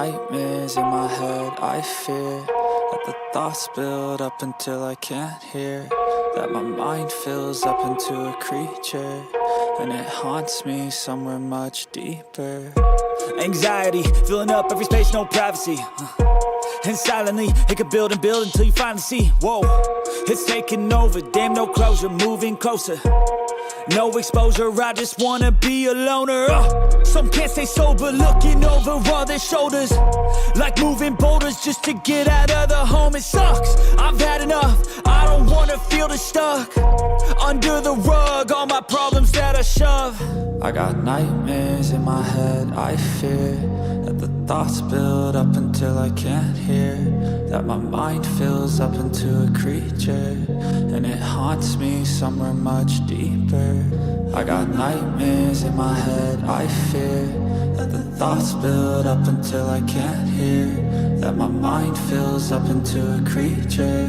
nightmares in my head, I fear that the thoughts build up until I can't hear, that my mind fills up into a creature, and it haunts me somewhere much deeper. Anxiety, filling up every space, no privacy. And silently, it could build and build until you finally see, whoa, it's taking over, damn no closure, moving closer. No exposure, I just wanna be a loner. Some can't stay sober, looking over all their shoulders, like moving boulders just to get out of the home. It sucks, I've had enough, I don't wanna feel the stuck under the rug, all my problems that I shove. I got nightmares in my head, I fear that the thoughts build up until I can't hear, that my mind fills up into a creature, and it haunts me somewhere much deeper. I got nightmares in my head, I fear that the thoughts build up until I can't hear, that my mind fills up into a creature,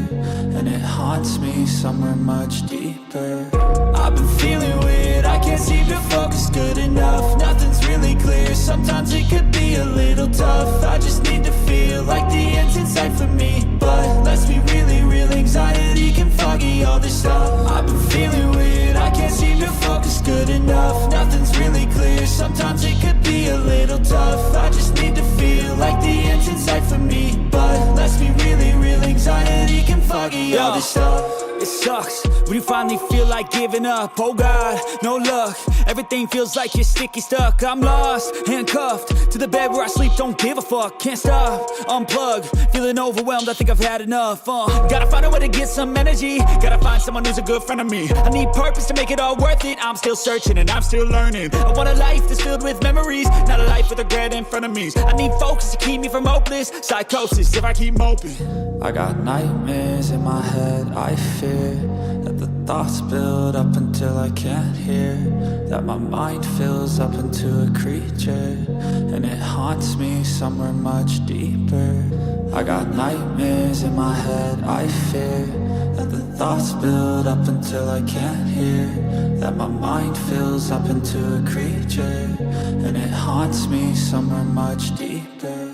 and it haunts me somewhere much deeper. I've been feeling weird, I can't seem to focus good enough, nothing's really clear, sometimes it could be a little tough. I just need to feel like the end's in sight for me, but let's be really real, anxiety can foggy all this stuff. I've been feeling weird, I can't seem to focus good enough, nothing's really clear, sometimes it could be a little tough. I just need to feel like the end's in sight for me, but let's be really real, anxiety can foggy all this stuff. It sucks when you finally feel like giving up. Oh God, no luck, everything feels like you're sticky stuck. I'm lost, handcuffed to the bed where I sleep, don't give a fuck. Can't stop, unplug, feeling overwhelmed, I think I've had enough. Gotta find a way to get some energy, gotta find someone who's a good friend of me. I need purpose to make it all worth it, I'm still searching and I'm still learning. I want a life that's filled with memories, not a life with regret and frenemies. I need focus to keep me from hopeless psychosis if I keep moping. I got nightmares in my head, I fear that the thoughts build up until I can't hear, that my mind fills up into a creature, and it haunts me somewhere much deeper. I got nightmares in my head, I fear that the thoughts build up until I can't hear, that my mind fills up into a creature, and it haunts me somewhere much deeper.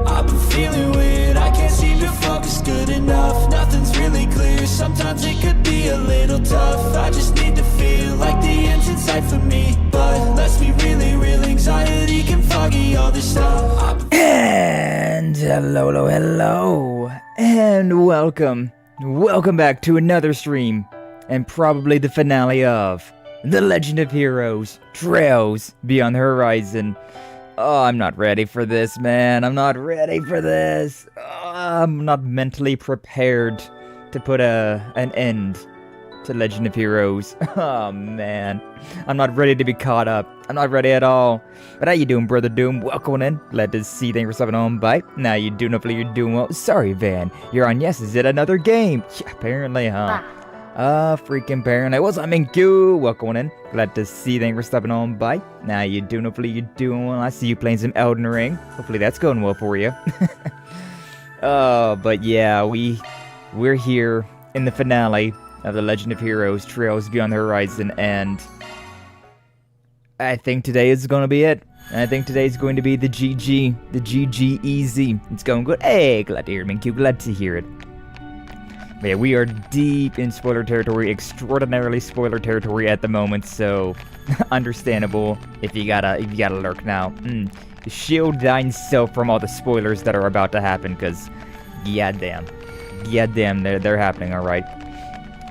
I've been feeling weird, I can't seem to focus good enough, nothing's really clear, sometimes it could be a little tough. I just need to feel like the end's in sight for me, but let's be really real, anxiety can foggy all this stuff. And hello, and welcome back to another stream, and probably the finale of The Legend of Heroes, Trails Beyond the Horizon. Oh, I'm not ready for this, man. I'm not ready for this. I'm not mentally prepared to put an end to Legend of Heroes. Oh, man. I'm not ready to be caught up. I'm not ready at all. But how you doing, Brother Doom? Welcome in. Glad to see. Thanks for stopping on by. Now you doing? Hopefully you're doing well. Sorry, Van. You're on. Yes, is it another game? Yeah, apparently, huh? Freaking apparently. What's up, Minku? Welcome in. Glad to see. Thanks for stopping on by. Now you doing? Hopefully you're doing well. I see you playing some Elden Ring. Hopefully that's going well for you. But yeah, we're here in the finale of The Legend of Heroes, Trails Beyond the Horizon, and I think today is going to be it. I think today's going to be the GG easy. It's going good. Hey, glad to hear it, Minku. Glad to hear it. But yeah, we are deep in spoiler territory, extraordinarily spoiler territory at the moment, so understandable if you gotta lurk now. Shield thyself from all the spoilers that are about to happen, because goddamn, they're happening, alright.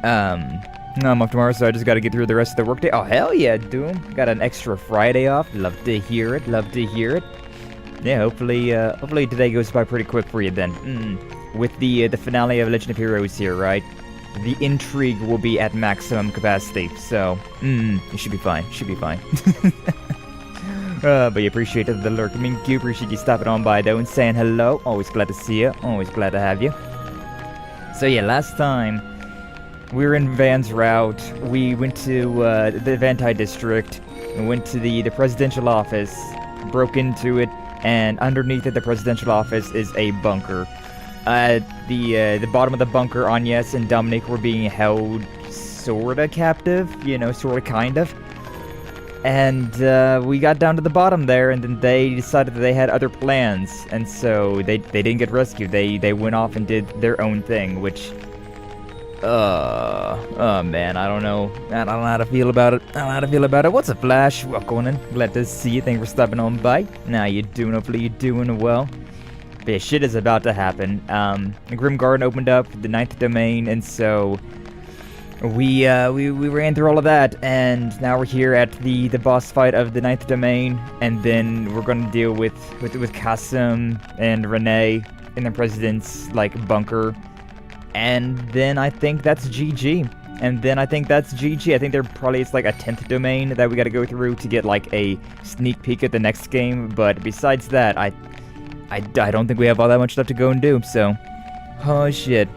I'm off tomorrow, so I just gotta get through the rest of the workday. Oh, hell yeah, Doom. Got an extra Friday off. Love to hear it. Yeah, hopefully today goes by pretty quick for you then. With the finale of Legend of Heroes here, right? The intrigue will be at maximum capacity, so it should be fine. But you appreciate the lurk. I mean, you appreciate you stopping on by though and saying hello. Always glad to see you. Always glad to have you. So yeah, last time we were in Van's route. We went to the Vantai district. We went to the presidential office, broke into it, and underneath it, the presidential office is a bunker. At the bottom of the bunker, Agnès and Dominique were being held sorta captive, you know, sorta kind of. And we got down to the bottom there, and then they decided that they had other plans, and so they didn't get rescued. They went off and did their own thing, which, oh man, I don't know how to feel about it. What's up, Flash? Welcome in. Glad to see you. Thank you for stopping on by. How you doing? Hopefully you're doing well. But yeah, shit is about to happen. The Grim Garden opened up, the 9th domain, and so we ran through all of that, and now we're here at the boss fight of the 9th domain, and then we're gonna deal with Kasim and Renee in the president's bunker, and then I think that's GG. I think there probably is a 10th domain that we gotta go through to get a sneak peek at the next game, but besides that, I don't think we have all that much left to go and do, so, oh shit.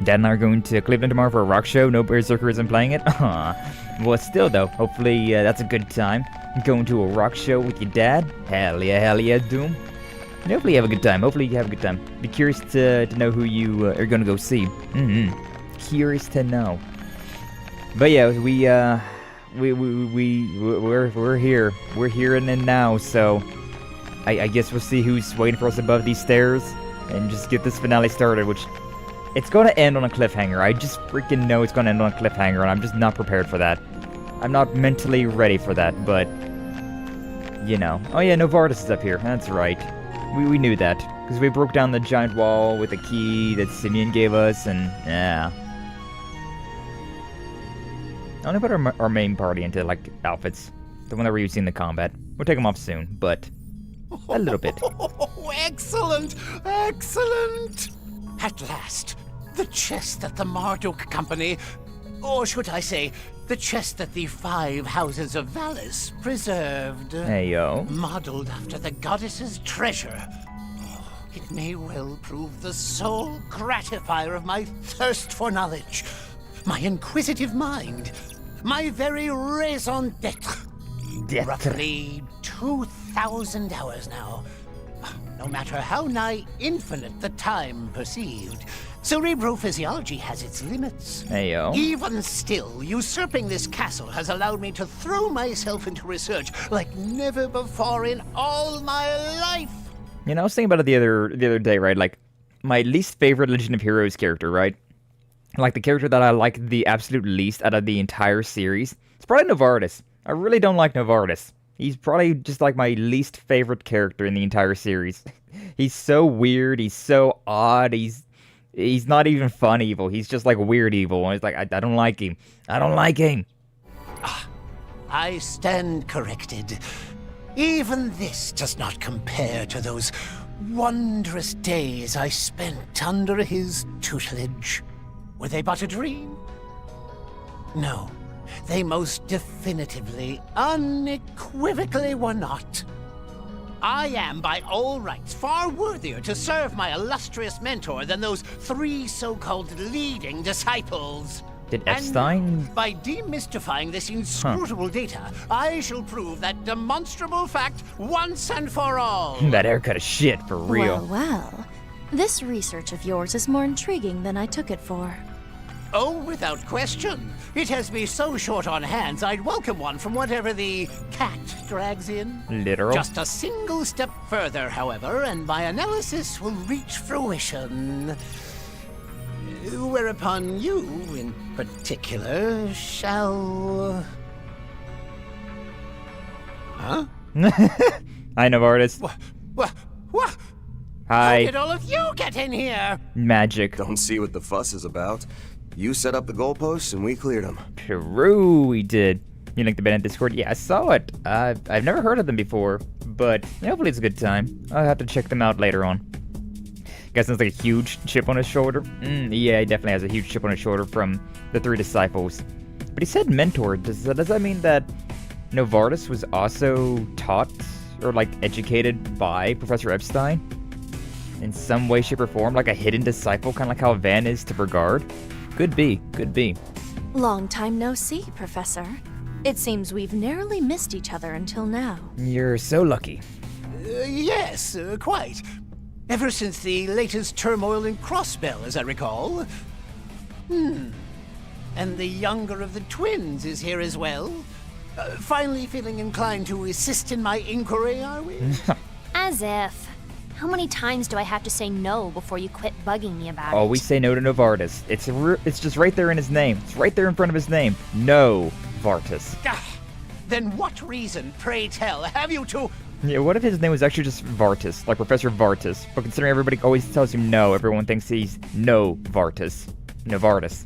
Dad and I are going to Cleveland tomorrow for a rock show. No Berserker isn't playing it. Well, still though, hopefully that's a good time. Going to a rock show with your dad. Hell yeah, Doom. And hopefully you have a good time. Be curious to know who you are gonna go see. Curious to know. But yeah, we're here. We're here and then now. So I guess we'll see who's waiting for us above these stairs and just get this finale started, which. It's going to end on a cliffhanger. I just freaking know it's going to end on a cliffhanger, and I'm just not prepared for that. I'm not mentally ready for that, but, you know. Oh yeah, Novartis is up here. That's right. We knew that, because we broke down the giant wall with a key that Simeon gave us, and, yeah. I want to put our main party into, outfits. The one that we're using in the combat. We'll take them off soon, but a little bit. Excellent! At last, the chest that the Marduk Company, or should I say, the chest that the 5 houses of Valis preserved. Hey, yo. Modeled after the goddess's treasure. Oh, it may well prove the sole gratifier of my thirst for knowledge, my inquisitive mind, my very raison d'etre. Roughly 2,000 hours now. No matter how nigh infinite the time perceived, cerebrophysiology has its limits. Heyo. Even still, usurping this castle has allowed me to throw myself into research like never before in all my life. You know, I was thinking about it the other day, right? My least favorite Legend of Heroes character, right? The character that I like the absolute least out of the entire series. It's probably Novartis. I really don't like Novartis. He's probably just my least favorite character in the entire series. He's so weird, he's so odd, he's not even fun evil, he's just weird evil, and it's I don't like him. I stand corrected. Even this does not compare to those wondrous days I spent under his tutelage. Were they but a dream? No. They most definitively, unequivocally were not. I am, by all rights, far worthier to serve my illustrious mentor than those 3 so-called leading disciples. Did Epstein? And by demystifying this inscrutable data, I shall prove that demonstrable fact once and for all. That haircut is shit, for real. Well. This research of yours is more intriguing than I took it for. Oh, without question. It has me so short on hands, I'd welcome one from whatever the cat drags in. Literal? Just a single step further, however, and my analysis will reach fruition. Whereupon you, in particular, shall... Huh? Hi, Novartis. What? Hi. How did all of you get in here? Magic. Don't see what the fuss is about. You set up the goalposts and we cleared them. True, we did. You linked the band in Discord? Yeah, I saw it. I've never heard of them before, but hopefully it's a good time. I'll have to check them out later on. Guess there's a huge chip on his shoulder. Yeah, he definitely has a huge chip on his shoulder from the 3 disciples. But he said mentor. Does that mean that Novartis was also taught or educated by Professor Epstein? In some way, shape, or form, a hidden disciple, kind of how Van is to Brigard? Could be. Long time no see, Professor. It seems we've narrowly missed each other until now. You're so lucky. Yes, quite. Ever since the latest turmoil in Crossbell, as I recall. And the younger of the twins is here as well. Finally feeling inclined to assist in my inquiry, are we? As if. How many times do I have to say no before you quit bugging me about it? Always say no to Novartis. It's just right there in his name. It's right there in front of his name. No, Vartus. Then what reason, pray tell, have you to... Yeah, what if his name was actually just Vartus, like Professor Vartus? But considering everybody always tells him no, everyone thinks he's no Vartus. Novartis.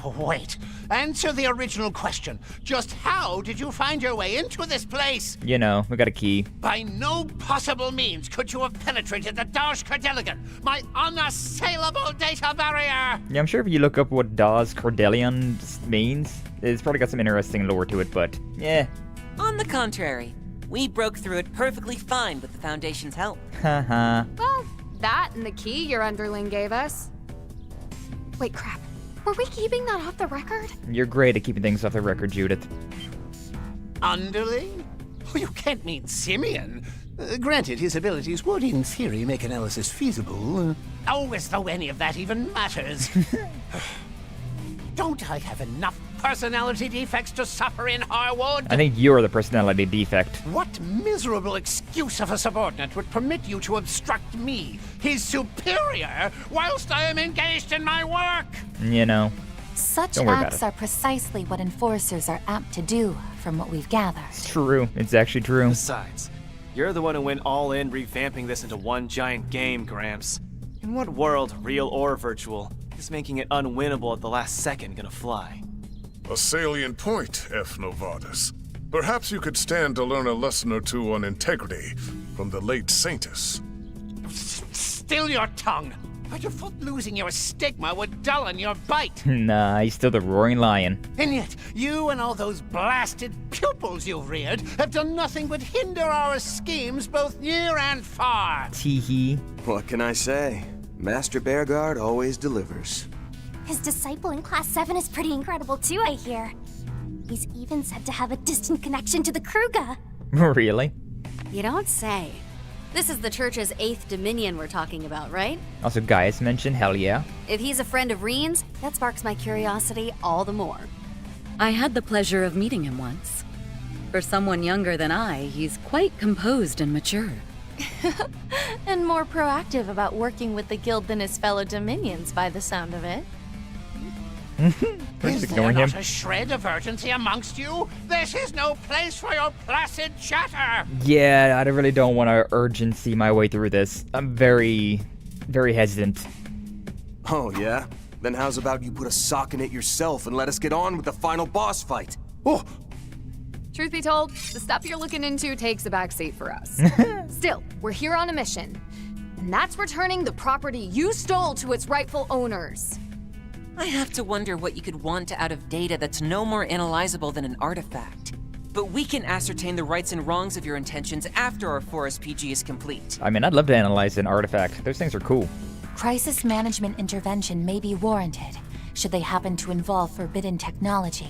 Oh, wait. Answer the original question. Just how did you find your way into this place? You know, we got a key. By no possible means could you have penetrated the Daj Cordelion, my unassailable data barrier! Yeah, I'm sure if you look up what Daz Cordelion means, it's probably got some interesting lore to it, but yeah. On the contrary, we broke through it perfectly fine with the Foundation's help. Haha. Well, that and the key your underling gave us. Wait, crap. Were we keeping that off the record? You're great at keeping things off the record, Judith. Underling? Oh, you can't mean Simian. Granted, his abilities would, in theory, make analysis feasible. Oh, as though any of that even matters. Don't I have enough personality defects to suffer in Harwood? I think you're the personality defect. What miserable excuse of a subordinate would permit you to obstruct me, his superior, whilst I am engaged in my work? You know. Such Don't worry about acts it. are precisely what enforcers are apt to do, from what we've gathered. It's true. It's actually true. Besides, you're the one who went all in revamping this into one giant game, Gramps. In what world, real or virtual, is making it unwinnable at the last second gonna fly? A salient point, F. Novartis. Perhaps you could stand to learn a lesson or two on integrity from the late Saintus. Still your tongue! I'd have thought losing your stigma would dullin your bite. Nah, he's still the roaring lion. And yet, you and all those blasted pupils you've reared have done nothing but hinder our schemes both near and far. Teehee. What can I say? Master Bearguard always delivers. His disciple in Class 7 is pretty incredible too, I hear. He's even said to have a distant connection to the Kruga. Really? You don't say. This is the Church's 8th Dominion we're talking about, right? Also, Gaius mentioned, hell yeah. If he's a friend of Rean's, that sparks my curiosity all the more. I had the pleasure of meeting him once. For someone younger than I, he's quite composed and mature. And more proactive about working with the guild than his fellow Dominions, by the sound of it. We're Is just there ignoring him. not a shred of urgency amongst you? This is no place for your placid chatter! Yeah, I really don't want to urgency my way through this. I'm very, very hesitant. Oh, yeah? Then how's about you put a sock in it yourself and let us get on with the final boss fight? Oh! Truth be told, the stuff you're looking into takes a backseat for us. Still, we're here on a mission. And that's returning the property you stole to its rightful owners. I have to wonder what you could want out of data that's no more analyzable than an artifact. But we can ascertain the rights and wrongs of your intentions after our Forest PG is complete. I mean, I'd love to analyze an artifact. Those things are cool. Crisis management intervention may be warranted, should they happen to involve forbidden technology.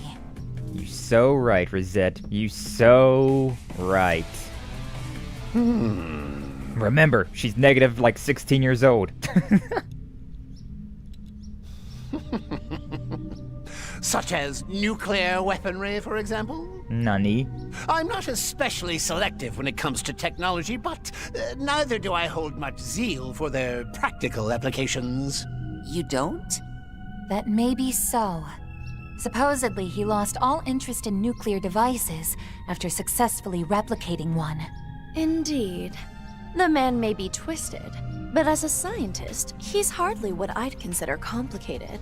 You so right, Rosette. You so right. Remember, she's negative like 16 years old. Such as nuclear weaponry, for example? Nani? I'm not especially selective when it comes to technology, but neither do I hold much zeal for their practical applications. You don't? That may be so. Supposedly, he lost all interest in nuclear devices after successfully replicating one. Indeed. The man may be twisted, but as a scientist, he's hardly what I'd consider complicated.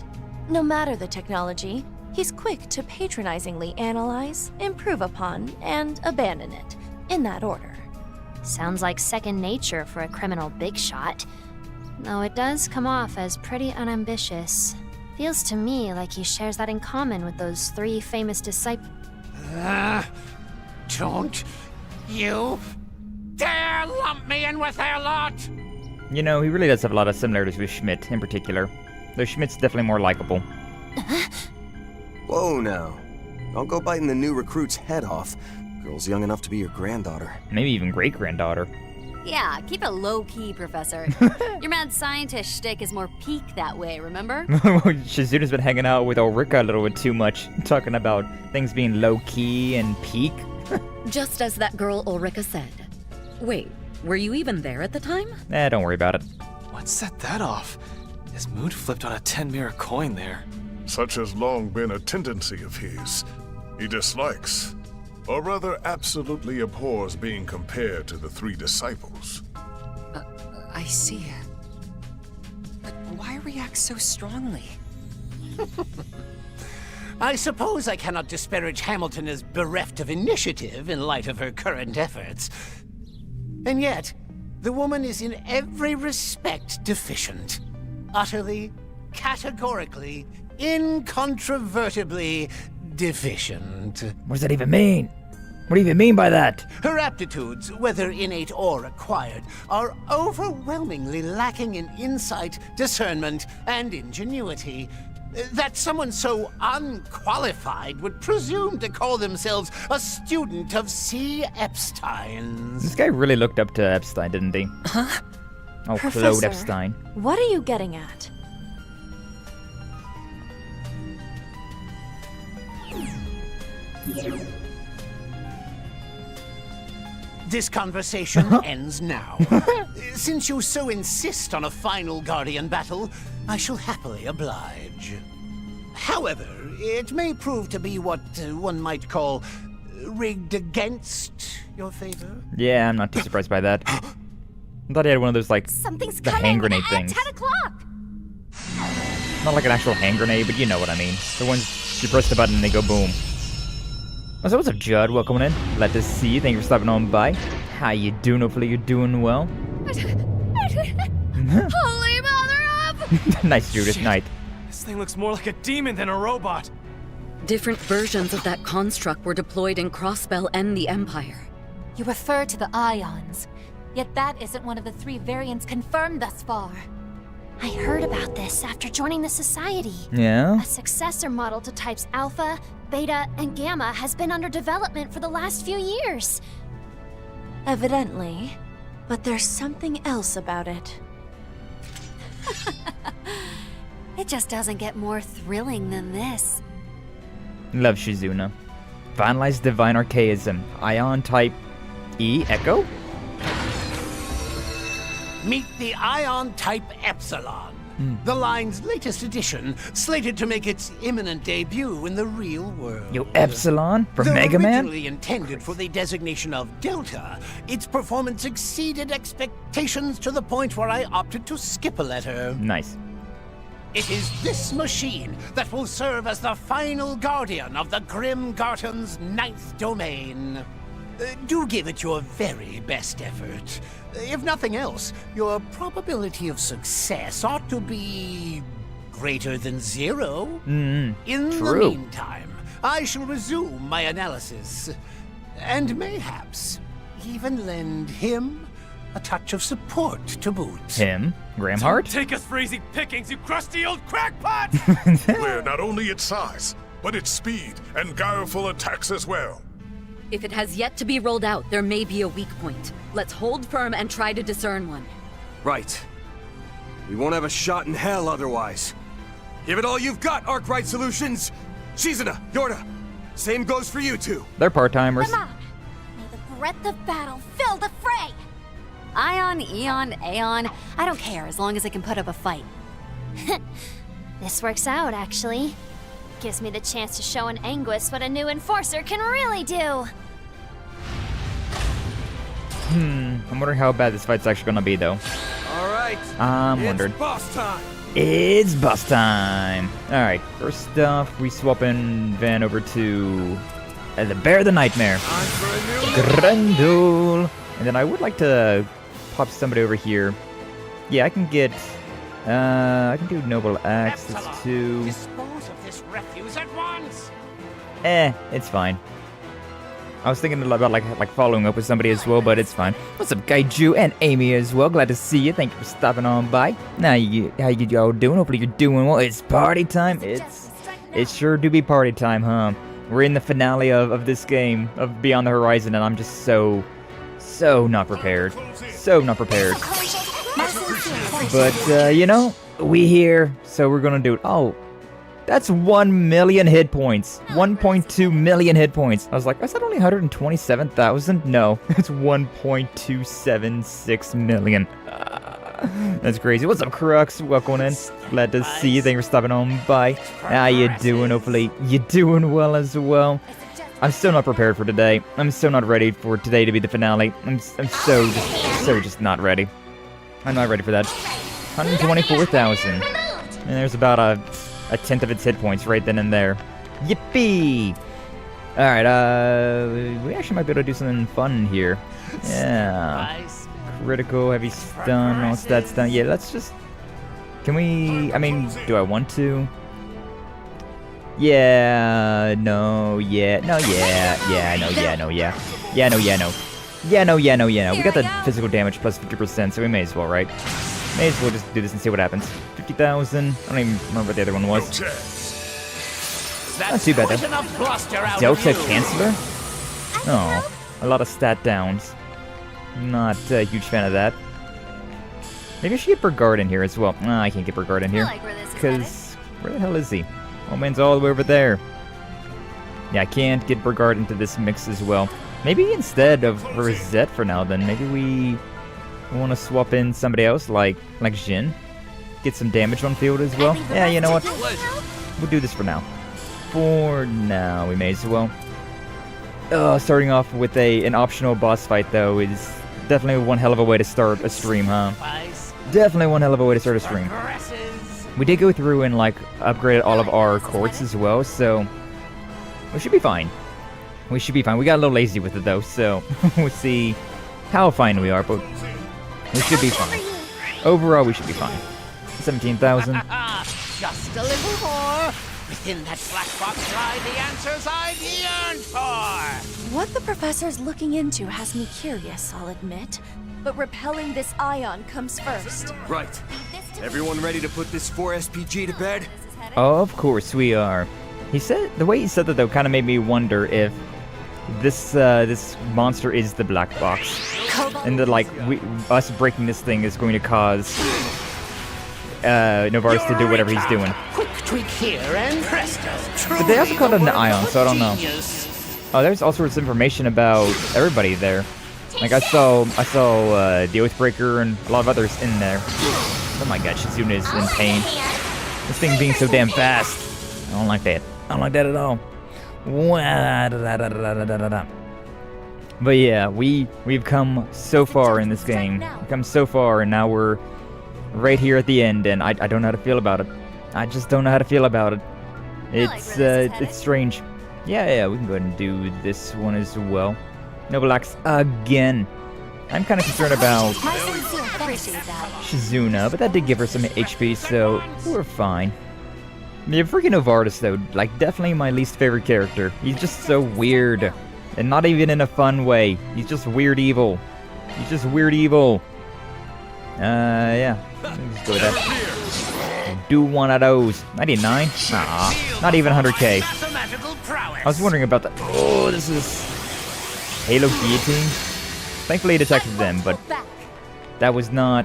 No matter the technology, he's quick to patronizingly analyze, improve upon, and abandon it, in that order. Sounds like second nature for a criminal big shot. Though it does come off as pretty unambitious. Feels to me like he shares that in common with those 3 famous disciples. Don't you dare lump me in with their lot! You know, he really does have a lot of similarities with Schmidt in particular. Though Schmidt's definitely more likable. Whoa now. Don't go biting the new recruit's head off. Girl's young enough to be your granddaughter. Maybe even great-granddaughter. Yeah, keep it low-key, Professor. Your mad scientist shtick is more peak that way, remember? Shizuna's been hanging out with Ulrika a little bit too much, talking about things being low-key and peak. Just as that girl Ulrika said. Wait, were you even there at the time? Don't worry about it. What set that off? His mood flipped on a 10-mirror coin there. Such has long been a tendency of his. He dislikes, or rather absolutely abhors being compared to the three disciples. I see. But why react so strongly? I suppose I cannot disparage Hamilton as bereft of initiative in light of her current efforts. And yet, the woman is in every respect deficient. Utterly, categorically, incontrovertibly deficient. What does that even mean? What do you even mean by that? Her aptitudes, whether innate or acquired, are overwhelmingly lacking in insight, discernment, and ingenuity. That someone so unqualified would presume to call themselves a student of C. Epstein's. This guy really looked up to Epstein, didn't he? Huh? Oh, Professor, Claude Epstein. What are you getting at? This conversation ends now. Since you so insist on a final Guardian battle, I shall happily oblige. However, it may prove to be what one might call rigged against your favor. Yeah, I'm not too surprised by that. I thought he had one of those, like, Something's the coming hand grenade at things. 10 o'clock! Not like an actual hand grenade, but you know what I mean. The ones you press the button and they go boom. So what's up, Judd? Welcome in. Glad to see you. Thank you for stopping on by. How you doing? Hopefully you're doing well. Holy mother of... Nice, Judith. Night. This thing looks more like a demon than a robot. Different versions of that construct were deployed in Crossbell and the Empire. You refer to the ions, yet that isn't one of the 3 variants confirmed thus far. I heard about this after joining the Society. Yeah? A successor model to types Alpha, Beta, and Gamma has been under development for the last few years. Evidently. But there's something else about it. It just doesn't get more thrilling than this. Love Shizuna. Finalized Divine Archaism. Ion Type E Echo? Meet the Ion Type Epsilon. The line's latest edition, slated to make its imminent debut in the real world. Yo, Epsilon? From Though Mega Man? originally intended for the designation of Delta, its performance exceeded expectations to the point where I opted to skip a letter. Nice. It is this machine that will serve as the final guardian of the Grim Garton's 9th domain. Do give it your very best effort. If nothing else, your probability of success ought to be greater than 0. In the meantime, I shall resume my analysis, and mayhaps even lend him a touch of support to boot. Him? Gramhart? Take us for easy pickings, you crusty old crackpot! Where not only its size, but its speed and guileful attacks as well. If it has yet to be rolled out, there may be a weak point. Let's hold firm and try to discern one. Right. We won't have a shot in hell otherwise. Give it all you've got, Arkride Solutions! Shizuna, Yorda, same goes for you two. They're part-timers. Come on! May the breath of battle fill the fray! Ion, Eon, Aeon, I don't care as long as I can put up a fight. This works out, actually. Gives me the chance to show an Anguis what a new Enforcer can really do. I'm wondering how bad this fight's actually gonna be, though. Alright, I'm wondering. it's boss time! It's boss time! Alright, first off, we swap in Van over to the Bear the Nightmare. Time for a new Grendel! And then I would like to pop somebody over here. Yeah, I can get... I can do Noble Axe. That's 2. Dispose of this refuse at once! It's fine. I was thinking about like following up with somebody as well, but it's fine. What's up, Gaiju and Amy as well? Glad to see you. Thank you for stopping on by. How you all doing? Hopefully you're doing well. It's party time. It sure do be party time, huh? We're in the finale of this game of Beyond the Horizon, and I'm just so not prepared. so not prepared. But, you know, we here, so we're gonna do it. Oh, that's 1 million hit points. 1.2 million hit points. I was like, is that only 127,000? No, it's 1.276 million. That's crazy. What's up, Crux? Welcome in. Glad to see you. Thank you for stopping on by. How you doing? Hopefully you're doing well as well. I'm still not prepared for today. I'm still not ready for today to be the finale. I'm so just not ready. I'm not ready for that. 124,000. And there's about a tenth of its hit points right then and there. Yippee! Alright, we actually might be able to do something fun here. Yeah. Critical, heavy stun, all that stun. Yeah, let's just... Can we... I mean, do I want to? Yeah, no, yeah, no, yeah, yeah, no, yeah, no, yeah. Yeah, no, yeah, no. Yeah, no, yeah, no, yeah, no. We got the physical damage plus 50%, so we may as well, right? May as well just do this and see what happens. 50,000. I don't even remember what the other one was. Not too bad, though. Delta Canceller? Oh, a lot of stat downs. Not a huge fan of that. Maybe I should get Burgard in here as well. No, I can't get Burgard in here. Because, where the hell is he? Oh, man's all the way over there. Yeah, I can't get Burgard into this mix as well. Maybe instead of Rosette for now, then maybe we want to swap in somebody else, like Jhin. Get some damage on field as well. Yeah, you know what? We'll do this for now. For now, we may as well. Starting off with an optional boss fight, though, is definitely one hell of a way to start a stream, huh? Definitely one hell of a way to start a stream. We did go through and, like, upgrade all of our courts as well, so we should be fine. We should be fine. We got a little lazy with it, though, so we'll see how fine we are, but we should be fine. Overall, we should be fine. 17,000. Just a little more. Within that black box lie the answers I've yearned for. What the professor's looking into has me curious, I'll admit. But repelling this ion comes first. Right. Everyone ready to put this 4 SPG to bed? Of course we are. He said, the way he said that, though, kind of made me wonder if this monster is the black box. And that, like, us breaking this thing is going to cause Novartis to do whatever he's doing. Quick tweak here and presto. But they also called it an ion, so I don't know. Oh, there's all sorts of information about everybody there. Like, I saw the Oathbreaker and a lot of others in there. Oh my god, Shizuna is in pain. This thing being so damn fast. I don't like that. I don't like that at all. But yeah, we've come so far in this game. We've come so far, and now we're right here at the end, and I don't know how to feel about it. I just don't know how to feel about it. It's strange. Yeah, we can go ahead and do this one as well. Noble Axe again. I'm kind of concerned about Shizuna, but that did give her some HP, so we're fine. Yeah, freaking Novartis, though, like, definitely my least favorite character. He's just so weird, and not even in a fun way. He's just weird evil. He's just weird evil. Yeah. Let's go with that. Do one of those. 99? Nah, not even 100k. I was wondering about that. Oh, this is Halo Guillotine. Thankfully, it detected them, but that's not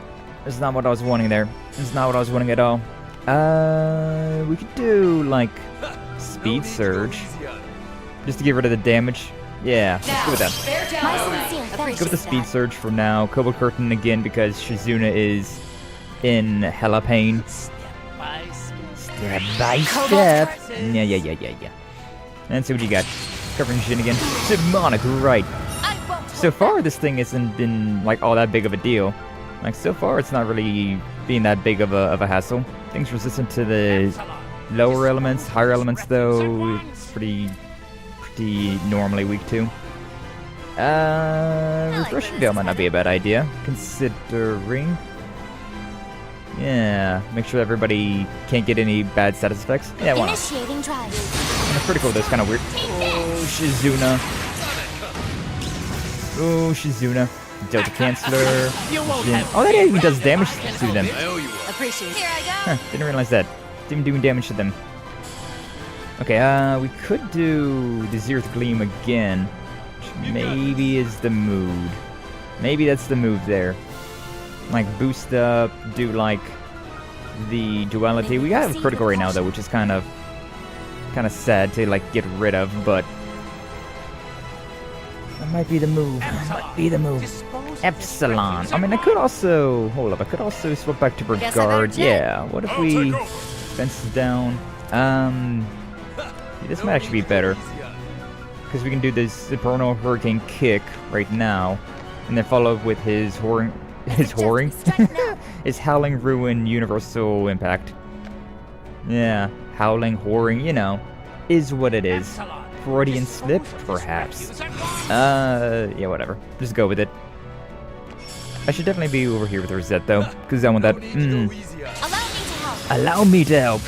what I was wanting there. It's not what I was wanting at all. We could do, like, Speed Surge. Just to get rid of the damage. Yeah, let's go with that. Let's go with the Speed Surge for now. Cobalt Curtain again because Shizuna is in hella pain. Step by step. Yeah. And see what you got. Covering Jhin again. Demonic Right. So far, this thing hasn't been, like, all that big of a deal. Like, so far, it's not really being that big of a hassle. Things resistant to the lower elements. Higher elements, though, it's pretty normally weak, too. Refreshing Veil might not be a bad idea, considering... Yeah, make sure everybody can't get any bad status effects. Yeah, why not? And a critical, that's kind of weird. Oh, Shizuna. Oh, Shizuna. Delta Canceller. Oh, that even does damage to them. Appreciate it. Huh, didn't realize that. Didn't do damage to them. Okay, we could do the Zeroth Gleam again. Which maybe is the mood. Maybe that's the move there. like boost up, do like the duality. We have critical right now though, which is kind of sad to like get rid of, but that might be the move. Epsilon. I mean, I could also hold up. I could also swap back to Regard. Yeah. What if we fence down? This might actually be better because we can do this Infernal Hurricane Kick right now, and then follow up with his his Howling Ruin Universal Impact. Yeah, Howling, whoring, you know, is what it is. Freudian slip, perhaps. Yeah, whatever. Just go with it. I should definitely be over here with Rosette, though, because I want that. Allow me to help.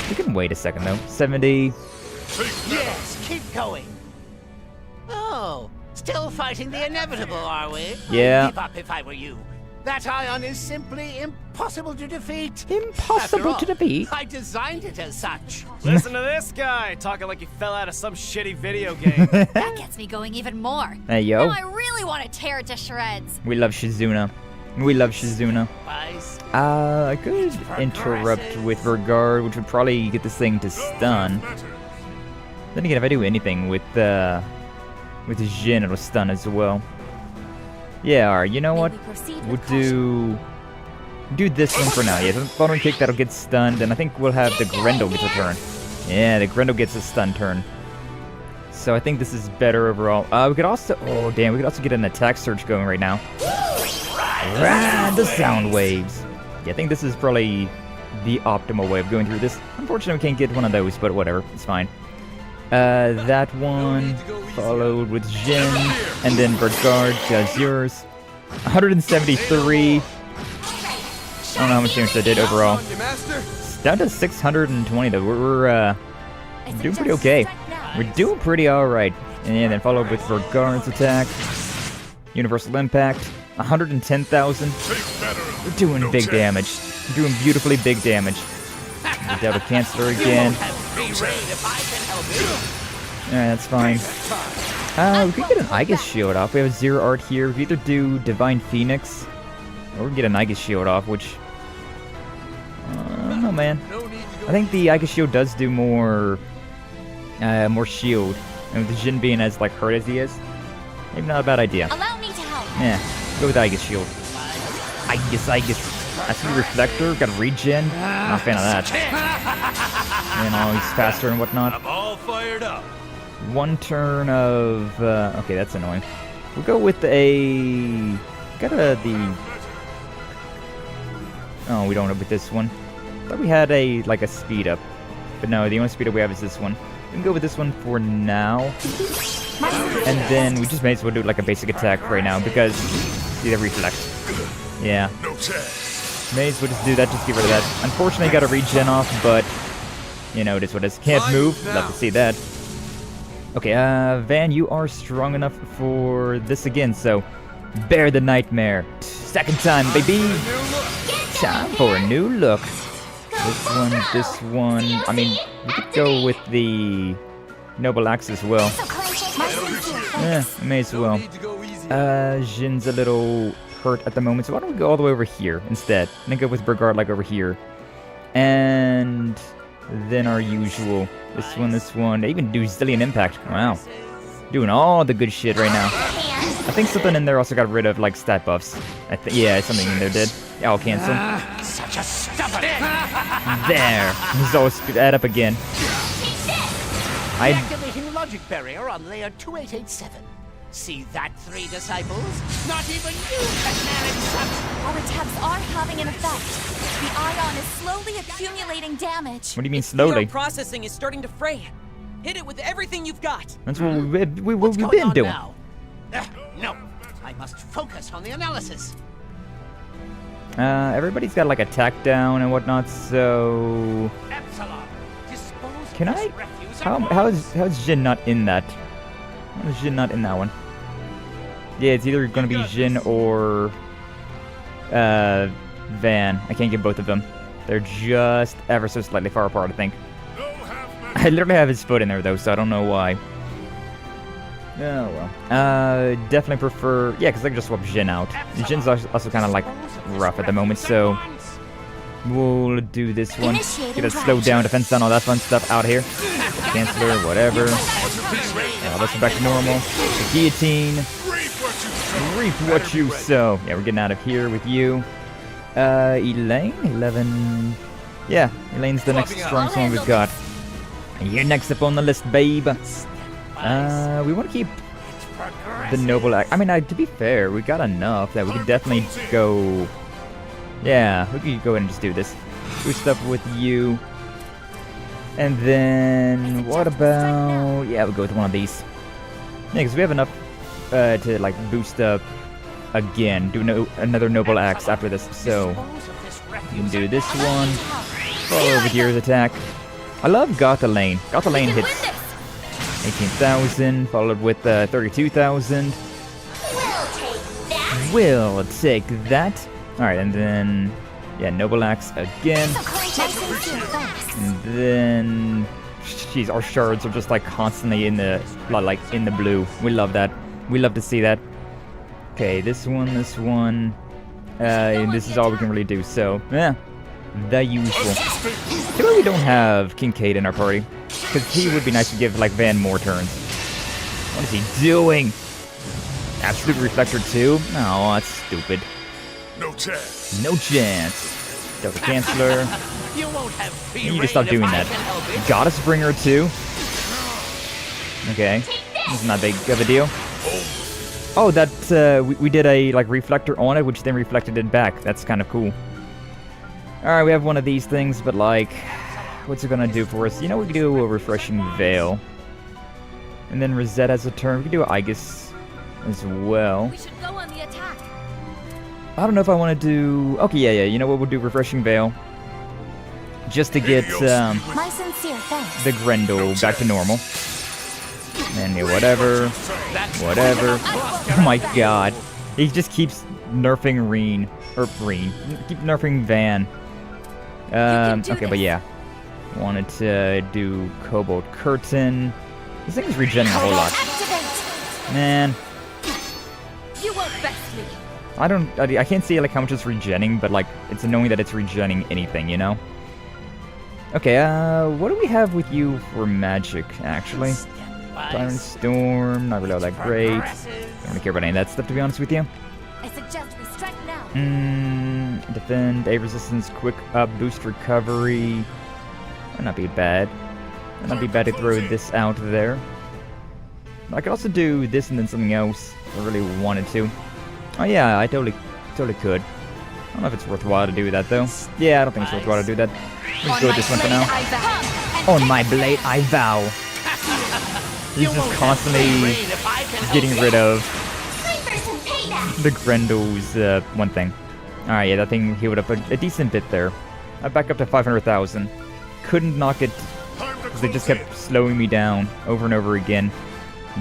We can wait a second, though. 70. Yes, keep going. Oh, still fighting the inevitable, are we? Yeah. I'd give up if I were you. That ion is simply impossible to defeat. Impossible to defeat? I designed it as such. Listen to this guy, talking like he fell out of some shitty video game. That gets me going even more. Hey, yo. Now I really want to tear it to shreds. We love Shizuna. I could interrupt with Regard, which would probably get this thing to stun. Then again, if I do anything with Jin, it'll stun as well. Yeah, alright, you know what? We'll do this one for now. Yeah, the Thundering Kick, that'll get stunned, and I think we'll have the Grendel get a turn. Yeah, the Grendel gets a stun turn. So I think this is better overall. We could also, oh damn, we could also get an attack surge going right now. Ride the sound waves. Yeah, I think this is probably the optimal way of going through this. Unfortunately, we can't get one of those, but whatever, it's fine. That one followed with Jin, and then Regard does yours. 173. I don't know how much damage that did overall. It's down to 620 though. We're doing pretty okay. We're doing pretty alright. And then followed with Regard's attack. Universal Impact. 110,000. We're doing big damage. We're doing beautifully big damage. We Delta Canceller again. Alright, that's fine. We could get an Aegis Shield off. We have a 0 art here. We could either do Divine Phoenix, or we can get an Aegis Shield off, which... I don't know, man. I think the Aegis Shield does do more shield. And with the Jin being as, like, hurt as he is, maybe not a bad idea. Allow me to help. Yeah, go with Aegis Shield. Aegis. I see Reflector, got a regen. Not a fan of that. You know, he's faster and whatnot. I'm all fired up. One turn of... okay, that's annoying. We'll go with the... Oh, we don't have with this one. I thought we had a speed up. But no, the only speed up we have is this one. We can go with this one for now. And then we just may as well do like a basic attack right now because... See the reflect. Yeah. May as well just do that, just get rid of that. Unfortunately, got a regen off, but... You know, it is what it is. Can't move. Love to see that. Okay, Van, you are strong enough for this again, so... Bear the nightmare. Second time, baby! Time for a new look. This one... I mean, we could go with the... Noble Axe as well. Yeah, may as well. Jin's a little hurt at the moment, so why don't we go all the way over here instead? And then go with Regard like over here. And... Then our usual. This one. They even do Zillion Impact. Wow. Doing all the good shit right now. I think something in there also got rid of, like, stat buffs. Yeah, something in there did. Yeah, I'll cancel. Such a stubborn. There. He's always add up again. Activating logic barrier on layer 2887. See that, 3 disciples? Not even you can manage such... Our attacks are having an effect. The ion is slowly accumulating damage. What do you mean slowly? Your processing is starting to fray. Hit it with everything you've got. That's what we've been doing. Now? No, I must focus on the analysis. Everybody's got like attack down and whatnot, so... Epsilon, dispose Can of I? this refuse How is Jin not in that? How is Jin not in that one? Yeah, it's either gonna be Jin or Van. I can't get both of them. They're just ever so slightly far apart, I think. I literally have his foot in there though, so I don't know why. well. Definitely prefer... Yeah, because I can just swap Jin out. Jin's also kind of, like, rough at the moment, so... We'll do this one. Get a slow down, defense down, all that fun stuff out here. Chancellor, whatever. Let's go back to normal. The guillotine. Reap what you sow. Yeah, we're getting out of here with you. Elaine? 11... Yeah, Elaine's the next strongest one we've got. You're next up on the list, babe. We want to keep the noble act. I mean, to be fair, we got enough that we could definitely go... Yeah, we could go ahead and just do this. Boost up with you. And then, what about... Yeah, we'll go with one of these. Yeah, because we have enough to, like, boost up again. Do another noble axe after this. So, we can do this one. Follow with Gear's attack. I love Gotha Lane. Gotha Lane hits 18,000, followed with 32,000. We'll take that. Alright, and then... Yeah, Noble Axe again. And then... Jeez, our shards are just like constantly in the... Like, in the blue. We love that. We love to see that. Okay, this one. And this is all we can really do, so... Yeah. The usual. I feel like we don't have Kincaid in our party. Because he would be nice to give, like, Van more turns. What is he doing? Absolute Reflector 2? Oh, that's stupid. No chance. No chance. Delta Chancellor. You need to stop doing that. Goddess Bringer 2? Okay. This is not big of a deal. Oh, that, we did a, like, reflector on it, which then reflected it back. That's kind of cool. Alright, we have one of these things, but, like, what's it gonna do for us? You know, we could do a Refreshing Veil. And then Rosette has a turn. We could do Aegis as well. We should go on the attack. I don't know if I want to do... Okay, yeah, you know what, we'll do Refreshing Veil. Just to get, My sincere thanks. the Grendel back to normal. And yeah, whatever. Oh my god. He just keeps nerfing Rean. Or Rean. Keep nerfing Van. Okay, but yeah. Wanted to do Cobalt Curtain. This thing is regenerating a whole lot. Man. You won't best me. I can't see like how much it's regenning, but like it's annoying that it's regenning anything, you know? Okay, what do we have with you for magic, actually? Tyrant Storm, not really all that great. Don't really care about any of that stuff, to be honest with you. I suggest we strike now. Defend, A resistance, quick up, boost recovery. Might not be bad. Might not be bad to throw this out there. I could also do this and then something else if I really wanted to. Oh yeah, I totally could. I don't know if it's worthwhile to do that though. Yeah, I don't think it's worthwhile to do that. Let's go with this one for now. On my blade, I vow. He's just constantly getting rid of the Grendel's one thing. Alright, yeah, that thing healed up a decent bit there. I back up to 500,000. Couldn't knock it because they just kept slowing me down over and over again.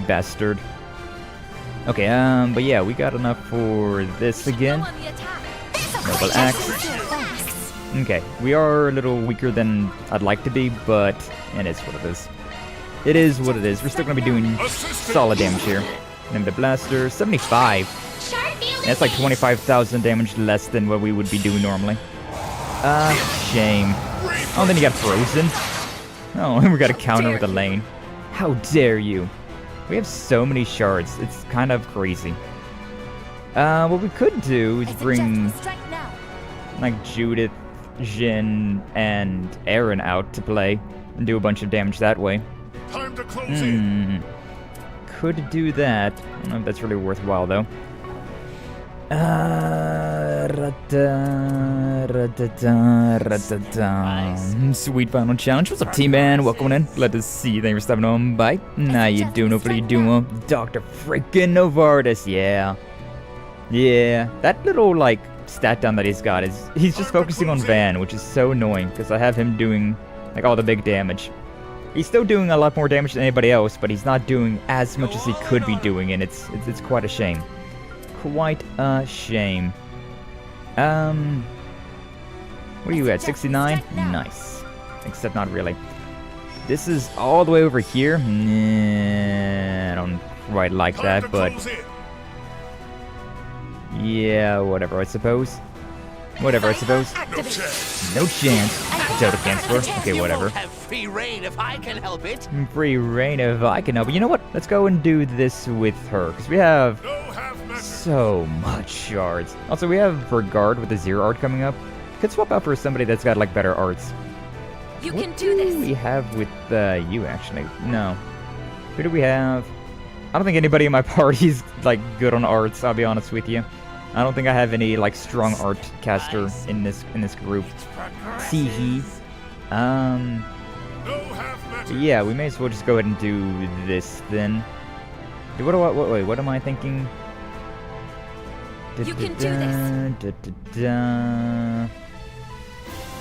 Bastard. Okay, but yeah, we got enough for this again. Noble Axe. Okay, we are a little weaker than I'd like to be, but it is what it is. It is what it is. We're still going to be doing solid damage here. And the Blaster, 75. That's like 25,000 damage less than what we would be doing normally. Shame. Oh, then you got frozen. Oh, and we got a counter with a lane. How dare you? We have so many shards. It's kind of crazy. What we could do is bring like Judith, Jin, and Aaron out to play and do a bunch of damage that way. Time to close in. Could do that. I don't know if that's really worthwhile though. Sweet final challenge. What's up, T-Man? Welcome in. Glad to see you. Thanks for stopping on by. How you doing? Hopefully you're doing well. Dr. freaking Novartis. Yeah. That little, like, stat down that he's got is... He's just focusing on Van, which is so annoying, because I have him doing, like, all the big damage. He's still doing a lot more damage than anybody else, but he's not doing as much as he could be doing, and it's quite a shame. Quite a shame. What are you at, 69? Nice. Except not really. This is all the way over here. Nah, I don't quite like that, but yeah, whatever, I suppose. Whatever, I suppose. No chance. Total cancel. Okay, whatever. Have free reign if I can help it. Free reign if I can help it. You know what? Let's go and do this with her, because we have so much shards. Also, we have Regard with the 0 art coming up. Could swap out for somebody that's got, like, better arts. You What can do this. do we have with you, actually? No. Who do we have? I don't think anybody in my party is, like, good on arts, I'll be honest with you. I don't think I have any, like, strong art caster in this group. Teehee. Yeah, we may as well just go ahead and do this, then. Wait, what am I thinking? You can do this.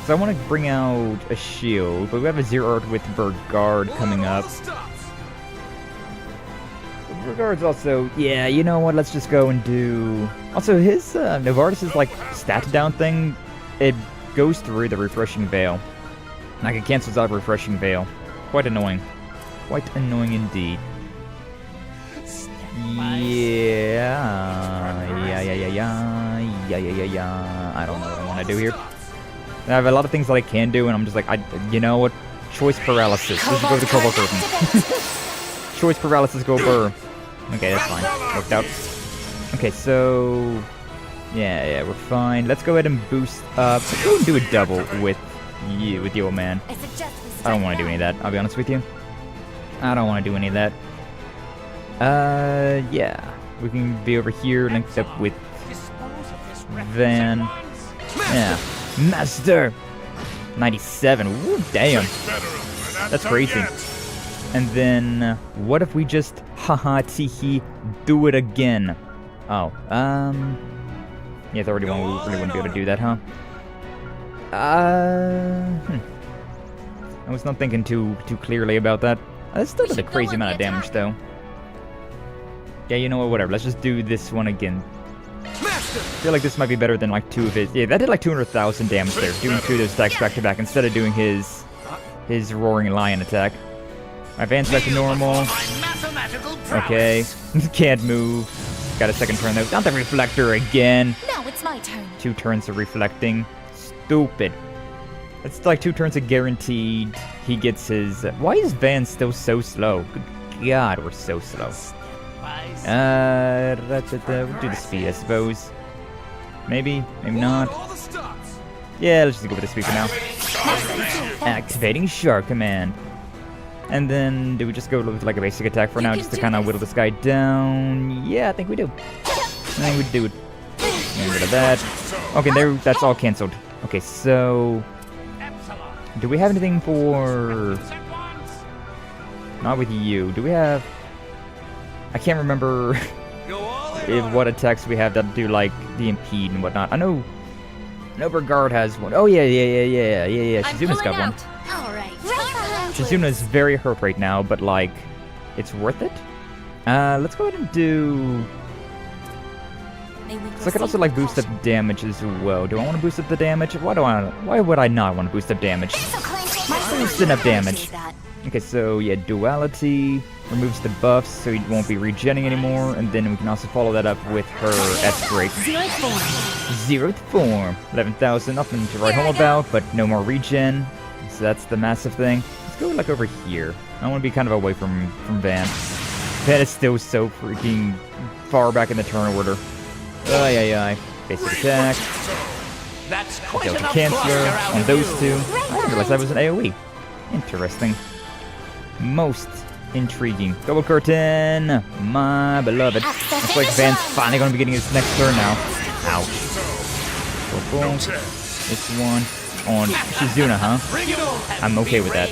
So I want to bring out a shield, but we have a 0 art with Burgard coming up. Burgard's also, yeah, you know what, let's just go and do... Also, his, Novartis' like, stat down thing, it goes through the Refreshing Veil. Like, it cancels out Refreshing Veil. Quite annoying. Quite annoying indeed. Yeah. I don't know what I want to do here. I have a lot of things that I can do, and I'm just like, you know what? Choice paralysis. Let's go to the Cobalt Curtain. Choice paralysis, go burr. Okay, that's fine. Worked out. Okay, so... Yeah, we're fine. Let's go ahead and boost up. Let's go and do a double with the old man. I don't want to do any of that, I'll be honest with you. I don't want to do any of that. Yeah. We can be over here, linked up with Van. Yeah. Master! 97. Woo, damn. That's crazy. And then, what if we just, haha, teehee, do it again? Oh, yeah, 31, we really wouldn't be able to do that, huh? I was not thinking too clearly about that. That still does a crazy amount of damage, though. Yeah, you know what, whatever, let's just do this one again. I feel like this might be better than, like, 2 of his... Yeah, that did, like, 200,000 damage there, doing 2 of those attacks back-to-back, instead of doing his Roaring Lion attack. My Van's back to normal. Okay. Can't move. Got a second turn though. Not the reflector again. Now it's my turn. 2 turns of reflecting. Stupid. It's like 2 turns of guaranteed. He gets his... Why is Van still so slow? Good God, we're so slow. We'll do the speed, I suppose. Maybe not. Yeah, let's just go with the speed for now. Activating Shark Command. And then, do we just go with like a basic attack for now, just to kind of whittle this guy down? Yeah, I think we do. I think we do it. Get rid of that. Okay, there. That's all canceled. Okay, so... Do we have anything for... Not with you. Do we have... I can't remember what attacks we have that do, like, the impede and whatnot. I know... Regard has one. Oh, yeah. Shizuna's got one. Shizuna's very hurt right now, but, like, it's worth it. Let's go ahead and do... So I could also, like, boost up damage as well. Do I want to boost up the damage? Why would I not want to boost up damage? Boosting up damage. Okay, so, yeah, Duality removes the buffs, so he won't be regenning anymore, and then we can also follow that up with her S-Break. Zeroth form. 11,000, nothing to write home about, but no more regen. So that's the massive thing. Let's go, like, over here. I want to be kind of away from Van. Van is still so freaking far back in the turn order. Ay. Basic attack. Delta Cancer on those 2. I didn't realize that was an AoE. Interesting. Most intriguing. Double Curtain, my beloved. Looks like Van's finally going to be getting his next turn now. Ouch. Boom. This one on Shizuna, huh? I'm okay with that.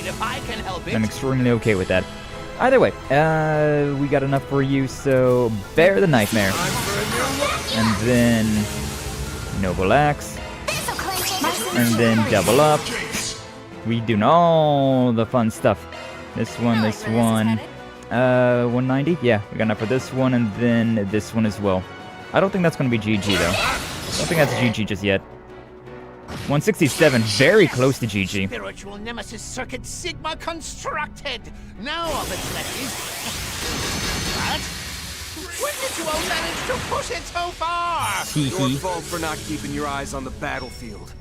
I'm extremely okay with that. Either way, we got enough for you, so bear the Nightmare. And then Noble Axe. And then double up. We doing all the fun stuff. This one. 190? Yeah, we got enough for this one, and then this one as well. I don't think that's going to be GG, though. I don't think that's GG just yet. 167, very close to GG. Spiritual Nemesis Circuit Sigma constructed. Now all that's left is... What? When did you all manage to push it so far? Your fault for not keeping your eyes on the battlefield.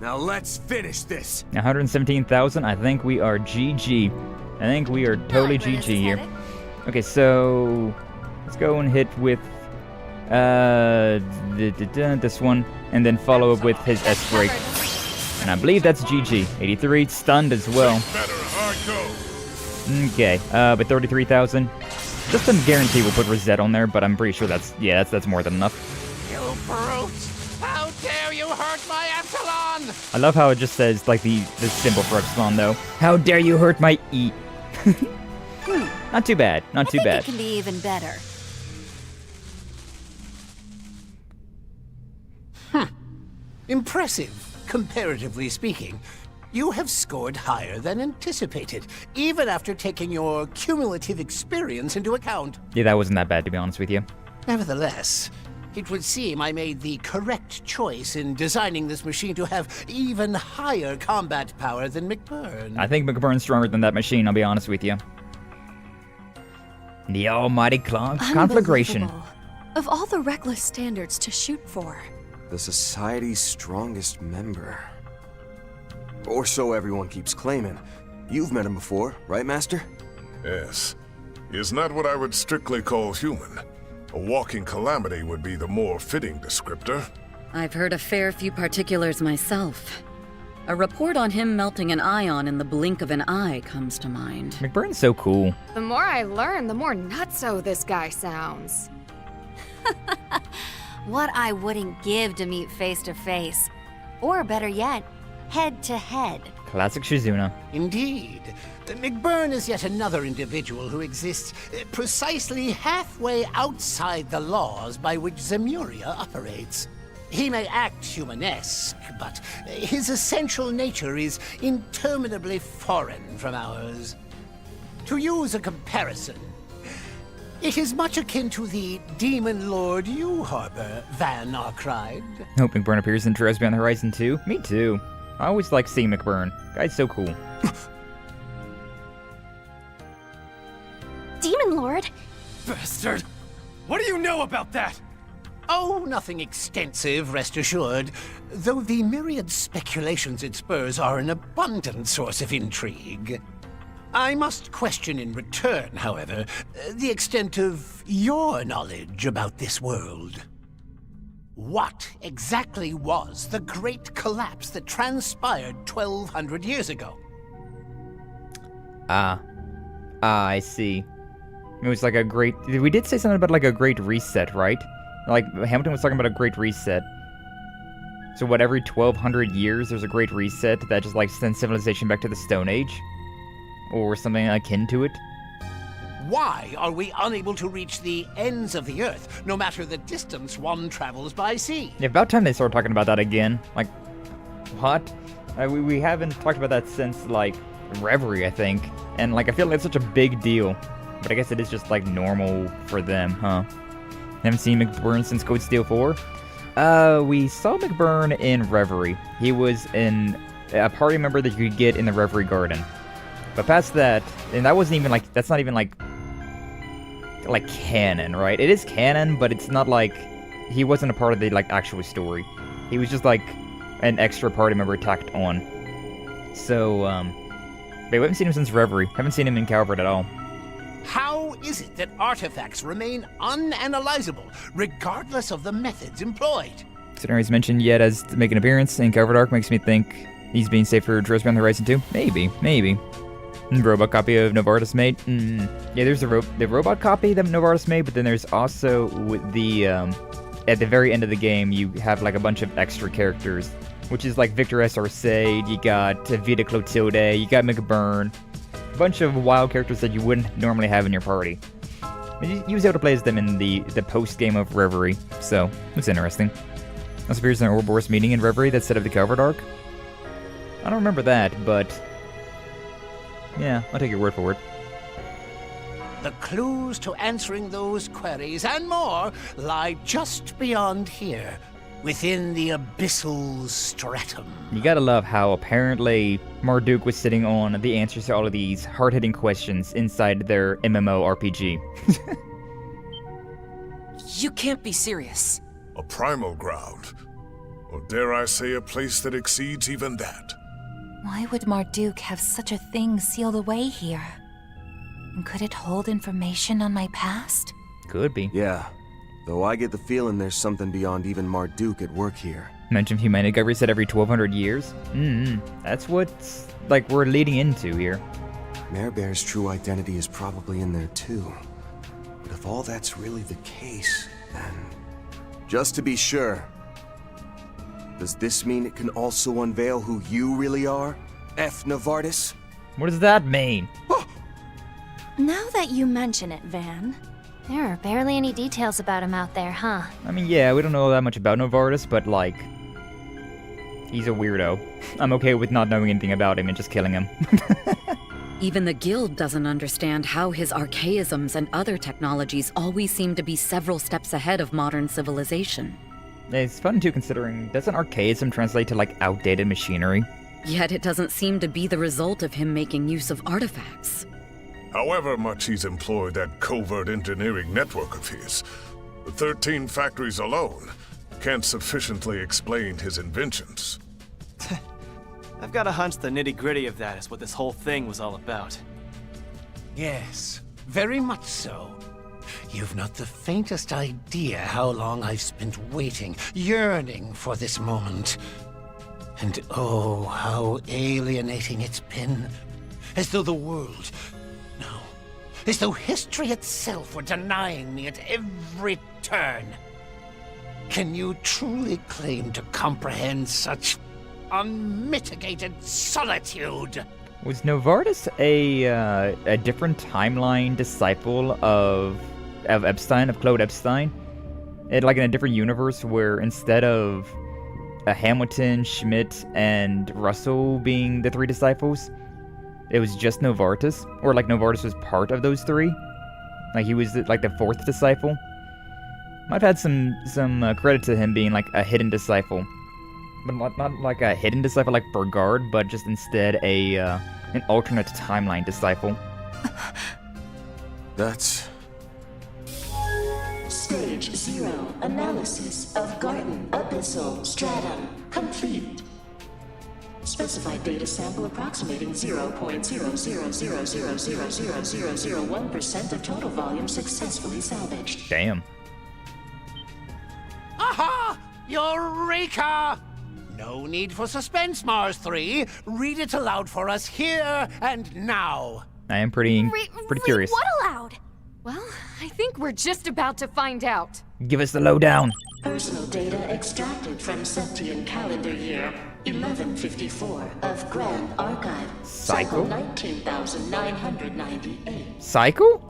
Now let's finish this. 117,000. I think we are GG. I think we are totally GG here. Okay, so let's go and hit with this one, and then follow up with his S break. And I believe that's GG. 83 stunned as well. Okay, but 33,000. Just to guarantee we'll put Rosette on there, but I'm pretty sure that's more than enough. You brute! How dare you hurt my Epsilon! I love how it just says like the symbol for Epsilon though. How dare you hurt my E? Not too bad. Not too bad. It can be even better. Impressive, comparatively speaking. You have scored higher than anticipated, even after taking your cumulative experience into account. Yeah, that wasn't that bad, to be honest with you. Nevertheless, it would seem I made the correct choice in designing this machine to have even higher combat power than McBurn. I think McBurn's stronger than that machine, I'll be honest with you. The almighty conflagration. Of all the reckless standards to shoot for. The Society's strongest member. Or so everyone keeps claiming. You've met him before, right, Master? Yes. He is not what I would strictly call human. A walking calamity would be the more fitting descriptor. I've heard a fair few particulars myself. A report on him melting an ion in the blink of an eye comes to mind. McBurn's so cool. The more I learn, the more nutso this guy sounds. What I wouldn't give to meet face to face. Or better yet, head to head. Classic Shizuna. Indeed. McBurn is yet another individual who exists precisely halfway outside the laws by which Zemuria operates. He may act humanesque, but his essential nature is interminably foreign from ours. To use a comparison, it is much akin to the demon lord you harbor, Van Arkride. Hope McBurn appears in Trails Beyond the Horizon too. Me too. I always like seeing McBurn. Guy's so cool. Demon Lord? Bastard! What do you know about that? Oh, nothing extensive, rest assured. Though the myriad speculations it spurs are an abundant source of intrigue. I must question in return, however, the extent of your knowledge about this world. What exactly was the great collapse that transpired 1,200 years ago? I see. It was like a great... We did say something about like a great reset, right? Like, Hamilton was talking about a great reset. So what, every 1,200 years there's a great reset that just like sends civilization back to the Stone Age? Or something akin to it? Why are we unable to reach the ends of the Earth, no matter the distance one travels by sea? Yeah, about time they started talking about that again. Like, what? We haven't talked about that since, like, Reverie, I think. And, like, I feel like it's such a big deal. But I guess it is just, like, normal for them, huh? Haven't seen McBurn since Code Steel 4? We saw McBurn in Reverie. He was a party member that you could get in the Reverie Garden. But past that, and that wasn't even, like, that's not even, like canon, right? It is canon, but it's not like, he wasn't a part of the, like, actual story. He was just, like, an extra party member tacked on. So, but we haven't seen him since Reverie. Haven't seen him in Calvert at all. How is it that artifacts remain unanalyzable, regardless of the methods employed? Considering he's mentioned yet as to make an appearance in Calvert Arc makes me think he's being saved for Trails Beyond the Horizon too. Maybe. Robot copy of Novartis made. Yeah, there's the robot copy that Novartis made, but then there's also with the at the very end of the game you have like a bunch of extra characters, which is like Victor S. Arcade, you got Vita Clotilde, you got McBurn, a bunch of wild characters that you wouldn't normally have in your party. You was able to play as them in the post game of Reverie, so it's interesting. Also appears in an Ouroboros meeting in Reverie that set up the Calvert Arc. I don't remember that, but yeah, I'll take your word for it. The clues to answering those queries and more lie just beyond here, within the abyssal stratum. You gotta love how apparently Marduk was sitting on the answers to all of these hard-hitting questions inside their MMORPG. You can't be serious. A primal ground. Or dare I say a place that exceeds even that. Why would Marduk have such a thing sealed away here? And could it hold information on my past? Could be. Yeah, though I get the feeling there's something beyond even Marduk at work here. Mention humanity got reset every 1200 years? That's what's, like, we're leading into here. Marebear's true identity is probably in there too. But if all that's really the case, then... Just to be sure, does this mean it can also unveil who you really are, F. Novartis? What does that mean? Now that you mention it, Van. There are barely any details about him out there, huh? I mean, yeah, we don't know that much about Novartis, but, like, he's a weirdo. I'm okay with not knowing anything about him and just killing him. Even the Guild doesn't understand how his archaisms and other technologies always seem to be several steps ahead of modern civilization. It's fun, too, considering, doesn't archaism translate to, like, outdated machinery? Yet it doesn't seem to be the result of him making use of artifacts. However much he's employed that covert engineering network of his, the 13 factories alone can't sufficiently explain his inventions. I've got a hunch the nitty-gritty of that is what this whole thing was all about. Yes, very much so. You've not the faintest idea how long I've spent waiting, yearning for this moment. And oh, how alienating it's been. As though the world... No. As though history itself were denying me at every turn. Can you truly claim to comprehend such unmitigated solitude? Was Novartis a different timeline disciple of Epstein, of Claude Epstein? Like in a different universe where instead of Hamilton, Schmidt, and Russell being the three disciples, it was just Novartis? Or like Novartis was part of those three? Like he was like the fourth disciple? I've had some credit to him being like a hidden disciple. But not like a hidden disciple like Burgard, but just instead an alternate timeline disciple. That's... Stage 0 analysis of Garden Abyssal Stratum complete. Specified data sample approximating 0.0000000001% of total volume successfully salvaged. Damn. Aha! Eureka! No need for suspense, Mars 3. Read it aloud for us here and now. I am pretty curious. What aloud? Well, I think we're just about to find out. Give us the lowdown. Personal data extracted from Septian calendar year 1154 of Grand Archive. Cycle? 19,998. Cycle?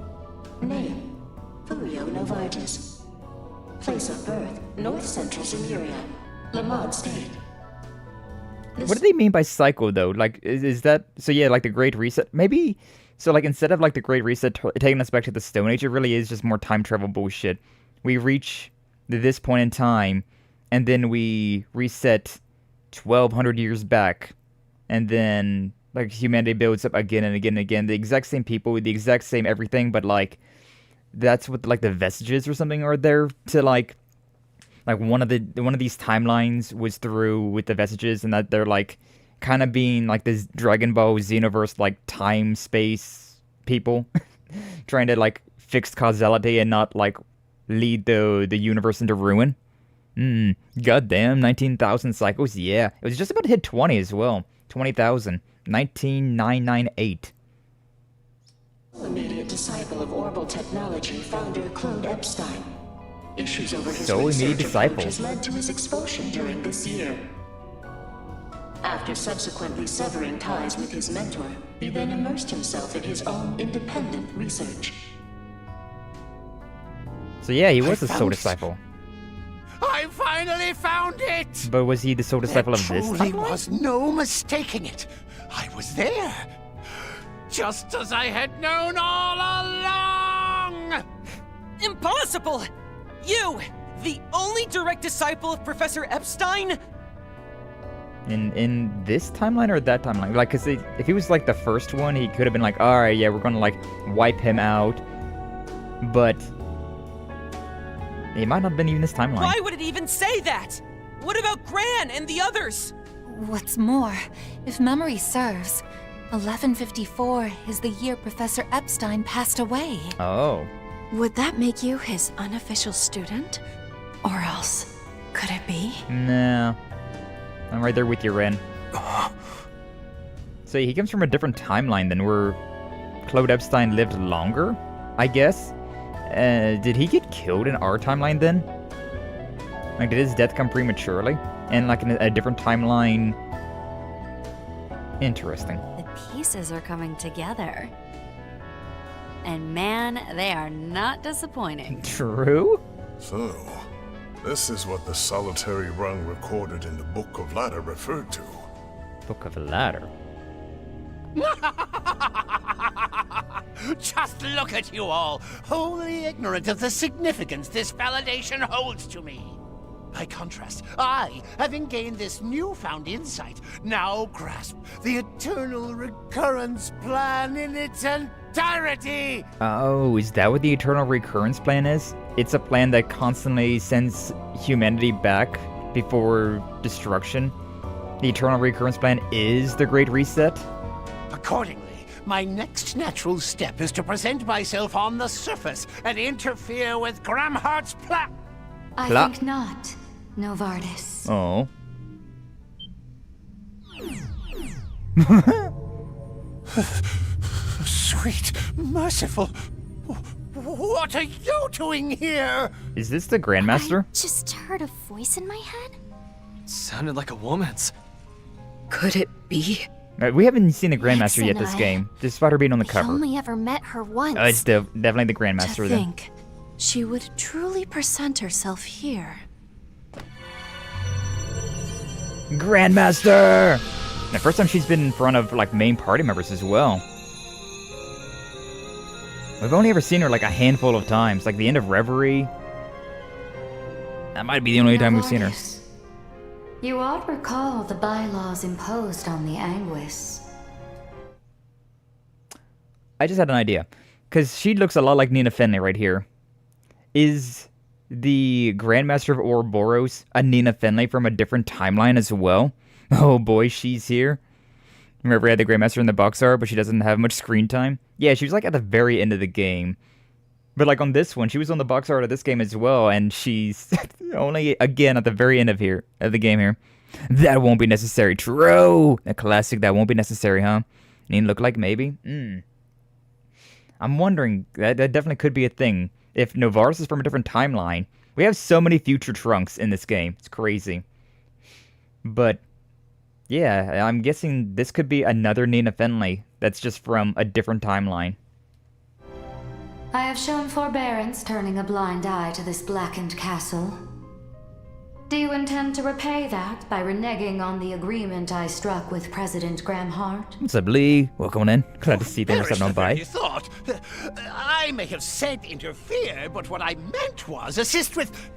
Name: Furio Novartis. Place of birth: North Central Zemuria. Lamont State. What do they mean by cycle, though? Like, is that... So, yeah, like the Great Reset? Maybe... So, like, instead of, like, the Great Reset taking us back to the Stone Age, it really is just more time travel bullshit. We reach this point in time, and then we reset 1,200 years back, and then, like, humanity builds up again and again and again. The exact same people with the exact same everything, but, like, that's what, like, the vestiges or something are there to, like one of these timelines was through with the vestiges, and that they're like kind of being like this Dragon Ball Xenoverse like time space people trying to like fix causality and not like lead the universe into ruin. Goddamn, 19,000 cycles. Yeah, it was just about to hit 20 as well. 20,000. 19,998. Immediate disciple of Orbital Technology founder Claude Epstein. Issues over his immediate disciple has led to his expulsion during this year. After subsequently severing ties with his mentor, he then immersed himself in his own independent research. So yeah, he was a soul disciple. I finally found it! But was he the soul disciple of this There truly timeline? was no mistaking it. I was there. Just as I had known all along! Impossible! You, the only direct disciple of Professor Epstein? In this timeline or that timeline? Like, cause if he was like the first one, he could have been like, all right, yeah, we're gonna like wipe him out. But It might not have been even this timeline. Why would it even say that? What about Gran and the others? What's more, if memory serves, 1154 is the year Professor Epstein passed away. Oh. Would that make you his unofficial student? Or else, could it be? No. I'm right there with you, Ren. So he comes from a different timeline than where Claude Epstein lived longer, I guess? Did he get killed in our timeline then? Like, did his death come prematurely? And like in a different timeline? Interesting. The pieces are coming together. And man, they are not disappointing. True? So, this is what the solitary rung recorded in the Book of Ladder referred to. Book of Ladder? Just look at you all, wholly ignorant of the significance this validation holds to me. By contrast, I, having gained this newfound insight, now grasp the eternal recurrence plan in its entirety! Oh, is that what the Eternal Recurrence plan is? It's a plan that constantly sends humanity back before destruction? The Eternal Recurrence plan is the Great Reset? Accordingly, my next natural step is to present myself on the surface and interfere with Gramhart's plan. I think not, Novartis. Oh. Sweet, merciful. What are you doing here? Is this the Grandmaster? Just heard a voice in my head? Sounded like a woman's. Could it be? We haven't seen the Grandmaster yet Axen, this game, despite her being on the cover. I only ever met her once. It's definitely the Grandmaster To then. think she would truly present herself here. Grandmaster! The first time she's been in front of like main party members as well. We've only ever seen her like a handful of times, like the end of Reverie. That might be the only time we've seen her. You ought recall the bylaws imposed on the Anguis. I just had an idea, because she looks a lot like Nina Fenley right here. Is the Grandmaster of Ouroboros a Nina Fenley from a different timeline as well? Oh boy, she's here. Remember we had the Grandmaster in the box art, but she doesn't have much screen time? Yeah, she was like at the very end of the game. But like on this one, she was on the box art of this game as well, and she's only, again, at the very end of the game here. That won't be necessary. True! A classic, that won't be necessary, huh? Need look like maybe? I'm wondering, that definitely could be a thing. If Novartis is from a different timeline, we have so many future Trunks in this game. It's crazy. But, yeah, I'm guessing this could be another Nina Fenley that's just from a different timeline. I have shown forbearance turning a blind eye to this blackened castle. Do you intend to repay that by reneging on the agreement I struck with President Gramhart? What's up, Lee? Welcome in. Glad to see you. Thanks for stopping by. Thought. I may have said interfere, but what I meant was assist with...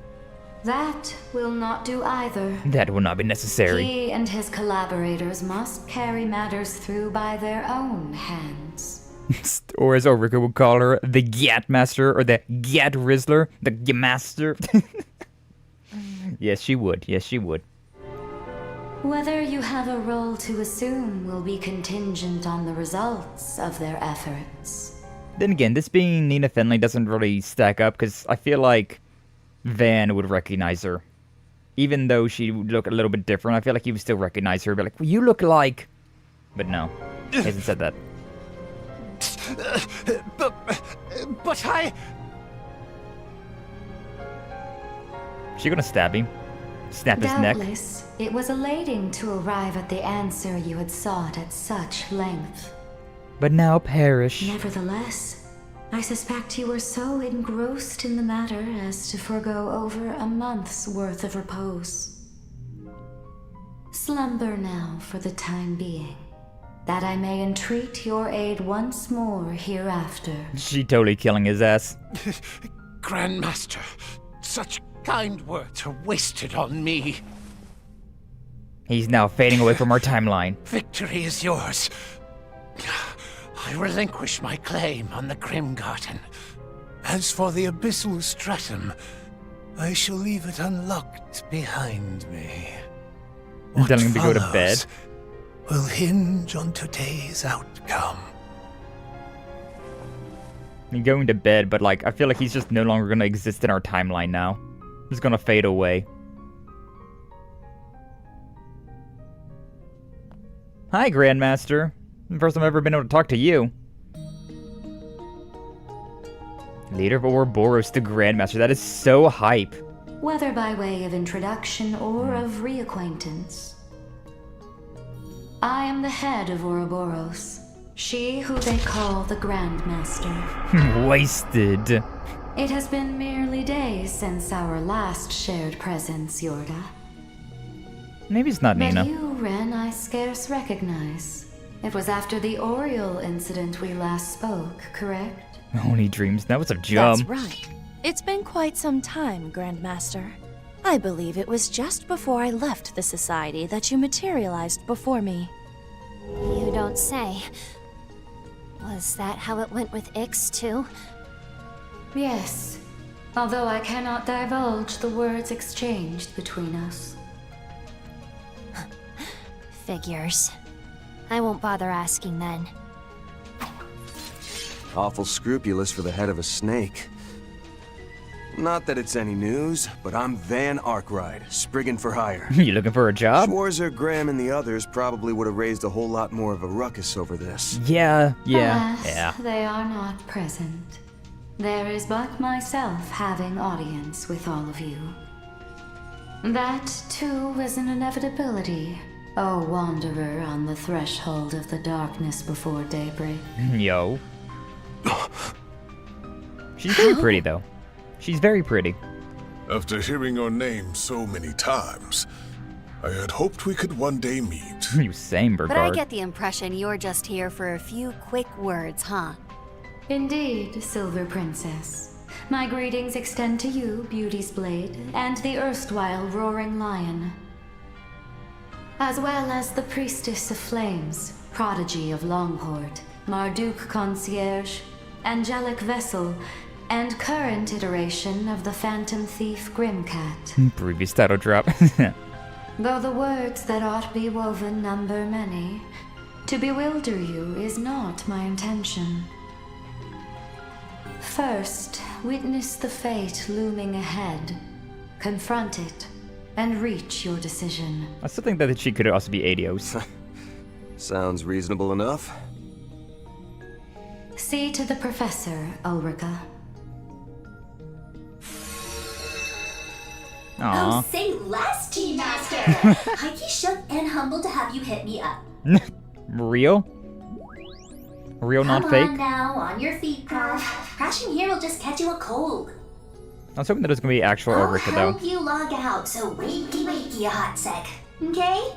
That will not do either. That will not be necessary. He and his collaborators must carry matters through by their own hands. Or as Ulrika would call her, the Gat Master, or the Gat Rizzler, the Master. Yes, she would. Yes, she would. Whether you have a role to assume will be contingent on the results of their efforts. Then again, this being Nina Fenley doesn't really stack up, because I feel like Van would recognize her. Even though she would look a little bit different, I feel like he would still recognize her, but like, well, you look like... But no, he hasn't said that. But I... She gonna stab him? Snap his neck? Doubtless, it was elating to arrive at the answer you had sought at such length. But now perish. Nevertheless, I suspect you were so engrossed in the matter as to forego over a month's worth of repose. Slumber now for the time being, that I may entreat your aid once more hereafter. She totally killing his ass. Grandmaster, such kind words are wasted on me. He's now fading away from our timeline. Victory is yours. I relinquish my claim on the Grim Garden. As for the Abyssal Stratum, I shall leave it unlocked behind me. I'm What telling him to go to follows bed. will hinge on today's outcome. I'm going to bed, but like, I feel like he's just no longer gonna exist in our timeline now. He's gonna fade away. Hi, Grandmaster. First time I've ever been able to talk to you. Leader of Ouroboros to Grandmaster. That is so hype. Whether by way of introduction or of reacquaintance. I am the head of Ouroboros. She who they call the Grandmaster. Wasted. It has been merely days since our last shared presence, Yorda. Maybe it's not Nina. But you, Ren, I scarce recognize. It was after the Oriole incident we last spoke, correct? Only dreams. That was a jump. That's right. It's been quite some time, Grandmaster. I believe it was just before I left the Society that you materialized before me. You don't say. Was that how it went with Ix, too? Yes. Although I cannot divulge the words exchanged between us. Figures. I won't bother asking then. Awful scrupulous for the head of a snake. Not that it's any news, but I'm Van Arkride, Spriggan for hire. You looking for a job? Schwarzer, Graham, and the others probably would have raised a whole lot more of a ruckus over this. Yeah. Alas, they are not present. There is but myself having audience with all of you. That, too, is an inevitability. O wanderer on the threshold of the darkness before daybreak. Yo. She's very pretty, though. She's very pretty. After hearing your name so many times, I had hoped we could one day meet. You same, Burgard. But I get the impression you're just here for a few quick words, huh? Indeed, Silver Princess. My greetings extend to you, Beauty's Blade, and the erstwhile Roaring Lion. As well as the Priestess of Flames, Prodigy of Longhort, Marduk Concierge, Angelic Vessel, and current iteration of the Phantom Thief Grimcat. Previous title drop. Though the words that ought be woven number many, to bewilder you is not my intention. First, witness the fate looming ahead, confront it, and reach your decision. I still think that she could also be Adios. Sounds reasonable enough. See to the Professor, Ulrika. Aww. Oh, say less, Tea Master! Heike shook and humbled to have you hit me up. Real? Real, not fake? Come on now, on your feet, Prof. Crashing here will just catch you a cold. I was hoping that it was going to be actual I'll Ulrika, though. help you log out, so wakey a hot sec. Okay?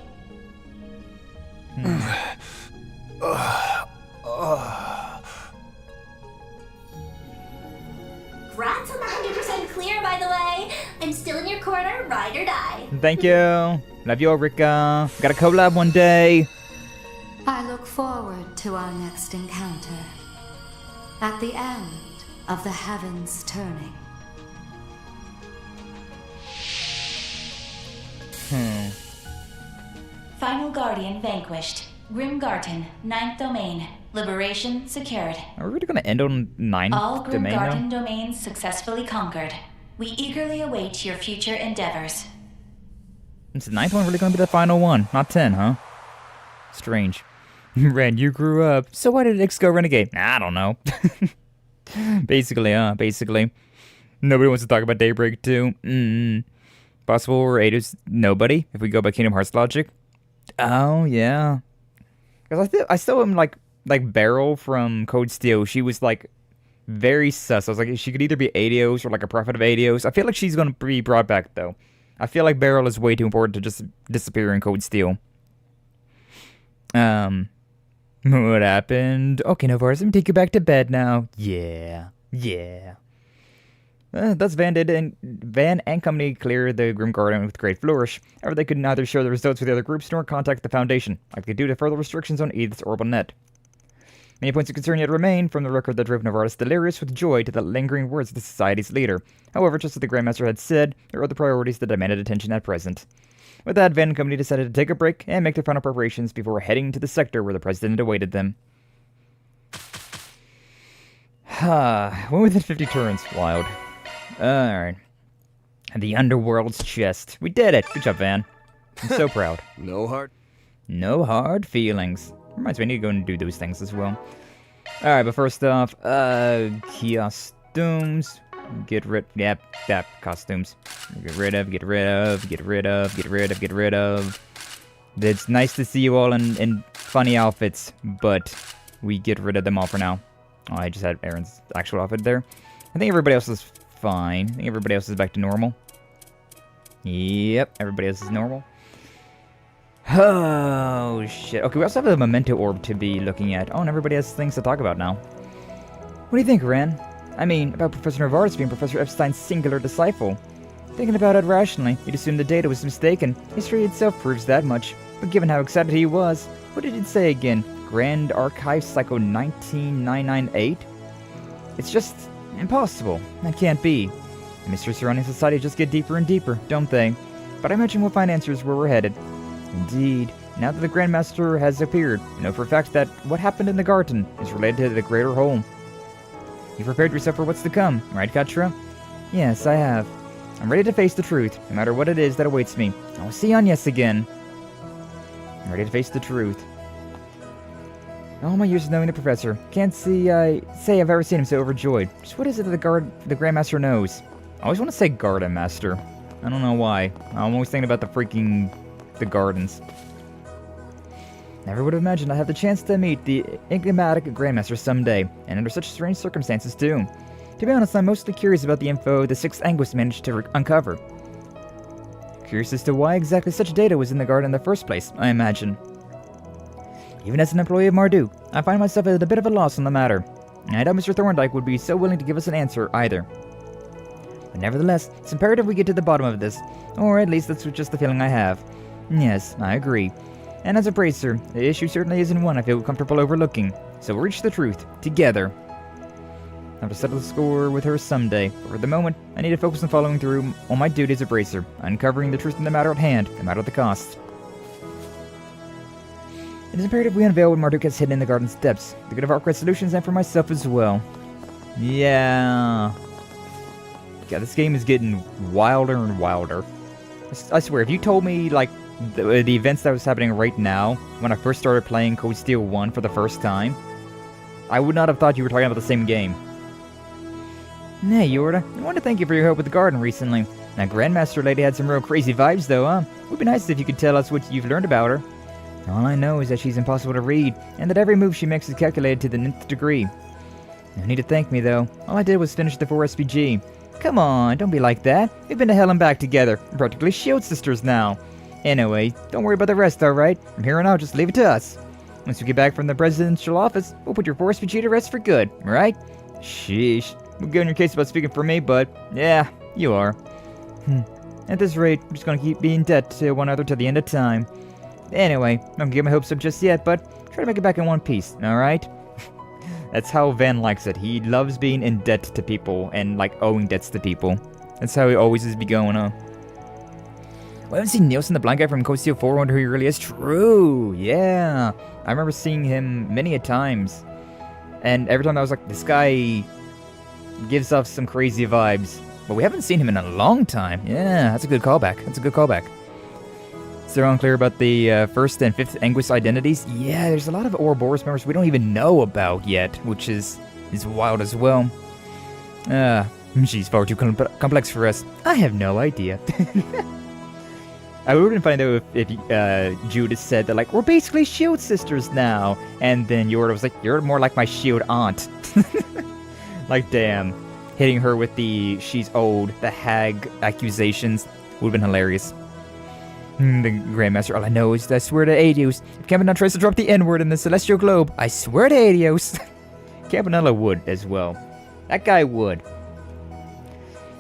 Grant's 100% clear, by the way. I'm still in your corner, ride or die. Thank you. Love you, Ulrika. Got a collab one day. I look forward to our next encounter. At the end of the heavens turning. Final Guardian vanquished. Grimgarten, 9th domain. Liberation secured. Are we really going to end on 9th All domain now? Grimgarten domains successfully conquered. We eagerly await your future endeavors. Is the 9th one really going to be the final one? Not 10, huh? Strange. Ren, you grew up, so why did Ix go renegade? I don't know. Basically. Nobody wants to talk about Daybreak 2. Possible or Adios? Nobody, if we go by Kingdom Hearts logic. Oh, yeah. Because I still am like Beryl from Code Steel. She was like very sus. I was like, she could either be Adios or like a prophet of Adios. I feel like she's going to be brought back though. I feel like Beryl is way too important to just disappear in Code Steel. What happened? Okay, Novarez, let me take you back to bed now. Yeah. Thus Van and company clear the Grim Garden with great flourish. However, they could neither share the results with the other groups nor contact the Foundation, like they do to further restrictions on Edith's orbital net. Many points of concern yet remain, from the record that drove Novartis delirious with joy to the lingering words of the society's leader. However, just as the Grandmaster had said, there are other priorities that demanded attention at present. With that, Van and company decided to take a break and make their final preparations before heading to the sector where the President awaited them. Went within 50 turns. Wild. Alright. The Underworld's chest. We did it! Good job, Van. I'm so proud. No hard feelings. Reminds me, I need to go and do those things as well. Alright, but first off, costumes. Get rid costumes. Get rid of. It's nice to see you all in funny outfits, but we get rid of them all for now. Oh, I just had Aaron's actual outfit there. I think everybody else is fine. I think everybody else is back to normal. Yep, everybody else is normal. Oh, shit. Okay, we also have a memento orb to be looking at. Oh, and everybody has things to talk about now. What do you think, Ren? I mean, about Professor Novartis being Professor Epstein's singular disciple. Thinking about it rationally, you'd assume the data was mistaken. History itself proves that much. But given how excited he was, what did it say again? Grand Archive Psycho 19998? It's just impossible. That can't be. The mysteries surrounding society just get deeper and deeper, don't they? But I imagine we'll find answers where we're headed. Indeed. Now that the Grandmaster has appeared, I know for a fact that what happened in the garden is related to the greater whole. You prepared yourself for what's to come, right, Katra? Yes, I have. I'm ready to face the truth, no matter what it is that awaits me. I will see Agnès again. I'm ready to face the truth. All my years of knowing the Professor, can't say I've ever seen him so overjoyed. Just what is it that the Grandmaster knows? I always want to say Garden Master. I don't know why. I'm always thinking about the gardens. Never would have imagined I'd have the chance to meet the enigmatic Grandmaster someday, and under such strange circumstances too. To be honest, I'm mostly curious about the info the 6th Anguis managed to uncover. Curious as to why exactly such data was in the garden in the first place, I imagine. Even as an employee of Marduk, I find myself at a bit of a loss on the matter. I doubt Mr. Thorndyke would be so willing to give us an answer either. But nevertheless, it's imperative we get to the bottom of this, or at least that's just the feeling I have. Yes, I agree. And as a bracer, the issue certainly isn't one I feel comfortable overlooking, so we'll reach the truth, together. I'll have to settle the score with her someday, but for the moment, I need to focus on following through on my duty as a bracer, uncovering the truth in the matter at hand, no matter the cost. It is imperative we unveil what Marduk has hidden in the garden's depths, the good of Arkride Solutions and for myself as well. Yeah, this game is getting wilder and wilder. I swear, if you told me, like, the events that was happening right now, when I first started playing Code Steel 1 for the first time, I would not have thought you were talking about the same game. Hey, Yorda, I want to thank you for your help with the garden recently. That Grandmaster lady had some real crazy vibes, though, huh? It would be nice if you could tell us what you've learned about her. All I know is that she's impossible to read, and that every move she makes is calculated to the nth degree. No need to thank me, though. All I did was finish the 4 SPG. Come on, don't be like that. We've been to hell and back together. We're practically shield sisters now. Anyway, don't worry about the rest, alright? From here on out, just leave it to us. Once we get back from the presidential office, we'll put your 4 SPG to rest for good, right? Sheesh. We'll get on your case about speaking for me, but yeah, you are. At this rate, we're just gonna keep being in debt to one another till the end of time. Anyway, I'm not gonna get my hopes up just yet, but try to make it back in one piece, alright? That's how Van likes it. He loves being in debt to people and, like, owing debts to people. That's how he always is be going on. We haven't seen Nielsen, the blind guy from Code Steel 4, wonder who he really is. True, yeah. I remember seeing him many a times. And every time I was like, this guy gives off some crazy vibes. But we haven't seen him in a long time. Yeah, that's a good callback. That's a good callback. Still unclear about the 1st and 5th Anguis identities? Yeah, there's a lot of Ouroboros members we don't even know about yet, which is wild as well. She's far too complex for us. I have no idea. I would have been funny though if Judas said that, like, we're basically shield sisters now, and then Yorda was like, you're more like my shield aunt. Like, damn. Hitting her with the she's old, the hag accusations would have been hilarious. The Grandmaster, all I know is that I swear to Adios, if Campanella tries to drop the N-word in the Celestial Globe, I swear to Adios. Campanella would as well. That guy would.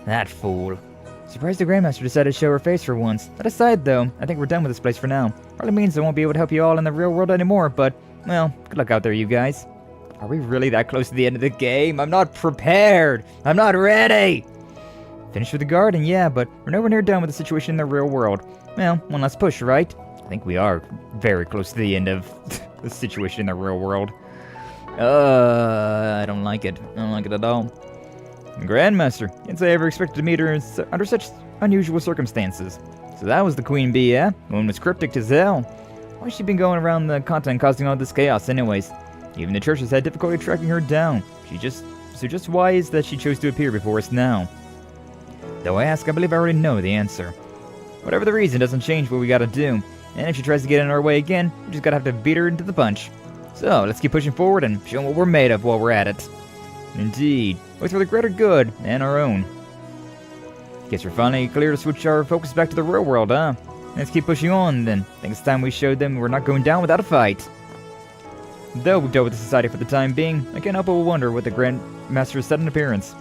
That fool. Surprised the Grandmaster decided to show her face for once. That aside, though, I think we're done with this place for now. Probably means I won't be able to help you all in the real world anymore, but, well, good luck out there, you guys. Are we really that close to the end of the game? I'm not prepared. I'm not ready. Finished with the garden, yeah, but we're nowhere near done with the situation in the real world. Well, one last push, right? I think we are very close to the end of the situation in the real world. I don't like it. I don't like it at all. Grandmaster, can't say I ever expected to meet her under such unusual circumstances. So that was the Queen Bee, yeah? The one was cryptic as hell. Why's she been going around the continent causing all this chaos anyways? Even the church has had difficulty tracking her down. So just why is that she chose to appear before us now? Though I ask, I believe I already know the answer. Whatever the reason, doesn't change what we gotta do. And if she tries to get in our way again, we just gotta have to beat her into the punch. So, let's keep pushing forward and show what we're made of while we're at it. Indeed, both for the greater good and our own. Guess we're finally clear to switch our focus back to the real world, huh? Let's keep pushing on, then. I think it's time we showed them we're not going down without a fight. Though we've dealt with the society for the time being, I can't help but wonder what the Grandmaster's sudden appearance.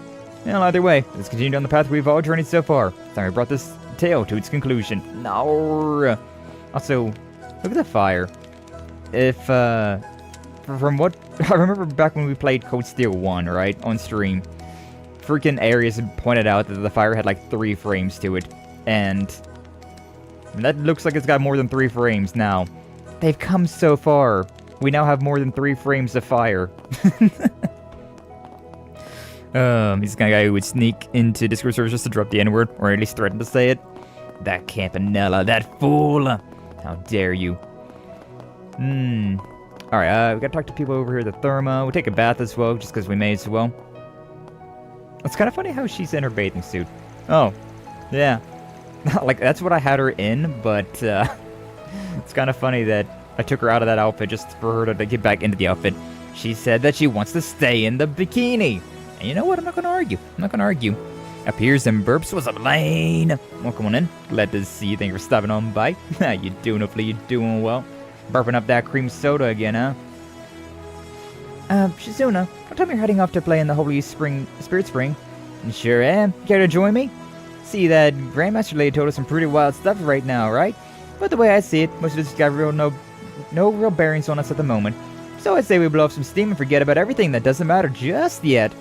Well, either way, let's continue down the path we've all journeyed so far. It's time we brought this tale to its conclusion. No. Also, look at the fire. From what I remember back when we played Code Steel 1, right, on stream, freaking Aries had pointed out that the fire had like 3 frames to it, and that looks like it's got more than 3 frames now. They've come so far. We now have more than 3 frames of fire. He's the kind of guy who would sneak into Discord servers just to drop the N-word, or at least threaten to say it. That Campanella, that fool! How dare you? Alright, we gotta talk to people over here at the Therma. We'll take a bath as well, just because we may as well. It's kind of funny how she's in her bathing suit. Oh, yeah. Like, that's what I had her in, but, it's kind of funny that I took her out of that outfit just for her to get back into the outfit. She said that she wants to stay in the bikini. And you know what? I'm not gonna argue. Appears and burps. What's up, Lane? Welcome on in. Glad to see you. Thank you for stopping on by. How you doing? Hopefully you're doing well. Burping up that cream soda again, huh? Shizuna, don't tell me you're heading off to play in the Holy Spirit Spring. Sure am. Care to join me? See, that Grandmaster Lady told us some pretty wild stuff right now, right? But the way I see it, most of this got no real bearings on us at the moment. So I'd say we blow off some steam and forget about everything that doesn't matter just yet.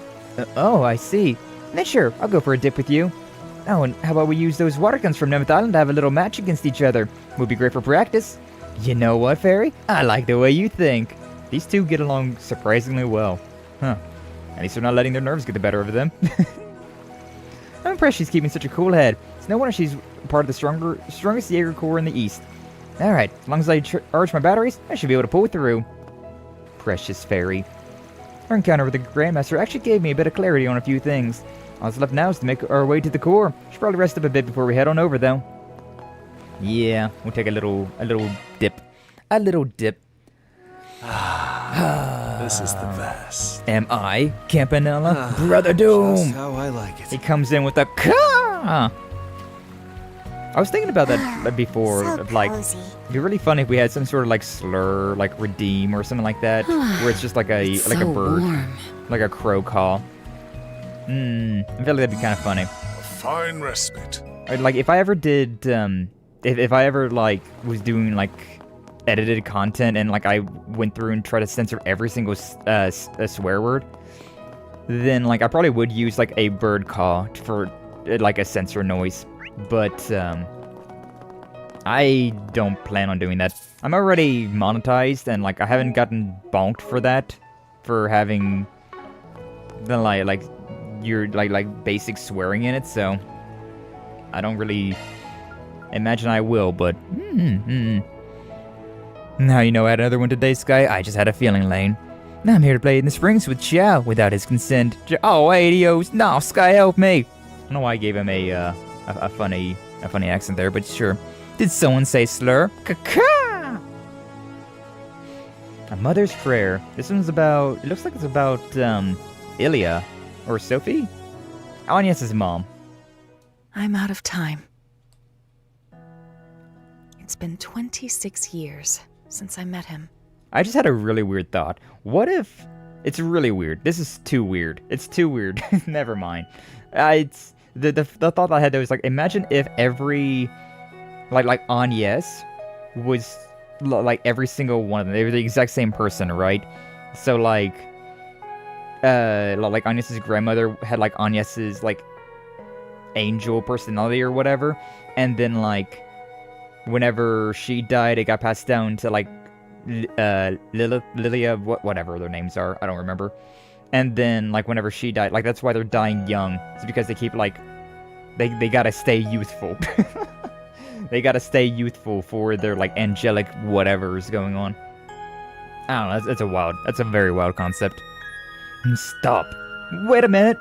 Oh, I see. Then sure, I'll go for a dip with you. Oh, and how about we use those water guns from Nemeth Island to have a little match against each other? Would be great for practice. You know what, Fairy? I like the way you think. These two get along surprisingly well. Huh. At least they're not letting their nerves get the better of them. I'm impressed she's keeping such a cool head. It's no wonder she's part of the strongest Jaeger Corps in the East. Alright, as long as I charge my batteries, I should be able to pull through. Precious Fairy. Our encounter with the Grandmaster actually gave me a bit of clarity on a few things. All that's left now is to make our way to the core. Should probably rest up a bit before we head on over, though. Yeah, we'll take a little dip. A little dip. This is the best. Am I Campanella? Brother Doom! Just how I like it. He comes in with a caw! I was thinking about that before. So like, cozy. it'd be really funny if we had some sort of like slur, like redeem or something like that, where it's just like a bird, like a crow call. I feel like that'd be kind of funny. A fine respite. Like if I ever did, if I ever like was doing like edited content and like I went through and tried to censor every single swear word, then like I probably would use like a bird call for like a censor noise. But I don't plan on doing that. I'm already monetized and like I haven't gotten bonked for that, for having the like your like basic swearing in it, so I don't really imagine I will, but Now you know I had another one today, Skye. I just had a feeling, Lane. Now I'm here to play in the springs with Chow without his consent. Oh, adios. No, Skye, help me. I don't know why I gave him a funny accent there, but sure. Did someone say slur? Caca! A Mother's Prayer. This one's about, it looks like it's about, Ilya. Or Sophie? Agnès' mom. I'm out of time. It's been 26 years since I met him. I just had a really weird thought. What if... It's really weird. This is too weird. It's too weird. Never mind. It's... The thought I had there was like, imagine if every... Like Agnès was... Like every single one of them. They were the exact same person, right? So like... like Agnès' grandmother had like Agnès' like angel personality or whatever, and then like whenever she died, it got passed down to like Lilia, whatever their names are, I don't remember. And then like whenever she died, like that's why they're dying young. It's because they keep like they gotta stay youthful. They gotta stay youthful for their like angelic whatever is going on. I don't know. That's a very wild concept. Stop. Wait a minute.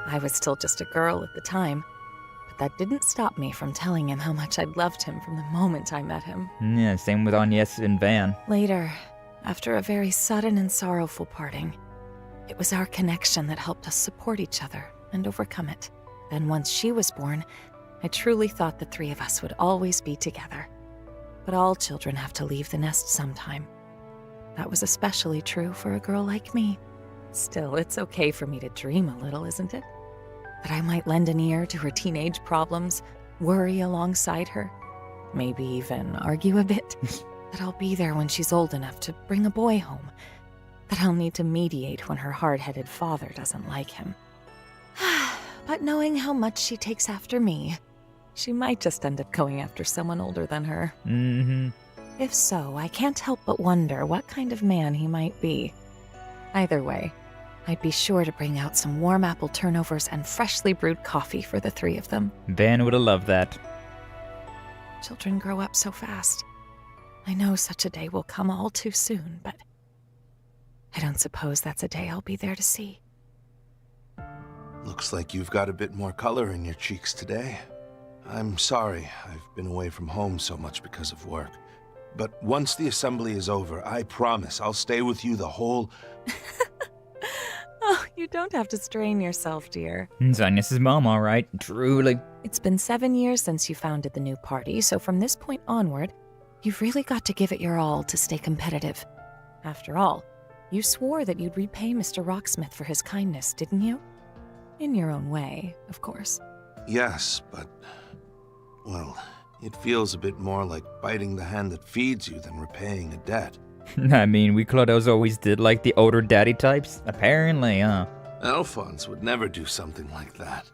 I was still just a girl at the time, but that didn't stop me from telling him how much I'd loved him from the moment I met him. Yeah, same with Agnès and Van. Later, after a very sudden and sorrowful parting, it was our connection that helped us support each other and overcome it. Then once she was born, I truly thought the three of us would always be together. But all children have to leave the nest sometime. That was especially true for a girl like me. Still, it's okay for me to dream a little, isn't it? That I might lend an ear to her teenage problems, worry alongside her, maybe even argue a bit. That I'll be there when she's old enough to bring a boy home. That I'll need to mediate when her hard-headed father doesn't like him. But knowing how much she takes after me, she might just end up going after someone older than her. Mm-hmm. If so, I can't help but wonder what kind of man he might be. Either way, I'd be sure to bring out some warm apple turnovers and freshly brewed coffee for the three of them. Van would have loved that. Children grow up so fast. I know such a day will come all too soon, but I don't suppose that's a day I'll be there to see. Looks like you've got a bit more color in your cheeks today. I'm sorry I've been away from home so much because of work. But once the assembly is over, I promise I'll stay with you the whole... Oh, you don't have to strain yourself, dear. It's Agnès' mom, all right. Truly. It's been 7 years since you founded the new party, so from this point onward, you've really got to give it your all to stay competitive. After all, you swore that you'd repay Mr. Rocksmith for his kindness, didn't you? In your own way, of course. Yes, but... well, it feels a bit more like biting the hand that feeds you than repaying a debt. I mean, we Clodos always did like the older daddy types. Apparently, huh? Alphonse would never do something like that.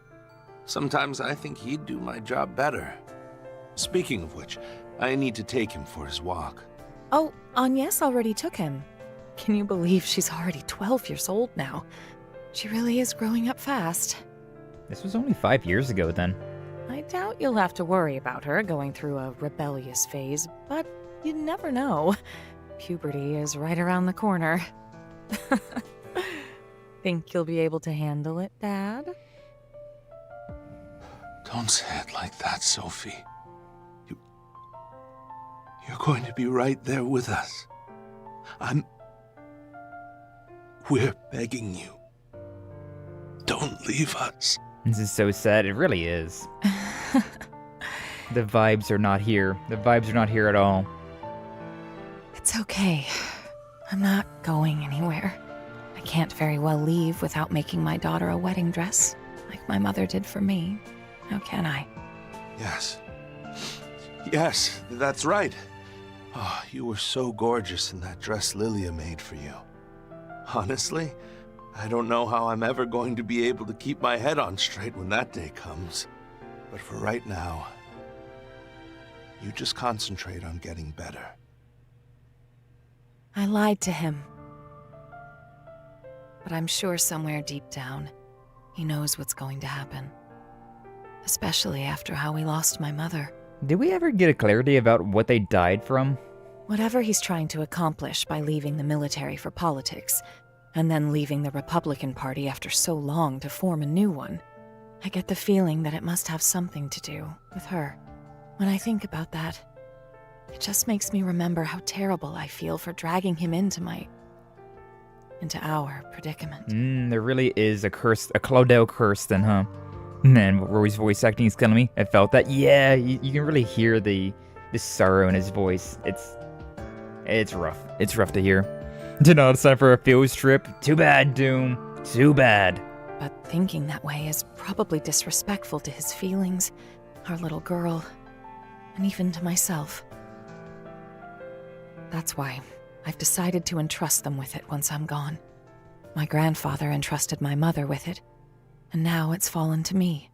Sometimes I think he'd do my job better. Speaking of which, I need to take him for his walk. Oh, Agnès already took him. Can you believe she's already 12 years old now? She really is growing up fast. This was only 5 years ago then. I doubt you'll have to worry about her going through a rebellious phase, but you never know. Puberty is right around the corner. Think you'll be able to handle it, Dad? Don't say it like that, Sophie. You're going to be right there with us. We're begging you. Don't leave us. This is so sad. It really is. The vibes are not here. The vibes are not here at all. It's okay. I'm not going anywhere. I can't very well leave without making my daughter a wedding dress, like my mother did for me. How can I? Yes. Yes, that's right. Oh, you were so gorgeous in that dress Lilia made for you. Honestly, I don't know how I'm ever going to be able to keep my head on straight when that day comes. But for right now, you just concentrate on getting better. I lied to him. But I'm sure somewhere deep down, he knows what's going to happen. Especially after how we lost my mother. Did we ever get a clarity about what they died from? Whatever he's trying to accomplish by leaving the military for politics, and then leaving the Republican Party after so long to form a new one, I get the feeling that it must have something to do with her. When I think about that, it just makes me remember how terrible I feel for dragging him into our predicament. There really is a curse, a Claudel curse then, huh? Man, Rory's voice acting is killing me. I felt that. Yeah, you can really hear the sorrow in his voice. It's rough. It's rough to hear. Now it's time for a field trip. Too bad, Doom. Too bad. But thinking that way is probably disrespectful to his feelings, our little girl, and even to myself. That's why I've decided to entrust them with it once I'm gone. My grandfather entrusted my mother with it, and now it's fallen to me.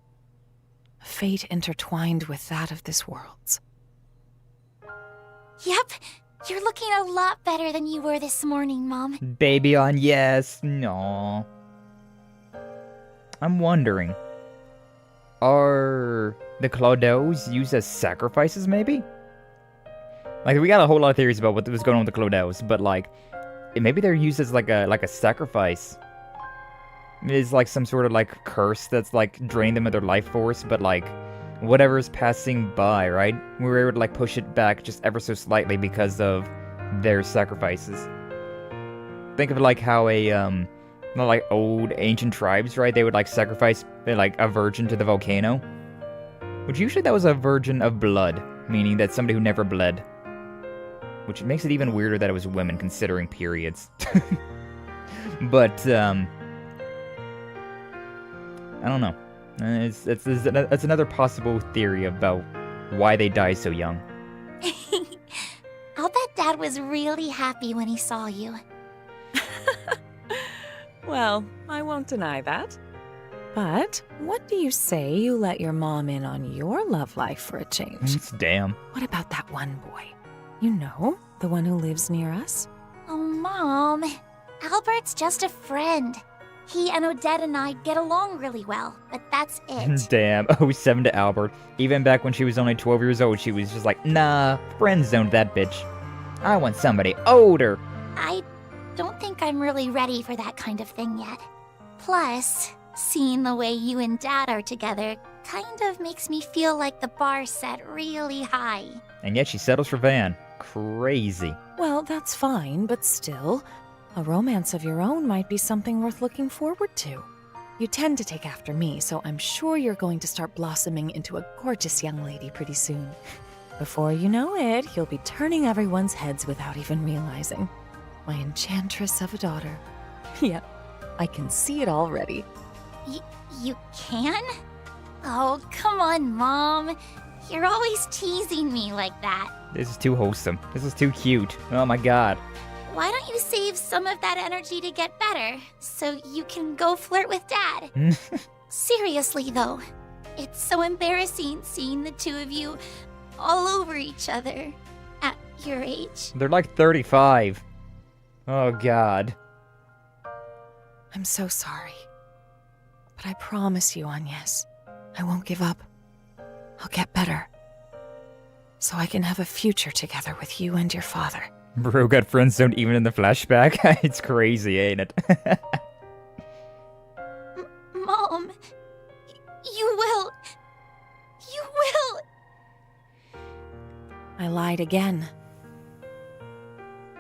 A fate intertwined with that of this world's. Yep, you're looking a lot better than you were this morning, Mom. Baby on yes. No. I'm wondering, are the Clodos used as sacrifices, maybe? Like, we got a whole lot of theories about what was going on with the Clodos, but like, maybe they're used as like a sacrifice. It's like some sort of like curse that's like draining them of their life force, but like whatever's passing by, right? We were able to like push it back just ever so slightly because of their sacrifices. Think of it like how like old ancient tribes, right? They would like sacrifice like a virgin to the volcano, which usually that was a virgin of blood, meaning that somebody who never bled. Which makes it even weirder that it was women, considering periods. But I don't know. It's another possible theory about why they die so young. I'll bet Dad was really happy when he saw you. Well, I won't deny that. But what do you say you let your mom in on your love life for a change? Damn. What about that one boy? You know, the one who lives near us? Oh, Mom. Albert's just a friend. He and Odette and I get along really well, but that's it. Damn, 07 to Albert. Even back when she was only 12 years old, she was just like, nah, friend zoned that bitch. I want somebody older. I don't think I'm really ready for that kind of thing yet. Plus, seeing the way you and Dad are together kind of makes me feel like the bar's set really high. And yet she settles for Van. Crazy. Well, that's fine, but still, a romance of your own might be something worth looking forward to. You tend to take after me, so I'm sure you're going to start blossoming into a gorgeous young lady pretty soon. Before you know it, you'll be turning everyone's heads without even realizing. My enchantress of a daughter. Yep, I can see it already. You can? Oh, come on, Mom. You're always teasing me like that. This is too wholesome. This is too cute. Oh my god. Why don't you save some of that energy to get better, so you can go flirt with Dad? Seriously, though, it's so embarrassing seeing the two of you all over each other at your age. They're like 35. Oh god. I'm so sorry. But I promise you, Agnès, I won't give up. I'll get better. So I can have a future together with you and your father. Bro got friendzoned even in the flashback. It's crazy, ain't it? Mom, you will. You will. I lied again.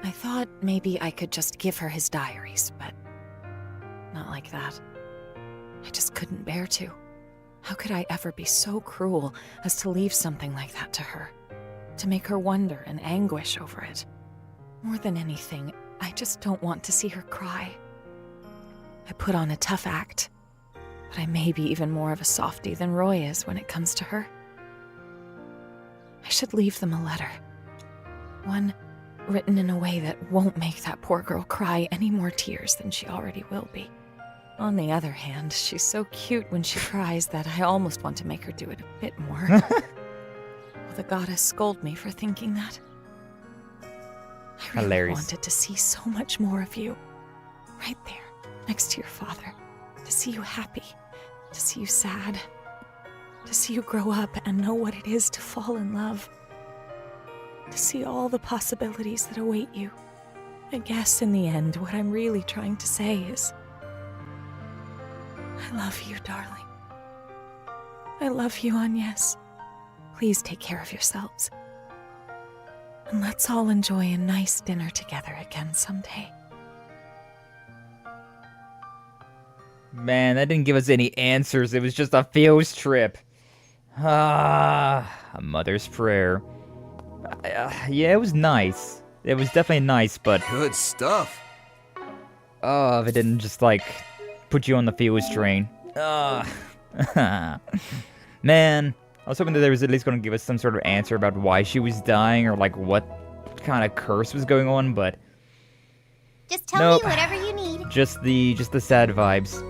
I thought maybe I could just give her his diaries, but not like that. I just couldn't bear to. How could I ever be so cruel as to leave something like that to her? To make her wonder and anguish over it? More than anything, I just don't want to see her cry. I put on a tough act, but I may be even more of a softie than Roy is when it comes to her. I should leave them a letter. One written in a way that won't make that poor girl cry any more tears than she already will be. On the other hand, she's so cute when she cries that I almost want to make her do it a bit more. Will the goddess scold me for thinking that? I really wanted to see so much more of you. Right there, next to your father. To see you happy. To see you sad. To see you grow up and know what it is to fall in love. To see all the possibilities that await you. I guess in the end, what I'm really trying to say is, I love you, darling. I love you, Agnès. Please take care of yourselves. And let's all enjoy a nice dinner together again someday. Man, that didn't give us any answers. It was just a feels trip. A mother's prayer. Yeah, it was nice. It was definitely nice, but... Good stuff. Oh, if it didn't just, like, put you on the feels train. Man, I was hoping that there was at least going to give us some sort of answer about why she was dying or, like, what kind of curse was going on, but... Just tell me whatever you need. Just the sad vibes.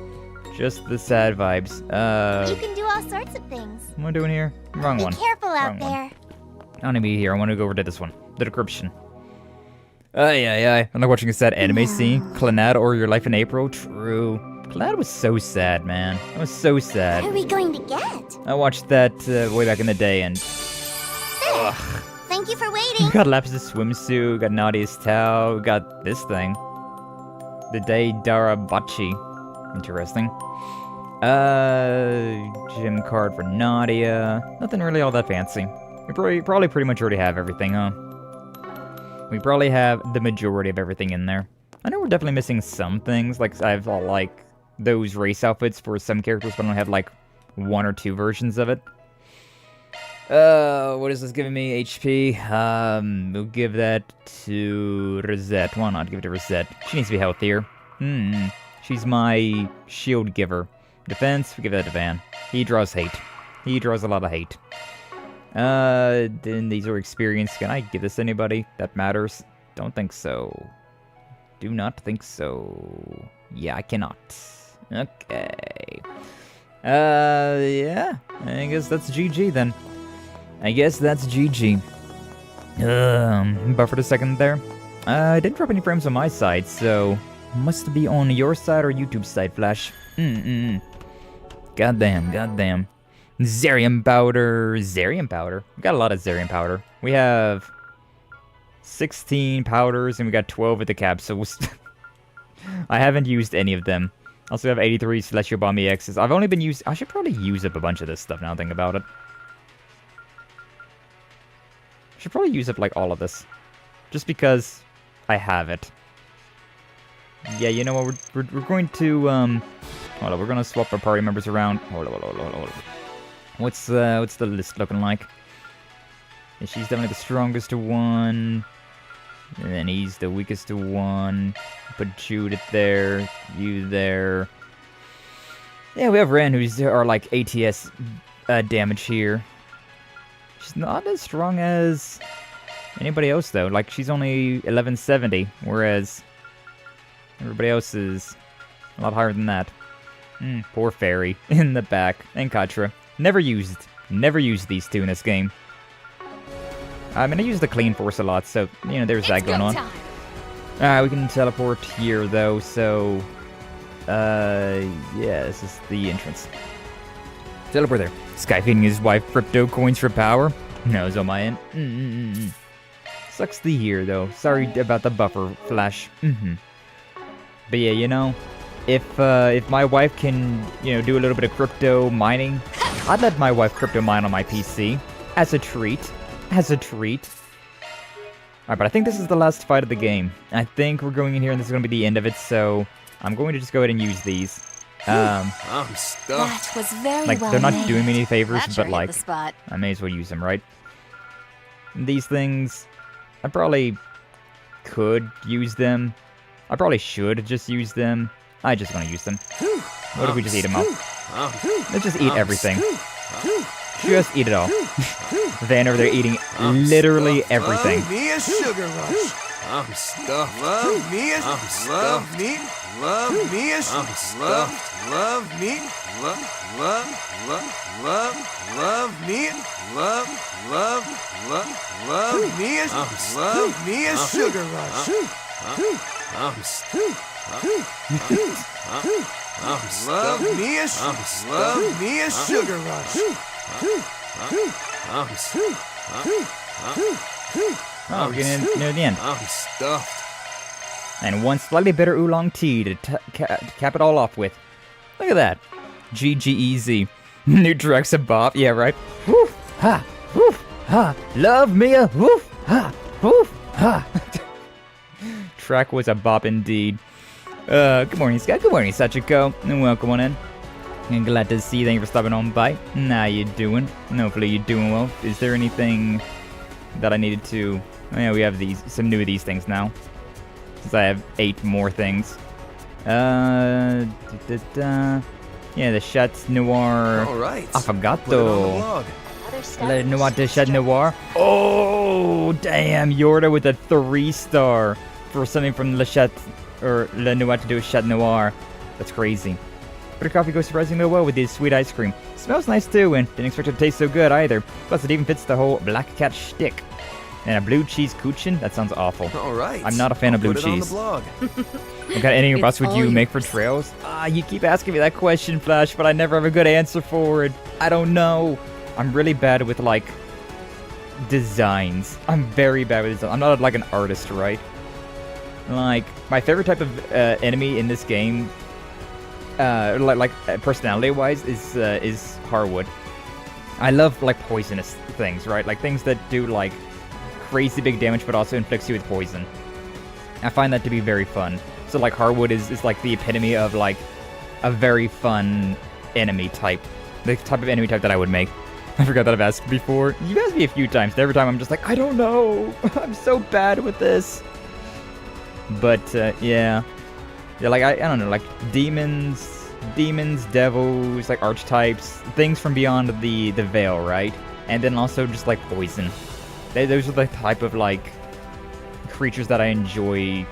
Just the sad vibes. You can do all sorts of things. What am I doing here? Wrong one. Be careful out Wrong one. there. I don't need to be here. I want to go over to this one. The decryption. I'm like watching a sad anime scene. Clannad or Your Life in April. True. Clannad was so sad, man. That was so sad. What are we going to get? I watched that way back in the day, and There. Thank you for waiting. got Lapis' swimsuit, got Nadia's towel, got this thing. The Day Darabachi. Interesting. Gym card for Nadia. Nothing really all that fancy. We probably pretty much already have everything, huh? We probably have the majority of everything in there. I know we're definitely missing some things, like I've like those race outfits for some characters, but I don't have like 1 or 2 versions of it. What is this giving me? HP. We'll give that to Rosette. Why not give it to Rosette? She needs to be healthier. She's my shield giver. Defense, we give that to Van. He draws hate. He draws a lot of hate. Then these are experience. Can I give this to anybody that matters? Don't think so. Do not think so. Yeah, I cannot. Okay. Yeah. I guess that's GG then. I guess that's GG. Buffered a second there. I didn't drop any frames on my side, so must be on your side or YouTube side, Flash. Goddamn. Zerium powder. We got a lot of Zerium powder. We have 16 powders and we got 12 of the capsules. I haven't used any of them. Also have 83 Celestial Bomb EXs. I've only been I should probably use up a bunch of this stuff now, think about it. Should probably use up like all of this. Just because I have it. Yeah, you know what, we're going to, hold on, we're gonna swap our party members around. Hold on. What's the list looking like? Yeah, she's definitely the strongest one. And then he's the weakest one. Put Judith there, you there. Yeah, we have Ren, who's our like ATS damage here. She's not as strong as anybody else though. Like she's only 1170, whereas everybody else is a lot higher than that. Poor Fairy in the back. And Katra. Never used these two in this game. I mean, I use the Clean Force a lot, so, you know, there's that going on. Alright, we can teleport here, though, so... yeah, this is the entrance. Teleport there. Skye feeding his wife crypto coins for power. No, it's on my end. Sucks to hear, though. Sorry about the buffer, Flash. But yeah, you know, if my wife can, you know, do a little bit of crypto mining, I'd let my wife crypto mine on my PC. As a treat. Alright, but I think this is the last fight of the game. I think we're going in here and this is going to be the end of it, so I'm going to just go ahead and use these. I'm stuffed. That was very like, well they're not made. doing me any favors, That but sure hit like, the spot. I may as well use them, right? These things, I probably could use them. I probably should just use them. I just want to use them. What if we just eat them all? Let's just eat everything. Just eat it all. Van over there eating literally everything. Love me a sugar rush. I'm stuffed. Love me a love me. Love me a I'm stuffed. Love me. Love me. Love me a sugar rush. I'm stuffed. Love me a sugar rush. Oh, we're getting near the end. I'm stuffed. And one slightly bitter oolong tea to cap it all off with. Look at that. GG easy. New Drex a bop. Yeah, right. Woof, ha, woof, ha. Love me a woof, ha, woof, ha. Track was a bop indeed. Good morning, Skye. Good morning, Sachiko. And welcome on in. I'm glad to see you. Thank you for stopping on by. How you doing? Hopefully you're doing well. Is there anything that I needed to... Oh, yeah, we have some new of these things now. Since I have 8 more things. Yeah, the Chat Noir. Alright. Affogato. Le Noir de Chat Noir. Oh, damn. Yorda with a 3-star for something from Le Chat or Le Nuit de Chat Noir. That's crazy. Bitter coffee goes surprisingly well with this sweet ice cream. Smells nice too, and didn't expect it to taste so good either. Plus, it even fits the whole black cat shtick. And a blue cheese kuchen? That sounds awful. All right. I'm not a fan of blue cheese. What kind of any robots would you make for trails? You keep asking me that question, Flash, but I never have a good answer for it. I don't know. I'm really bad with, like, designs. I'm very bad with design. I'm not, like, an artist, right? Like, my favorite type of enemy in this game, personality-wise, is Harwood. I love, like, poisonous things, right? Like, things that do, like, crazy big damage, but also inflicts you with poison. I find that to be very fun. So, like, Harwood is like, the epitome of, like, a very fun enemy type. The type of enemy type that I would make. I forgot that I've asked before. You've asked me a few times, and every time I'm just like, I don't know. I'm so bad with this. But, yeah. Yeah, like, I don't know, like, demons, devils, like, archetypes, things from beyond the veil, right? And then also just, like, poison. Those are the type of, like, creatures that I enjoy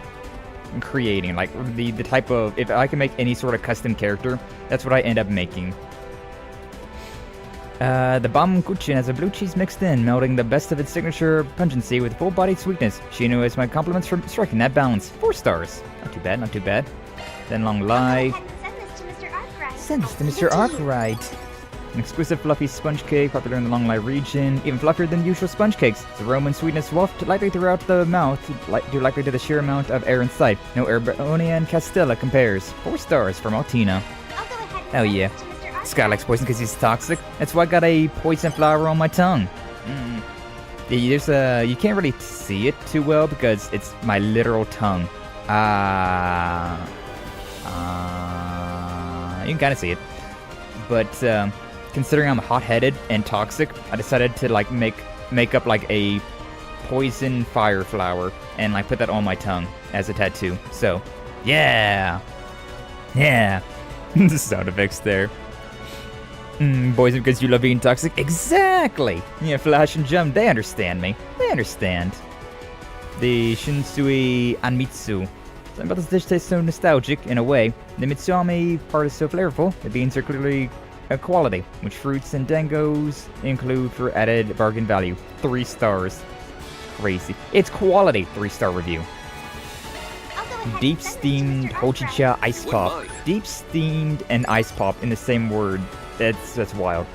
creating. Like, the type of... If I can make any sort of custom character, that's what I end up making. The bomb kuchen has a blue cheese mixed in, melding the best of its signature pungency with full-bodied sweetness. Shino has my compliments for striking that balance. 4 stars. Not too bad, not too bad. Then long lie. Send this to Mr. Arkride. An exclusive fluffy sponge cake, popular in the Long Lie region, even fluffier than usual sponge cakes. Its aroma and sweetness waft lightly throughout the mouth, due likely to the sheer amount of air inside. No Herbonia and Castella compares. 4 stars from Altina. Hell yeah. Skye likes poison because he's toxic. That's why I got a poison flower on my tongue. Yeah, you can't really see it too well because it's my literal tongue. You can kind of see it. But, considering I'm hot-headed and toxic, I decided to, like, make up, like, a poison fire flower and, like, put that on my tongue as a tattoo. So, yeah! Yeah! The sound effects there. Poison because you love being toxic? Exactly! Yeah, Flash and Jump, they understand me. They understand. The Shinsui Anmitsu. Something about this dish tastes so nostalgic, in a way. The Mitsuami part is so flavorful. The beans are clearly a quality, which fruits and dangos include for added bargain value. 3 stars. Crazy. It's quality. 3-star review. Deep steamed hojicha ice pop. Deep steamed and ice pop in the same word. That's wild.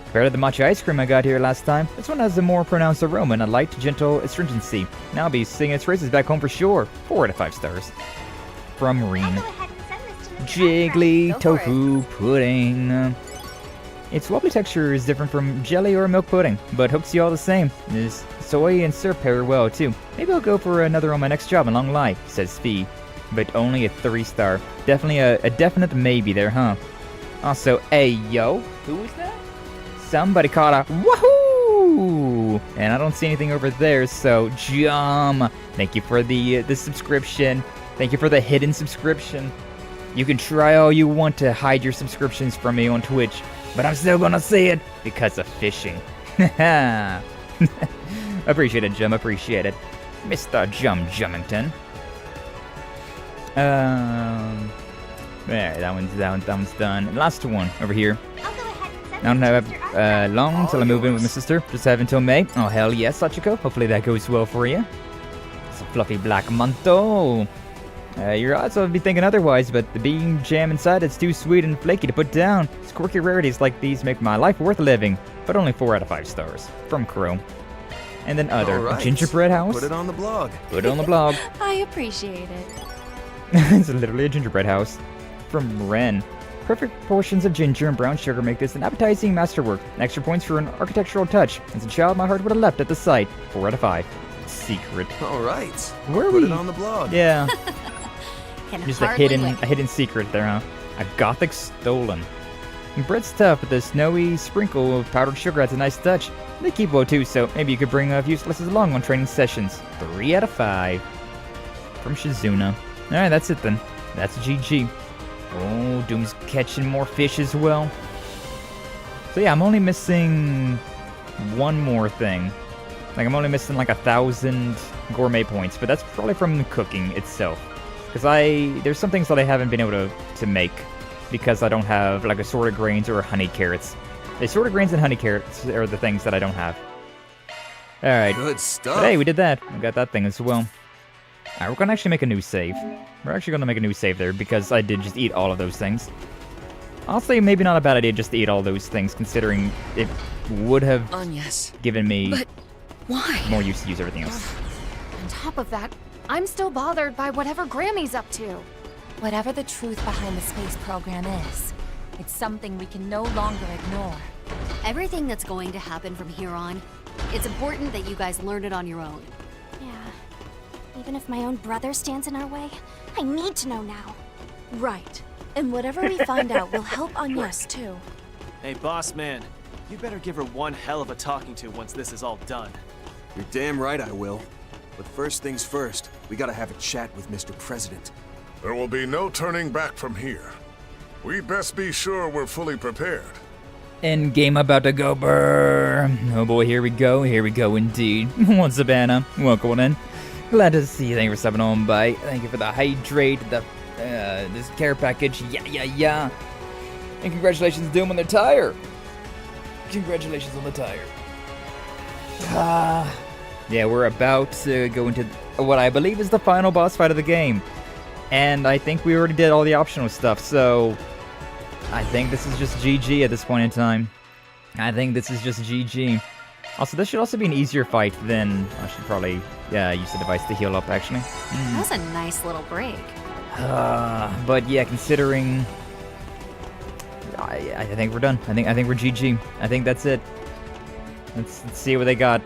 Compared to the matcha ice cream I got here last time, this one has a more pronounced aroma and a light, gentle astringency. Now I'll be singing its races back home for sure. 4 out of 5 stars. From Rean. Jiggly tofu pudding. Its wobbly texture is different from jelly or milk pudding, but hooks you all the same. This soy and syrup pair well too. Maybe I'll go for another on my next job in Long Lie, says Fee. But only a 3-star. Definitely a definite maybe there, huh? Also, hey yo, who is that? Somebody caught a woohoo! And I don't see anything over there, so Jum, thank you for the subscription. Thank you for the hidden subscription. You can try all you want to hide your subscriptions from me on Twitch, but I'm still gonna see it because of phishing. Appreciate it, Jum, appreciate it. Mr. Jummington. There, that one's done. Last one over here. I don't have long till I move in with my sister. Just have until May. Oh, hell yes, Sachiko. Hopefully that goes well for you. It's a fluffy black manto. Your odds would be thinking otherwise, but the bean jam inside it's too sweet and flaky to put down. It's quirky rarities like these make my life worth living, but only 4 out of 5 stars. From Crow. And then other. Right. Gingerbread house. Put it on the blog. Put it on the blog. I appreciate it. It's literally a gingerbread house. From Ren. Perfect portions of ginger and brown sugar make this an appetizing masterwork. Extra points for an architectural touch. As a child, my heart would have leapt at the sight. 4 out of 5. Secret. All right. Where are Put we? it on the blog. Yeah. Can Just a hidden secret there, huh? A gothic stolen. And bread's tough, but the snowy sprinkle of powdered sugar adds a nice touch. They keep well too, so maybe you could bring a few slices along on training sessions. 3 out of 5. From Shizuna. Alright, that's it then. That's GG. Oh, Doom's catching more fish as well. So yeah, I'm only missing one more thing. Like, I'm only missing like 1,000 gourmet points, but that's probably from the cooking itself. Because there's some things that I haven't been able to make because I don't have like assorted grains or honey carrots. The assorted grains and honey carrots are the things that I don't have. Alright. Good stuff. But hey, we did that. We got that thing as well. Alright, we're gonna actually make a new save. We're actually gonna make a new save there because I did just eat all of those things. Honestly, maybe not a bad idea just to eat all those things, considering it would have given me more use to use everything else. On top of that, I'm still bothered by whatever Grammy's up to. Whatever the truth behind the space program is, it's something we can no longer ignore. Everything that's going to happen from here on, it's important that you guys learn it on your own. Yeah. Even if my own brother stands in our way, I need to know now. Right. And whatever we find out will help Agnès too. Hey, boss man, you better give her one hell of a talking to once this is all done. You're damn right I will. But first things first, we gotta have a chat with Mr. President. There will be no turning back from here. We best be sure we're fully prepared. End game about to go brr. Oh boy, here we go indeed. What's up, Anna? Welcome in. Glad to see you. Thank you for subbing on by. Thank you for the hydrate, this care package. Yeah. And congratulations, Doom, on the tire. Congratulations on the tire. Yeah, we're about to go into what I believe is the final boss fight of the game. And I think we already did all the optional stuff, so I think this is just GG at this point in time. I think this is just GG. Also, this should also be an easier fight than... I should probably use the device to heal up, actually. That was a nice little break. But yeah, considering... I think we're done. I think we're GG. I think that's it. Let's see what they got.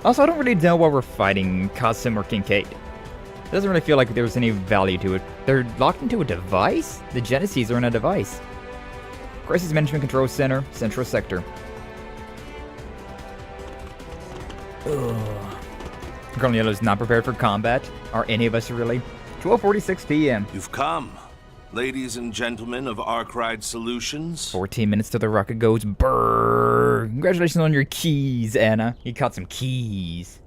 Also, I don't really know why we're fighting Cossim or Kincaid. It doesn't really feel like there was any value to it. They're locked into a device? The Genesis are in a device. Crisis Management Control Center, Central Sector. Colonel Yellow's not prepared for combat. Are any of us really? 12:46 p.m. You've come, ladies and gentlemen of Arkride Solutions. 14 minutes till the rocket goes brrrr. Congratulations on your keys, Anna. You caught some keys.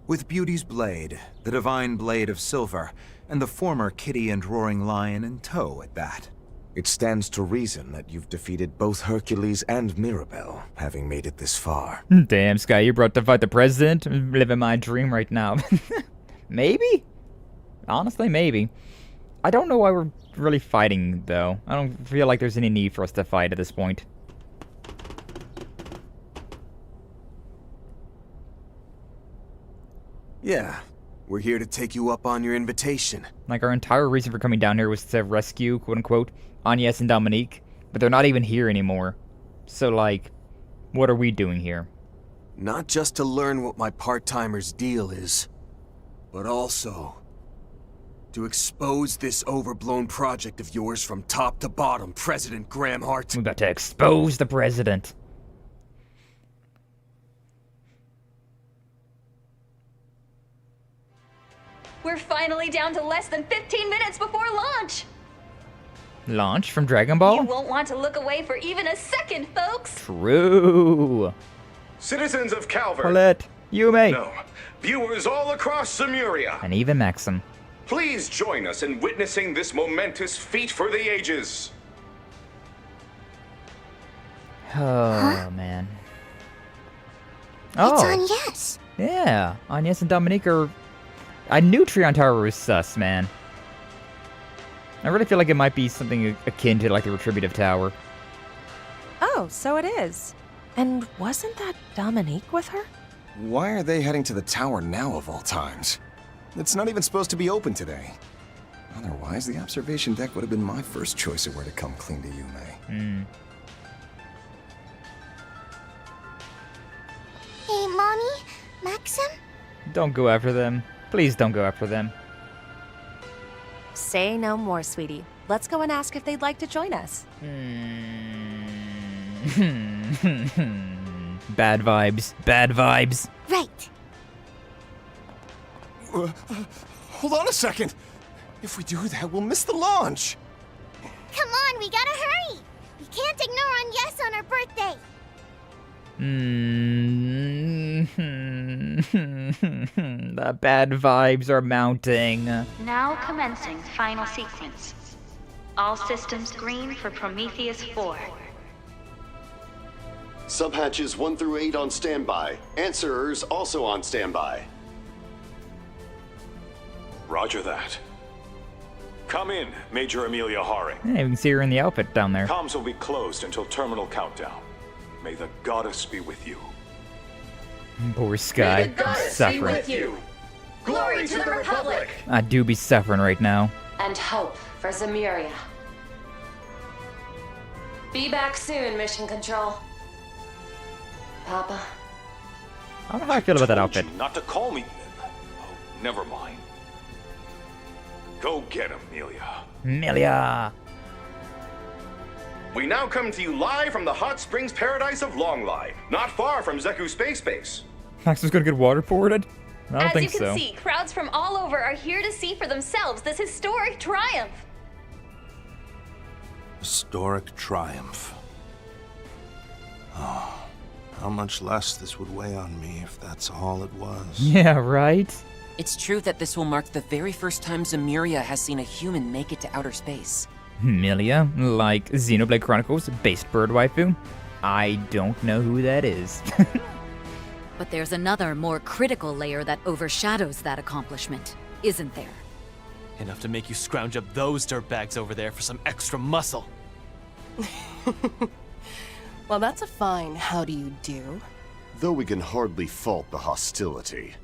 With Beauty's blade, the divine blade of silver, and the former Kitty and Roaring Lion in tow at that. It stands to reason that you've defeated both Hercules and Mirabelle, having made it this far. Damn, Skye, you brought to fight the president? I'm living my dream right now. Maybe? Honestly, maybe. I don't know why we're really fighting, though. I don't feel like there's any need for us to fight at this point. Yeah, we're here to take you up on your invitation. Like, our entire reason for coming down here was to rescue, quote-unquote, Agnès and Dominique, but they're not even here anymore. So, like, what are we doing here? Not just to learn what my part-timer's deal is, but also to expose this overblown project of yours from top to bottom, President Gramhart. We're about to expose the president. We're finally down to less than 15 minutes before launch! Launch from Dragon Ball? You won't want to look away for even a second, folks! True. Citizens of Calvert. Paulette, Yume. No. Viewers all across Zemuria. And even Maxim. Please join us in witnessing this momentous feat for the ages. Oh, man. It's Oh. Agnès. Yeah, Agnès and Dominique are... I knew Trion Tower was sus, man. I really feel like it might be something akin to like the Retributive Tower. Oh, so it is. And wasn't that Dominique with her? Why are they heading to the tower now of all times? It's not even supposed to be open today. Otherwise, the observation deck would have been my first choice of where to come clean to Yume. Hey, Mommy? Maxim? Don't go after them. Please don't go after them. Say no more, sweetie. Let's go and ask if they'd like to join us. Bad vibes. Bad vibes. Right. Hold on a second. If we do that, we'll miss the launch. Come on, we gotta hurry. We can't ignore Agnès on her birthday. The bad vibes are mounting. Now commencing final sequence. All systems green for Prometheus 4. Subhatches 1 through 8 on standby. Answerers also on standby. Roger that. Come in, Major Amelia Haring. Yeah, you can see her in the outfit down there. Comms will be closed until terminal countdown. May the goddess be with you. Poor Skye. Suffering. Glory to the Republic! I do be suffering right now. And hope for Zemuria. Be back soon, Mission Control. Papa. I don't know how I feel about that outfit. Not to call me. Oh, never mind. Go get him, Amelia. Amelia! We now come to you live from the hot springs paradise of Longlai, not far from Zeku Space Base. Axens gonna get waterboarded? I don't think so. As you can see, crowds from all over are here to see for themselves this historic triumph. Historic triumph. Oh, how much less this would weigh on me if that's all it was. Yeah, right? It's true that this will mark the very first time Zemuria has seen a human make it to outer space. Amelia, like Xenoblade Chronicles, based bird waifu? I don't know who that is. But there's another, more critical layer that overshadows that accomplishment, isn't there? Enough to make you scrounge up those dirtbags over there for some extra muscle. Well, that's a fine how do you do. Though we can hardly fault the hostility.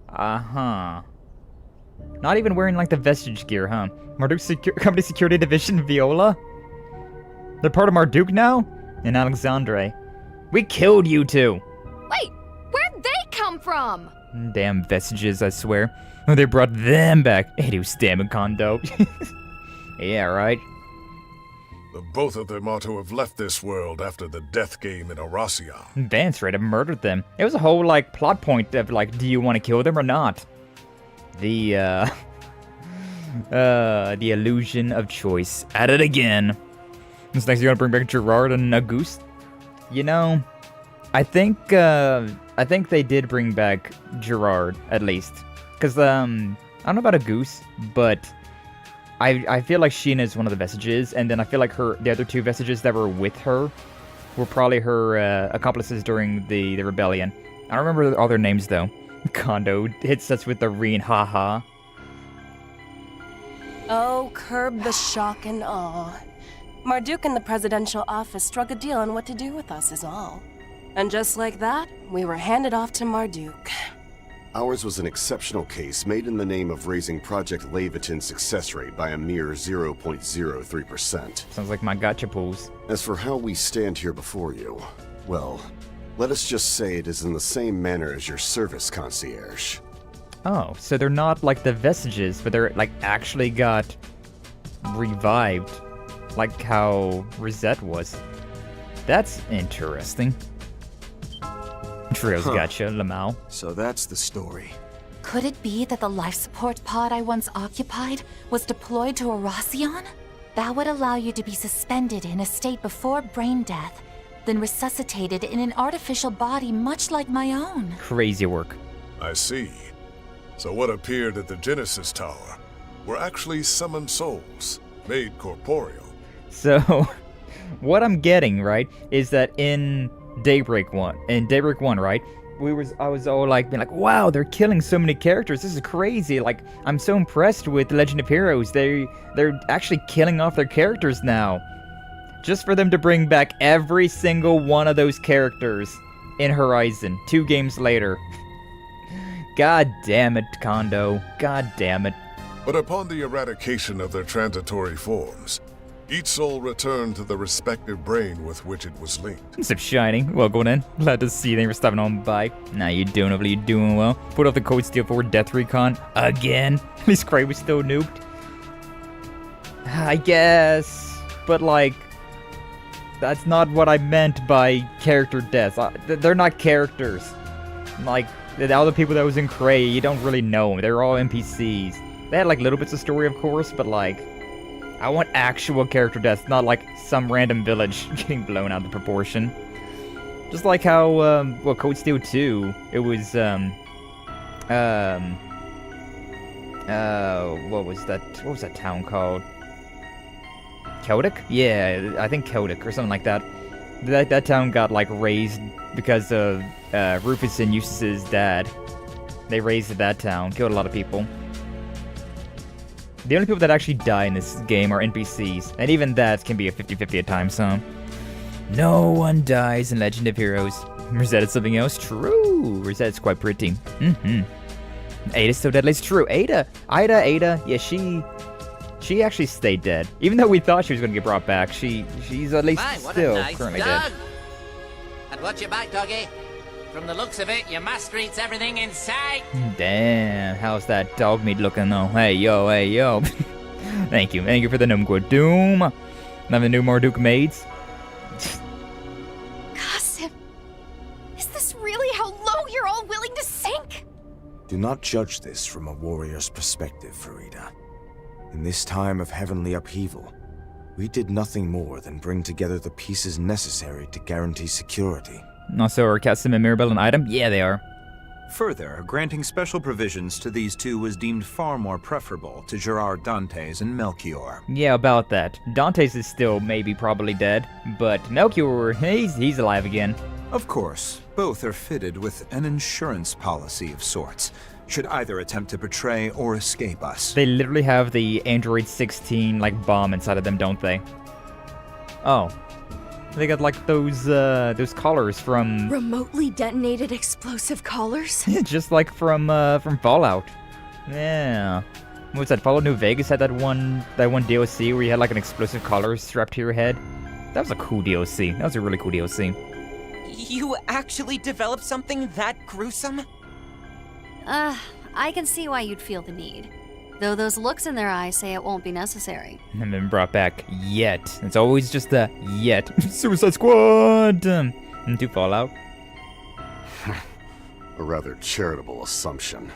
Uh-huh. Not even wearing, like, the vestige gear, huh? Marduk Company Security Division Viola? They're part of Marduk now? And Alexandre. We killed you two! Wait, where'd they come from? Damn vestiges, I swear. Oh, they brought them back. Edu damn Kondo. Yeah, right? The both of them ought to have left this world after the death game in Arasion. Vance right have murdered them. It was a whole, like, plot point of, like, do you want to kill them or not? The illusion of choice. At it again. This next, you're gonna bring back Gerard and Auguste? You know, I think they did bring back Gerard, at least. Because, I don't know about Auguste, but I feel like Sheena is one of the vestiges, and then I feel like the other two vestiges that were with her were probably her accomplices during the rebellion. I don't remember all their names, though. Kondo hits us with the Rean haha. Oh, curb the shock and awe. Marduk and the presidential office struck a deal on what to do with us is all. And just like that, we were handed off to Marduk. Ours was an exceptional case made in the name of raising Project Leviton's success rate by a mere 0.03%. Sounds like my gotcha pools. As for how we stand here before you, well, let us just say it is in the same manner as your service concierge. Oh, so they're not like the vestiges, but they're like actually got revived, like how Rosette was. That's interesting. Trio's gotcha, Lamau. So that's the story. Could it be that the life support pod I once occupied was deployed to Arasion? That would allow you to be suspended in a state before brain death, then resuscitated in an artificial body much like my own. Crazy work. I see. So what appeared at the Genesis Tower were actually summoned souls, made corporeal. So, what I'm getting, right, is that in Daybreak 1, right, I was all like, being like, wow, they're killing so many characters, this is crazy, like, I'm so impressed with Legend of Heroes, they're actually killing off their characters now, just for them to bring back every single one of those characters in Horizon, 2 games later. God damn it, Kondo, god damn it. But upon the eradication of their transitory forms, each soul returned to the respective brain with which it was linked. What's up, Shining? Welcome in. Glad to see you. Thanks for stopping on by. Nah, you doing well, you doing well. Put off the code steal for Death Recon again. At least Cray was still nuked. I guess. But, like, that's not what I meant by character deaths. They're not characters. Like, all the people that was in Cray, you don't really know them. They're all NPCs. They had, like, little bits of story, of course, but, like, I want actual character deaths, not like some random village getting blown out of proportion. Just like how, well, Code Steel 2, it was, what was that town called? Celtic? Yeah, I think Celtic or something like that. That town got, like, razed because of, Rufus and Eustace's dad. They razed that town, killed a lot of people. The only people that actually die in this game are NPCs, and even that can be a 50-50 at times, so... No one dies in Legend of Heroes. Rosetta's something else? True! Rosetta's quite pretty. Ada's so deadly. It's true. Ada, yeah, she actually stayed dead. Even though we thought she was going to get brought back, she's at least still currently dead. And watch your back, doggy. From the looks of it, your master eats everything in sight. Damn, how's that dog meat looking though? Hey yo. Thank you for the Numquid Doom. None of the new Marduk maids. Gossip, is this really how low you're all willing to sink? Do not judge this from a warrior's perspective, Farida. In this time of heavenly upheaval, we did nothing more than bring together the pieces necessary to guarantee security. Also, are Kasim and Mirabelle an item? Yeah, they are. Further, granting special provisions to these two was deemed far more preferable to Gerard Dantes and Melchior. Yeah, about that. Dantes is still maybe probably dead, but Melchior, he's alive again. Of course, both are fitted with an insurance policy of sorts, should either attempt to betray or escape us. They literally have the Android 16, like, bomb inside of them, don't they? Oh. They got, like, those collars from... Remotely detonated explosive collars? Just like from Fallout. Yeah. What's that? Fallout New Vegas had that one DLC where you had, like, an explosive collar strapped to your head. That was a cool DLC. That was a really cool DLC. You actually developed something that gruesome? I can see why you'd feel the need. Though those looks in their eyes say it won't be necessary. Haven't been brought back yet. It's always just a yet. Suicide Squad! Into Fallout. A rather charitable assumption.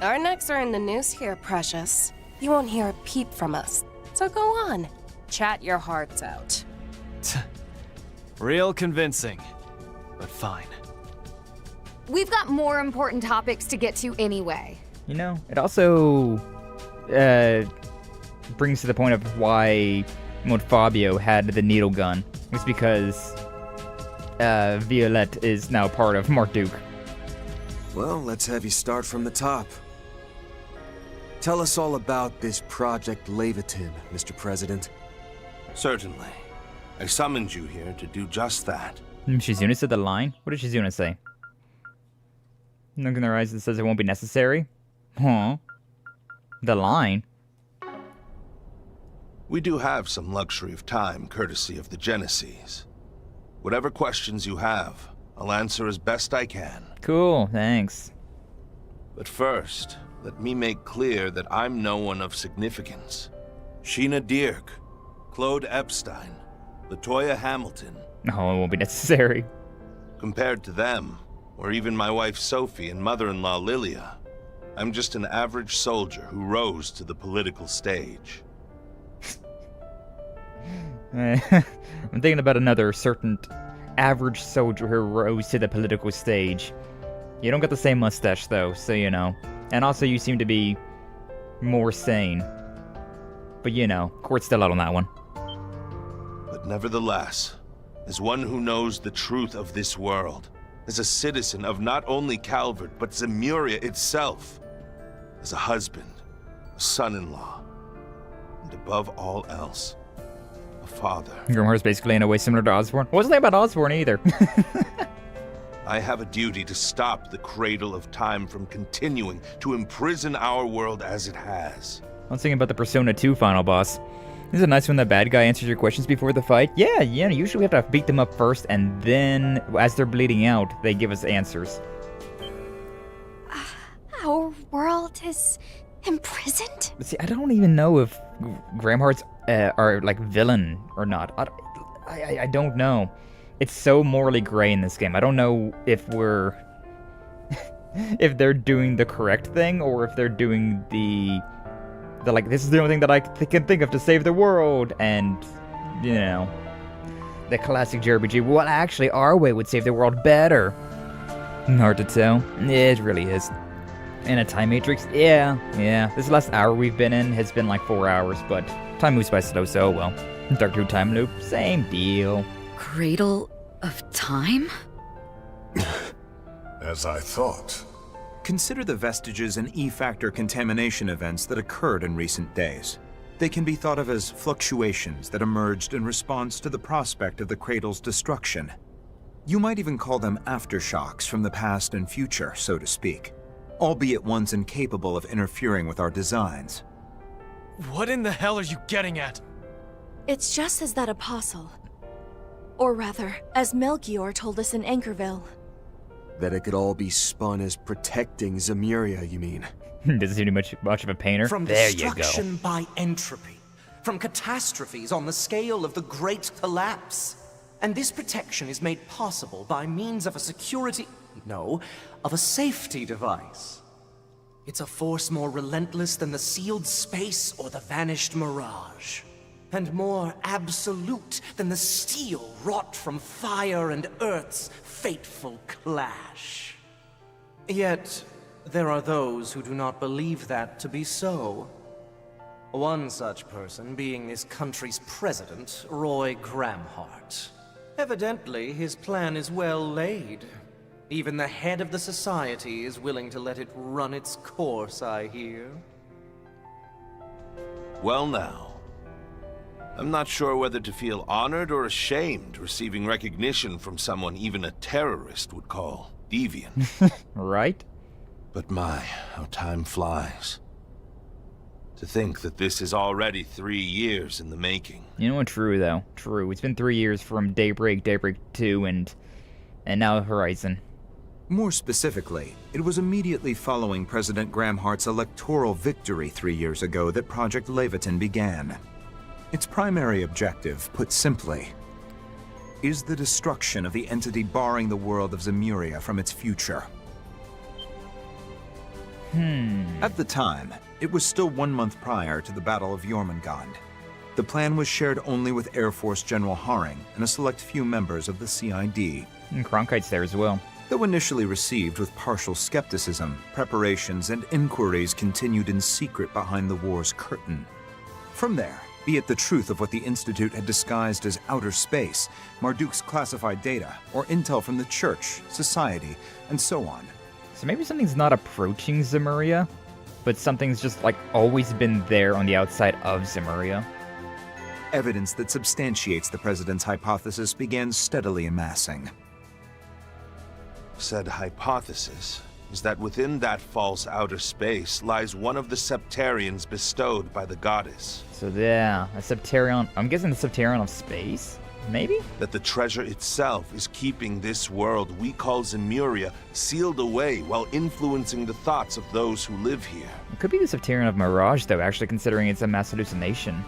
Our necks are in the noose here, Precious. You won't hear a peep from us. So go on. Chat your hearts out. Real convincing. But fine. We've got more important topics to get to anyway. You know, it also brings to the point of why Fabio had the needle gun. It's because Violette is now part of Marduk. Well, let's have you start from the top. Tell us all about this Project Levitin, Mr. President. Certainly. I summoned you here to do just that. Shizuna said the line? What did Shizuna say? Look in their eyes that says it won't be necessary? Huh? The line? We do have some luxury of time, courtesy of the Genesees. Whatever questions you have, I'll answer as best I can. Cool, thanks. But first, let me make clear that I'm no one of significance. Sheena Dierk, Claude Epstein, Latoya Hamilton. No, it won't be necessary. Compared to them, or even my wife Sophie and mother-in-law Lilia, I'm just an average soldier who rose to the political stage. I'm thinking about another certain average soldier who rose to the political stage. You don't got the same mustache, though, so you know. And also, you seem to be more sane. But you know, court's still out on that one. But nevertheless, as one who knows the truth of this world, as a citizen of not only Calvert, but Zemuria itself, as a husband, a son-in-law, and above all else, a father. Grimhar's basically in a way similar to Osborn. Wasn't that about Osborn either. I have a duty to stop the cradle of time from continuing to imprison our world as it has. I was thinking about the Persona 2 final boss. Is it nice when the bad guy answers your questions before the fight? Yeah, usually we have to beat them up first, and then, as they're bleeding out, they give us answers. Our world is imprisoned? See, I don't even know if Gramharts are, like, villain or not. I don't know. It's so morally gray in this game. I don't know if we're... if they're doing the correct thing, or if they're doing the like, this is the only thing that I can think of to save the world, and, you know. The classic JRPG. What actually our way would save the world better? Hard to tell. It really is. In a time matrix? Yeah. This last hour we've been in has been like 4 hours, but time moves by slow, so well. Dark Through Time Loop, same deal. Cradle of Time? As I thought. Consider the vestiges and E-factor contamination events that occurred in recent days. They can be thought of as fluctuations that emerged in response to the prospect of the Cradle's destruction. You might even call them aftershocks from the past and future, so to speak, albeit ones incapable of interfering with our designs. What in the hell are you getting at? It's just as that apostle. Or rather, as Melchior told us in Anchorville. That it could all be spun as protecting Zemuria, you mean? Doesn't seem much of a painter. From there destruction you go. by entropy. From catastrophes on the scale of the Great Collapse. And this protection is made possible by means of a of a safety device. It's a force more relentless than the sealed space or the vanished mirage. And more absolute than the steel wrought from fire and earth's fateful clash. Yet, there are those who do not believe that to be so. One such person being this country's president, Roy Gramhart. Evidently, his plan is well laid. Even the head of the society is willing to let it run its course, I hear. Well now. I'm not sure whether to feel honored or ashamed receiving recognition from someone even a terrorist would call deviant. Right? But my, how time flies. To think that this is already 3 years in the making. You know what? True, though. True. It's been 3 years from Daybreak 2, and now Horizon. More specifically, it was immediately following President Gramhart's electoral victory 3 years ago that Project Leviathan began. Its primary objective, put simply, is the destruction of the entity barring the world of Zemuria from its future. At the time, it was still 1 month prior to the Battle of Jormungand. The plan was shared only with Air Force General Haring and a select few members of the CID. And Cronkite's there as well. Though initially received with partial skepticism, preparations and inquiries continued in secret behind the war's curtain. From there, be it the truth of what the Institute had disguised as outer space, Marduk's classified data, or intel from the Church, Society, and so on. So maybe something's not approaching Zemuria, but something's just like always been there on the outside of Zemuria. Evidence that substantiates the President's hypothesis began steadily amassing. Said hypothesis is that within that false outer space lies one of the Septarians bestowed by the goddess. So yeah, a Septarion, I'm guessing the Septarion of space? Maybe? That the treasure itself is keeping this world we call Zemuria sealed away while influencing the thoughts of those who live here. It could be the Septarion of Mirage, though, actually, considering it's a mass hallucination.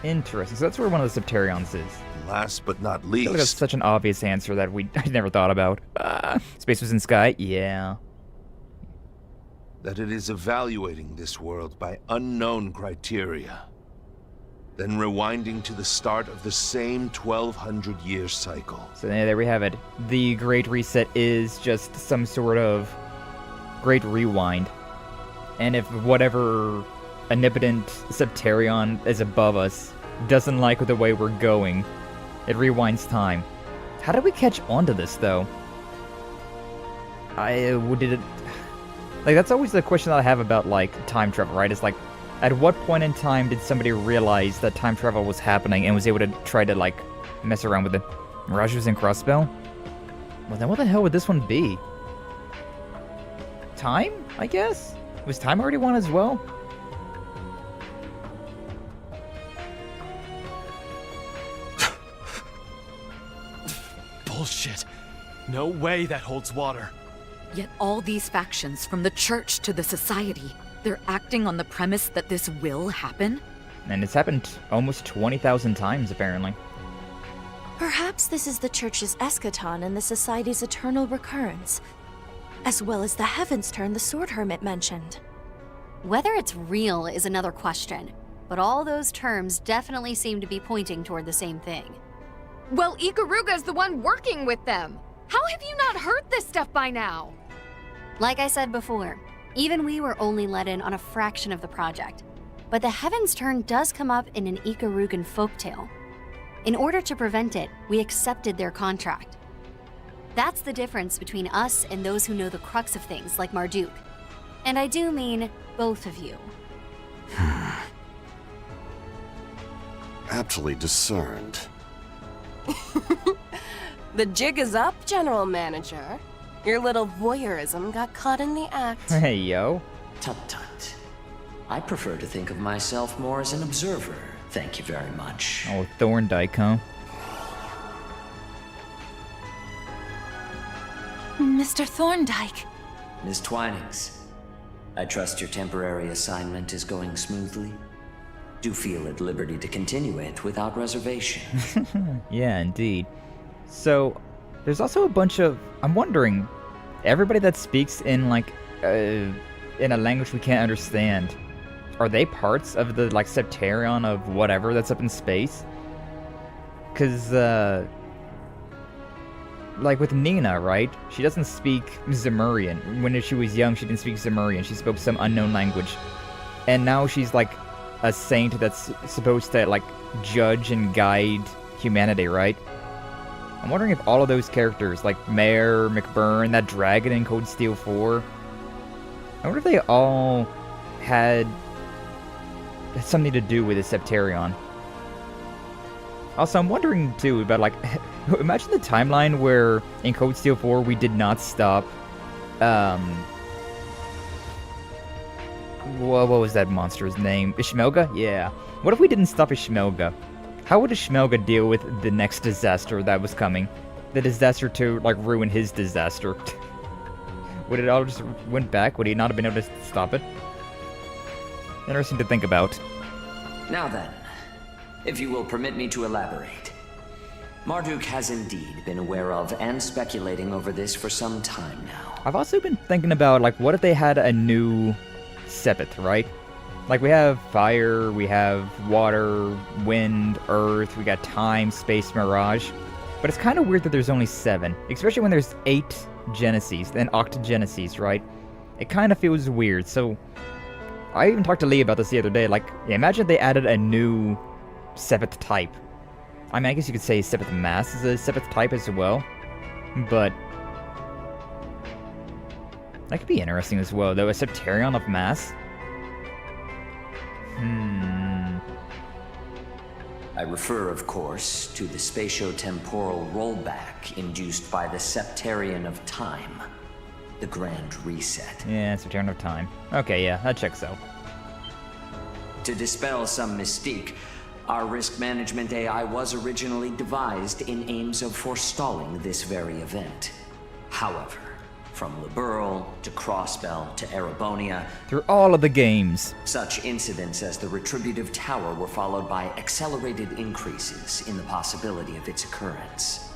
Interesting, so that's where one of the Septarions is. Last but not I least... feel like that's such an obvious answer that I never thought about. Space was in Skye? Yeah. That it is evaluating this world by unknown criteria. Then rewinding to the start of the same 1200-year cycle. So yeah, there we have it. The Great Reset is just some sort of Great Rewind. And if whatever omnipotent Septarion is above us doesn't like the way we're going, it rewinds time. How did we catch on to this, though? That's always the question that I have about, like, time travel, right? It's like, at what point in time did somebody realize that time travel was happening and was able to try to, like, mess around with it? Mirage was in Crossbell? Well, then what the hell would this one be? Time, I guess? Was time already one as well? Bullshit. No way that holds water. Yet all these factions, from the Church to the Society, they're acting on the premise that this will happen? And it's happened almost 20,000 times, apparently. Perhaps this is the Church's eschaton and the Society's eternal recurrence, as well as the Heaven's Turn the Sword Hermit mentioned. Whether it's real is another question, but all those terms definitely seem to be pointing toward the same thing. Well, Ikaruga's the one working with them. How have you not heard this stuff by now? Like I said before, even we were only let in on a fraction of the project. But the Heaven's Turn does come up in an Ikarugan folktale. In order to prevent it, we accepted their contract. That's the difference between us and those who know the crux of things like Marduk. And I do mean both of you. Aptly discerned. The jig is up, General Manager. Your little voyeurism got caught in the act. Hey, yo. Tut-tut. I prefer to think of myself more as an observer. Thank you very much. Oh, Thorndyke, huh? Mr. Thorndyke. Ms. Twinings, I trust your temporary assignment is going smoothly. Do feel at liberty to continue it without reservation. Yeah, indeed. So, there's also a bunch of... I'm wondering, everybody that speaks in, like, in a language we can't understand, are they parts of the, like, Septarion of whatever that's up in space? Because, like with Nina, right? She doesn't speak Zemurian. When she was young, she didn't speak Zemurian. She spoke some unknown language. And now she's, like, a saint that's supposed to, like, judge and guide humanity, right? I'm wondering if all of those characters, like Mayor, McBurn, that dragon in Code Steel 4, I wonder if they all had something to do with the Septarion. Also, I'm wondering, too, about, like, imagine the timeline where in Code Steel 4 we did not stop, what was that monster's name? Ishmelga? Yeah. What if we didn't stop Ishmelga? How would Ishmelga deal with the next disaster that was coming? The disaster to, like, ruin his disaster. Would it all just went back? Would he not have been able to stop it? Interesting to think about. Now then, if you will permit me to elaborate. Marduk has indeed been aware of and speculating over this for some time now. I've also been thinking about, like, what if they had a new Sepith, right? Like, we have fire, we have water, wind, earth, we got time, space, mirage. But it's kind of weird that there's only 7, especially when there's 8 Genesis, then Octogenesis, right? It kind of feels weird, so... I even talked to Lee about this the other day, like, imagine if they added a new Sepith type. I mean, I guess you could say Sepith Mass is a Sepith type as well, but... that could be interesting as well, though, a Septarion of Mass? I refer, of course, to the spatio-temporal rollback induced by the Septarion of Time, the Grand Reset. Yeah, Septarion of Time. Okay, yeah, that checks out. To dispel some mystique, our risk management AI was originally devised in aims of forestalling this very event. However, from Liberl to Crossbell to Erebonia, through all of the games, such incidents as the Retributive Tower were followed by accelerated increases in the possibility of its occurrence.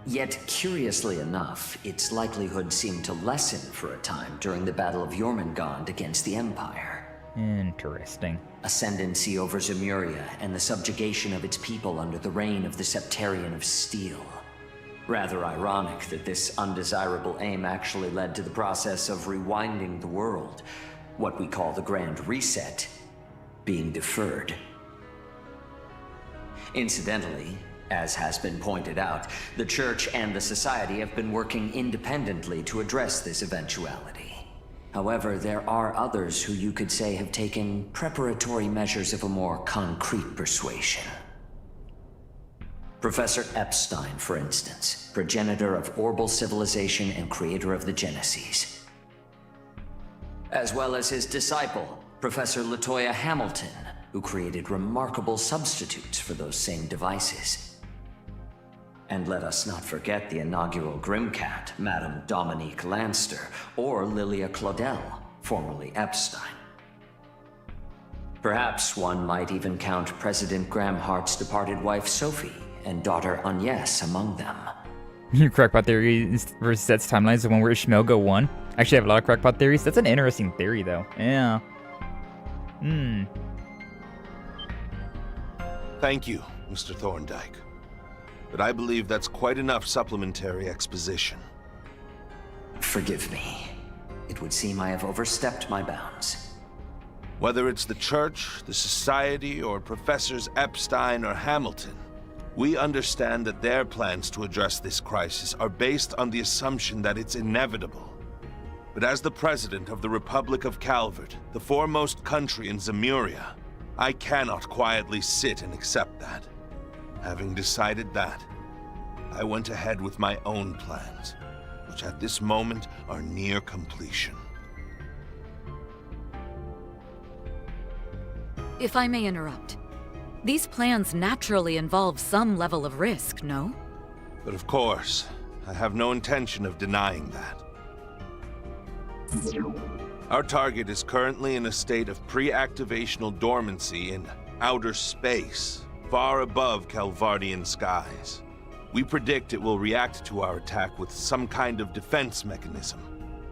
Yet, curiously enough, its likelihood seemed to lessen for a time during the Battle of Jormungand against the Empire. Interesting. Ascendancy over Zemuria and the subjugation of its people under the reign of the Septarion of Steel. Rather ironic that this undesirable aim actually led to the process of rewinding the world, what we call the Grand Reset, being deferred. Incidentally, as has been pointed out, the Church and the Society have been working independently to address this eventuality. However, there are others who you could say have taken preparatory measures of a more concrete persuasion. Professor Epstein, for instance, progenitor of Orbal civilization and creator of the Genesis. As well as his disciple, Professor Latoya Hamilton, who created remarkable substitutes for those same devices. And let us not forget the inaugural Grimcat, Madame Dominique Lanster, or Lilia Claudel, formerly Epstein. Perhaps one might even count President Graham Hart's departed wife Sophie and daughter Agnès among them. Your crackpot theory resets timelines, the one where Ishmelga won. Actually, I have a lot of crackpot theories. That's an interesting theory, though. Yeah. Thank you, Mr. Thorndyke. But I believe that's quite enough supplementary exposition. Forgive me. It would seem I have overstepped my bounds. Whether it's the Church, the Society, or Professors Epstein or Hamilton, we understand that their plans to address this crisis are based on the assumption that it's inevitable. But as the President of the Republic of Calvert, the foremost country in Zemuria, I cannot quietly sit and accept that. Having decided that, I went ahead with my own plans, which at this moment are near completion. If I may interrupt, these plans naturally involve some level of risk, no? But of course, I have no intention of denying that. Our target is currently in a state of pre-activational dormancy in outer space, far above Calvardian skies. We predict it will react to our attack with some kind of defense mechanism,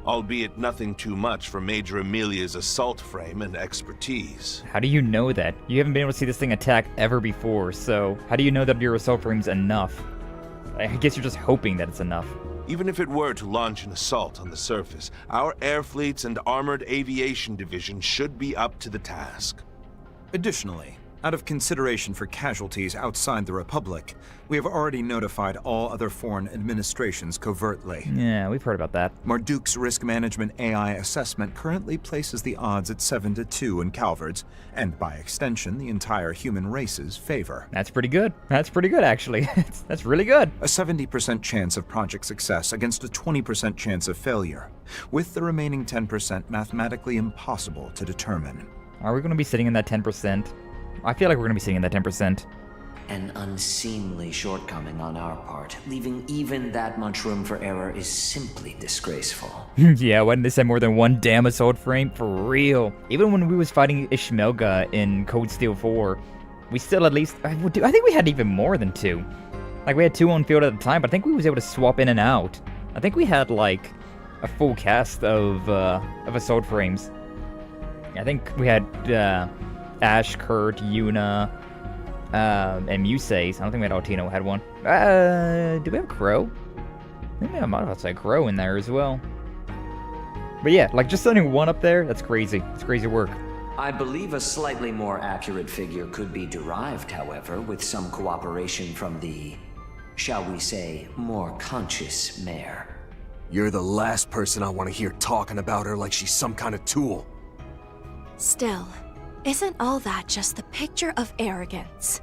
albeit nothing too much for Major Amelia's assault frame and expertise. How do you know that? You haven't been able to see this thing attack ever before, so how do you know that your assault frame's enough? I guess you're just hoping that it's enough. Even if it were to launch an assault on the surface, our air fleets and armored aviation division should be up to the task. Additionally, out of consideration for casualties outside the Republic, we have already notified all other foreign administrations covertly. Yeah, we've heard about that. Marduk's risk management AI assessment currently places the odds at 7-2 in Calvert's, and by extension, the entire human race's favor. That's pretty good. That's pretty good, actually. That's really good. A 70% chance of project success against a 20% chance of failure, with the remaining 10% mathematically impossible to determine. Are we going to be sitting in that 10%? I feel like we're going to be sitting in that 10%. An unseemly shortcoming on our part. Leaving even that much room for error is simply disgraceful. Yeah, why didn't they send more than one damn assault frame? For real. Even when we was fighting Ishmelga in Code Steel 4, we still at least... I think we had even more than 2. Like, we had 2 on field at the time, but I think we was able to swap in and out. I think we had, like, a full cast of assault frames. I think we had... Ash, Kurt, Yuna, and Musace. I don't think we had Altino had one. Do we have Crow? Maybe I might have said Crow in there as well. But yeah, like just sending one up there, that's crazy. It's crazy work. I believe a slightly more accurate figure could be derived, however, with some cooperation from the, shall we say, more conscious mayor. You're the last person I want to hear talking about her like she's some kind of tool. Still, isn't all that just the picture of arrogance?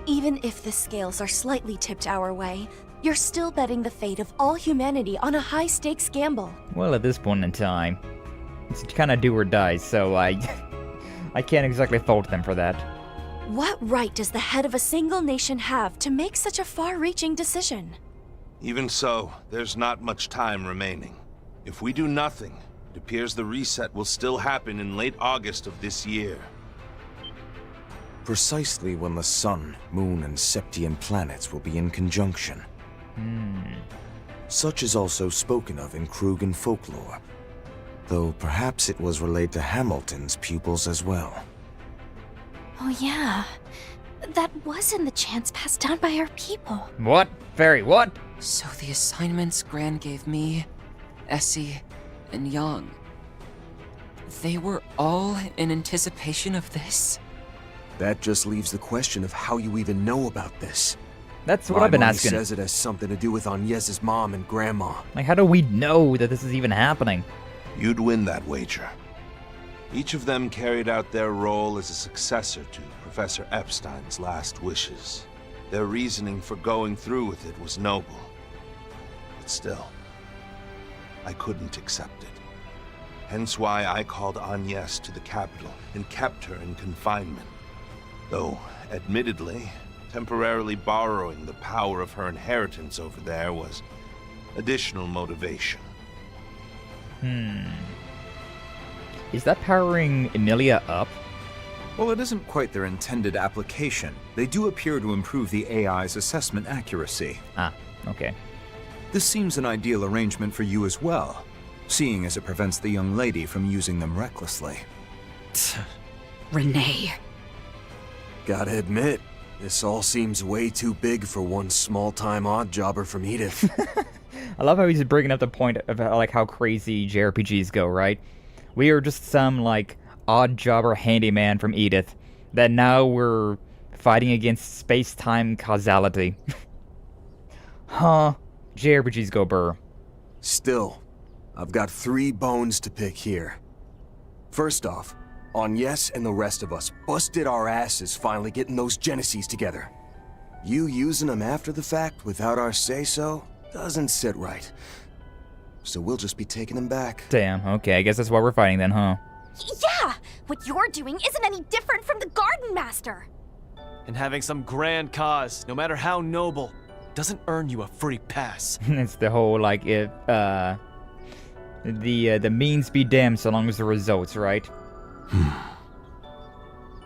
Even if the scales are slightly tipped our way, you're still betting the fate of all humanity on a high-stakes gamble. Well, at this point in time, it's kind of do or die, so I can't exactly fault them for that. What right does the head of a single nation have to make such a far-reaching decision? Even so, there's not much time remaining. If we do nothing, it appears the reset will still happen in late August of this year. Precisely when the sun, moon, and Septian planets will be in conjunction. Such is also spoken of in Krugan folklore, though perhaps it was relayed to Hamilton's pupils as well. Oh yeah, that was in the chants passed down by our people. What? Fairy, what? So the assignments Gran gave me, Essie, and Yang, they were all in anticipation of this? That just leaves the question of how you even know about this. That's what I've been asking. My says it has something to do with Agnès' mom and grandma. Like, how do we know that this is even happening? You'd win that wager. Each of them carried out their role as a successor to Professor Epstein's last wishes. Their reasoning for going through with it was noble. But still, I couldn't accept it. Hence why I called Agnès to the capital and kept her in confinement. Though, admittedly, temporarily borrowing the power of her inheritance over there was additional motivation. Is that powering Emilia up? Well, it isn't quite their intended application. They do appear to improve the AI's assessment accuracy. Ah, okay. This seems an ideal arrangement for you as well, seeing as it prevents the young lady from using them recklessly. Renee. Gotta admit, This all seems way too big for one small-time odd jobber from Edith. I love how he's bringing up the point of like how crazy JRPGs go, right? We are just some like odd jobber handyman from Edith that now we're fighting against space-time causality. Huh? JRPGs go burr. Still, I've got 3 bones to pick here. First off, Agnès and the rest of us busted our asses finally getting those Genesis together. You using them after the fact without our say-so doesn't sit right. So we'll just be taking them back. Damn, okay, I guess that's why we're fighting then, huh? Yeah! What you're doing isn't any different from the Garden Master! And having some grand cause, no matter how noble, doesn't earn you a free pass. It's the whole, like, if, the means be damned so long as the results, right?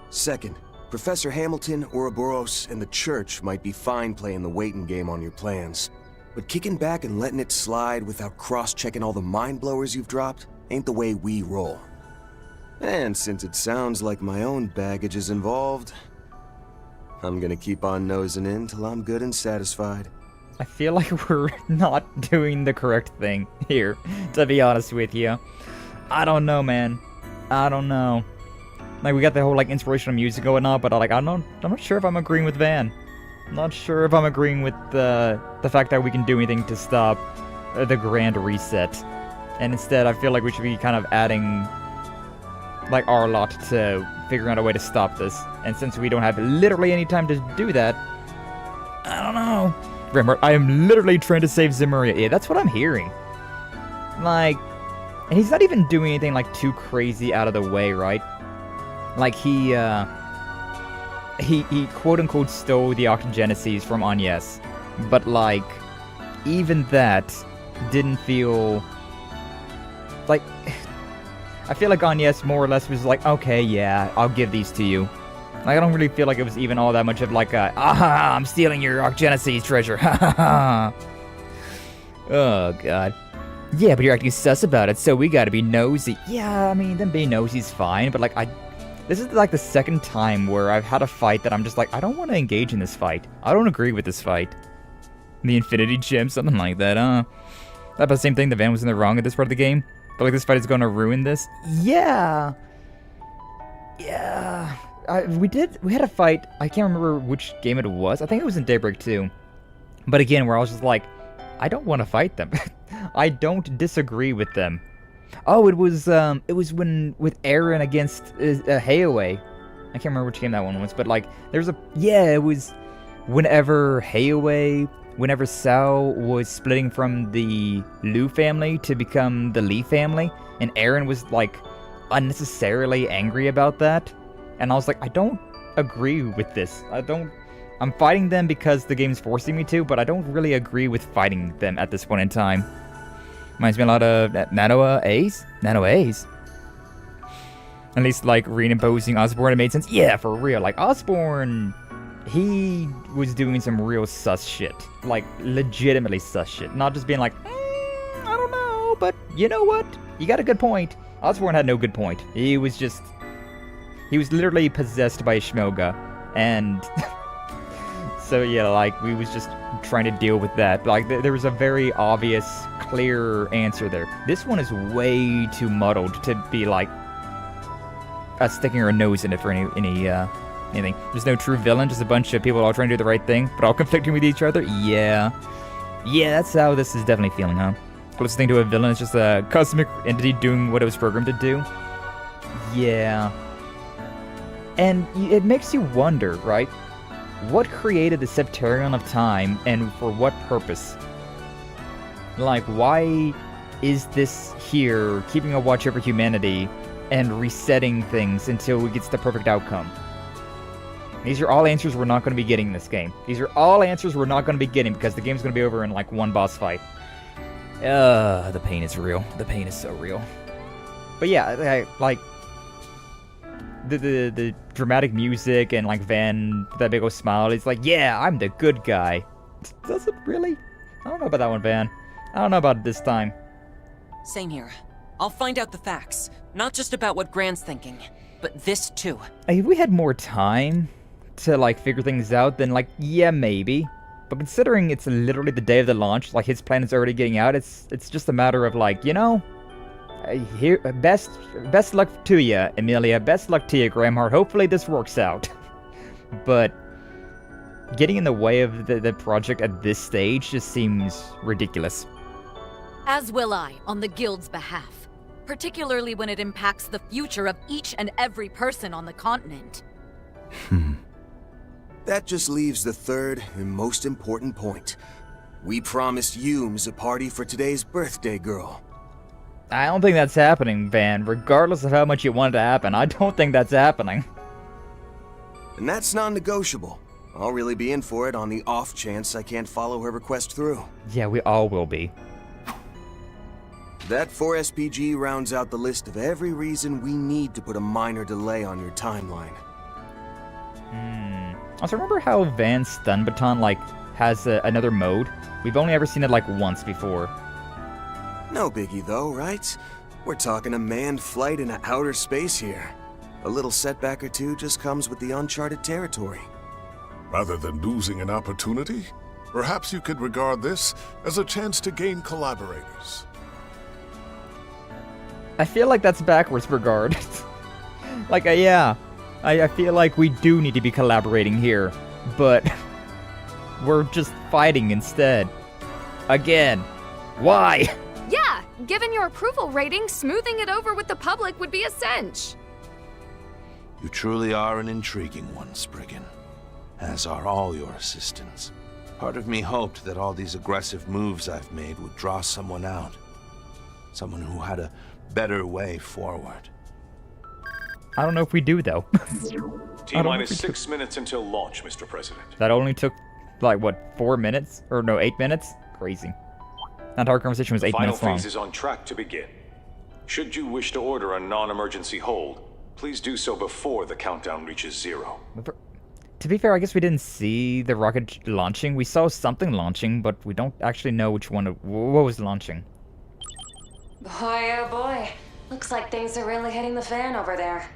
Second, Professor Hamilton, Ouroboros, and the Church might be fine playing the waiting game on your plans. But kicking back and letting it slide without cross-checking all the mind-blowers you've dropped ain't the way we roll. And since it sounds like my own baggage is involved, I'm gonna keep on nosing in till I'm good and satisfied. I feel like we're not doing the correct thing here, to be honest with you. I don't know, man. I don't know. Like, we got the whole, like, inspirational music going on, but, like, I'm not sure if I'm agreeing with Van. I'm not sure if I'm agreeing with the fact that we can do anything to stop the grand reset. And instead, I feel like we should be kind of adding, like, our lot to figuring out a way to stop this. And since we don't have literally any time to do that, I don't know. Remember, I am literally trying to save Zemuria. Yeah, that's what I'm hearing. Like, and he's not even doing anything, like, too crazy out of the way, right? Like, he quote-unquote stole the Octogenesis from Agnès. But, like, even that didn't feel... Like, I feel like Agnès more or less was like, okay, yeah, I'll give these to you. Like, I don't really feel like it was even all that much of like a, aha, I'm stealing your Octogenesis treasure, ha ha ha. Oh, God. Yeah, but you're acting sus about it, so we gotta be nosy. Yeah, I mean, them being nosy's fine, but like, this is like the second time where I've had a fight that I'm just like, I don't want to engage in this fight. I don't agree with this fight. The Infinity Gem, something like that, That's the same thing, the Van was in the wrong at this part of the game. But like, this fight is gonna ruin this? Yeah! Yeah. We had a fight, I can't remember which game it was. I think it was in Daybreak 2. But again, where I was just like, I don't want to fight them. I don't disagree with them. Oh, it was when, with Aaron against Hayaway. I can't remember which game that one was, but like, it was whenever Sal was splitting from the Liu family to become the Lee family, and Aaron was like unnecessarily angry about that. And I was like, I don't agree with this. I'm fighting them because the game's forcing me to, but I don't really agree with fighting them at this point in time. Reminds me a lot of Nano A's? Nano A's. At least, like, reimposing Osborne, it made sense. Yeah, for real. Like, Osborne, he was doing some real sus shit. Like, legitimately sus shit. Not just being like, I don't know, but you know what? You got a good point. Osborne had no good point. He was literally possessed by Shmoga, and so yeah, like, we was just trying to deal with that. Like, there was a very obvious, clear answer there. This one is way too muddled to be like sticking our nose in it for anything. There's no true villain, just a bunch of people all trying to do the right thing, but all conflicting with each other. Yeah, that's how this is definitely feeling, huh? Closest thing to a villain is just a cosmic entity doing what it was programmed to do. Yeah. And it makes you wonder, right? What created the Septarion of Time, and for what purpose? Like, why is this here, keeping a watch over humanity, and resetting things until it gets the perfect outcome? These are all answers we're not going to be getting in this game. These are all answers we're not going to be getting, because the game's going to be over in, like, one boss fight. The pain is real. The pain is so real. But yeah, like... The dramatic music and like Van, that big old smile, he's like, yeah, I'm the good guy. Does it really? I don't know about that one, Van. I don't know about it this time. Same here. I'll find out the facts. Not just about what Grant's thinking, but this too. If we had more time, to, like, figure things out, then, like, yeah, maybe. But considering it's literally the day of the launch, like, his plan is already getting out, it's just a matter of, like, you know, here, best luck to you, Emilia. Best luck to you, Gramhart. Hopefully this works out. But getting in the way of the project at this stage just seems ridiculous. As will I, on the Guild's behalf. Particularly when it impacts the future of each and every person on the continent. That just leaves the third and most important point. We promised Humes a party for today's birthday girl. I don't think that's happening, Van. Regardless of how much you want it to happen, I don't think that's happening. And that's non-negotiable. I'll really be in for it on the off chance I can't follow her request through. Yeah, we all will be. That 4SPG rounds out the list of every reason we need to put a minor delay on your timeline. Also, remember how Van's stun baton, like, has another mode? We've only ever seen it, like, once before. No biggie, though, right? We're talking a manned flight into outer space here. A little setback or two just comes with the uncharted territory. Rather than losing an opportunity, perhaps you could regard this as a chance to gain collaborators. I feel like that's backwards regard. Like, yeah. I feel like we do need to be collaborating here, but we're just fighting instead. Again. Why? Yeah, given your approval rating, smoothing it over with the public would be a cinch. You truly are an intriguing one, Spriggan. As are all your assistants. Part of me hoped that all these aggressive moves I've made would draw someone out. Someone who had a better way forward. I don't know if we do, though. T-minus 6 minutes until launch, Mr. President. That only took, like, what, 4 minutes? Or no, 8 minutes? Crazy. That entire conversation was 8 minutes long. Final phase is on track to begin. Should you wish to order a non-emergency hold, please do so before the countdown reaches 0. To be fair, I guess we didn't see the rocket launching. We saw something launching, but we don't actually know which one, what was launching. Boy, oh boy. Looks like things are really hitting the fan over there.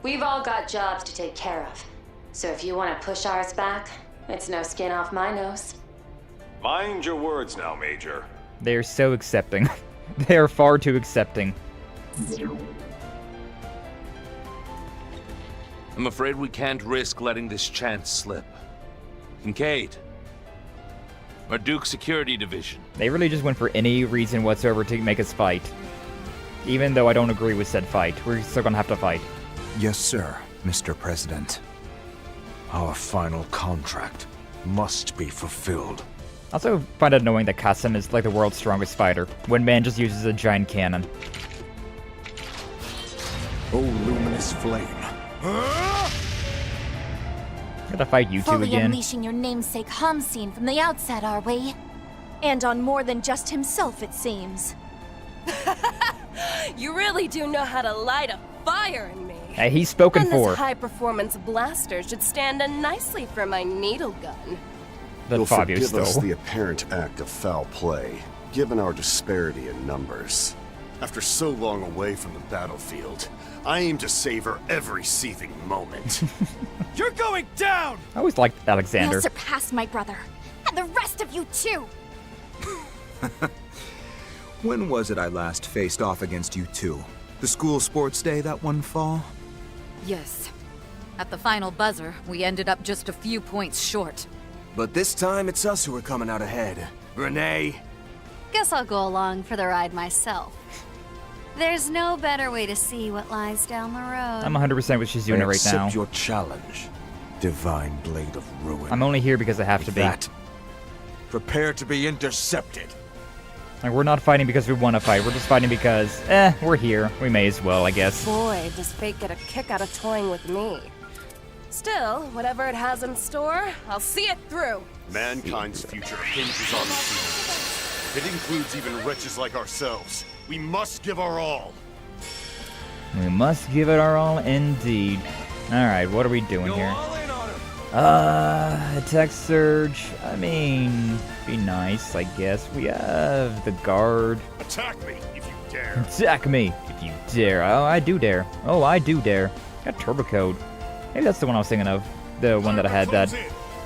We've all got jobs to take care of. So if you want to push ours back, it's no skin off my nose. Mind your words now, Major. They are so accepting. They are far too accepting. I'm afraid we can't risk letting this chance slip. Kincaid. Marduk Security Division. They really just went for any reason whatsoever to make us fight. Even though I don't agree with said fight, we're still gonna have to fight. Yes, sir, Mr. President. Our final contract must be fulfilled. I also find it annoying that Kassen is like the world's strongest fighter, when man just uses a giant cannon. Oh, luminous flame. Gotta fight you two Fully again. unleashing your namesake Hamseen from the outset, are we? And on more than just himself, it seems. You really do know how to light a fire in me. Hey, he's spoken and for. This high-performance blaster should stand in nicely for my needle gun. You'll forgive us the apparent act of foul play, given our disparity in numbers. After so long away from the battlefield, I aim to savor every seething moment. You're going down! I always liked Alexander. You'll surpass my brother, and the rest of you too! When was it I last faced off against you two? The school sports day that one fall? Yes. At the final buzzer, we ended up just a few points short. But this time, it's us who are coming out ahead. Renee? Guess I'll go along for the ride myself. There's no better way to see what lies down the road. I'm 100% what she's doing right now. Accept your challenge, Divine Blade of Ruin. I'm only here because I have to be. Prepare to be intercepted. Like, we're not fighting because we want to fight. We're just fighting because, we're here. We may as well, I guess. Boy, does fate get a kick out of toying with me. Still, whatever it has in store, I'll see it through. Mankind's future hinges on this. It includes even wretches like ourselves. We must give our all. We must give it our all indeed. Alright, what are we doing here? Attack surge. I mean, be nice, I guess. We have the guard. Attack me if you dare. Attack me if you dare. Oh, I do dare. Oh, I do dare. Got turbo code. Maybe that's the one I was thinking of. the one that I had that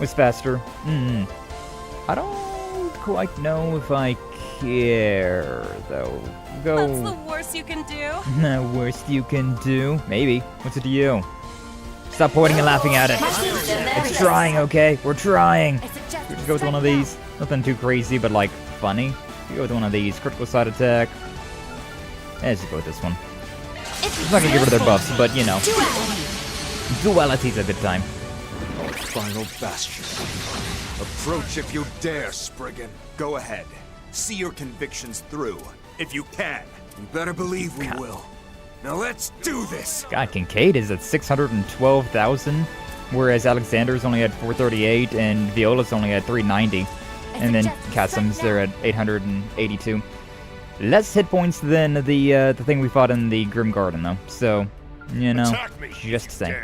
was faster. I don't quite know if I care, though. Go. That's the worst you can do. The worst you can do? Maybe. What's it to you? Stop pointing and laughing at it. It's trying, okay? We're trying. Just go with one of these. Nothing too crazy, but like funny. You go with one of these. Critical side attack. Let's just go with this one. It's not gonna get rid of their buffs, but you know. Duality's a good time. Our final bastion. Approach if you dare, Spriggan. Go ahead. See your convictions through, if you can. You better believe we will. Now let's do this! God, Kincaid is at 612,000, whereas Alexander's only at 438 and Viola's only at 390. And then Kasim's there at 882. Less hit points than the thing we fought in the Grim Garden, though. So, you know, just saying.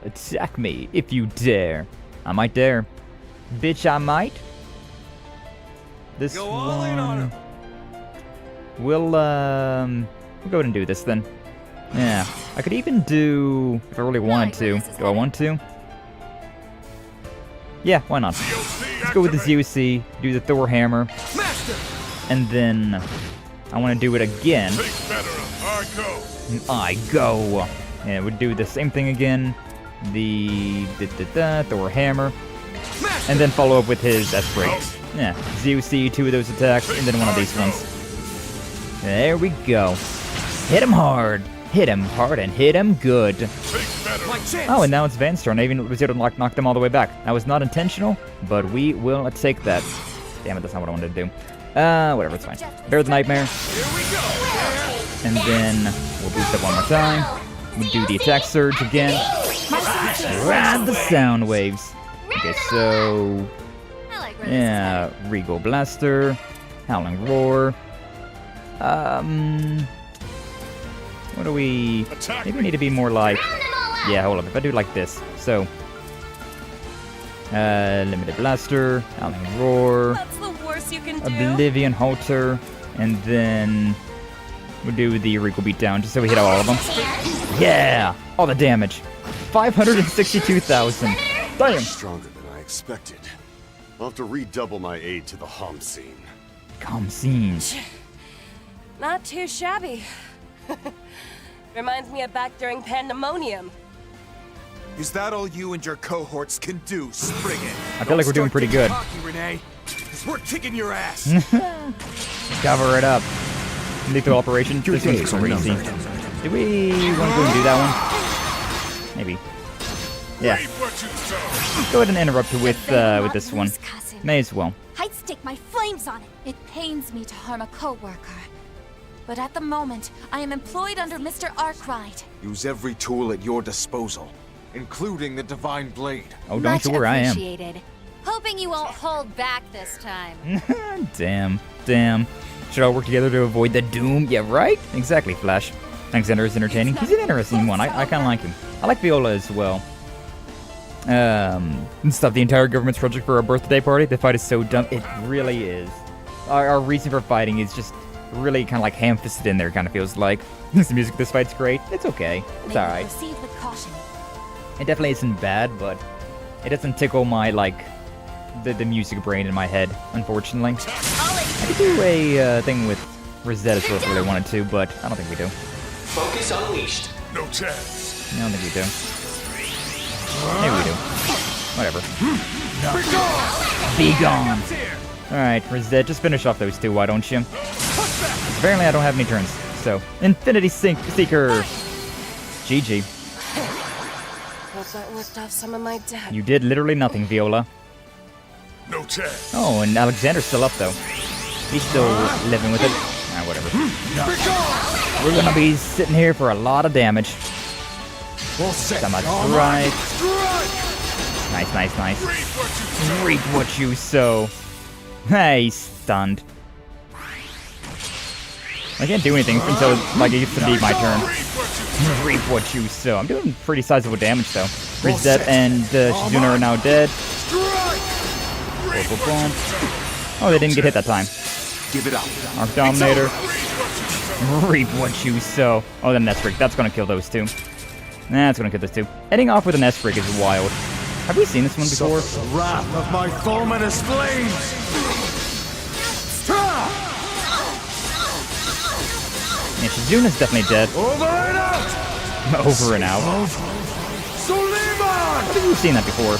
Attack me if you dare. I might dare. Bitch, I might. This one... We'll go ahead and do this then. Yeah, I could even do, if I really wanted to. Do I want to? Yeah, why not? Let's go with the ZOC, do the Thor hammer, and then I want to do it again. I go. Yeah, we'd do the same thing again. The Thor hammer, and then follow up with his S-break. Yeah, ZOC, 2 of those attacks, and then one of these ones. There we go. Hit him hard. Hit him hard and hit him good. Oh, and now it's Van's turn. I even was able to knock them all the way back. That was not intentional, but we will take that. Damn it, that's not what I wanted to do. Whatever, it's fine. Bear the Nightmare. And then we'll boost up one more time. We'll do the attack surge again. Grab the sound waves. Okay, so... yeah, Regal Blaster. Howling Roar. What do we... maybe we need to be more like... yeah, hold up. If I do like this. So... Limited Blaster. Howling Roar. That's the worst you can do. Oblivion Halter. And then... we'll do the Regal Beatdown, just so we hit all of them. Yeah! All the damage. 562,000. Damn! Stronger than I expected. I'll have to redouble my aid to the Homscene. Homscene. Not too shabby. Reminds me of back during Pandemonium. Is that all you and your cohorts can do, Spriggan? I feel like we're doing pretty good. Renee, 'cause we're kicking your ass. Cover it up. Lethal Operation. This one's crazy. Do we want to go and do that one? Maybe. Yeah. Go ahead and interrupt with this one. May as well. I'd stake my flames on it. It pains me to harm a co-worker. But at the moment, I am employed under Mr. Arkride. Use every tool at your disposal, including the Divine Blade. Oh, don't you worry, I am. Appreciated. Hoping you won't hold back this time. Damn. Should all work together to avoid the doom? Yeah, right? Exactly, Flash. Alexander is entertaining. He's an interesting one. I kind of like him. I like Viola as well. Stop the entire government's project for our birthday party. The fight is so dumb. It really is. Our reason for fighting is just really kind of like ham-fisted in there, kind of feels like. The music this fight's great. It's okay. It's alright. It definitely isn't bad, but it doesn't tickle my, like, the music brain in my head, unfortunately. I could do a thing with Rosetta if I really wanted to, but I don't think we do. Focus unleashed. No chance. I don't think we do. Maybe we do. Whatever. Be gone! Alright, Rosette, just finish off those two, why don't you? Apparently I don't have any turns, so... Infinity Seeker! GG. Hope that worked off some of my debt. You did literally nothing, Viola. No chance. Oh, and Alexander's still up, though. He's still living with it. Ah, whatever. We're gonna be sitting here for a lot of damage. Someone's right. Nice. Reap what you sow. Hey, stunned. I can't do anything until, like, it gets to be my turn. Reap what you sow. I'm doing pretty sizable damage, though. Reset and Shizuna are now dead. Oh, they didn't get hit that time. Give it up. Arc Dominator. Reap what you sow. Oh, the Nest Break. That's gonna kill those two. That's gonna kill those two. Ending off with an S-Break is wild. Have we seen this one before? The wrath of my foeman is flames! Yeah, Shizuna's definitely dead. Over and out! Over and out. Suleiman! I think we've seen that before.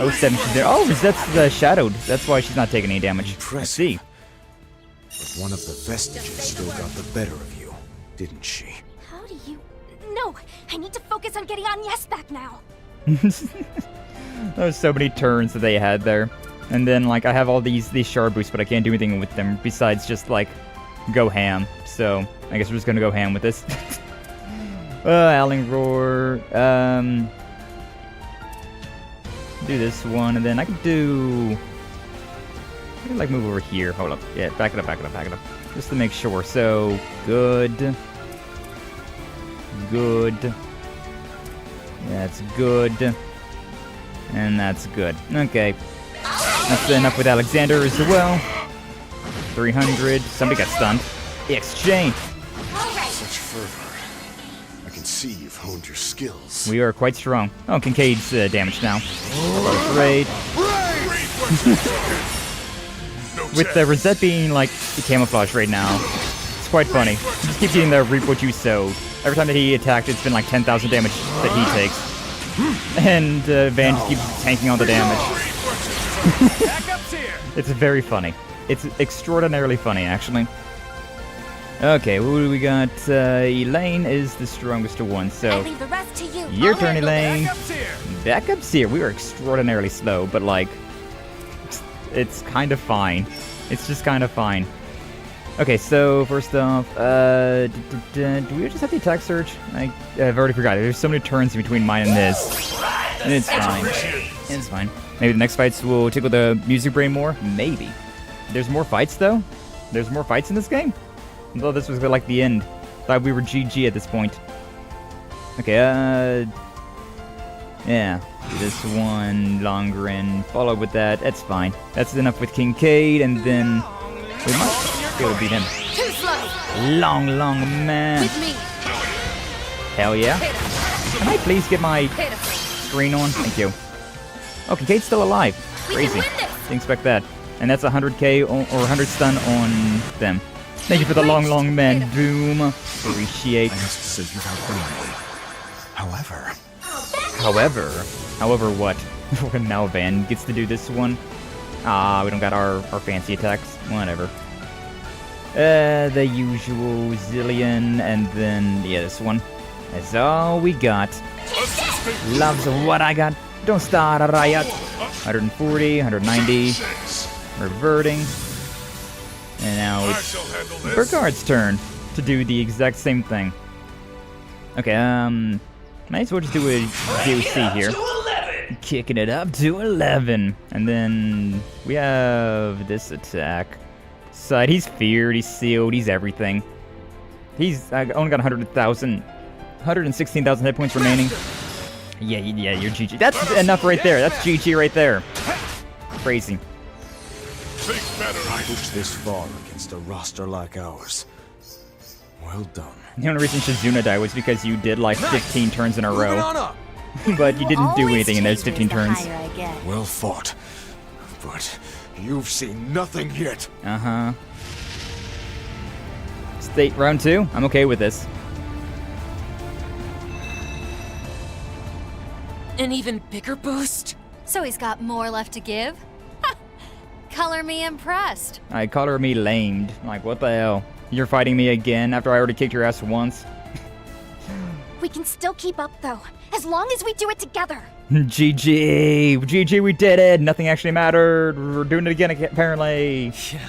Oh, 7, she's there. Oh, that's the shadowed. That's why she's not taking any damage. I see. But one of the vestiges still got the better of you, didn't she? How do you... No, I need to focus on getting Agnès back now. There's so many turns that they had there. And then, like, I have all these shard boosts, but I can't do anything with them besides just, like, go ham. So, I guess we're just gonna go ham with this. Howling Roar. Do this one, and then I can do... I can, like, move over here. Hold up. Yeah, back it up, back it up, back it up. Just to make sure. So, good. Good. That's good. And that's good. Okay. That's enough with Alexander as well. 300. Somebody got stunned. Exchange. Such fervor. I can see you've honed your skills. We are quite strong. Oh, Kincaid's damaged now. Raid. With the Rosette being like the camouflage right now, it's quite funny. He just keeps getting the reap what you sowed. Every time that he attacked, it's been like 10,000 damage that he takes. And Van just keeps tanking all the damage. It's very funny. It's extraordinarily funny, actually. Okay, what do we got? Elaine is the strongest one, so... I leave the rest to you. Your turn, Elaine. Backup's here. We are extraordinarily slow, but, like... It's kind of fine. It's just kind of fine. Okay, so, first off, do we just have the attack surge? I've already forgot. There's so many turns between mine and this. And it's fine. It's fine. Maybe the next fights will tickle the music brain more? Maybe. There's more fights, though? There's more fights in this game? Although this was like the end. Thought we were GG at this point. Okay, yeah. Do this one, Longren, follow with that. That's fine. That's enough with Kincaid, and then we might be able to beat him. Too slow. Long man. With me. Hell yeah. Can I please get my screen on? Thank you. Oh, Kincaid's still alive. Crazy. Didn't expect that. And that's 100k or 100 stun on them. Thank you for the long man, Doom. Appreciate. However what? Now Van gets to do this one. Ah, we don't got our fancy attacks. Whatever. The usual Zillion, and then, yeah, this one. That's all we got. Loves what I got. Don't start a riot. 140, 190. Reverting. And now it's Burkhardt's turn to do the exact same thing. Okay, might as well just do a DOC here. Kicking it up to 11. And then we have this attack. Side, he's feared, he's sealed, he's everything. He's only got 116,000 hit points remaining. Yeah, you're GG. That's enough right there. That's GG right there. Crazy. Pushed this far against a roster like ours. Well done. The only reason Shizuna died was because you did like 15 turns in a row. But you didn't do anything in those 15 turns. Well fought. But you've seen nothing yet. Uh-huh. State round 2. I'm okay with this. An even bigger boost? So he's got more left to give? Color me impressed. I color me lamed. Like, what the hell? You're fighting me again after I already kicked your ass once? We can still keep up, though, as long as we do it together. GG, we did it. Nothing actually mattered. We're doing it again, apparently. Yeah.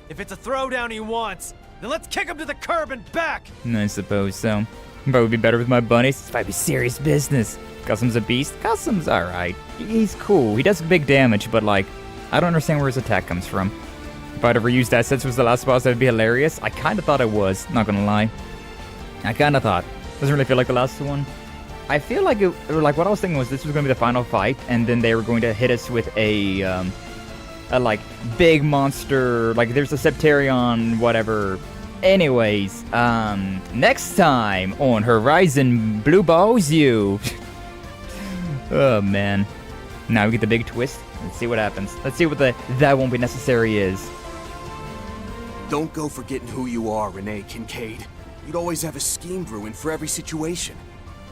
If it's a throwdown he wants, then let's kick him to the curb and back. I suppose so. But it would be better with my bunnies. This might be serious business. Custom's a beast. Custom's alright. He's cool. He does big damage, but like, I don't understand where his attack comes from. If I'd ever used Assets was the last boss, that'd be hilarious. I kinda thought it was, not gonna lie. I kinda thought. Doesn't really feel like the last one. I feel like like what I was thinking was this was gonna be the final fight, and then they were going to hit us with a like big monster, like there's a Septarion, whatever. Anyways, next time on Horizon Blue Balls You. Oh, man. Now we get the big twist. Let's see what happens. Let's see what the that won't be necessary is. Don't go forgetting who you are, Renee Kincaid. You'd always have a scheme brewing for every situation.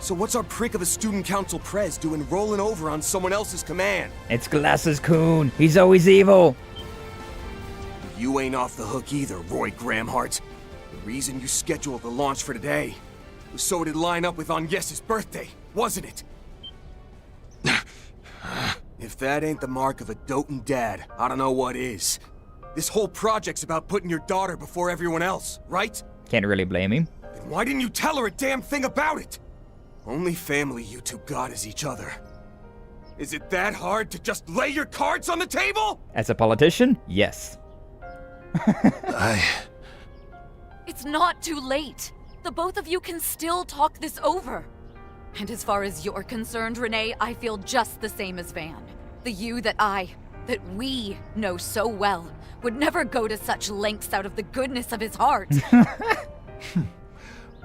So what's our prick of a student council prez doing rolling over on someone else's command? It's Glasses Coon. He's always evil. You ain't off the hook either, Roy Gramhart. The reason you scheduled the launch for today was so it'd line up with Agnès' birthday, wasn't it? If that ain't the mark of a doting dad, I don't know what is. This whole project's about putting your daughter before everyone else, right? Can't really blame him. Then why didn't you tell her a damn thing about it? Only family you two got is each other. Is it that hard to just lay your cards on the table? As a politician, yes. It's not too late. The both of you can still talk this over. And as far as you're concerned, Renee, I feel just the same as Van. The you that we know so well would never go to such lengths out of the goodness of his heart.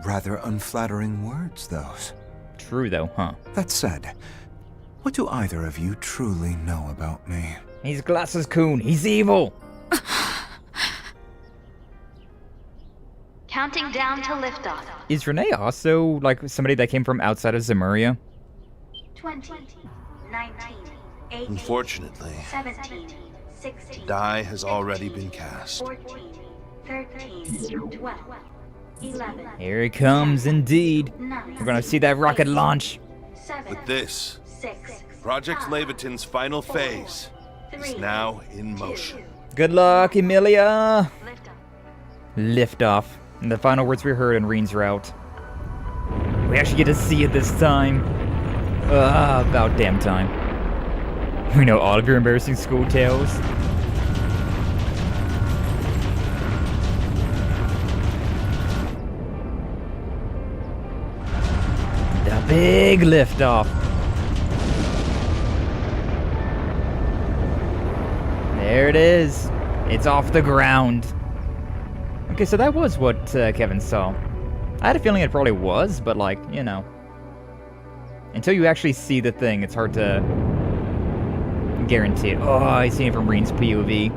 Rather unflattering words, those. True, though, huh? That said, what do either of you truly know about me? He's Glasses Coon. He's evil. Counting down to liftoff. Is Renee also, like, somebody that came from outside of Zemuria? 20, 19, 18, Unfortunately, 17, 16, die has already been cast. 14, 13, 12, 11. Here he comes, indeed. We're gonna see that rocket launch. With this, Project Leviton's final phase is now in motion. Good luck, Emilia. Lift off. And the final words we heard in Rean's route. We actually get to see it this time. About damn time. We know all of your embarrassing school tales. The big liftoff. There it is. It's off the ground. Okay, so that was what Kevin saw. I had a feeling it probably was, but like, you know. Until you actually see the thing, it's hard to guarantee it. Oh, I see it from Rean's POV.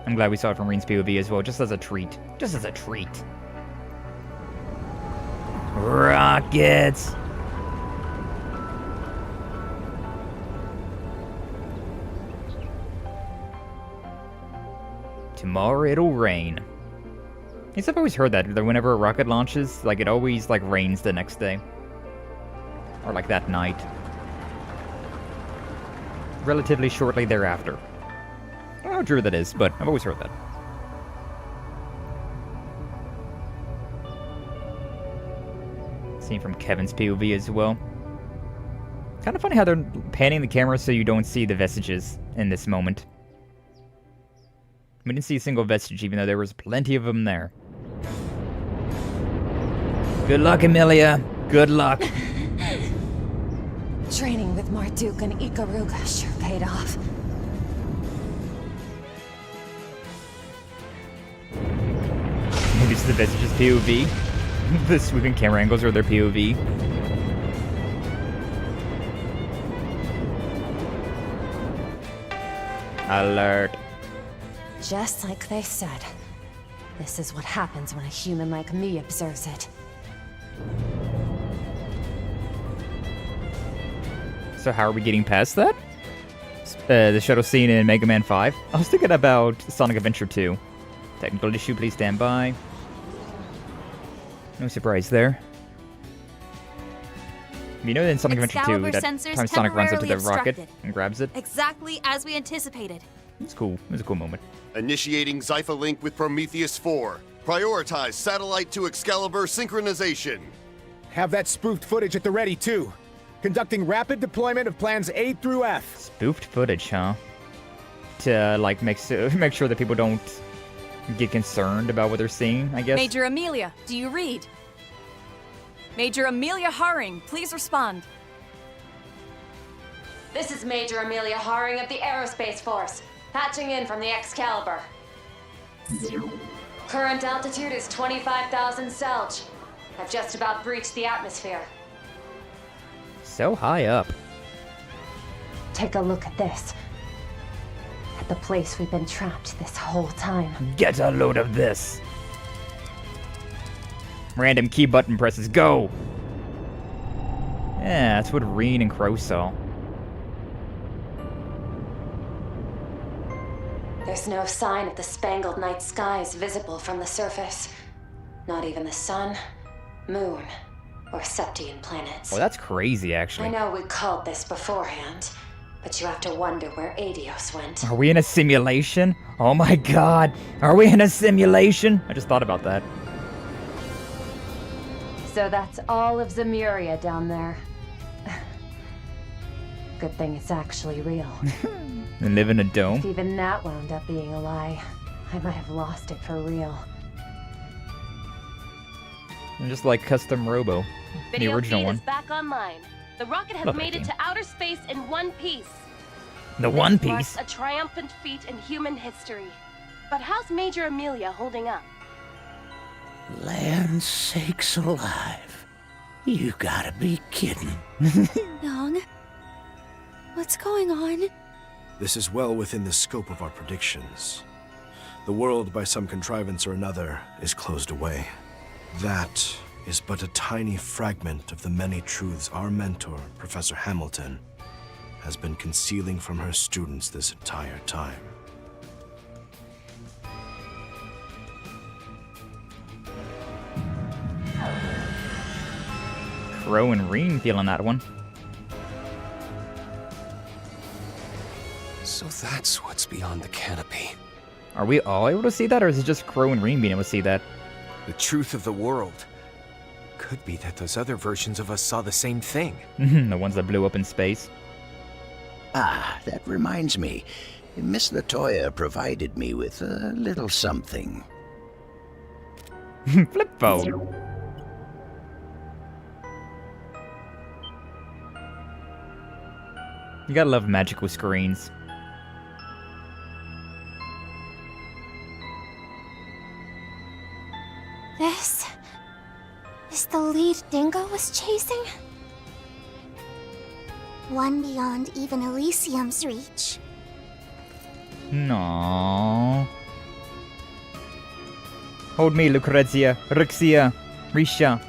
I'm glad we saw it from Rean's POV as well, just as a treat. Just as a treat. Rockets! Tomorrow it'll rain. I guess I've always heard that whenever a rocket launches, like it always like rains the next day. Or like that night. Relatively shortly thereafter. I don't know how true that is, but I've always heard that. Seen from Kevin's POV as well. Kind of funny how they're panning the camera so you don't see the vestiges in this moment. We didn't see a single vestige, even though there was plenty of them there. Good luck, Emilia. Good luck. Training with Marduk and Ikaruga sure paid off. Maybe it's the vestiges POV. The sweeping camera angles are their POV. Alert. Just like they said. This is what happens when a human like me observes it. So how are we getting past that? The shuttle scene in Mega Man 5? I was thinking about Sonic Adventure 2. Technical issue, please stand by. No surprise there. You know in Sonic Adventure 2, that time Sonic runs up to the rocket and grabs it? Exactly as we anticipated. It's cool. It was a cool moment. Initiating Zypha link with Prometheus 4. Prioritize satellite to Excalibur synchronization. Have that spoofed footage at the ready, too. Conducting rapid deployment of plans A through F. Spoofed footage, huh? To, like, make sure that people don't get concerned about what they're seeing, I guess? Major Amelia, do you read? Major Amelia Haring, please respond. This is Major Amelia Haring of the Aerospace Force, patching in from the Excalibur. Current altitude is 25,000 Selge. I've just about breached the atmosphere. So high up. Take a look at this. At the place we've been trapped this whole time. Get a load of this. Random key button presses, go! Yeah, that's what Rean and Crow saw. There's no sign of the spangled night skies visible from the surface. Not even the sun, moon, or Septian planets. Oh, that's crazy, actually. I know we called this beforehand, but you have to wonder where Adios went. Are we in a simulation? Oh my god. Are we in a simulation? I just thought about that. So that's all of Zemuria down there. Good thing it's actually real. And live in a dome? If even that wound up being a lie, I might have lost it for real. I'm just like Custom Robo, the original one. Is back online. The rocket has made it to outer space in one piece. The One This marks Piece? a triumphant feat in human history. But how's Major Amelia holding up? Land sakes alive. You gotta be kidding. Young? What's going on? This is well within the scope of our predictions. The world, by some contrivance or another, is closed away. That is but a tiny fragment of the many truths our mentor, Professor Hamilton, has been concealing from her students this entire time. Crow and Rean feeling that one. So that's what's beyond the canopy. Are we all able to see that, or is it just Crow and Rean being able to see that? The truth of the world. Could be that those other versions of us saw the same thing. The ones that blew up in space. Ah, that reminds me. Miss Latoya provided me with a little something. Flip phone. You gotta love magical screens. This is the lead Dingo was chasing? One beyond even Elysium's reach. No. Hold me, Lucrezia, Rixia, Risha.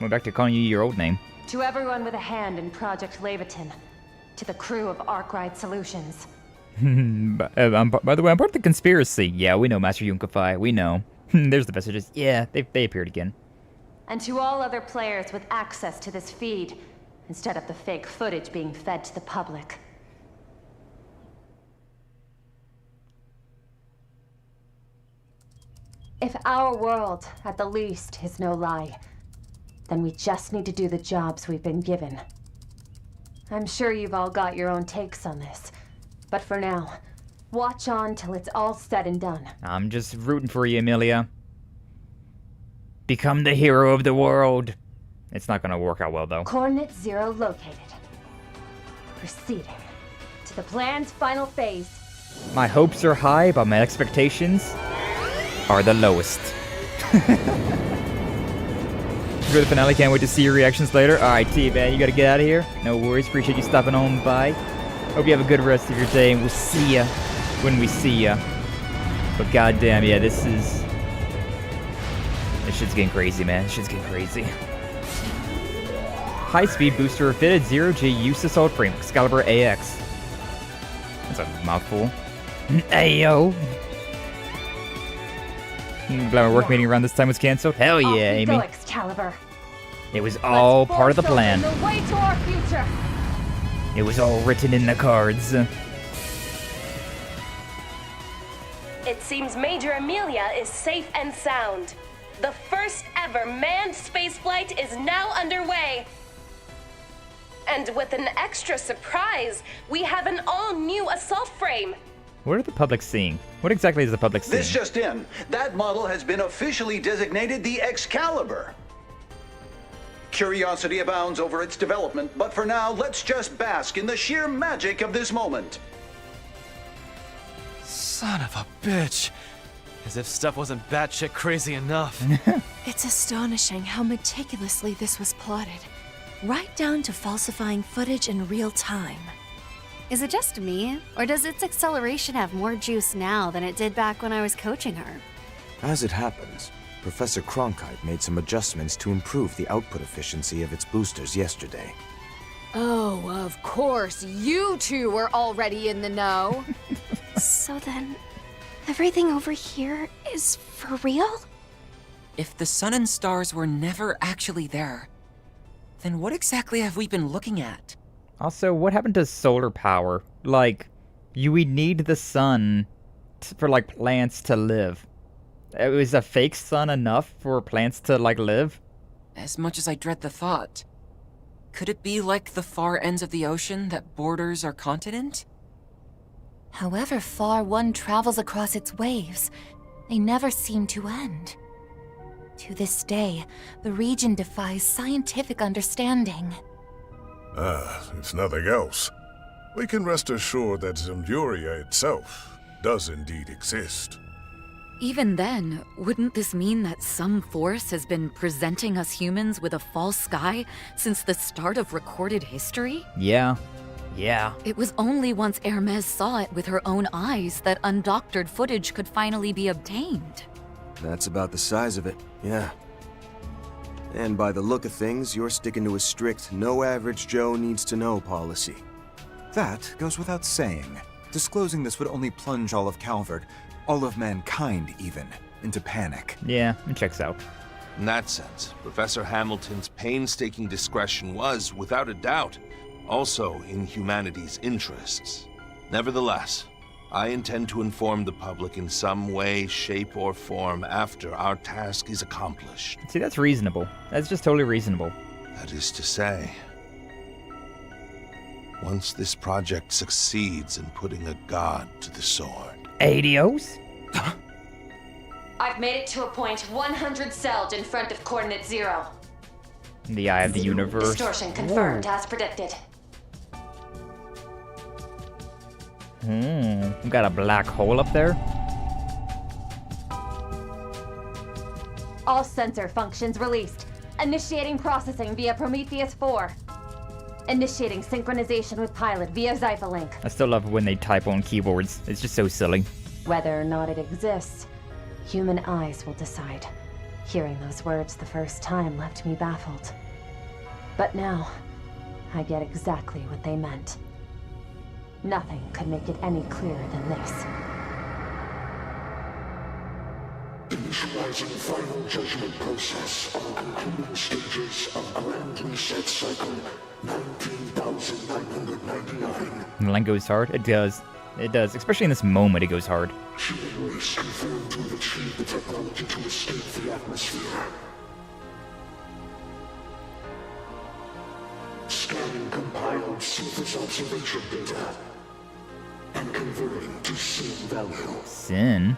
Went back to calling you your old name. To everyone with a hand in Project Leviathan. To the crew of Arkride Solutions. By the way, I'm part of the conspiracy. Yeah, we know, Master Yunkify. We know. There's the messages. Yeah, they appeared again. And to all other players with access to this feed, instead of the fake footage being fed to the public. If our world, at the least, is no lie, then we just need to do the jobs we've been given. I'm sure you've all got your own takes on this, but for now, watch on till it's all said and done. I'm just rooting for you, Amelia. Become the hero of the world. It's not gonna work out well, though. Coordinate 0 located. Proceeding to the plan's final phase. My hopes are high, but my expectations are the lowest. For the finale, can't wait to see your reactions later. Alright, T-Man, you gotta get out of here. No worries, appreciate you stopping on by. Hope you have a good rest of your day, and we'll see ya when we see ya. But goddamn, yeah, this shit's getting crazy, man. This shit's getting crazy. High-speed booster fitted 0G use assault frame, Excalibur AX. That's a mouthful. Ayo. Glad my work meeting around this time was cancelled. Hell yeah, Amy. Go, Excalibur. It was all part of the plan. The way to our future. It was all written in the cards. It seems Major Amelia is safe and sound. The first ever manned spaceflight is now underway. And with an extra surprise, we have an all-new assault frame. What are the public seeing? What exactly is the public seeing? This just in. That model has been officially designated the Excalibur. Curiosity abounds over its development, but for now, let's just bask in the sheer magic of this moment. Son of a bitch. As if stuff wasn't batshit crazy enough. It's astonishing how meticulously this was plotted. right down to falsifying footage in real time. Is it just me, or does its acceleration have more juice now than it did back when I was coaching her? As it happens, Professor Cronkite made some adjustments to improve the output efficiency of its boosters yesterday. Oh, of course, you two were already in the know. So then, everything over here is for real? If the sun and stars were never actually there, then what exactly have we been looking at? Also, what happened to solar power? Like, we need the sun for, like, plants to live. Is a fake sun enough for plants to, like, live? As much as I dread the thought, could it be like the far ends of the ocean that borders our continent? However far one travels across its waves, they never seem to end. To this day, the region defies scientific understanding. If nothing else, we can rest assured that Zemuria itself does indeed exist. Even then, wouldn't this mean that some force has been presenting us humans with a false sky since the start of recorded history? Yeah. It was only once Hermes saw it with her own eyes that undoctored footage could finally be obtained. That's about the size of it, yeah. And by the look of things, you're sticking to a strict no average Joe needs to know policy. That goes without saying. Disclosing this would only plunge all of Calvert, all of mankind even, into panic. Yeah, it checks out. In that sense, Professor Hamilton's painstaking discretion was, without a doubt, also in humanity's interests. Nevertheless, I intend to inform the public in some way, shape, or form after our task is accomplished. See, that's reasonable. That's just totally reasonable. That is to say, once this project succeeds in putting a god to the sword. Adios? I've made it to a point 100 celled in front of coordinate 0. The eye of the universe. Distortion confirmed as predicted. We got a black hole up there. All sensor functions released. Initiating processing via Prometheus 4. Initiating synchronization with pilot via Zyphalink. I still love when they type on keyboards. It's just so silly. Whether or not it exists, human eyes will decide. Hearing those words the first time left me baffled. But now, I get exactly what they meant. Nothing could make it any clearer than this. Initializing final judgment process on concluding stages of Grand Reset Cycle 19,999. The line goes hard? It does. It does. Especially in this moment, it goes hard. Human race confirmed we've achieved the technology to escape the atmosphere. Scanning compiled surface observation data and converting to sin value. Sin?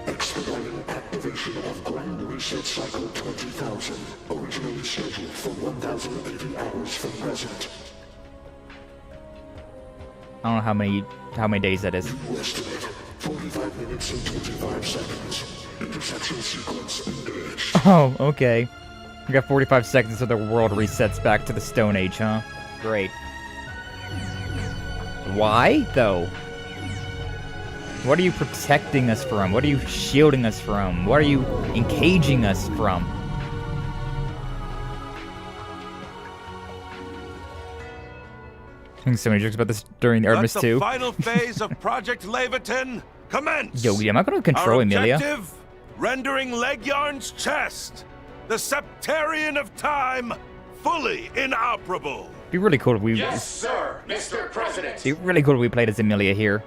Expediting activation of Grand Reset Cycle 20,000, originally scheduled for 1,080 hours from present. I don't know how many days that is. You estimate 45 minutes and 25 seconds. Intersection sequence engaged. Oh, okay. We got 45 seconds so the world resets back to the Stone Age, huh? Great. Why, though? What are you protecting us from? What are you shielding us from? What are you encaging us from? I think so many jokes about this during the Artemis 2. Let the final phase of Project Leviathan commence! Yo, am I going to control Emilia? Objective, rendering Leguiarn's chest, the Septarian of Time, fully inoperable. It'd be really cool if we... Yes, sir, Mr. President. It'd be really cool if we played as Emilia here.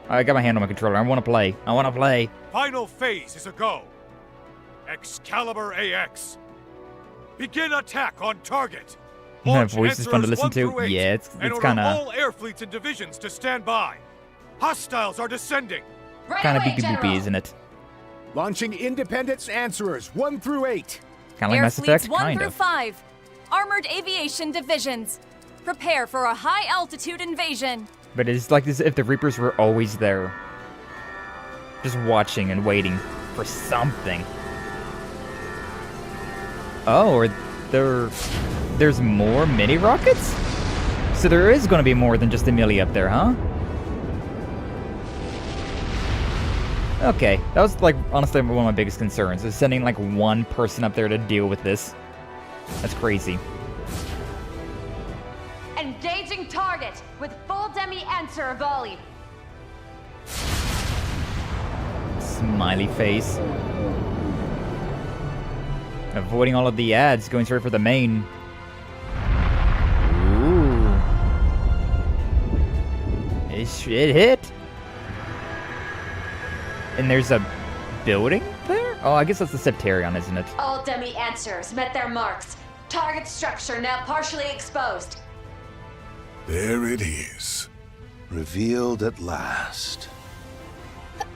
I got my hand on my controller. I want to play. I want to play. Final phase is a go. Excalibur AX. Begin attack on target. That voice is fun to listen to. Yeah, it's kind of... all air fleets and divisions to stand by. Hostiles are descending. Kind of beepy-boopy, isn't it? Launching Independence Answerers 1 through 8. Kind of like Mass Effect? 1 through 5. Armored Aviation Divisions. Prepare for a high-altitude invasion. But it's like as if the Reapers were always there. Just watching and waiting for something. Oh, or there's more mini rockets? So there is going to be more than just a milli up there, huh? Okay, that was like honestly one of my biggest concerns, is sending like one person up there to deal with this. That's crazy. Engaging target with full demi answer volley. Smiley face. Avoiding all of the ads, going straight for the main. Ooh. It hit. And there's a building there? Oh, I guess that's the Septarion, isn't it? All demi answers met their marks. Target structure now partially exposed. There it is. Revealed at last.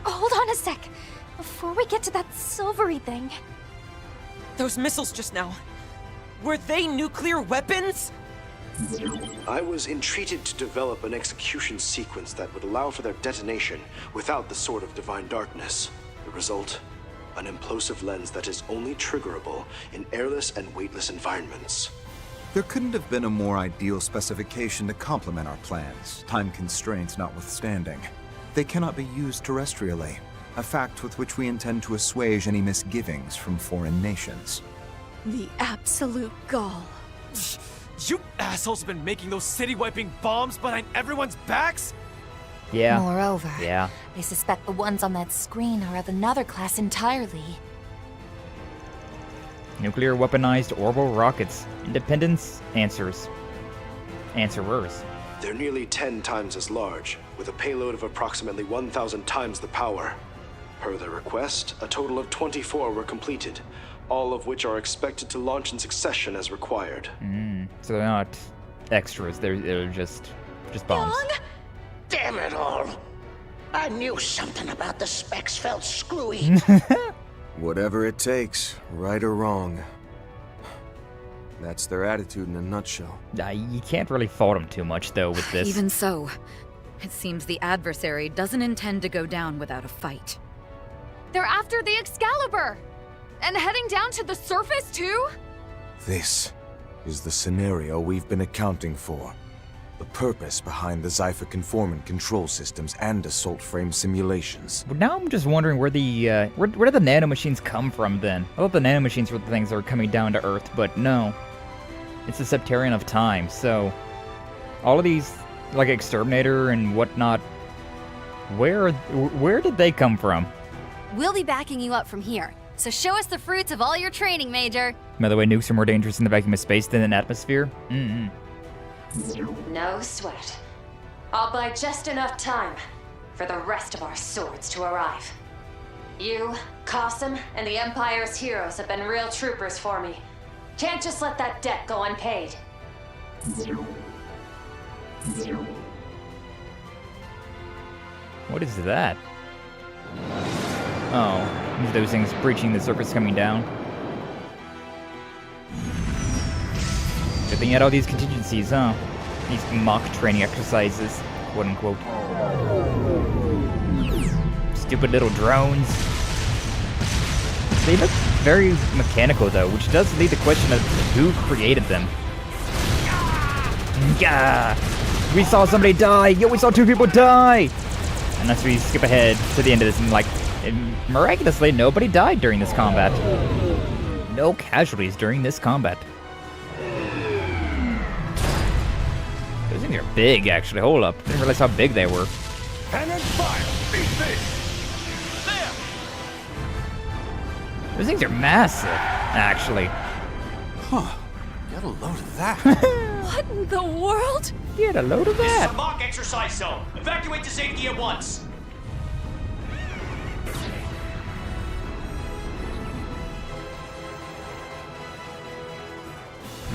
Hold on a sec. Before we get to that silvery thing. Those missiles just now. Were they nuclear weapons? I was entreated to develop an execution sequence that would allow for their detonation without the Sword of Divine Darkness. The result? An implosive lens that is only triggerable in airless and weightless environments. There couldn't have been a more ideal specification to complement our plans, time constraints notwithstanding. They cannot be used terrestrially, a fact with which we intend to assuage any misgivings from foreign nations. The absolute gall. You assholes have been making those city-wiping bombs behind everyone's backs? Yeah. Moreover, yeah. I suspect the ones on that screen are of another class entirely. Nuclear weaponized orbital rockets. Independence answers. Answerers. They're nearly 10 times as large, with a payload of approximately 1,000 times the power. Per their request, a total of 24 were completed, all of which are expected to launch in succession as required. So they're not extras, they're just bombs. Damn it all! I knew something about the specs felt screwy. Whatever it takes, right or wrong. That's their attitude in a nutshell. You can't really fault them too much, though, with this. Even so, it seems the adversary doesn't intend to go down without a fight. They're after the Excalibur! And heading down to the surface, too? This is the scenario we've been accounting for. The purpose behind the Zypher conformant control systems and assault frame simulations. But now I'm just wondering where the where did the nanomachines come from then? I thought the nanomachines were the things that were coming down to Earth, but no. It's the Septarion of time, so all of these like Exterminator and whatnot, where did they come from? We'll be backing you up from here, so show us the fruits of all your training, Major. By the way, nukes are more dangerous in the vacuum of space than in atmosphere. No sweat. I'll buy just enough time for the rest of our swords to arrive. You, Qasim, and the Empire's heroes have been real troopers for me. Can't just let that debt go unpaid. What is that? Oh, those things breaching the surface coming down. Good thing you had all these contingencies, huh? These mock training exercises, quote unquote. Stupid little drones. They look very mechanical though, which does lead the question of who created them. Yeah, we saw somebody die. Yo, we saw 2 people die. Unless we skip ahead to the end of this and like, miraculously, nobody died during this combat. No casualties during this combat. Those things are big, actually. Hold up. Didn't realize how big they were. Cannon fire! Beat this! Those things are massive, actually. Huh. Get a load of that. What in the world? Get a load of This that. is a mock exercise zone. Evacuate to safety at once.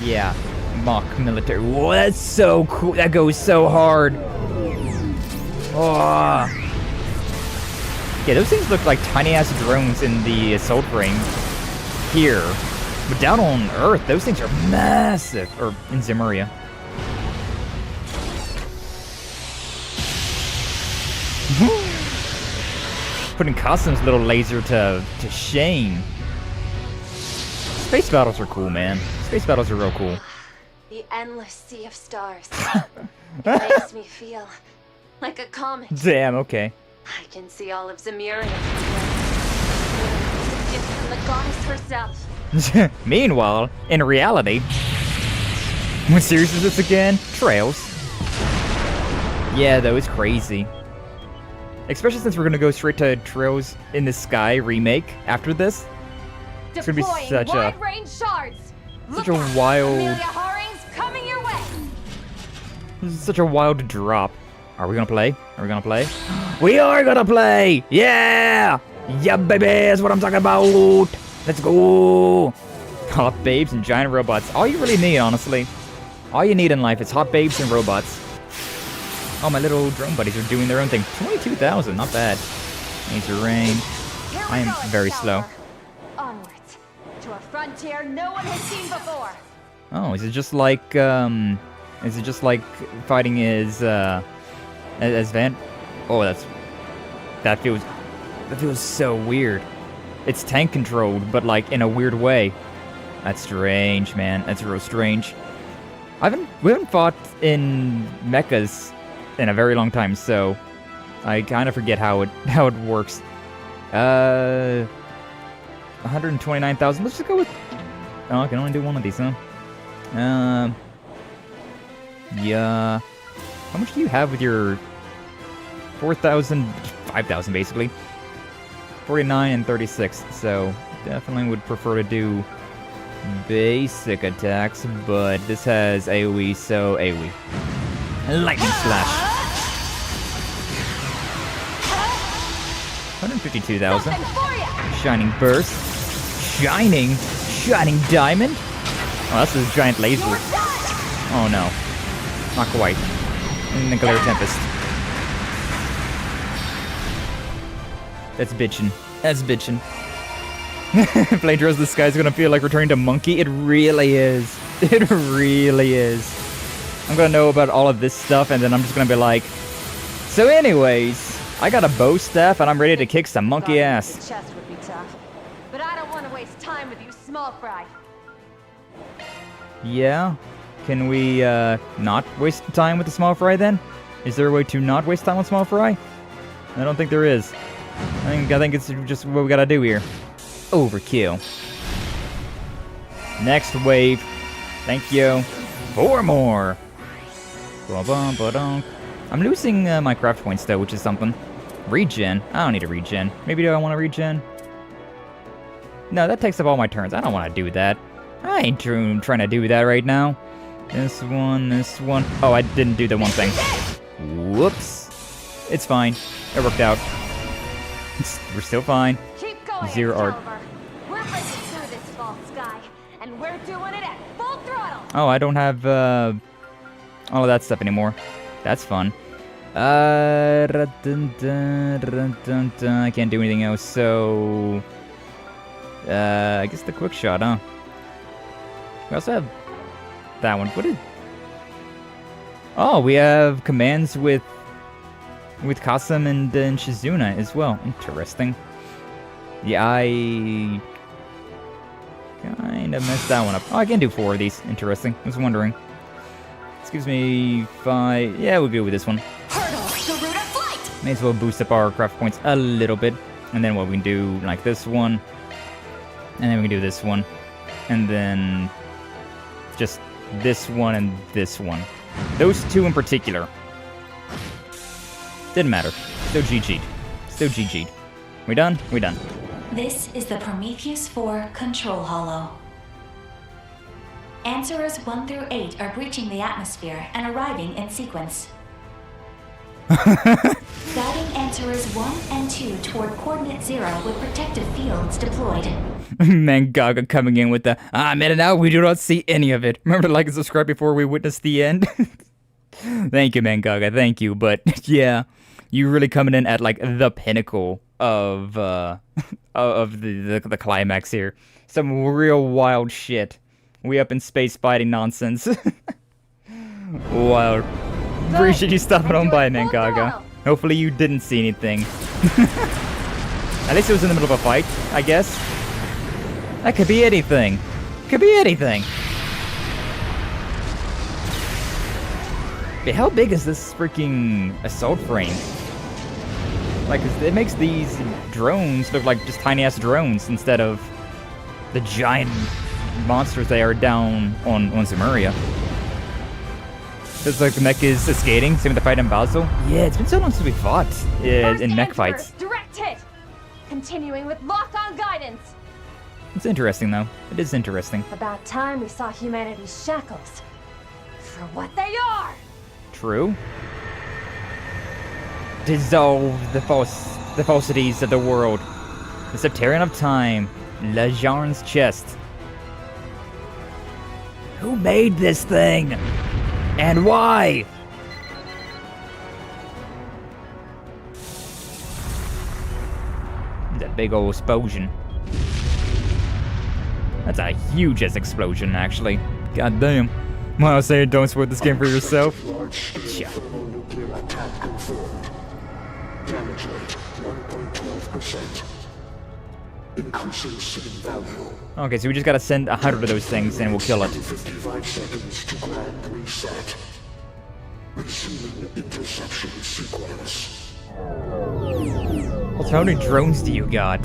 Yeah, mock military. Whoa, that's so cool. That goes so hard. Oh. Yeah, those things look like tiny-ass drones in the assault frame here. But down on Earth, those things are massive. Or in Zemuria. Putting Qasim's little laser to shame. Space battles are cool, man. Space battles are real cool. The endless sea of stars. It makes me feel like a comet. Damn, okay. I can see all of Zemuria. It's a gift from the goddess herself. Meanwhile, in reality... What series is this again? Trails. Yeah, though, it's crazy. Especially since we're gonna go straight to Trails in the Skye remake after this. It's gonna be such a... wide-range shards. Such a wild... Amelia Haring's coming your way. This is such a wild drop. Are we gonna play? Are we gonna play? We are gonna play! Yeah! Yeah, baby! That's what I'm talking about! Let's go! Hot babes and giant robots. All you really need, honestly. All you need in life is hot babes and robots. Oh, my little drone buddies are doing their own thing. 22,000, not bad. Needs a rain. I am very slow. Onwards to a frontier no one has seen before. Oh, is it just like fighting as Van? Oh, that feels so weird. It's tank controlled, but like in a weird way. That's strange, man. That's real strange. We haven't fought in mechas in a very long time, so I kind of forget how it works. 129,000. Let's just go with. Oh, I can only do one of these, huh? Yeah. How much do you have with your 4,000, 5,000 basically? 49 and 36. So definitely would prefer to do basic attacks, but this has AoE, so AoE. Lightning slash. 152,000. Shining burst. Shining diamond. Oh, that's a giant laser. Oh no, not quite. Nuclear tempest. That's bitchin'. That's bitchin'. Playing Dress the Sky is gonna feel like returning to Monkey. It really is. It really is. I'm gonna know about all of this stuff, and then I'm just gonna be like, so anyways, I got a bow staff, and I'm ready to kick some monkey ass. Chest would be tough, but I don't want to waste time with you, small fry. Yeah? Can we, not waste time with the small fry, then? Is there a way to not waste time with small fry? I don't think there is. I think it's just what we gotta do here. Overkill. Next wave. Thank you. 4 more. I'm losing my craft points though, which is something. Regen. I don't need a regen. Maybe do I want to regen? No, that takes up all my turns. I don't want to do that. I ain't trying to do that right now. This one. Oh, I didn't do the one thing. Whoops. It's fine. It worked out. We're still fine. Keep going, 0 art. We're breaking through this false sky, and we're doing it at full throttle. Oh, I don't have all of that stuff anymore. That's fun. I can't do anything else, so I guess the quick shot, huh? We also have that one. What is? Oh, we have commands with Kasem and Shizuna as well. Interesting. Yeah, I kind of messed that one up. Oh, I can do 4 of these. Interesting. I was wondering. This gives me 5. Yeah, we'll go with this one. May as well boost up our craft points a little bit. And then what we can do, like this one. And then we can do this one. And then just this one and this one. Those 2 in particular. Didn't matter. Still GG'd. Still GG'd. We done? We done. This is the Prometheus 4 Control Hollow. Answerers 1 through 8 are breaching the atmosphere and arriving in sequence. Guiding Answerers 1 and 2 toward Coordinate 0 with protective fields deployed. Mangaga coming in with the, man, now we do not see any of it. Remember to like and subscribe before we witness the end? Thank you, Mangaga, thank you, but yeah, you really coming in at like the pinnacle of the climax here. Some real wild shit. We up in space fighting nonsense. Wild. Appreciate you stopping on by, Mangaga. Hopefully you didn't see anything. At least it was in the middle of a fight, I guess. That could be anything. Could be anything. But how big is this freaking assault frame? Like, it makes these drones look like just tiny-ass drones instead of the giant monsters they are down on Zemuria. It's like the mech is skating, same with the fight in Basel. Yeah, it's been so long since we fought in mech fights. Direct hit! Continuing with lock-on guidance! It's interesting, though. It is interesting. About time we saw humanity's shackles. For what they are! True. Dissolve the falsities of the world. The Septarian of Time. Lejarn's chest. Who made this thing? And why? That big old explosion. That's a huge-ass explosion, actually. God damn. When I say don't spoil this game for yourself. Yeah. Damage rate 1.12%. Increasing city value. Okay, so we just gotta send 100 of those things and we'll kill it. 55 seconds to grand reset. Resuming interception sequence. Well, how many drones do you got?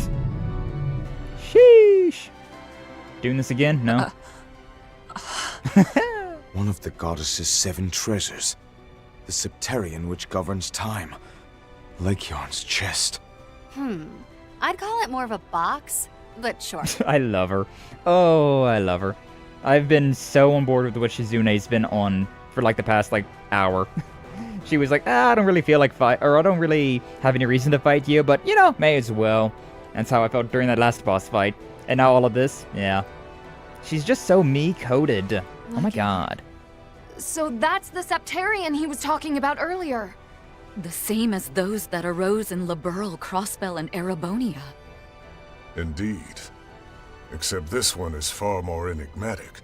Sheesh. Doing this again? No. One of the goddess's 7 treasures. The Septarian which governs time. Leghorn's chest. I'd call it more of a box, but sure. I love her. Oh, I love her. I've been so on board with what Shizune's been on for like the past hour. She was like, I don't really feel like fight, or I don't really have any reason to fight you, but you know, may as well. That's how I felt during that last boss fight. And now all of this, yeah. She's just so me-coded. Oh my god. So that's the Septarian he was talking about earlier. The same as those that arose in Liberl, Crossbell, and Erebonia. Indeed. Except this one is far more enigmatic,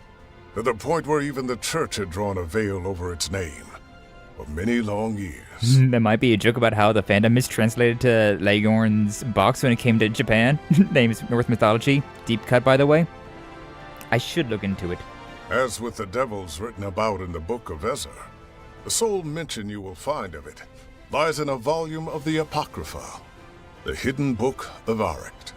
to the point where even the church had drawn a veil over its name for many long years. There might be a joke about how the fandom mistranslated to Leghorn's box when it came to Japan. Name is Norse mythology. Deep cut, by the way. I should look into it. As with the devils written about in the Book of Ezer, the sole mention you will find of it lies in a volume of the Apocrypha, the hidden book of Arkride.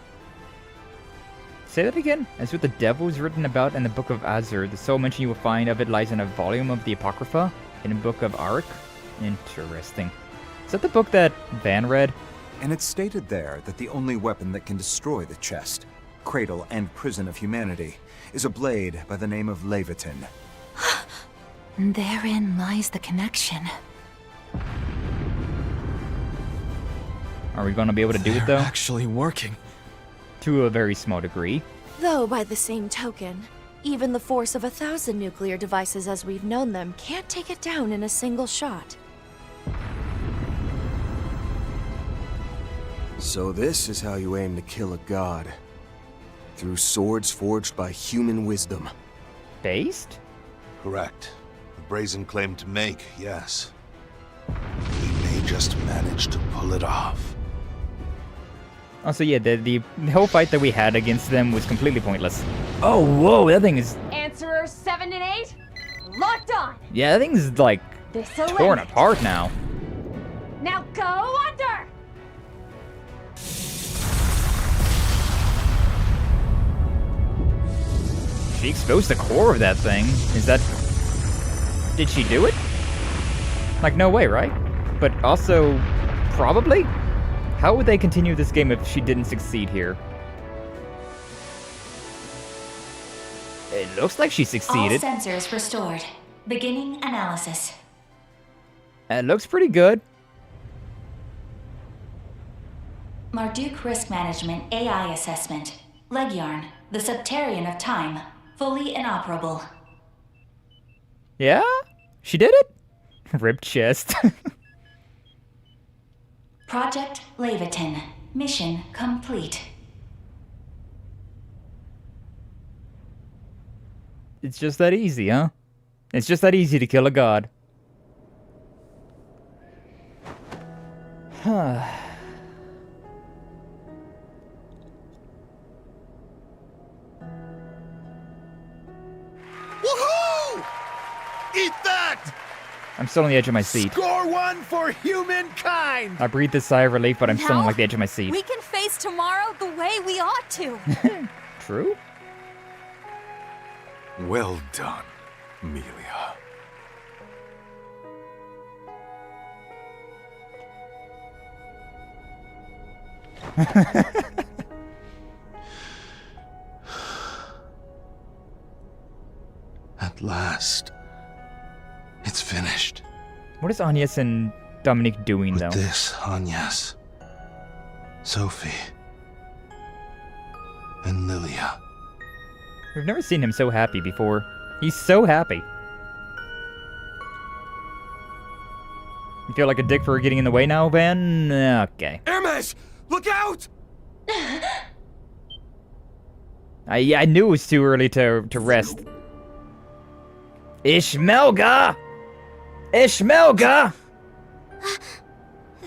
Say that again? As with the devils written about in the Book of Azur, the sole mention you will find of it lies in a volume of the Apocrypha, in a book of Ark? Interesting. Is that the book that Van read? And it's stated there that the only weapon that can destroy the chest, cradle and prison of humanity, is a blade by the name of Leviathan. Therein lies the connection. Are we going to be able to do it, though? Actually working. To a very small degree. Though, by the same token, even the force of 1,000 nuclear devices as we've known them can't take it down in a single shot. So this is how you aim to kill a god. Through swords forged by human wisdom. Based? Correct. A brazen claim to make, yes. We may just manage to pull it off. Also, yeah, the whole fight that we had against them was completely pointless. Oh, whoa, that thing is... Answerers 7 and 8, locked on! Yeah, that thing's, like, torn apart now. Now go under! She exposed the core of that thing. Is that... Did she do it? Like, no way, right? But also, probably? How would they continue this game if she didn't succeed here? It looks like she succeeded. All sensors restored. Beginning analysis. It looks pretty good. Marduk Risk Management AI Assessment. Leghorn, the Septarian of Time. Fully inoperable. Yeah? She did it? Ripped chest. Project Leviathan. Mission complete. It's just that easy, huh? It's just that easy to kill a god. Huh. I'm still on the edge of my seat. Score one for humankind! I breathed a sigh of relief, but I'm still on Now, like the edge of my seat. We can face tomorrow the way we ought to. True? Well done, Amelia. At last. It's finished. What is Agnès and Dominique doing, though? This, Agnès, Sophie, and Lilia. We've never seen him so happy before. He's so happy. You feel like a dick for getting in the way now, Ben? Okay. Hermes! Look out! I knew it was too early to rest. Ishmelga! Ishmelga!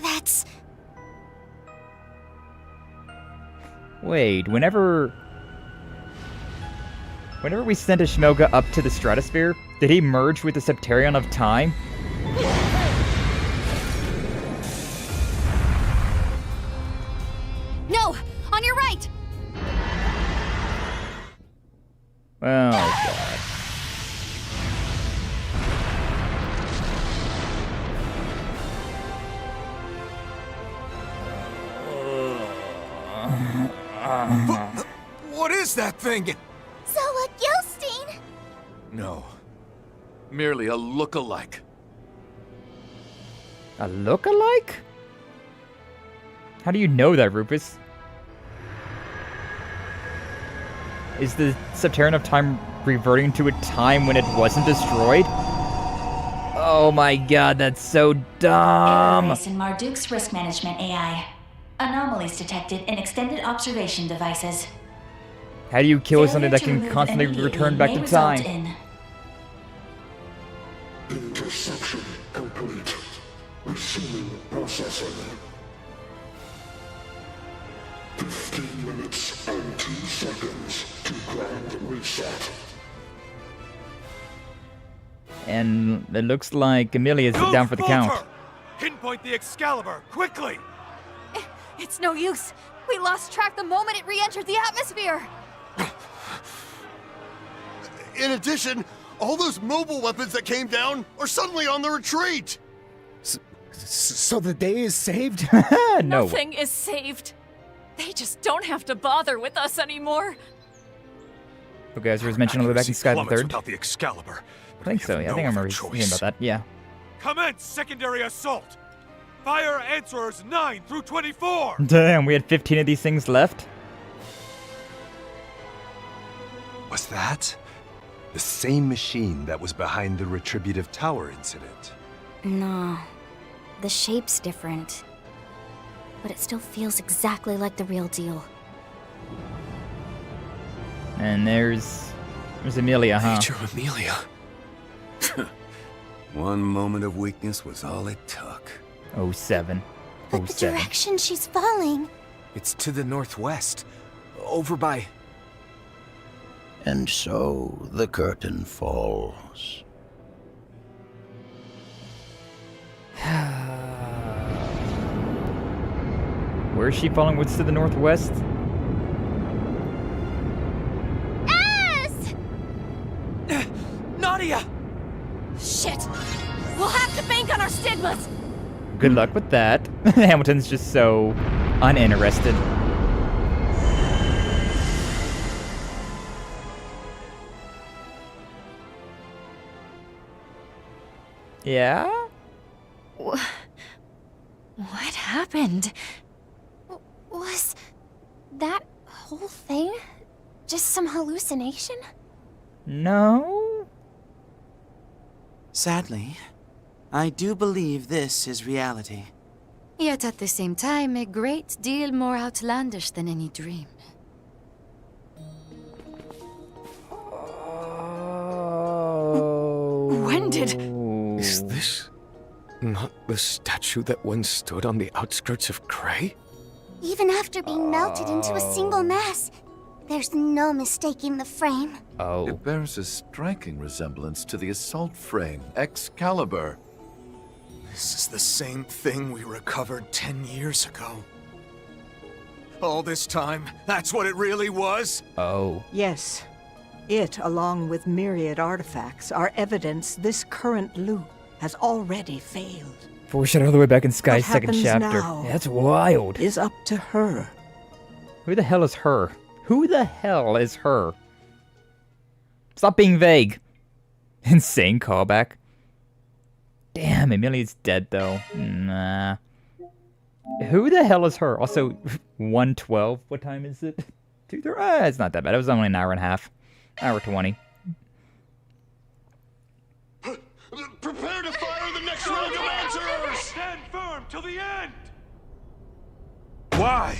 That's... Wait, whenever we sent Ishmelga up to the stratosphere, did he merge with the Septarion of Time? No! On your right! Oh, God. What is that thing? Zoa Gilstein! No. Merely a look-alike. A look-alike? How do you know that, Rufus? Is the Septarion of Time reverting to a time when it wasn't destroyed? Oh my god, that's so dumb! Interface in Marduk's risk management AI. Anomalies detected in extended observation devices. How do you kill something that Failure can to constantly remove return immediately back may to result time? Interception complete. Resuming processing. 15 minutes and 2 seconds to grand reset. And it looks like Amelia's down for the count. Pinpoint the Excalibur, quickly! It's no use. We lost track the moment it re-entered the atmosphere. In addition, all those mobile weapons that came down are suddenly on the retreat! So the day is saved? No. Nothing is saved. They just don't have to bother with us anymore. Okay, as was mentioned all the way back in Skye the Third. Without the Excalibur. I think so, yeah. I think I remember hearing about that, yeah. Commence secondary assault! Fire answerers 9 through 24! Damn, we had 15 of these things left? Was that the same machine that was behind the Retributive Tower incident? No. The shape's different. But it still feels exactly like the real deal. And there's Amelia, huh? Major Amelia. One moment of weakness was all it took. 07. But the direction she's falling. It's to the northwest. Over by... And so the curtain falls. Where is she falling? What's to the northwest? Nadia! Shit! We'll have to bank on our stigmas! Good luck with that. Hamilton's just so uninterested. Yeah? What happened? Was that whole thing just some hallucination? No? Sadly, I do believe this is reality. Yet at the same time, a great deal more outlandish than any dream. When did... Is this not the statue that once stood on the outskirts of Cray? Even after being melted into a single mass, there's no mistaking the frame. Oh. It bears a striking resemblance to the assault frame, Excalibur. This is the same thing we recovered 10 years ago. All this time, that's what it really was? Oh. Yes. It, along with myriad artifacts, are evidence this current loop has already failed. Foreshadow all the way back in Skye's What second happens chapter. now Yeah, that's wild. Is up to her. Who the hell is her? Who the hell is her? Stop being vague. Insane callback. Damn, Emilia's dead though. Nah. Who the hell is her? Also, 1:12. What time is it? 2:30. It's not that bad. It was only an hour and a half. Hour 20. Prepare to fire the next round of answers! Stand firm till the end! Why?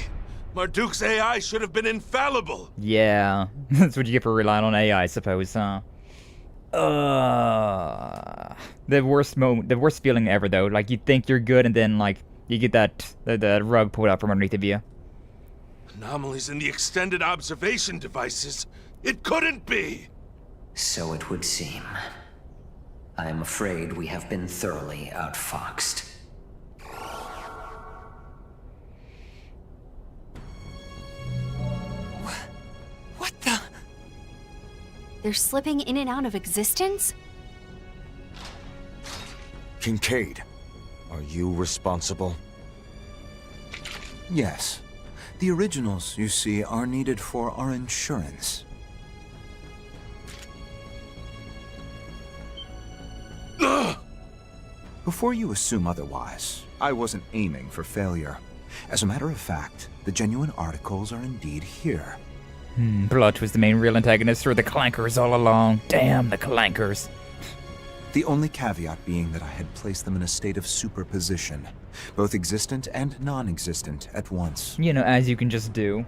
Marduk's AI should have been infallible. Yeah, that's what you get for relying on AI, I suppose, huh? The worst moment, the worst feeling ever, though. Like, you think you're good, and then, like, you get that rug pulled out from underneath of you. Anomalies in the extended observation devices. It couldn't be! So it would seem. I am afraid we have been thoroughly outfoxed. What the? They're slipping in and out of existence? Kincaid, are you responsible? Yes. The originals, you see, are needed for our insurance. Before you assume otherwise, I wasn't aiming for failure. As a matter of fact, the genuine articles are indeed here. Blotch was the main real antagonist, or the Clankers all along. Damn, the Clankers. The only caveat being that I had placed them in a state of superposition, both existent and non-existent at once. You know, as you can just do.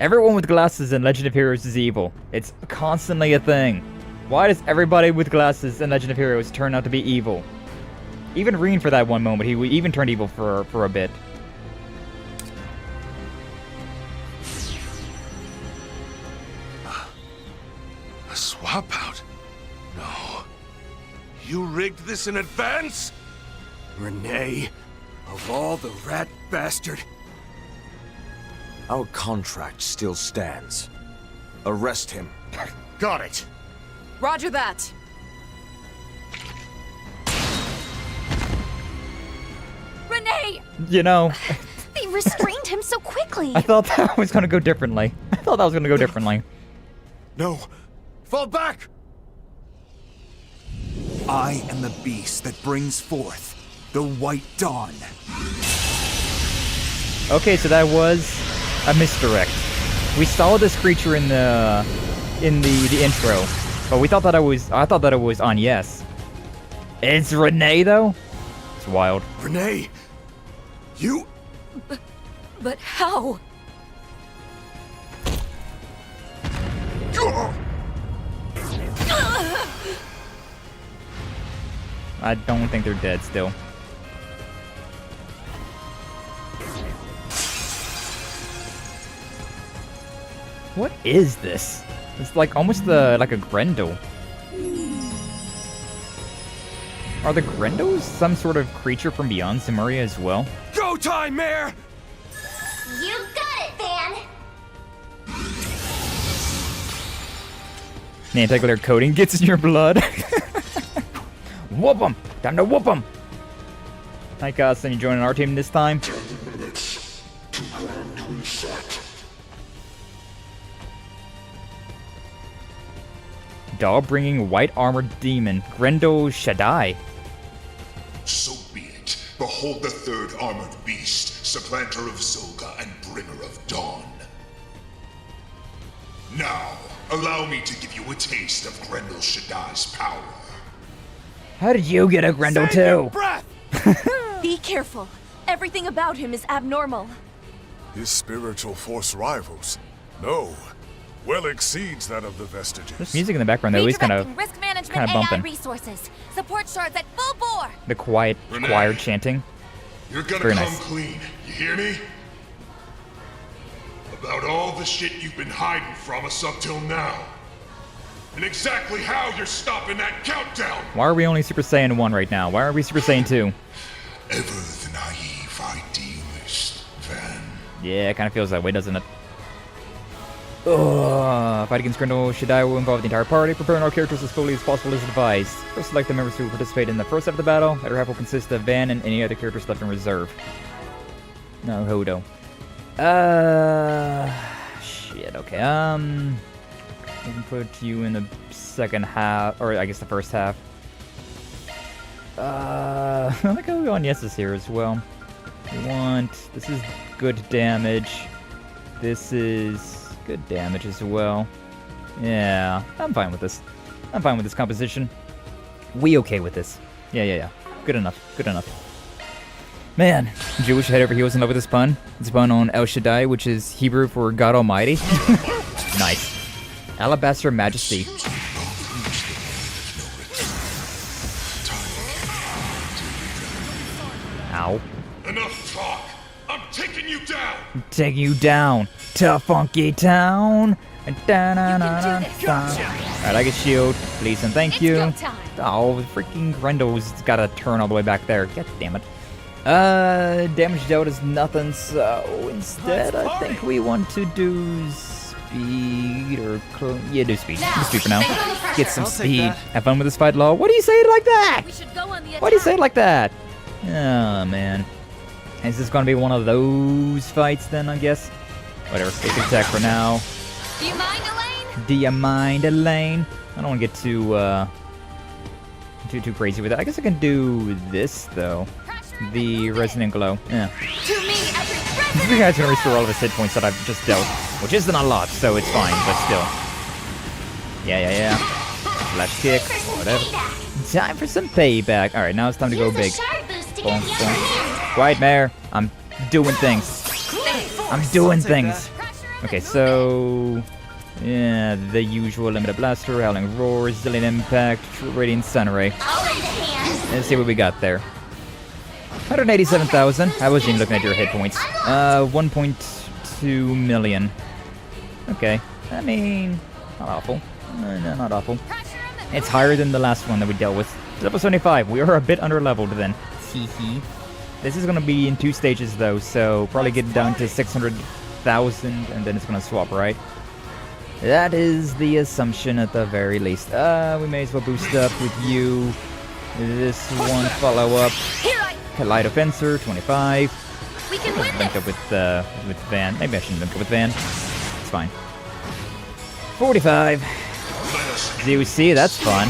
Everyone with glasses in Legend of Heroes is evil. It's constantly a thing. Why does everybody with glasses in Legend of Heroes turn out to be evil? Even Rean for that one moment, he even turned evil for a bit. A swap out? No. You rigged this in advance? Renee, of all the rat bastard. Our contract still stands. Arrest him. Got it. Roger that. Renee! You know, They restrained him so quickly. I thought that was gonna go differently. No. Fall back! I am the beast that brings forth the White Dawn. Okay, so that was a misdirect. We saw this creature in the intro, but I thought that it was Agnès. It's Renee though? It's wild. Renee! You... But how? I don't think they're dead still. What is this? It's like almost like a Grendel. Are the Grendels some sort of creature from beyond Zemuria as well? Go time, Mare! You got it, Van! The anti-glare coating gets in your blood. Whoop 'em! Time to whoop 'em! Hi, Gus, and you joining our team this time? 10 minutes to grand reset. Doll bringing white armored demon, Grendel Shaddai. So be it. Behold the third armored beast, supplanter of Zolga and bringer of dawn. Now, allow me to give you a taste of Grendel Shaddai's power. How did you get a Grendel too? Be careful. Everything about him is abnormal. His spiritual force rivals? No. Well exceeds that of the vestiges. This music in the background though is kind of risk management AI bumping. resources. Support shards at full bore. The quiet choir chanting. You're gonna Very come nice. clean, you hear me? About all the shit you've been hiding from us up till now. And exactly how you're stopping that countdown. Why are we only Super Saiyan 1 right now? Why are we Super Saiyan 2? Ever the naive idealist, Van. Yeah, it kind of feels that way, doesn't it? Fight against Grendel Shaddai will involve the entire party. Preparing our characters as fully as possible is advised. First, select the members who will participate in the first half of the battle. The other half will consist of Van and any other characters left in reserve. No, Hodo. Shit, okay, we can put you in the second half, or I guess the first half. I like how we want yeses here as well. This is good damage. This is good damage as well. Yeah, I'm fine with this. I'm fine with this composition. We okay with this. Yeah. Good enough. Man, Jewish head over heels in love with this pun. It's a pun on El Shaddai, which is Hebrew for God Almighty. Nice. Alabaster Majesty. Ow. Enough talk! I'm taking you down! Taking you down to Funky Town. Alright, I get shield. Please and thank you. Oh, freaking Grendel's gotta turn all the way back there. God damn it. Damage dealt is nothing, so instead I think we want to do speed or yeah, do speed. Do speed for now. Get some speed. Have fun with this fight, lol. What do you say it like that? Why do you say it like that? Oh man. Is this gonna be one of those fights then? I guess. Whatever. Basic attack for now. Do you mind, Elaine? Do you mind, Elaine? I don't want to get too crazy with it. I guess I can do this though. The Resonant Glow. Yeah. You guys gonna restore all of his hit points that I've just dealt, which isn't a lot, so it's fine, but still. Yeah. Flash kick, whatever. Time for some payback. Alright, now it's time to go big. Boom. Quiet, Mare. I'm doing things. Okay, so... yeah, the usual Limited Blaster, Howling Roar, Zillion Impact, True Radiant Sunray. Let's see what we got there. 187,000. I wasn't even looking at your hit points. 1.2 million. Okay. I mean, not awful. No, not awful. It's higher than the last one that we dealt with. Level 75. We are a bit under-leveled then. Hee. This is going to be in 2 stages though, so probably get down to 600,000 and then it's going to swap, right? That is the assumption at the very least. We may as well boost up with you. This one follow-up. Kaleido Fencer, 25. We can win link up with Van. Maybe I shouldn't link up with Van. It's fine. 45. ZUC, that's fun.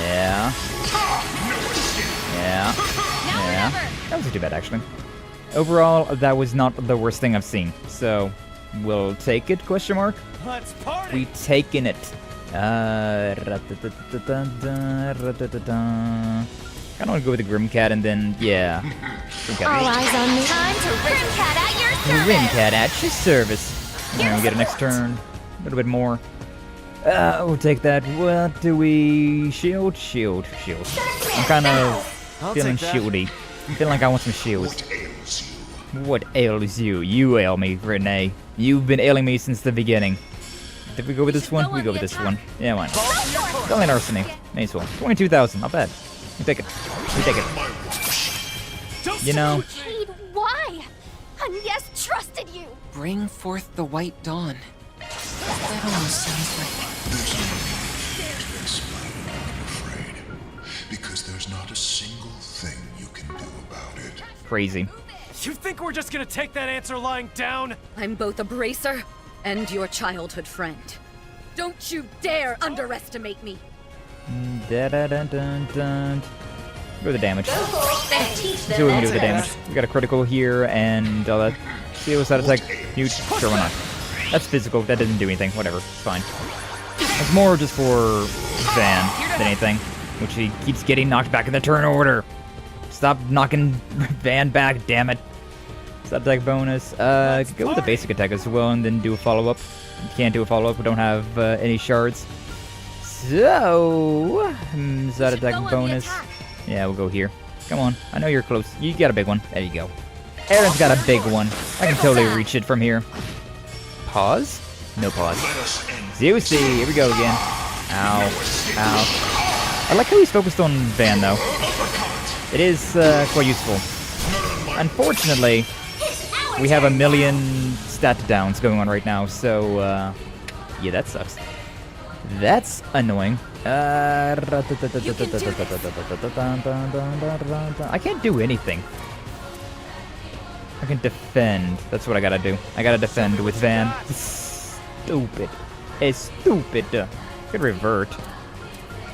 Yeah. That wasn't too bad, actually. Overall, that was not the worst thing I've seen. So, we'll take it, question mark? Let's party! We taking it. I kind of want to go with the Grimcat and then, yeah. All eyes on me. Time to Grimcat at your service. Grimcat at your service. Alright, we get it next turn. A little bit more. We'll take that. What do we... Shield? Shield. I'm kind of feeling shieldy. I'm feeling like I want some shields. What ails you? You ail me, Renee. You've been ailing me since the beginning. Did we go with this one? We go with this one. Yeah, why not? Don't arsony. May as well. 22,000, not bad. We take it. You know. Cade, why? Agnès trusted you. Bring forth the white dawn. That almost sounds like... There's no need to explain, I'm afraid. Because there's not a single thing you can do about it. Crazy. You think we're just gonna take that answer lying down? I'm both a bracer and your childhood friend. Don't you dare underestimate me. Go with the damage. Let's see what we can do with the damage. We got a critical here and all that. See what's that attack? Huge. Sure, why not? That's physical. That doesn't do anything. Whatever. It's fine. It's more just for Van than anything, which he keeps getting knocked back in the turn order. Stop knocking Van back, damn it. Sub attack bonus. Go with the basic attack as well and then do a follow-up. You can't do a follow-up. We don't have any shards. So, sub attack bonus. Yeah, we'll go here. Come on. I know you're close. You got a big one. There you go. Aaron's got a big one. I can totally reach it from here. Pause? No pause. ZUC. Here we go again. Ow. I like how he's focused on Van, though. It is quite useful. Unfortunately, we have a million stat downs going on right now, so yeah, that sucks. That's annoying. I can't do anything. I can defend. That's what I gotta do. I gotta defend with Van. Stupid. It's stupid. I could revert.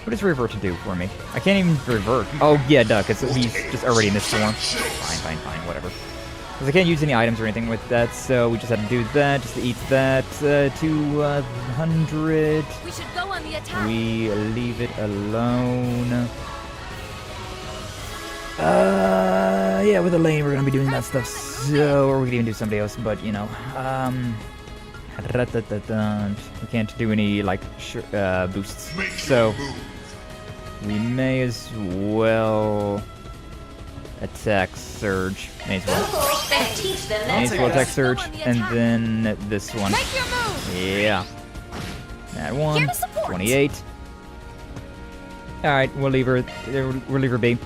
What does revert to do for me? I can't even revert. Oh, yeah, duh, because he's just already in this form. Fine, whatever. Because I can't use any items or anything with that, so we just have to do that, just to eat that. 200. We should go on the attack. We leave it alone. Yeah, with Elaine, we're gonna be doing that stuff, so, or we could even do somebody else, but, you know, we can't do any, like, boosts, so we may as well attack Surge. May as well. May as well attack Surge, and then this one. Yeah. That one. 28. Alright, we'll leave her be. We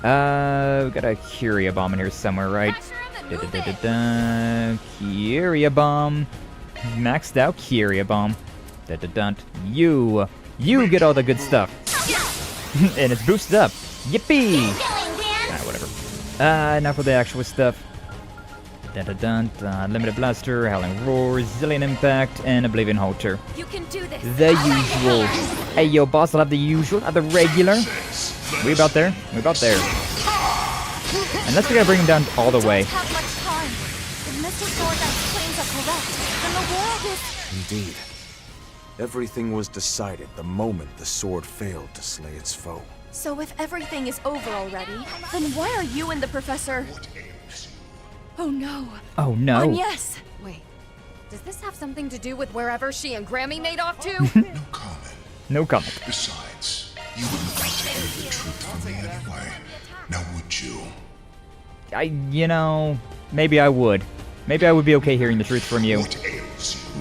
got a Curia Bomb in here somewhere, right? Curia Bomb. Maxed out Curia Bomb. You get all the good stuff. And it's boosted up. Yippee! Whatever. Now for the actual stuff. Limited Blaster, Howling Roar, Zillion Impact, and Oblivion Halter. You can do this. The usual. Hey, yo, boss, I'll have the usual, the regular. We about there? We about there. Unless we gotta bring him down all the way. Indeed. Everything was decided the moment the sword failed to slay its foe. So if everything is over already, then why are you and the professor... Oh no. Oh no. Yes. Wait, does this have something to do with wherever she and Grammy made off to? No comment. Besides, you wouldn't want to hear the truth from me anyway. Now would you? You know, maybe I would. Maybe I would be okay hearing the truth from you.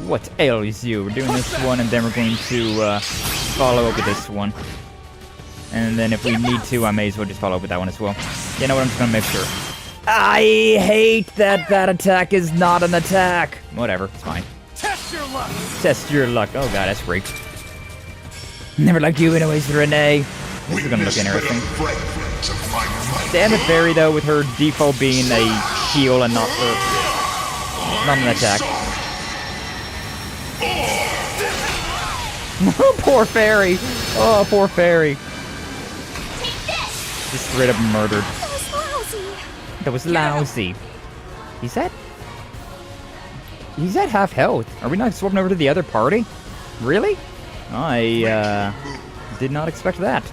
What ails you? We're doing this one, and then we're going to follow up with this one. And then if we need to, I may as well just follow up with that one as well. You know what? I'm just gonna make sure. I hate that that attack is not an attack. Whatever, it's fine. Test your luck. Test your luck. Oh god, that's freak. Never liked you anyways, Renee. This is gonna look interesting. Damn it, Fairy, though, with her default being a heal and not an attack. Poor Fairy. Oh, poor Fairy. Just straight up murdered. That was lousy. He's at half health. Are we not swapping over to the other party? Really? I did not expect that.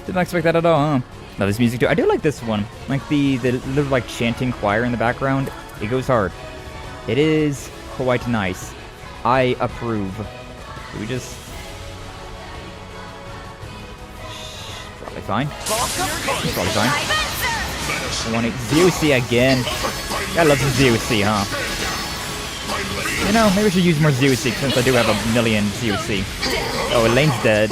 Did not expect that at all, huh? Love this music too. I do like this one. Like the little like chanting choir in the background. It goes hard. It is quite nice. I approve. Do we just... Probably fine. Probably fine. 20. Zeusy again. I love some Zeusy, huh? You know, maybe I should use more Zeusy since I do have a million Zeusy. Oh, Elaine's dead.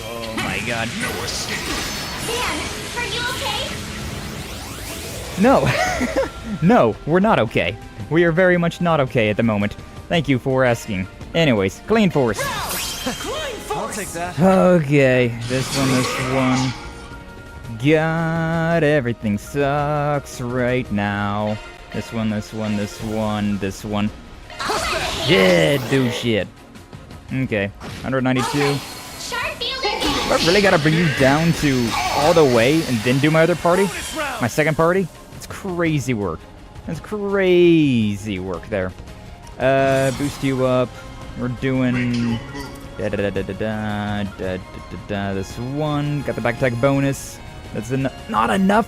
Oh my god. No. No, we're not okay. We are very much not okay at the moment. Thank you for asking. Anyways, clean force. I'll take that. Okay, this one. God, everything sucks right now. This one. Shit, do shit. Okay, 192. I really gotta bring you down to all the way and then do my other party? My second party? It's crazy work. That's crazy work there. Boost you up. We're doing... This one. Got the back attack bonus. That's not enough.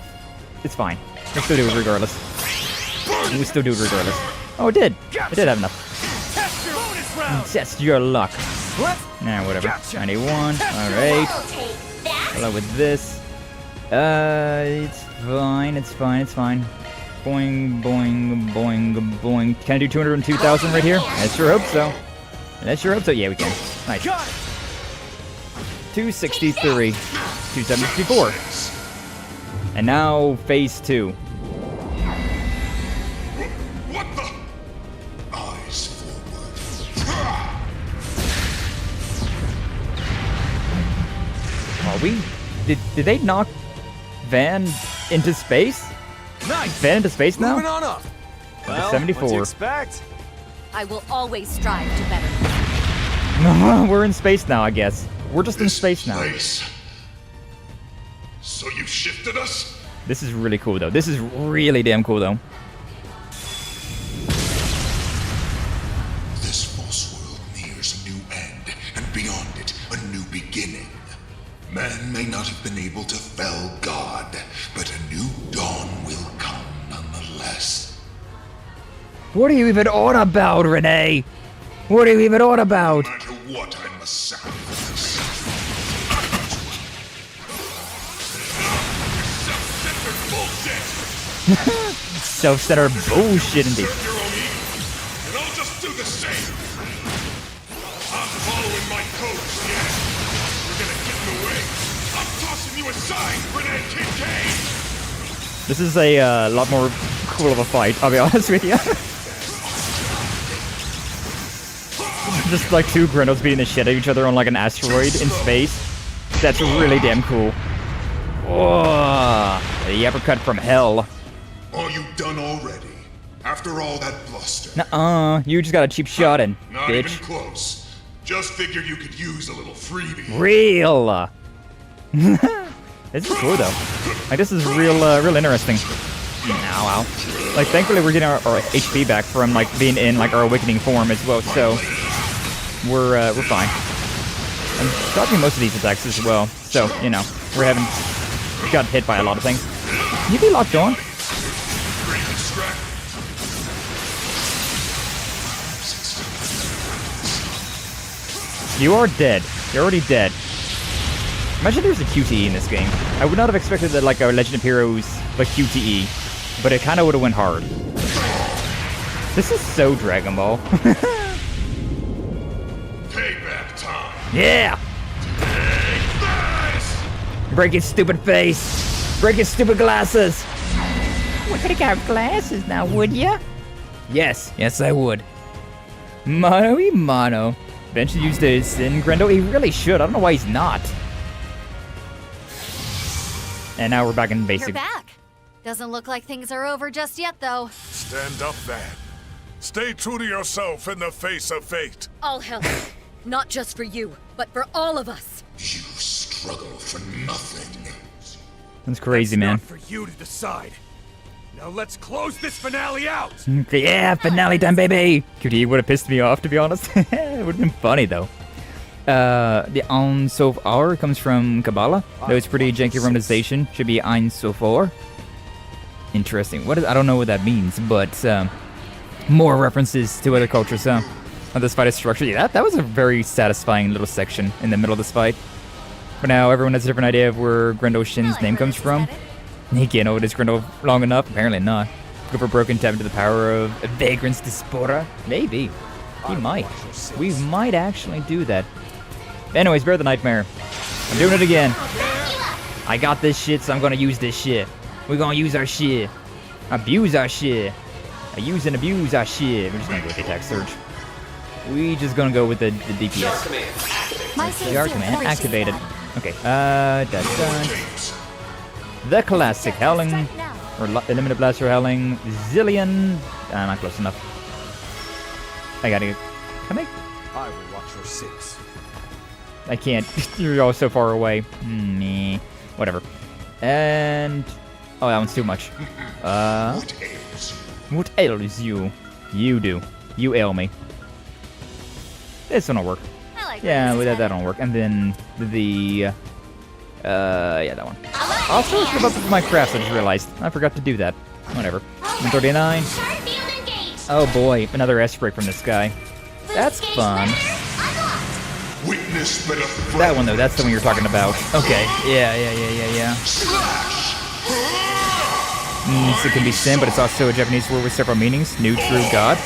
It's fine. We'll still do it regardless. Oh, it did. It did have enough. Test your luck. Nah, whatever. 91. Alright. Hello with this. It's fine. Boing, boing, boing, boing. Can I do 202,000 right here? I sure hope so. Yeah, we can. Nice. 263. 274. And now phase 2. What the? Eyes forward. Are we? Did they knock Van into space? Nice. Van into space now? Moving on up. Well, 74. What do you expect? I will always strive to better. We're in space now, I guess. We're just in space now. So you shifted us? This is really cool, though. This is really damn cool, though. This false world nears a new end, and beyond it, a new beginning. Man may not have been able to fell God, but a new dawn will come nonetheless. What are you even on about, Renee? What are you even on about? No matter what I must sacrifice. Self-centered bullshit! Self-centered bullshit, indeed. Serve your own evil, and I'll just do the same. I'm following my codes, yeah. You're gonna get in the way. I'm tossing you aside, Renee Kincaid! This is a lot more cool of a fight, I'll be honest with you. Just like two Grendel's beating the shit out of each other on like an asteroid in space. That's really damn cool. Oh, the uppercut from hell. Are you done already? After all that bluster? Nuh-uh, you just got a cheap shot in, Not bitch. even close. Just figured you could use a little freebie. Real. This is cool though. Like this is real interesting. Ow, ow. Like thankfully we're getting our HP back from like being in like our awakening form as well, so we're fine. I'm dodging most of these attacks as well, so you know we got hit by a lot of things. Can you be locked on? You are dead. You're already dead. Imagine there's a QTE in this game. I would not have expected that like a Legend of Heroes like QTE, but it kind of would have went hard. This is so Dragon Ball. Payback time. Yeah! Break his stupid face! Break his stupid glasses! We're gonna have glasses now, would ya? Yes, yes I would. Mono. Ben should use the Sin Grendel. He really should. I don't know why he's not. And now we're back in basic. You're back. Doesn't look like things are over just yet, though. Stand up, Van. Stay true to yourself in the face of fate. I'll help. Not just for you, but for all of us. You struggle for nothing. That's crazy, man. Not for you to decide. Now let's close this finale out. Okay, yeah, finale time, baby. QTE would have pissed me off, to be honest. It would have been funny though. The Ein Sof Ar comes from Kabbalah, though it's pretty janky romanization. Should be Ein Sofor. Interesting. I don't know what that means, but more references to other cultures. How this fight is structured. Yeah, that was a very satisfying little section in the middle of this fight. But now everyone has a different idea of where Grendel Shin's name comes from. He can't know it is Grendel long enough. Apparently not. Go for broken, tap into the power of Vagrant's Dispora. Maybe. He might. We might actually do that. Anyways, bear the nightmare. I'm doing it again. I got this shit, so I'm gonna use this shit. We're gonna use our shit. Abuse our shit. Use and abuse our shit. We're just gonna go with the attack surge. We just gonna go with the DPS. Jar command activated. Okay. The classic Howling, or Limited Blaster Howling, Zillion. Not close enough. I gotta get. Can I will watch your six. I can't. You're all so far away. Meh. Whatever. And oh, that one's too much. What ails you? You do. You ail me. This one will work. Yeah, that'll work. And then yeah, that one. Also, let's give up with my crafts. I just realized I forgot to do that. Whatever. 139. Oh boy, another S-spray from this guy. That's fun. That one though, that's the one you're talking about. Okay. Yeah. So it can be Sin, but it's also a Japanese word with several meanings. New, true, God.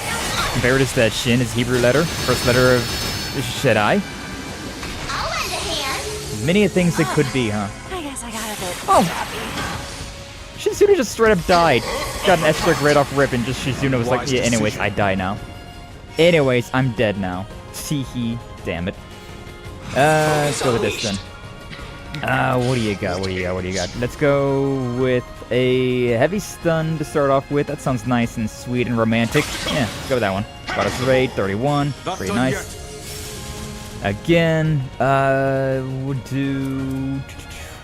Compared is that Shin is Hebrew letter, first letter of Shaddai. Many things that could be, huh? I Oh! Shizuna just straight up died. Got an S-Brick right off rip and just Shizuna was like, yeah, anyways, I die now. Anyways, I'm dead now. Teehee, damn it. Let's go with this then. What do you got? What do you got? Let's go with a heavy stun to start off with. That sounds nice and sweet and romantic. Yeah, let's go with that one. Goddess Raid, 31. Pretty nice. Again, we'll do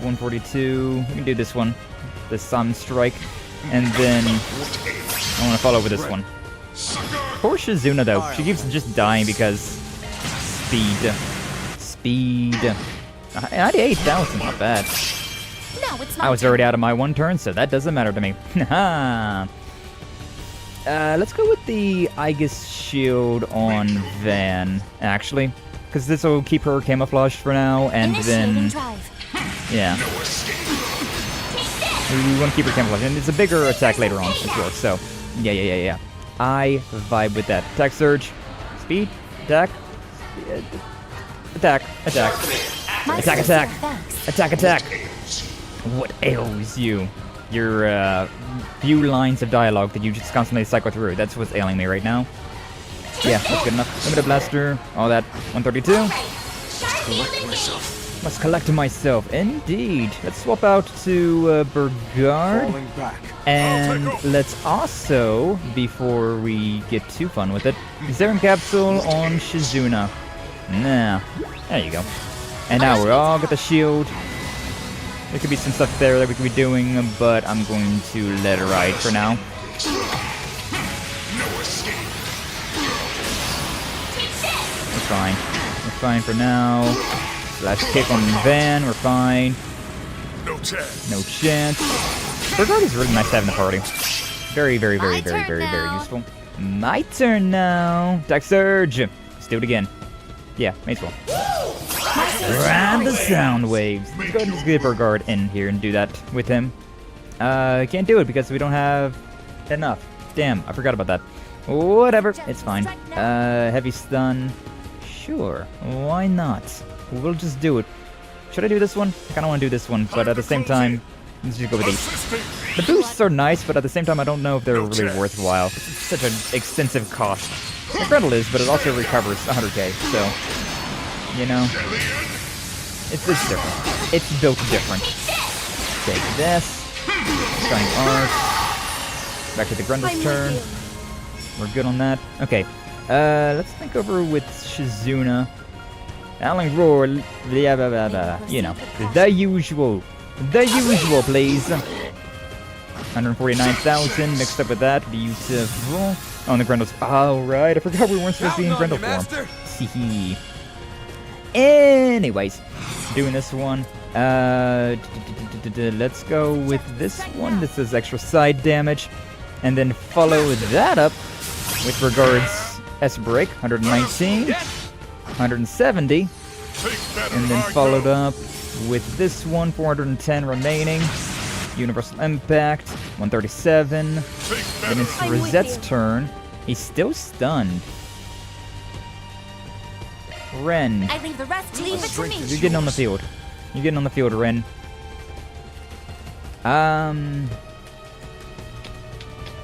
142. We can do this one. The Sun Strike. And then I want to follow with this one. Poor Shizuna though. She keeps just dying because speed. Speed. 98,000, not bad. No, it's I was already out of my one turn, so that doesn't matter to me. Let's go with the Aegis Shield on Van, actually. Because this will keep her camouflaged for now, and then... Yeah. We want to keep her camouflaged, and it's a bigger attack later on, as well, so... Yeah. I vibe with that. Attack Surge. Speed. Attack. Attack. Attack. What ails you? Your few lines of dialogue that you just constantly cycle through. That's what's ailing me right now. Yeah, that's good enough. Limited Blaster, all that. 132. Must collect myself. Indeed. Let's swap out to Burgard. And let's also, before we get too fun with it, Serum Capsule on Shizuna. Nah. There you go. And now we're all got the shield. There could be some stuff there that we could be doing, but I'm going to let it ride for now. We're fine. We're fine for now. Last kick on Van, we're fine. No chance. No chance. Burgard is really nice to have in the party. Very useful. My turn now. Attack Surge. Let's do it again. Yeah, may as well. Grab the sound waves. Let's go ahead and just get Burgard in here and do that with him. Can't do it because we don't have enough. Damn, I forgot about that. Whatever, it's fine. Heavy stun. Sure, why not? We'll just do it. Should I do this one? I kind of want to do this one, but at the same time, let's just go with these. The boosts are nice, but at the same time, I don't know if they're really worthwhile. It's such an extensive cost. The Gretel is, but it also recovers 100k, so, you know, it's different. It's built different. Take this. Stunning Arc. Back to the Grendel's turn. We're good on that. Okay, let's think over with Shizuna. Howling Roar, blah, blah, blah, blah. You know, the usual. The usual, please. 149,000 mixed up with that. Beautiful. Oh, and the Grendel's. Alright, I forgot we weren't supposed to be in Grendel form. Hee. Anyways, doing this one. Let's go with this one. This is extra side damage. And then follow that up with Burgard's S-Break. 119. 170. And then followed up with this one. 410 remaining. Universal Impact. 137. Then it's Rosette's turn. He's still stunned. Ren. I leave the rest. Leave it to me. You're getting on the field. You're getting on the field, Ren.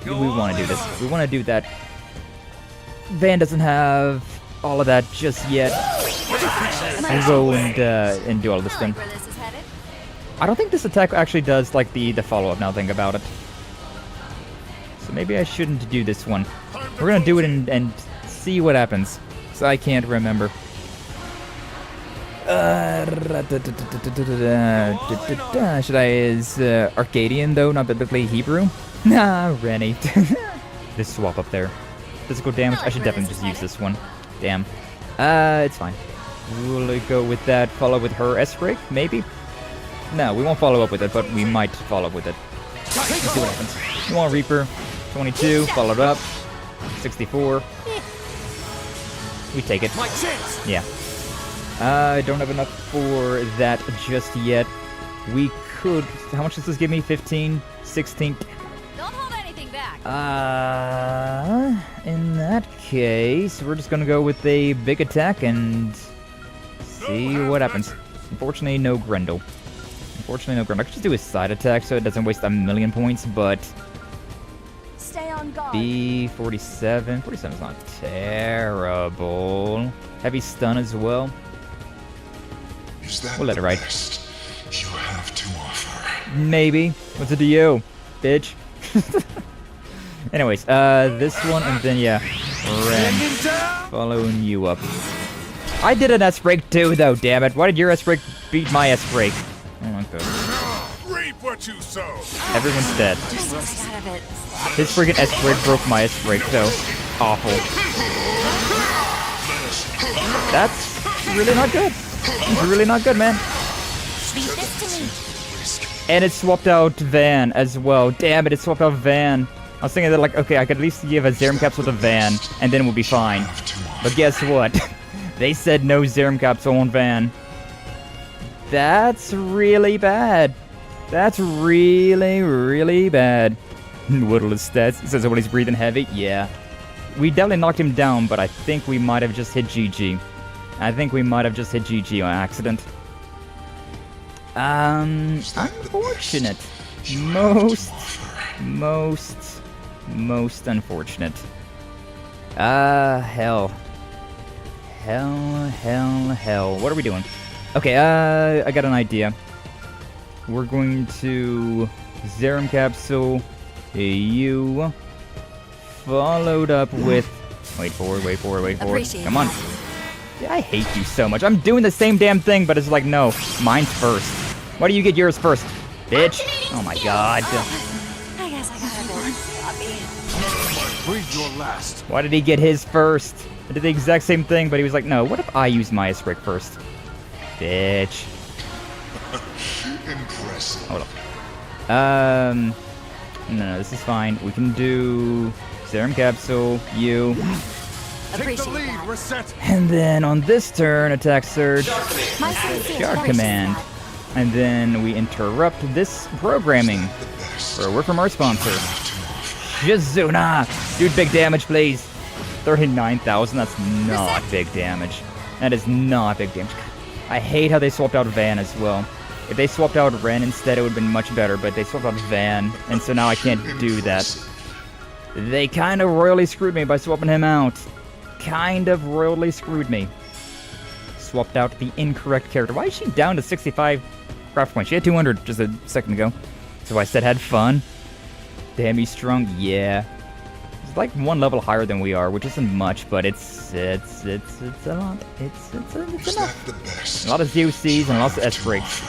We want to do this. We want to do that. Van doesn't have all of that just yet. I'll go and do all this thing. I don't think this attack actually does like the follow-up now, think about it. So maybe I shouldn't do this one. We're gonna do it and see what happens. So I can't remember. Should I is Arcadian though, not biblically Hebrew? Nah, Rennie. This swap up there. Physical damage, I should definitely just use this one. Damn. It's fine. We'll go with that, follow with her S-Break, maybe? No, we won't follow up with it, but we might follow up with it. Let's see what happens. You want Reaper, 22, followed up, 64. We take it. Yeah. I don't have enough for that just yet. We could... How much does this give me? 15? 16? Don't hold anything back. In that case, we're just gonna go with a big attack and see what happens. Unfortunately, no Grendel. Unfortunately, no ground. I could just do a side attack so it doesn't waste a million points, but... Stay on guard. B47. 47 is not terrible. Heavy stun as well. We'll let it ride. You have to offer. Maybe. What's it to you, bitch? Anyways, this one, and then, yeah, Ren. Following you up. I did an S-break too, though, damn it. Why did your S-break beat my S-break? Oh, okay. Reap what you sow. Everyone's dead. His freaking S-break broke my S-break, so awful. That's really not good. It's really not good, man. And it swapped out Van as well. Damn it, it swapped out Van. I was thinking that, like, okay, I could at least give a Zerum capsule to Van, and then we'll be fine. But guess what? They said no Zerum capsule on Van. That's really bad. That's really, really bad. Whittle his stats. He says when he's breathing heavy. Yeah. We definitely knocked him down, but I think we might have just hit GG. I think we might have just hit GG on accident. Unfortunate. Most unfortunate. Hell. Hell. What are we doing? Okay, I got an idea. We're going to Zerum Capsule you followed up with wait for it. Come on. Yeah, I hate you so much. I'm doing the same damn thing, but it's like, no, mine's first. Why do you get yours first, bitch? Oh my god. I guess I got a bit. Breathe your last. Why did he get his first? I did the exact same thing, but he was like, no, what if I use my S-break first? Bitch. Impressive. Hold up. No, this is fine. We can do Zerum Capsule, you. Take the lead, reset. And then on this turn, attack surge, Shard Command. And then we interrupt this programming for a word from our sponsor. Shizuna! Dude, big damage, please. 39,000, that's not big damage. That is not big damage. I hate how they swapped out Van as well. If they swapped out Ren instead, it would have been much better, but they swapped out Van, and so now I can't do that. They kind of royally screwed me by swapping him out. Kind of royally screwed me. Swapped out the incorrect character. Why is she down to 65 craft points? She had 200 just a second ago. So I said had fun. Damn, he's strong. Yeah. It's like one level higher than we are, which isn't much, but it's a lot. It's enough. A lot of ZOCs and lots of S-breaks.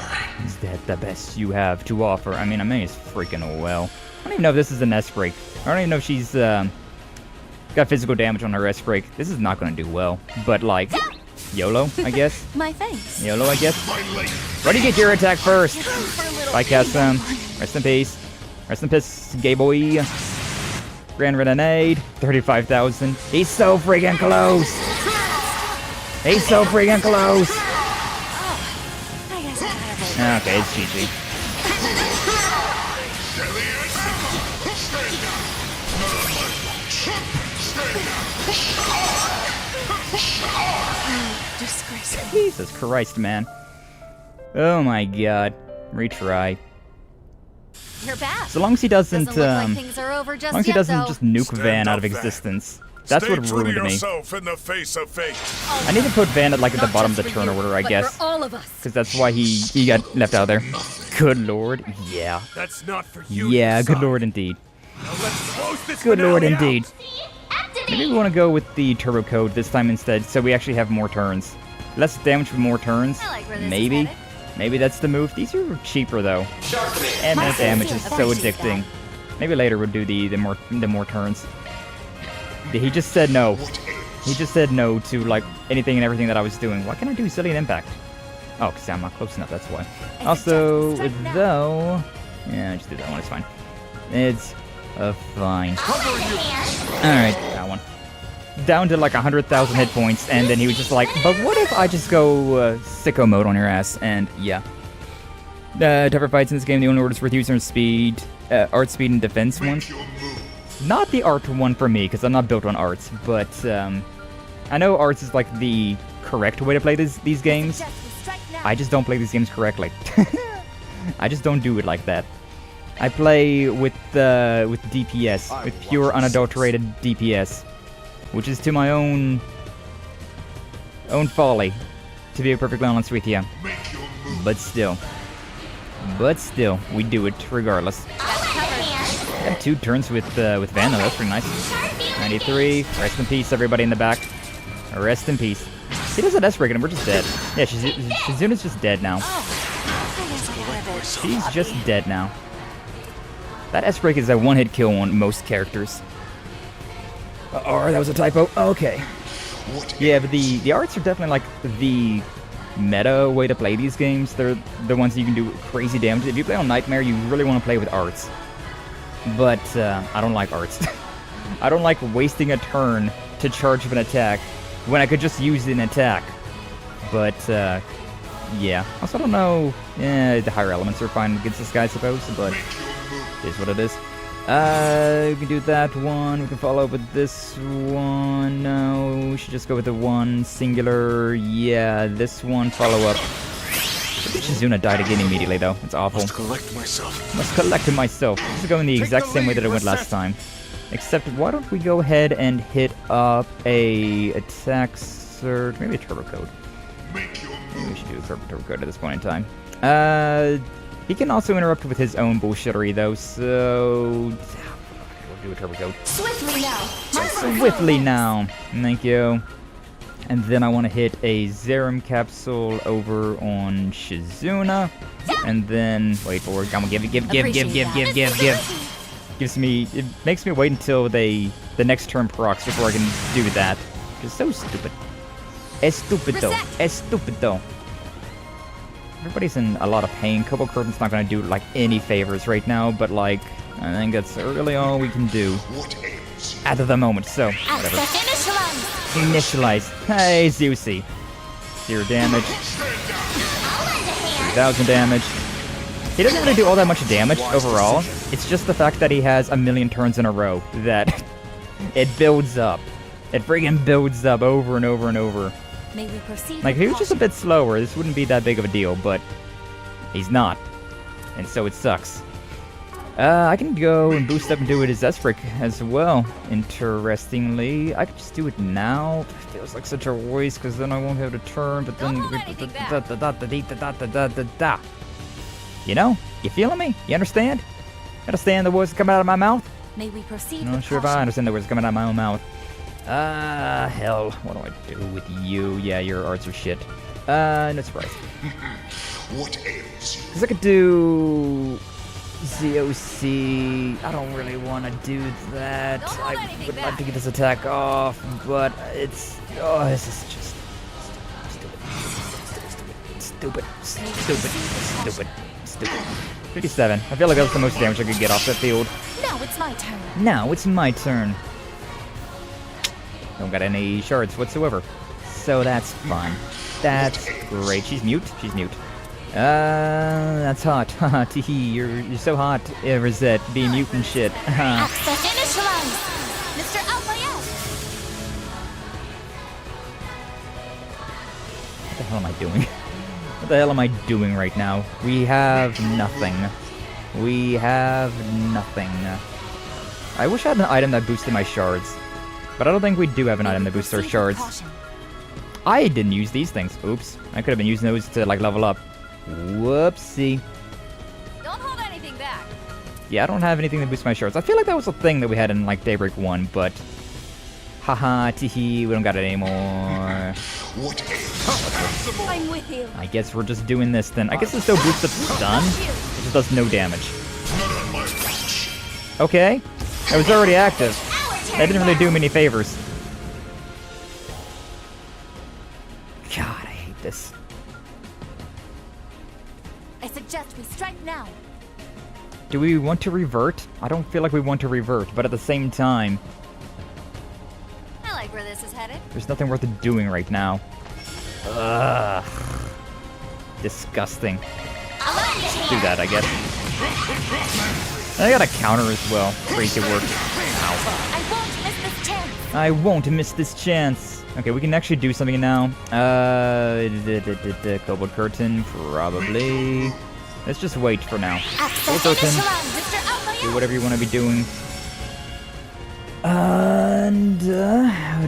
Is that the best you have to offer? I mean it's freaking well. I don't even know if this is an S-break. I don't even know if she's got physical damage on her S-break. This is not gonna do well, but like, YOLO, I guess. My thanks. YOLO, I guess. Why do you get your attack first? Bye, Cassim. Rest in peace. Rest in peace, gay boy. Grand Renegade, 35,000. He's so freaking close. He's so freaking close. Okay, it's GG. Jesus Christ, man. Oh my god. Retry. You're back. So long as he doesn't, Doesn't look like things are over just as long as he yet, doesn't though. just nuke Van out of existence. That's what ruined me. In the face of fate. I need to put Van at like at the bottom of the turn order, I guess. All of us. Because that's why he got left out there. Good lord, yeah. That's not for you. Yeah, good lord indeed. Good lord indeed. Maybe we want to go with the turbo code this time instead, so we actually have more turns. Less damage with more turns. Maybe. Maybe that's the move. These are cheaper though. And that damage is so addicting. Maybe later we'll do the more turns. He just said no. He just said no to like anything and everything that I was doing. Why can't I do Zillion Impact? Oh, because I'm not close enough, that's why. Also, though... Yeah, just do that one, it's fine. It's fine. Alright, that one. Down to like 100,000 hit points, and then he was just like, but what if I just go sicko mode on your ass? And yeah. Tougher fights in this game, the only orders worth using are speed, art, speed, and defense ones. Not the art one for me, because I'm not built on arts, but I know arts is like the correct way to play these games. I just don't play these games correctly. I just don't do it like that. I play with DPS, with pure unadulterated DPS, which is to my own folly, to be perfectly honest with you. But still, we do it regardless. Got 2 turns with Vanna. That's pretty nice. 93. Rest in peace, everybody in the back. Rest in peace. He does an S-break and we're just dead. Yeah, Shizuna's just dead now. She's just dead now. That S-break is a one-hit kill on most characters. That was a typo. Okay. Yeah, but the arts are definitely like the meta way to play these games. They're the ones you can do crazy damage. If you play on Nightmare, you really want to play with arts. But I don't like arts. I don't like wasting a turn to charge up an attack when I could just use an attack. But yeah. Also, I don't know. The higher elements are fine against this guy, I suppose. But it is what it is. We can do that one. We can follow up with this one. No, we should just go with the one singular. Yeah, this one. Follow up. Shizuna died again immediately, though. It's awful. Must collect myself. This is going the exact same way that I went last time. Except, why don't we go ahead and hit up a attack surge, maybe a turbo code. Maybe we should do a turbo code at this point in time. He can also interrupt with his own bullshittery, though, so we'll do a turbo code. Swiftly now. Swiftly now. Thank you. And then I want to hit a Zerum capsule over on Shizuna. And then, wait for it. Come on, give. It makes me wait until the next turn procs before I can do that. It's so stupid. Estupido. Everybody's in a lot of pain. Kobo Curtain's not going to do, like, any favors right now, but, like, I think that's really all we can do at the moment, so, whatever. Initialize. Hey, Zeusy. 0 damage. 3,000 damage. He doesn't really do all that much damage overall. It's just the fact that he has a million turns in a row that it builds up. It friggin' builds up over and over and over. May we proceed? Like, if he was just a bit slower, this wouldn't be that big of a deal, but he's not. And so it sucks. I can go and boost up and do it as S-Brick as well, interestingly. I could just do it now. It feels like such a waste, because then I won't have to turn, but then... You know? You feeling me? You understand? Understand the words coming out of my mouth? May we proceed? I'm not sure if I understand the words coming out of my own mouth. Hell. What do I do with you? Yeah, your arts are shit. No surprise. What ails you? Because I could do... ZOC. I don't really want to do that. I would like to get this attack off, but it's... Oh, this is just... Stupid. 57. I feel like that was the most damage I could get off the field. Now it's my turn. Don't got any shards whatsoever. So that's fine. That's great. She's mute. That's hot. Haha, teehee, you're so hot, Rosette, being mute and shit. At the finish line, Mr. Alpayet. What the hell am I doing? What the hell am I doing right now? We have nothing. I wish I had an item that boosted my shards. But I don't think we do have an item that boosts our shards. I didn't use these things. Oops. I could have been using those to, like, level up. Whoopsie. Don't hold anything back. Yeah, I don't have anything to boost my shards. I feel like that was a thing that we had in, like, Daybreak 1, but... Haha, teehee, we don't got it anymore. I'm with you. I guess we're just doing this then. I guess it still boosts up stun. It just does no damage. Okay. It was already active. That didn't really do me any favors. God, I hate this. I suggest we strike now. Do we want to revert? I don't feel like we want to revert, but at the same time... I like where this is headed. There's nothing worth doing right now. Ugh. Disgusting. Do that, I guess. I got a counter as well. Great, it worked. Ow. I won't miss this chance. Okay, we can actually do something now. Kobold Curtain, probably. let's just wait for now. Do whatever you want to be doing. And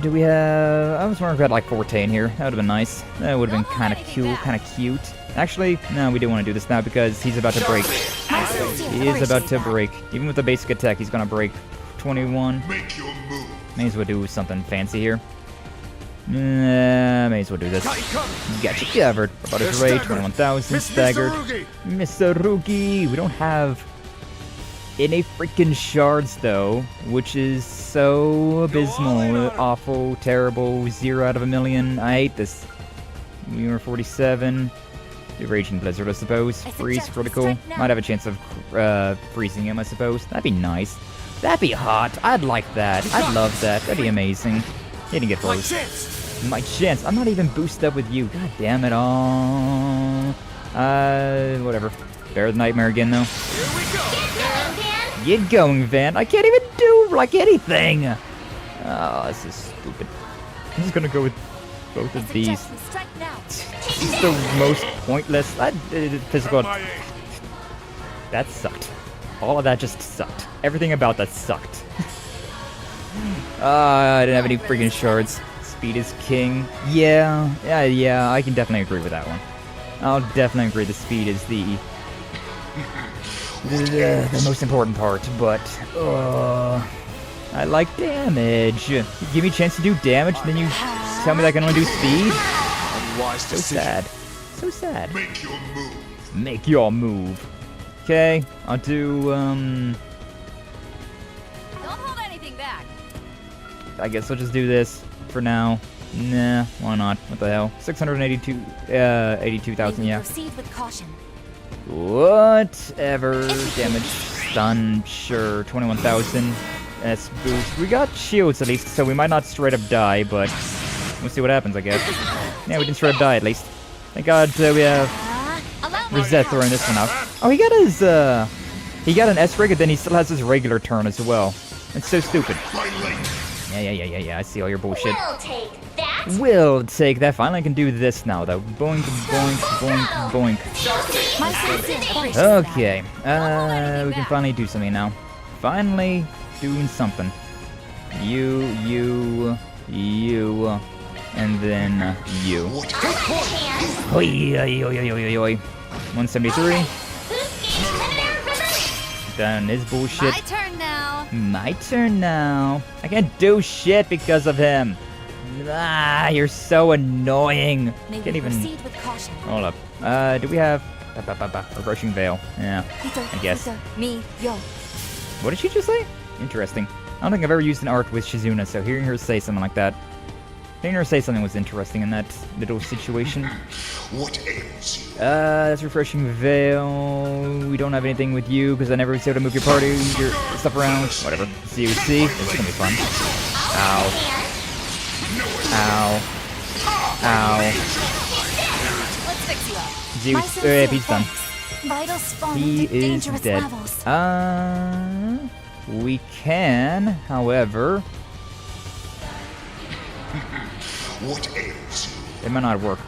do we have? I was wondering if we had like Forte in here. That would have been nice. That would have been kind of cute. Actually, no, we do want to do this now because he's about to break. He is about to break. Even with the basic attack, he's gonna break. 21. May as well do something fancy here. May as well do this. Gotcha covered. About his rate, 21,000 staggered. Mr. Rookie. We don't have any freaking shards though, which is so abysmal, awful, terrible. 0 out of a million. I hate this. We were 47. The Raging Blizzard, I suppose. Freeze, critical. Might have a chance of freezing him, I suppose. That'd be nice. That'd be hot. I'd like that. I'd love that. That'd be amazing. He didn't get froze. My chance. I'm not even boosted up with you. God damn it all. Whatever. Bear the Nightmare again, though. Here we go. Get going, Van. I can't even do, like, anything. Oh, this is stupid. I'm just gonna go with both of these. This is the most pointless. Physical. That sucked. All of that just sucked. Everything about that sucked. I didn't have any freaking shards. Speed is king. Yeah, I can definitely agree with that one. I'll definitely agree the speed is the most important part, but I like damage. You give me a chance to do damage, then you tell me that I can only do speed? So sad. So sad. Make your move. Make your move. Okay, I'll do, Don't hold anything back. I guess I'll just do this for now. Nah, why not? What the hell? 82,000, yeah. Proceed with caution. Whatever. Damage, stun, sure. 21,000. S boost. We got shields at least, so we might not straight up die, but we'll see what happens, I guess. Yeah, we didn't straight up die at least. Thank God we have Rosette throwing this one out. Oh, he got his, he got an S-rig, and then he still has his regular turn as well. It's so stupid. Yeah, I see all your bullshit. We'll take that. Finally, I can do this now, though. Boink, boink, boink, boink. Okay, we can finally do something now. Finally doing something. You, and then you. Oi. 173. Done his bullshit. My turn now. My turn now. I can't do shit because of him. Ah, you're so annoying. Maybe Can't even. proceed with caution. Hold up. Do we have Refreshing Veil? Yeah, I guess. Me, yo. What did she just say? Interesting. I don't think I've ever used an art with Shizuna, so hearing her say something like that. Hearing her say something was interesting in that little situation. What ails you? That's Refreshing Veil. We don't have anything with you because I never was able to move your party, your stuff around. Whatever. COC. It's gonna be fun. Ow. Ow. Ow. Let's fix you up. Zeus. He's done. He is dead. We can, however. What ails you? It might not work.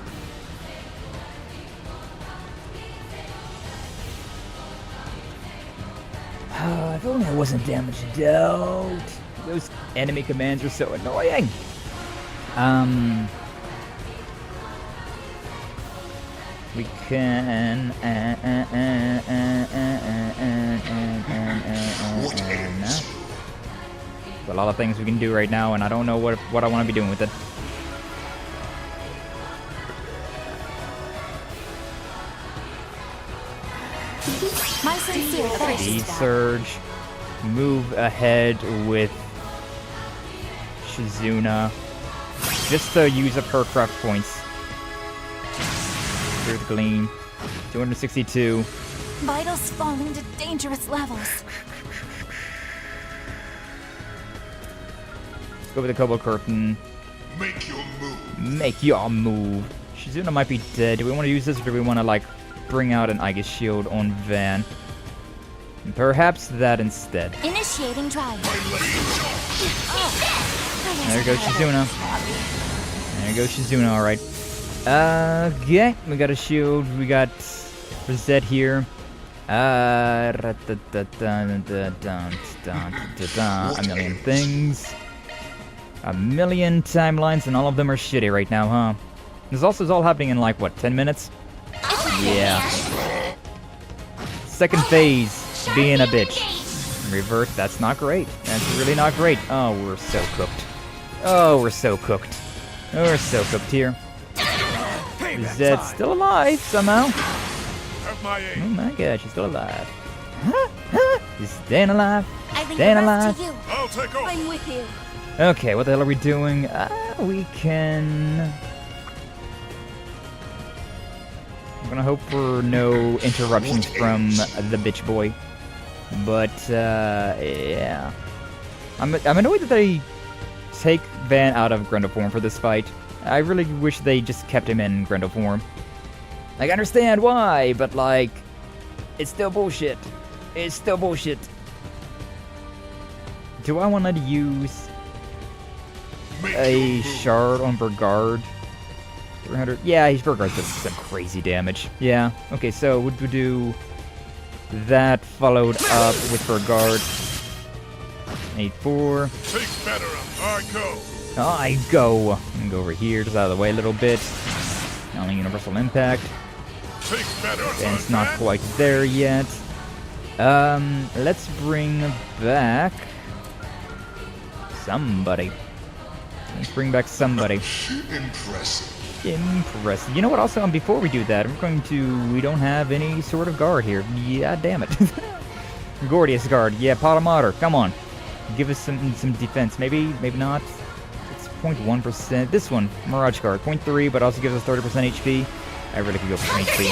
If only I wasn't damaged out. Those enemy commands are so annoying. We can. A lot of things we can do right now, and I don't know what I want to be doing with it. My sincere Speed surge. Move ahead with Shizuna. Just to use up her craft points. Here's Gleam. 262. Vitals falling to dangerous levels. Let's go with the Kobo Curtain. Make your move. Make your move. Shizuna might be dead. Do we want to use this, or do we want to, like, bring out an Aegis Shield on Van? Perhaps that instead. Initiating drive. There goes Shizuna. There goes Shizuna, alright. Okay, we got a shield. We got Rosette here. A million things. A million timelines, and all of them are shitty right now, huh? This also is all happening in like, what, 10 minutes? Yeah. Second phase, being a bitch. Revert, that's not great. That's really not great. Oh, we're so cooked. Oh, we're so cooked. Oh, we're so cooked here. Zed's still alive, somehow. Oh my god, she's still alive. She's staying alive. Staying alive. I'll take over. I'm with you. Okay, what the hell are we doing? We can... I'm gonna hope for no interruptions from the bitch boy. But, yeah. I'm annoyed that they take Van out of Grendel form for this fight. I really wish they just kept him in Grendel form. Like, I understand why, but, like, it's still bullshit. It's still bullshit. Do I want to use a shard on Burgard? 300. Yeah, his Burgard does some crazy damage. Yeah. Okay, so would we do that followed up with Burgard? 8-4. Take better. I go. I go. I'm gonna go over here, just out of the way a little bit. Only Universal Impact. Take better. And it's not quite there yet. Let's bring back somebody. Let's bring back somebody. Impressive. Impressive. You know what, also, before we do that, we don't have any sort of guard here. Yeah, damn it. Gordius guard. Yeah, Potomater, come on. Give us some defense. Maybe not. It's 0.1%. This one, Mirage guard, 0.3, but also gives us 30% HP. I really could go for some HP.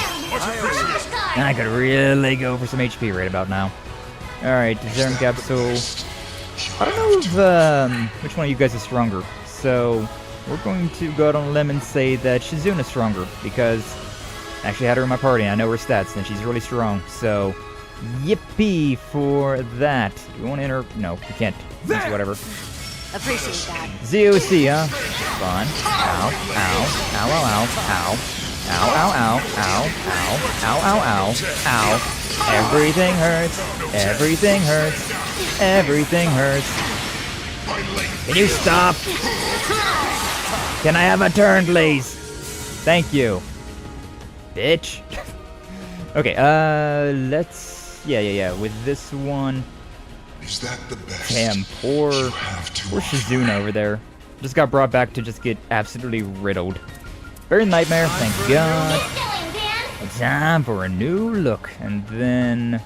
I could really go for some HP right about now. Alright, Zerum Capsule. I don't know if, which one of you guys is stronger. So, we're going to go out on a limb and say that Shizuna's stronger, because I actually had her in my party and I know her stats, and she's really strong. So, yippee for that. Do you want to enter? No, you can't. It's whatever. Appreciate that. ZOC, huh? Fun. Ow, ow, ow, ow, ow, ow, ow, ow, ow, ow, ow, ow, ow. Everything hurts. Everything hurts. Everything hurts. Can you stop? Can I have a turn, please? Thank you. Bitch. Okay, let's... Yeah. With this one... Is that the best? Damn, poor Shizuna over there. Just got brought back to just get absolutely riddled. Very Nightmare, thank God. Time for a new look. And then...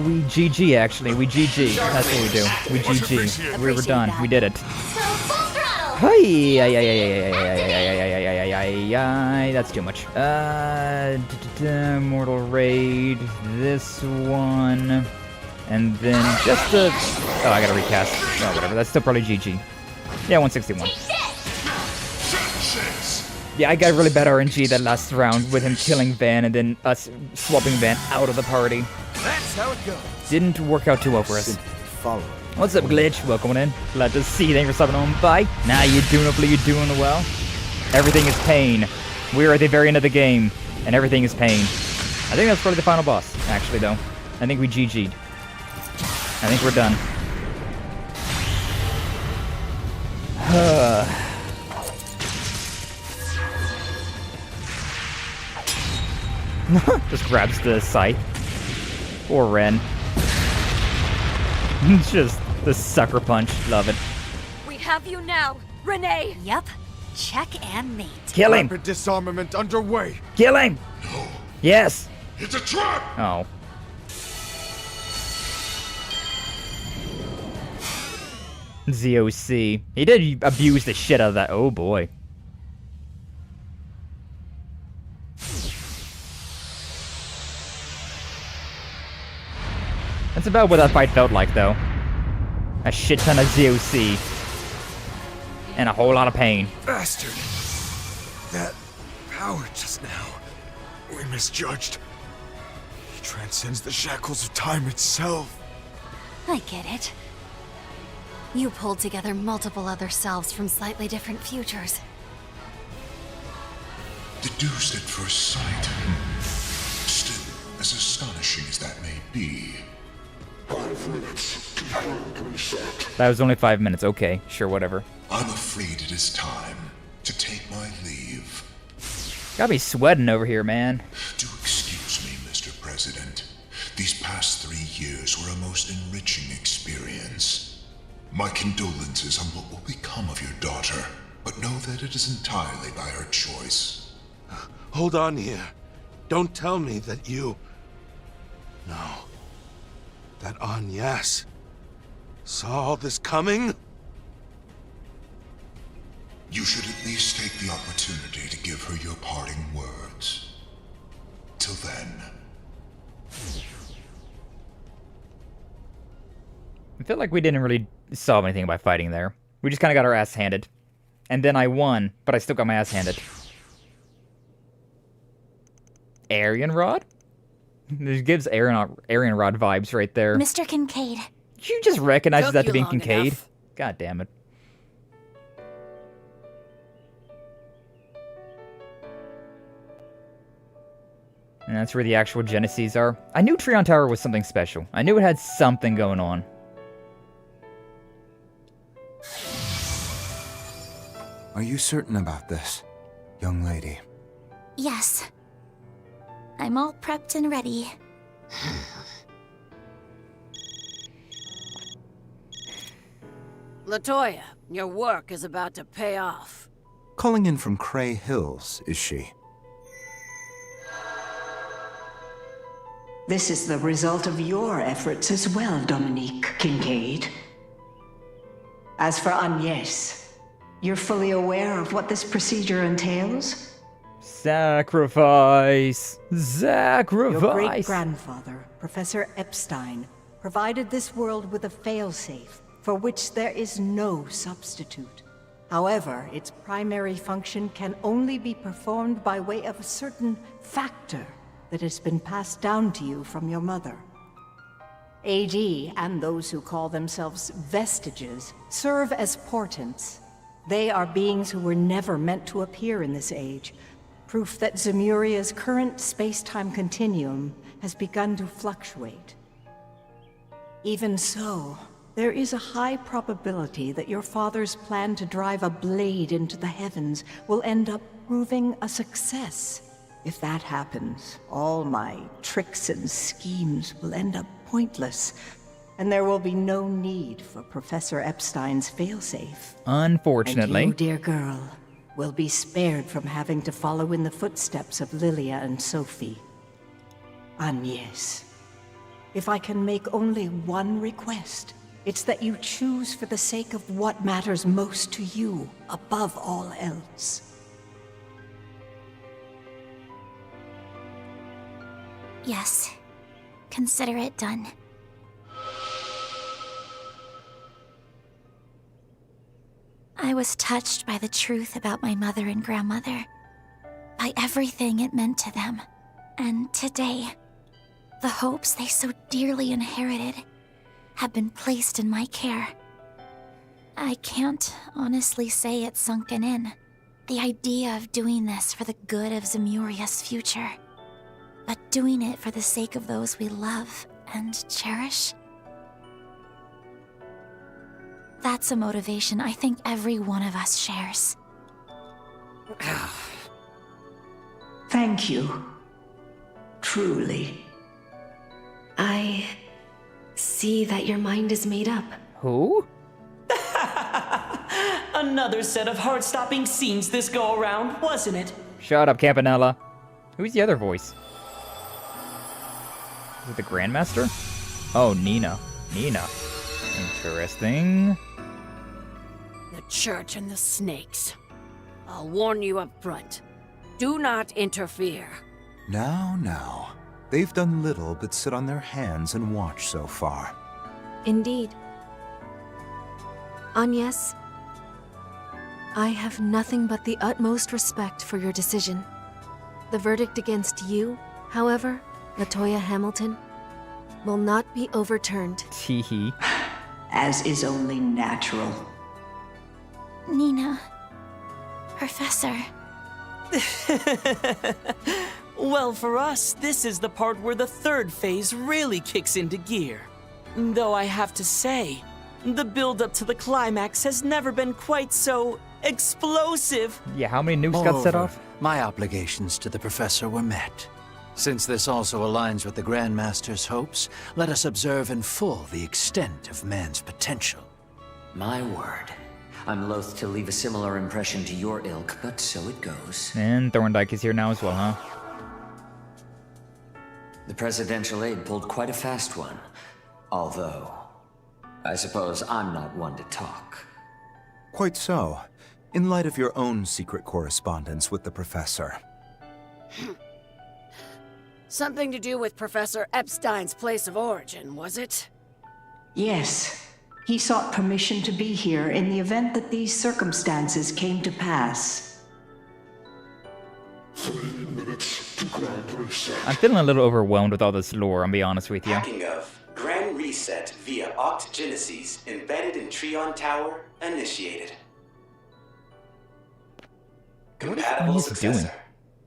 we GG, actually. We GG. That's what we do. We GG. We were done. We did it. Hi! That's too much. Mortal Raid. This one. And then just a... Oh, I gotta recast. Oh, whatever. That's still probably GG. Yeah, 161. Yeah, I got really bad RNG that last round with him killing Van and then us swapping Van out of the party. That's how it goes. Didn't work out too well for us. Follow. What's up, Glitch? Welcome in. Glad to see you. Thank you for stopping on by. Now you doing, hopefully you're doing well. Everything is pain. We're at the very end of the game, and everything is pain. I think that's probably the final boss, actually, though. I think we GG'd. I think we're done. Just grabs the scythe. Or Ren. Just the sucker punch. Love it. We have you now, Renee. Yep. Check and mate. Kill him. Rapid disarmament underway. Kill him. No. Yes. It's a trap. Oh. ZOC. He did abuse the shit out of that. Oh boy. That's about what that fight felt like, though. A shit ton of ZOC. And a whole lot of pain. Bastard. That power just now. We misjudged. He transcends the shackles of time itself. I get it. You pulled together multiple other selves from slightly different futures. Deduced at first sight. Still, as astonishing as that may be. 5 minutes to find reset. That was only 5 minutes. Okay, sure, whatever. I'm afraid it is time to take my leave. Gotta be sweating over here, man. Do excuse me, Mr. President. These past 3 years were a most enriching experience. My condolences on what will become of your daughter, but know that it is entirely by her choice. Hold on here. Don't tell me that you... No. That Agnès saw all this coming? You should at least take the opportunity to give her your parting words. Till then. I feel like we didn't really solve anything by fighting there. We just kind of got our ass handed. And then I won, but I still got my ass handed. Aryan Rod? This gives Aryan Rod vibes right there. Mr. Kincaid. Did you just recognize that to be long Kincaid? enough. God damn it. And that's where the actual Geneses are. I knew Treon Tower was something special. I knew it had something going on. Are you certain about this, young lady? Yes. I'm all prepped and ready. Latoya, your work is about to pay off. Calling in from Cray Hills, is she? This is the result of your efforts as well, Dominique Kincaid. As for Agnès, you're fully aware of what this procedure entails? Sacrifice! Sacrifice! Your great-grandfather, Professor Epstein, provided this world with a failsafe for which there is no substitute. However, its primary function can only be performed by way of a certain factor that has been passed down to you from your mother. AD and those who call themselves vestiges serve as portents. They are beings who were never meant to appear in this age, proof that Zemuria's current space-time continuum has begun to fluctuate. Even so, there is a high probability that your father's plan to drive a blade into the heavens will end up proving a success. If that happens, all my tricks and schemes will end up pointless, and there will be no need for Professor Epstein's failsafe. Unfortunately. And you, dear girl, will be spared from having to follow in the footsteps of Lilia and Sophie. Agnès, if I can make only one request, it's that you choose for the sake of what matters most to you, above all else. Yes. Consider it done. I was touched by the truth about my mother and grandmother, by everything it meant to them. And today, the hopes they so dearly inherited have been placed in my care. I can't honestly say it's sunken in. The idea of doing this for the good of Zemuria's future, but doing it for the sake of those we love and cherish. That's a motivation I think every one of us shares. Thank you. Truly. I see that your mind is made up. Who? Another set of heart-stopping scenes this go-around, wasn't it? Shut up, Campanella. Who's the other voice? Is it the Grandmaster? Oh, Nina. Nina. Interesting. The church and the snakes. I'll warn you up front. Do not interfere. Now. They've done little but sit on their hands and watch so far. Indeed. Agnès, I have nothing but the utmost respect for your decision. The verdict against you, however, Latoya Hamilton, will not be overturned. Teehee. As is only natural. Nina, Professor, Well, for us, this is the part where the third phase really kicks into gear. Though I have to say, the build-up to the climax has never been quite so explosive. Yeah, how many nukes got set off? My obligations to the Professor were met. Since this also aligns with the Grandmaster's hopes, let us observe in full the extent of man's potential. My word. I'm loath to leave a similar impression to your ilk, but so it goes. And Thorndike is here now as well, huh? The presidential aide pulled quite a fast one. Although, I suppose I'm not one to talk. Quite so. In light of your own secret correspondence with the Professor. Something to do with Professor Epstein's place of origin, was it? Yes. He sought permission to be here in the event that these circumstances came to pass. 3 minutes to Grand Reset. I'm feeling a little overwhelmed with all this lore, I'll be honest with you. Hacking of Grand Reset via Octogenesis embedded in Trion Tower initiated. Compatible successor.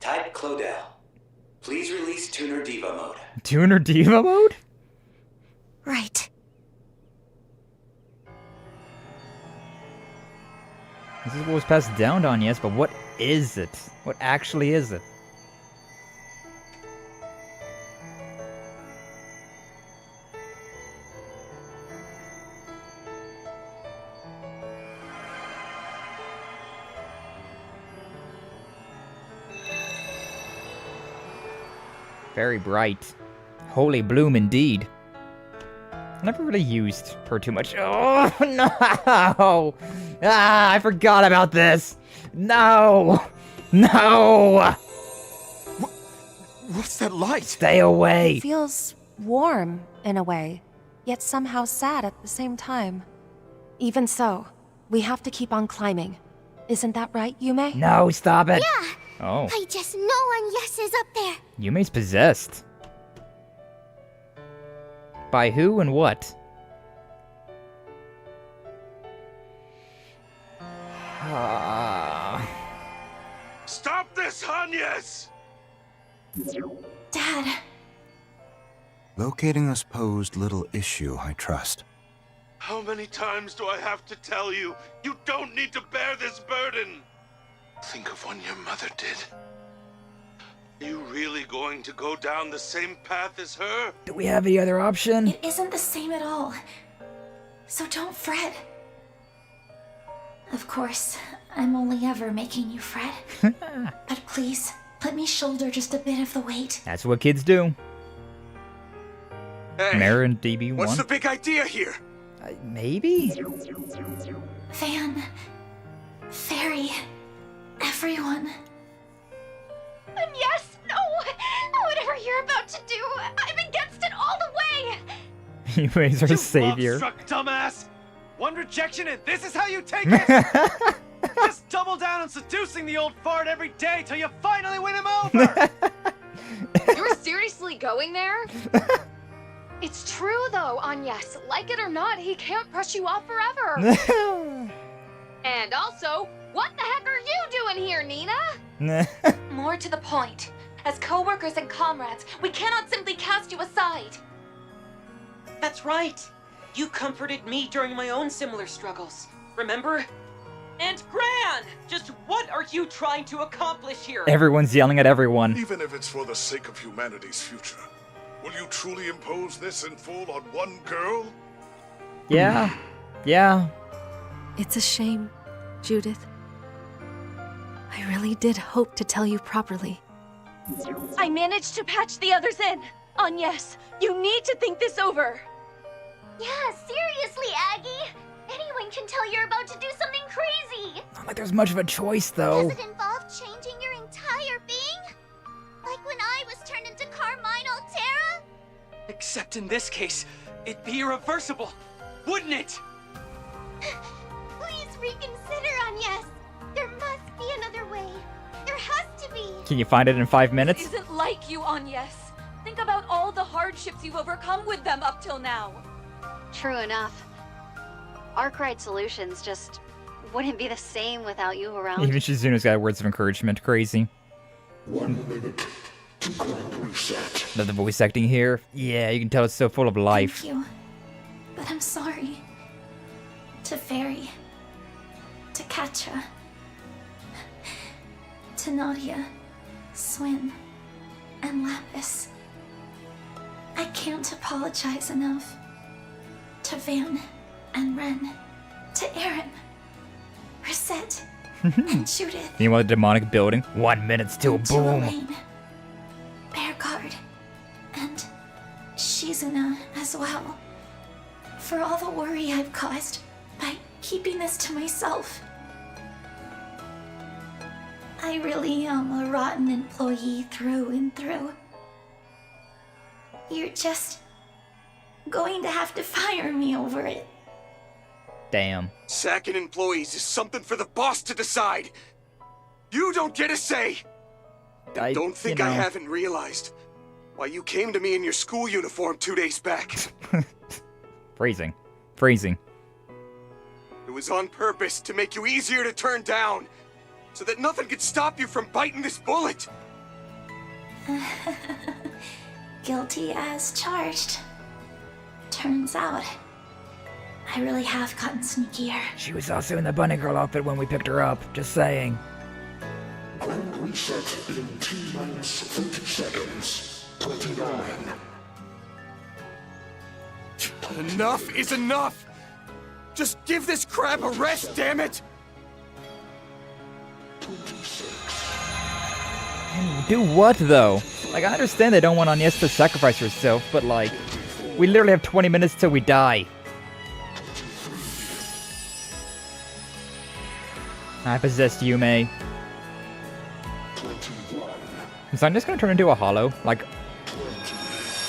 Type Claudel. Please release Tuner Diva mode. Tuner Diva mode? Right. This is what was passed down on, yes, but what is it? What actually is it? Very bright. Holy bloom indeed. I never really used her too much. Oh, no! Ah, I forgot about this! No! No! What's that light? Stay away! It feels warm, in a way, yet somehow sad at the same time. Even so, we have to keep on climbing. Isn't that right, Yume? No, stop it! Yeah! Oh. I just know Agnès is up there. Yume's possessed. By who and what? Stop this, Agnès! Dad. Locating us posed little issue, I trust. How many times do I have to tell you? You don't need to bear this burden! Think of when your mother did. Are you really going to go down the same path as her? Do we have any other option? It isn't the same at all. So don't fret. Of course, I'm only ever making you fret. But please, let me shoulder just a bit of the weight. That's what kids do. Hey, Mara and DB1? What's the big idea here? Maybe? Van, Fairy, everyone. And yes, no! Whatever you're about to do, I'm against it all the way! Yume's our savior. Love-struck dumbass! One rejection and this is how you take it? Just double down on seducing the old fart every day till you finally win him over! You're seriously going there? It's true though, Agnès. Like it or not, he can't brush you off forever. And also, what the heck are you doing here, Nina? More to the point, as co-workers and comrades, we cannot simply cast you aside. That's right. You comforted me during my own similar struggles. Remember? And Gran! Just what are you trying to accomplish here? Everyone's yelling at everyone. Even if it's for the sake of humanity's future, will you truly impose this in full on one girl? Yeah. Yeah. It's a shame, Judith. I really did hope to tell you properly. I managed to patch the others in. Agnès, you need to think this over. Yeah, seriously, Aggie. Anyone can tell you're about to do something crazy. Not like there's much of a choice, though. Does it involve changing your entire being? Like when I was turned into Carmine Altera? Except in this case, it'd be irreversible, wouldn't it? Please reconsider, Agnès. There must be another way. There has to be. Can you find it in 5 minutes? This isn't like you, Agnès. Think about all the hardships you've overcome with them up till now. True enough. Arkride Solutions just wouldn't be the same without you around. Even Shizuno's got words of encouragement. Crazy. 1 minute to grand reset. Love the voice acting here. Yeah, you can tell it's so full of life. Thank you. But I'm sorry. To Fairy. To Katja. To Nadia. Swin. And Lapis. I can't apologize enough. To Van and Ren. To Aaron. Reset. And Judith. Meanwhile, the demonic building. 1 minute still, And to boom. Elaine. Bearguard. And Shizuna as well. For all the worry I've caused by keeping this to myself. I really am a rotten employee through and through. You're just going to have to fire me over it. Damn. Sacking employees is something for the boss to decide. You don't get a say. And don't think I haven't realized why you came to me in your school uniform 2 days back. Phrasing. Phrasing. It was on purpose to make you easier to turn down, so that nothing could stop you from biting this bullet. Guilty as charged. Turns out, I really have gotten sneakier. She was also in the bunny girl outfit when we picked her up. Just saying. Grand reset in T-minus 30 seconds. 29. Enough is enough! Just give this crap a rest, damn it! Do what, though? Like, I understand they don't want Agnès to sacrifice herself, but, like, we literally have 20 minutes till we die. I possessed Yume. So I'm just gonna turn into a hollow. Like,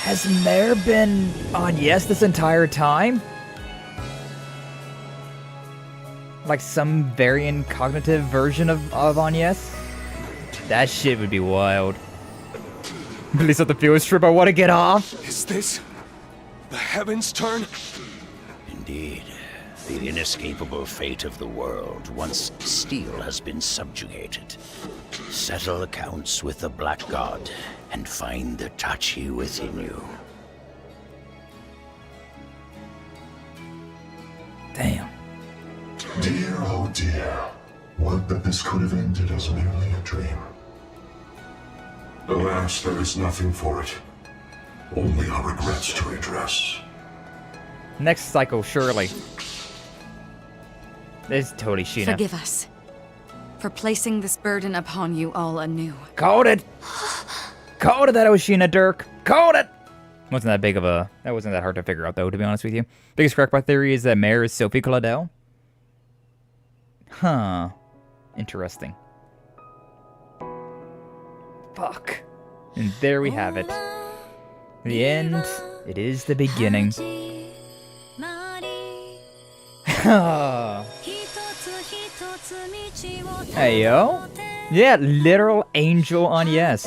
has Mare been Agnès this entire time? Like some variant cognitive version of Agnès? That shit would be wild. Please let the field strip, I want to get off. Is this the heavens' turn? Indeed. The inescapable fate of the world once steel has been subjugated. Settle accounts with the Black God and find the Tachi within you. Damn. Dear, oh dear. Would that this could have ended as merely a dream. Alas, there is nothing for it. Only our regrets to redress. Next cycle, surely. This is totally Sheena. Forgive us for placing this burden upon you all anew. Called it! Called it that it was Sheena, Dirk! Called it! Wasn't that big of a... That wasn't that hard to figure out, though, to be honest with you. Biggest crackpot theory is that Mare is Sophie Claudel. Huh. Interesting. Fuck. And there we have it. The end. It is the beginning. Hey, yo. Yeah, literal angel Agnès.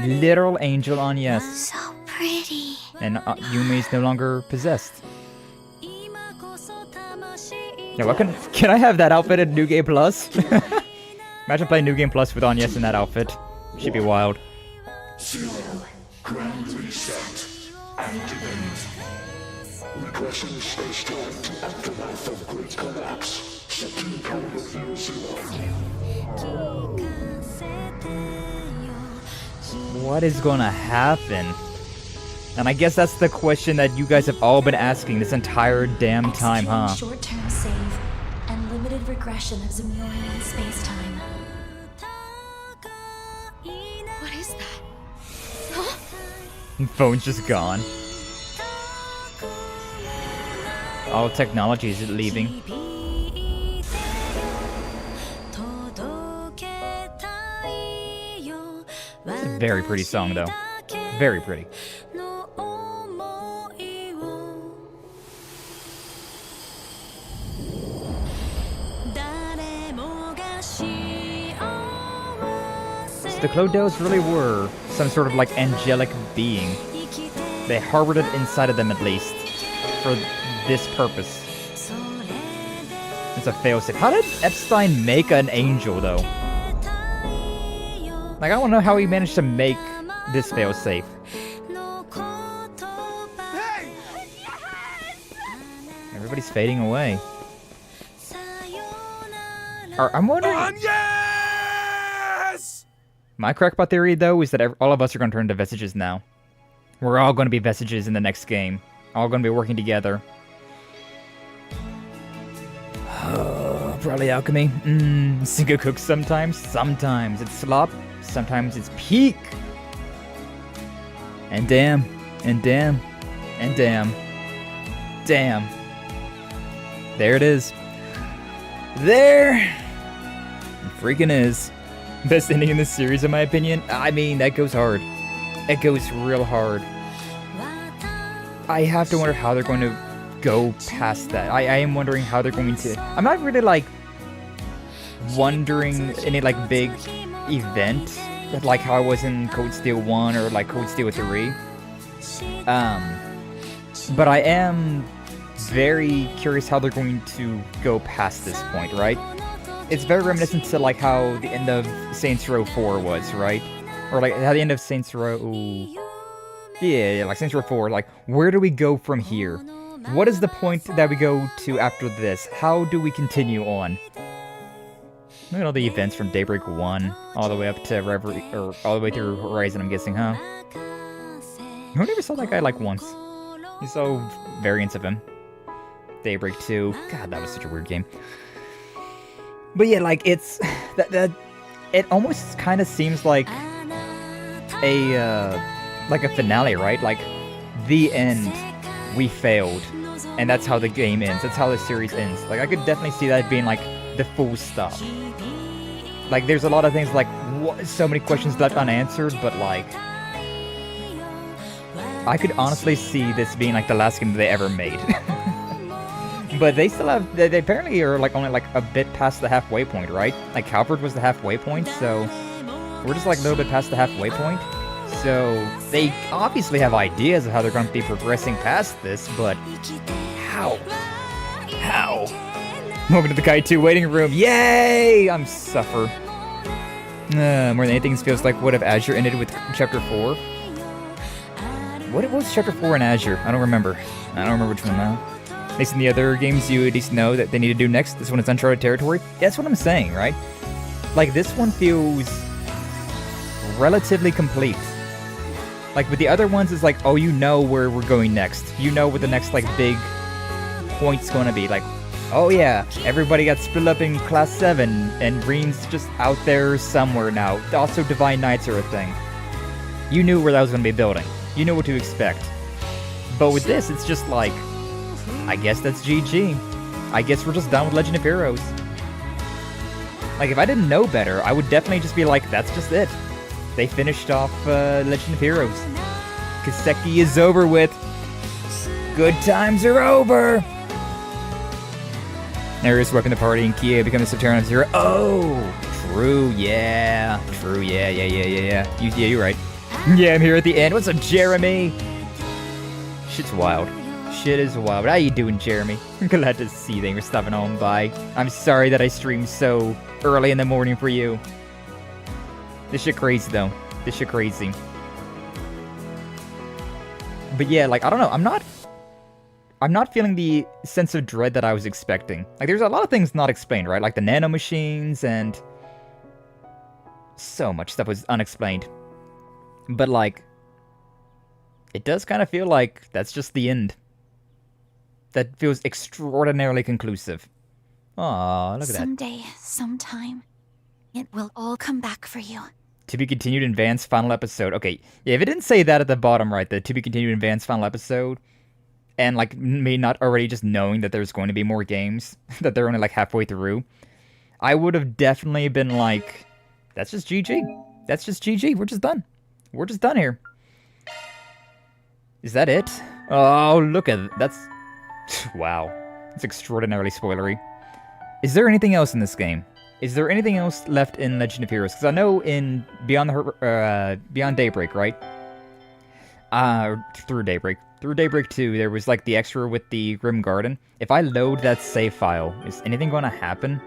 Literal angel Agnès. So pretty. And Yumi's no longer possessed. Yeah, what can I have that outfit in New Game Plus? Imagine playing New Game Plus with Agnès in that outfit. Should be wild. 0. Grand reset. Activate. Regressing space-time to aftermath of Great Collapse. Setting code of year 0. What is gonna happen? And I guess that's the question that you guys have all been asking this entire damn time, huh? Short-term save and limited regression of Zemurian space-time. What is that? Phone's just gone. All technology is leaving. It's a very pretty song, though. Very pretty. So the Claudels really were some sort of like angelic being. They harbored it inside of them at least, for this purpose. And a failsafe. How did Epstein make an angel, though? Like, I want to know how he managed to make this failsafe. Everybody's fading away. I'm wondering... Yes! My crackpot theory, though, is that all of us are going to turn into vestiges now. We're all going to be vestiges in the next game. All going to be working together. Probably alchemy. Single cook sometimes. Sometimes it's slop. Sometimes it's peak. And damn. And damn. And damn. Damn. There it is. There it freaking is. Best ending in this series, in my opinion. I mean, that goes hard. It goes real hard. I have to wonder how they're going to go past that. I am wondering how they're going to... I'm not really, like, wondering any, like, big event, like how I was in Code Steel 1 or, like, Code Steel 3. But I am very curious how they're going to go past this point, right? It's very reminiscent to, like, how the end of Saints Row 4 was, right? Or, like, how the end of Saints Row... Yeah, like Saints Row 4, like, where do we go from here? What is the point that we go to after this? How do we continue on? Look at all the events from Daybreak 1, all the way up to Reverie, or all the way through Horizon, I'm guessing, huh? Who never saw that guy, like, once? You saw variants of him. Daybreak 2. God, that was such a weird game. But yeah, like, it's... it almost kind of seems like a finale, right? Like, the end, we failed, and that's how the game ends. That's how the series ends. Like, I could definitely see that being, like, the full stop. Like, there's a lot of things, like, so many questions left unanswered, but, like, I could honestly see this being, like, the last game they ever made. But they still have, they apparently are, like, only, like, a bit past the halfway point, right? Like, Calvert was the halfway point, so we're just, like, a little bit past the halfway point. So, they obviously have ideas of how they're going to be progressing past this, but how? How? Welcome to the Kai 2 waiting room. Yay! I'm suffer. More than anything, this feels like what if Azure ended with Chapter 4? What was Chapter 4 in Azure? I don't remember. I don't remember which one now. At least in the other games, you at least know that they need to do next. This one is uncharted territory. That's what I'm saying, right? Like, this one feels relatively complete. Like, with the other ones, it's like, oh, you know where we're going next. You know what the next, like, big point's gonna be. Like, oh yeah, everybody got split up in Class 7, and Rean's just out there somewhere now. Also, Divine Knights are a thing. You knew where that was gonna be building. You knew what to expect. But with this, it's just like, I guess that's GG. I guess we're just done with Legend of Heroes. Like, if I didn't know better, I would definitely just be like, that's just it. They finished off Legend of Heroes. Kaseki is over with. Good times are over. Narius welcome the party and Kia becoming Subterran of Zero. Oh, true, yeah. True, yeah. Yeah, you're right. Yeah, I'm here at the end. What's up, Jeremy? Shit's wild. Shit is wild. How you doing, Jeremy? I'm glad to see that you're stopping on by. I'm sorry that I streamed so early in the morning for you. This shit crazy, though. This shit crazy. But yeah, like, I don't know. I'm not feeling the sense of dread that I was expecting. Like, there's a lot of things not explained, right? Like the nanomachines and so much stuff was unexplained. But, like, it does kind of feel like that's just the end. That feels extraordinarily conclusive. Aw, look at that. Someday, sometime, it will all come back for you. To be continued in Van's final episode. Okay, yeah, if it didn't say that at the bottom right, the to be continued in Van's final episode, and, like, me not already just knowing that there's going to be more games, that they're only, like, halfway through, I would have definitely been like, that's just GG. That's just GG. We're just done. We're just done here. Is that it? Oh, look at that's... Wow. It's extraordinarily spoilery. Is there anything else in this game? Is there anything else left in Legend of Heroes? Because I know in Beyond Daybreak, right? Through Daybreak. through Daybreak 2, there was like the extra with the Grim Garden. If I load that save file, is anything going to happen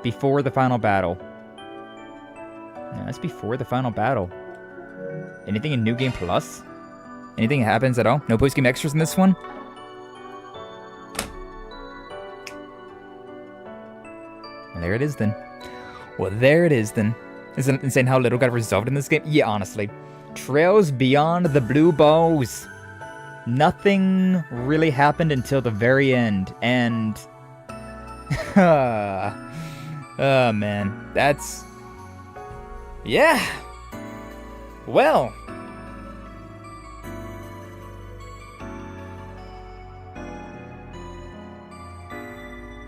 before the final battle? No, that's before the final battle. Anything in New Game Plus? Anything happens at all? No post-game extras in this one? Well, there it is then. Well, there it is then. Isn't it insane how little got resolved in this game? Yeah, honestly. Trails beyond the blue bows. Nothing really happened until the very end, and... oh, man. That's... yeah. Well...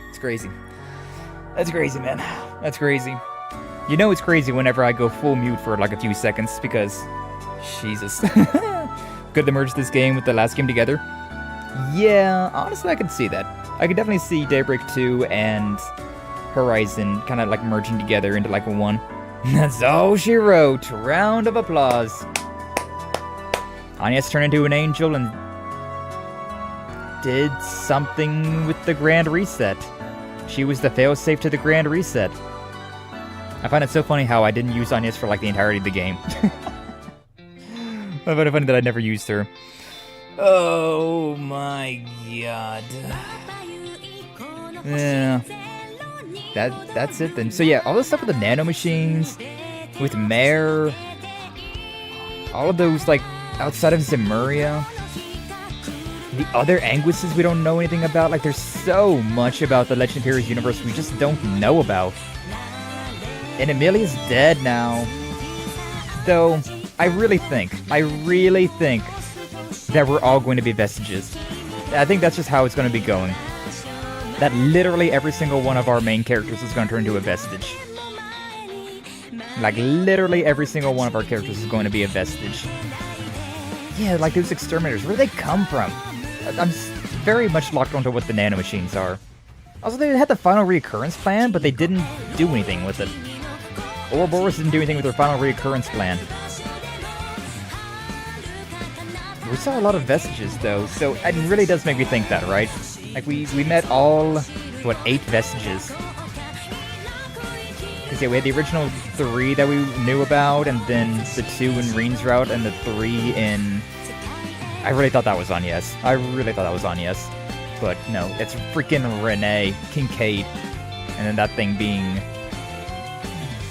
it's crazy. That's crazy, man. That's crazy. You know it's crazy whenever I go full mute for like a few seconds, because... Jesus. Could they merge this game with the last game together? Yeah, honestly I could see that. I could definitely see Daybreak 2 and Horizon kind of like merging together into like one. That's all she wrote. Round of applause. Agnès turned into an angel and did something with the Grand Reset. She was the failsafe to the Grand Reset. I find it so funny how I didn't use Agnès for like the entirety of the game. I find it funny that I never used her. Oh my god. Yeah. That's it then. So yeah, all this stuff with the nanomachines, with Mare, all of those like outside of Zemuria, the other Anguisses we don't know anything about. Like there's so much about the Legend of Heroes universe we just don't know about. And Emilia's dead now. Though, I really think that we're all going to be vestiges. I think that's just how it's going to be going. That literally every single one of our main characters is going to turn into a vestige. Like, literally every single one of our characters is going to be a vestige. Yeah, like those exterminators, where do they come from? I'm very much locked onto what the nanomachines are. Also, they had the final reoccurrence plan, but they didn't do anything with it. Ouroboros didn't do anything with their final reoccurrence plan. We saw a lot of vestiges, though, so it really does make me think that, right? Like, we met all, what, 8 vestiges? Because, yeah, we had the original 3 that we knew about, and then the 2 in Rean's route, and the 3 in... I really thought that was Agnès. But, no, it's freaking Renee Kincaid. And then that thing being...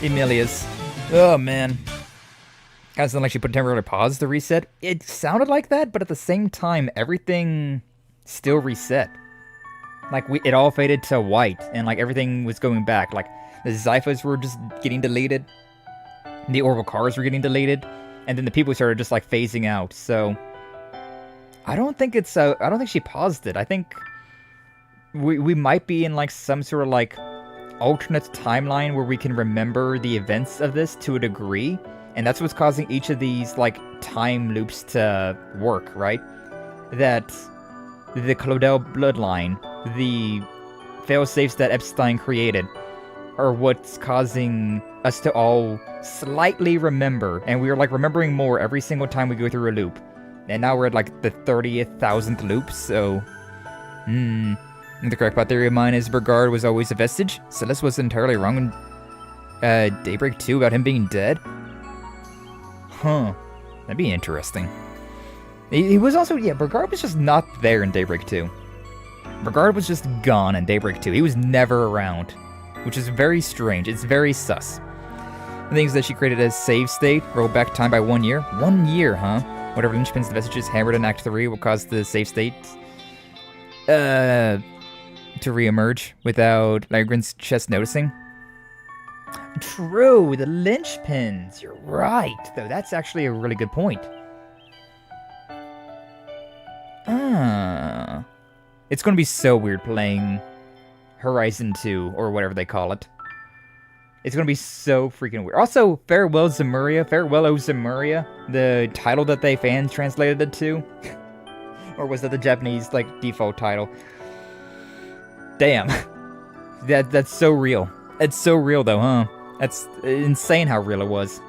Emilia's. Oh, man. Kind of sounded like she put temporarily pause to reset. It sounded like that, but at the same time, everything still reset. Like, it all faded to white, and, like, everything was going back. Like, the Zyphas were just getting deleted, the orbital cars were getting deleted, and then the people started just, like, phasing out. So, I don't think it's, I don't think she paused it. I think we might be in, like, some sort of, like, alternate timeline where we can remember the events of this to a degree. And that's what's causing each of these, like, time loops to work, right? That the Claudel bloodline, the failsafes that Epstein created, are what's causing us to all slightly remember. And we are, like, remembering more every single time we go through a loop. And now we're at, like, the 30,000th loop, so... The crackpot theory of mine is Burgard was always a vestige. Celeste was entirely wrong in Daybreak 2 about him being dead. Huh. That'd be interesting. He was also, yeah, Burgard was just not there in Daybreak 2. Burgard was just gone in Daybreak 2. He was never around. Which is very strange. It's very sus. The thing is that she created a save state, rolled back time by 1 year. 1 year, huh? Whatever linchpins the vestiges hammered in Act 3 will cause the save state to re-emerge without Lagran's chest noticing. True, the linchpins. You're right, though. That's actually a really good point. It's going to be so weird playing Horizon 2, or whatever they call it. It's going to be so freaking weird. Also, Farewell Zemuria, Farewell O Zemuria, the title that they fans translated it to. Or was that the Japanese, like, default title? Damn. That's so real. It's so real, though, huh? That's insane how real it was.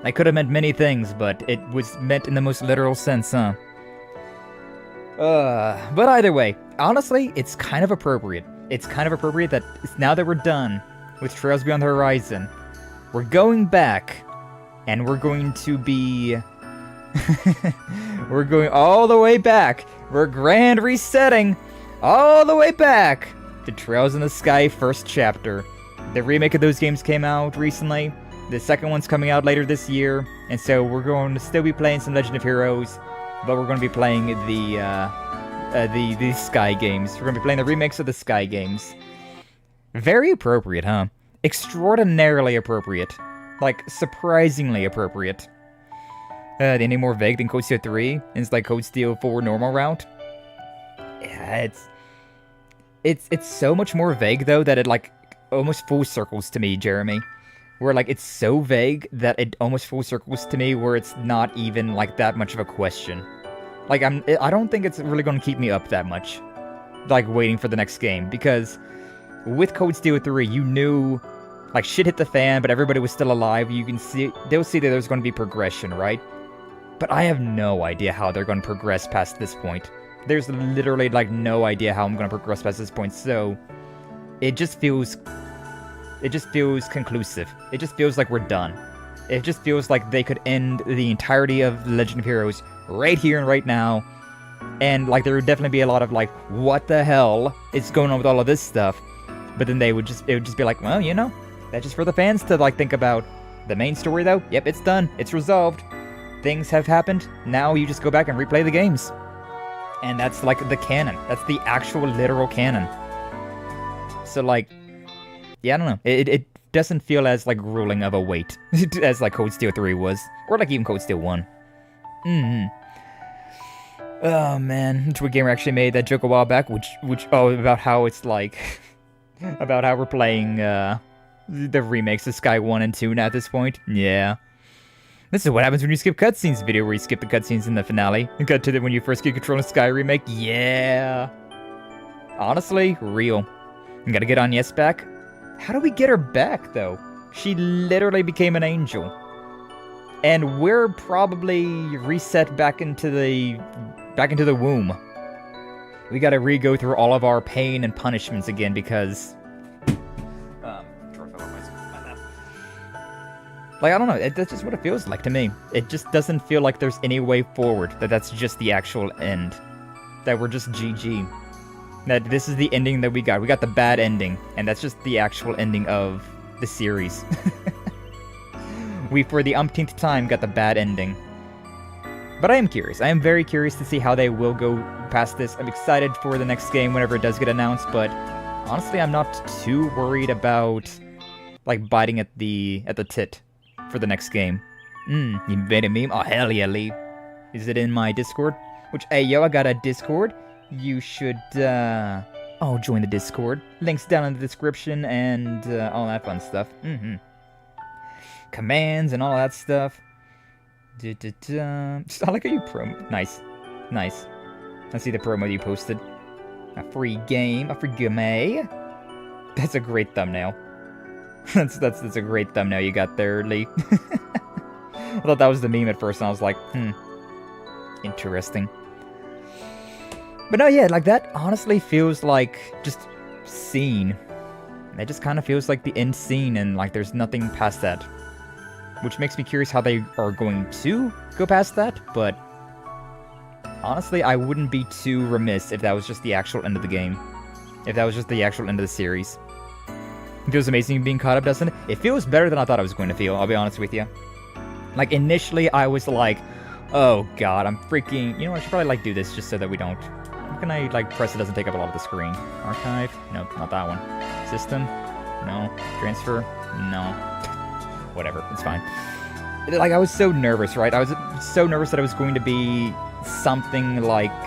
It could have meant many things, but it was meant in the most literal sense, huh? But either way, honestly, it's kind of appropriate. It's kind of appropriate that now that we're done with Trails Beyond the Horizon, we're going back, and we're going to be... we're going all the way back. We're grand resetting all the way back to Trails in the Skye first chapter. The remake of those games came out recently. The second one's coming out later this year, and so we're going to still be playing some Legend of Heroes, but we're going to be playing the Skye games. We're going to be playing the remakes of the Skye games. Very appropriate, huh? Extraordinarily appropriate. Like, surprisingly appropriate. Any more vague than Code Steel 3? And it's like Code Steel 4 normal route? Yeah, it's so much more vague, though, that it, like, almost full circles to me, Jeremy. Where, like, it's so vague that it almost full circles to me where it's not even, like, that much of a question. Like, I don't think it's really going to keep me up that much. Like, waiting for the next game. Because with Code Steel 3, you knew, like, shit hit the fan, but everybody was still alive. You can see, they'll see that there's going to be progression, right? But I have no idea how they're going to progress past this point. There's literally, like, no idea how I'm going to progress past this point, so... It just feels conclusive. It just feels like we're done. It just feels like they could end the entirety of Legend of Heroes right here and right now. And, like, there would definitely be a lot of, like, what the hell is going on with all of this stuff? But then it would just be like, well, you know, that's just for the fans to, like, think about. The main story, though, yep, it's done. It's resolved. Things have happened. Now you just go back and replay the games. And that's, like, the canon. That's the actual literal canon. So, like, yeah, I don't know. It doesn't feel as, like, grueling of a weight as, like, Code Steel 3 was. Or, like, even Code Steel 1. Oh, man. Twig Gamer actually made that joke a while back, about how it's, like... about how we're playing, the remakes of Skye 1 and 2 now at this point. Yeah. This is what happens when you skip cutscenes video, where you skip the cutscenes in the finale. And cut to when you first get control of Skye remake. Yeah. Honestly, real. You gotta get Agnès back. How do we get her back, though? She literally became an angel. And we're probably reset back into the womb. We gotta re-go through all of our pain and punishments again because... Like, I don't know, that's just what it feels like to me. It just doesn't feel like there's any way forward, that that's just the actual end. That we're just GG. That this is the ending that we got. We got the bad ending, and that's just the actual ending of the series. We, for the umpteenth time, got the bad ending. But I am curious. I am very curious to see how they will go past this. I'm excited for the next game whenever it does get announced, but honestly, I'm not too worried about, like, biting at the tit for the next game. You made a meme? Oh, hell yeah, Lee. Is it in my Discord? Which, hey, yo, I got a Discord. You should, join the Discord. Links down in the description and, all that fun stuff. Commands and all that stuff. I like how you promo. Nice. Nice. I see the promo you posted. A free game. A free game. That's a great thumbnail. That's a great thumbnail you got there, Lee. I thought that was the meme at first, and I was like, interesting. But no, yeah, like, that honestly feels like just scene. It just kind of feels like the end scene, and, like, there's nothing past that. Which makes me curious how they are going to go past that, but honestly, I wouldn't be too remiss if that was just the actual end of the game. If that was just the actual end of the series. It feels amazing being caught up, doesn't it? It feels better than I thought it was going to feel, I'll be honest with you. Like, initially, I was like, oh god, I'm freaking... You know what, I should probably, like, do this just so that we don't... How can I, like, press it doesn't take up a lot of the screen? Archive? Nope, not that one. System? No. Transfer? No. Whatever, it's fine. Like, I was so nervous, right? I was so nervous that it was going to be something like,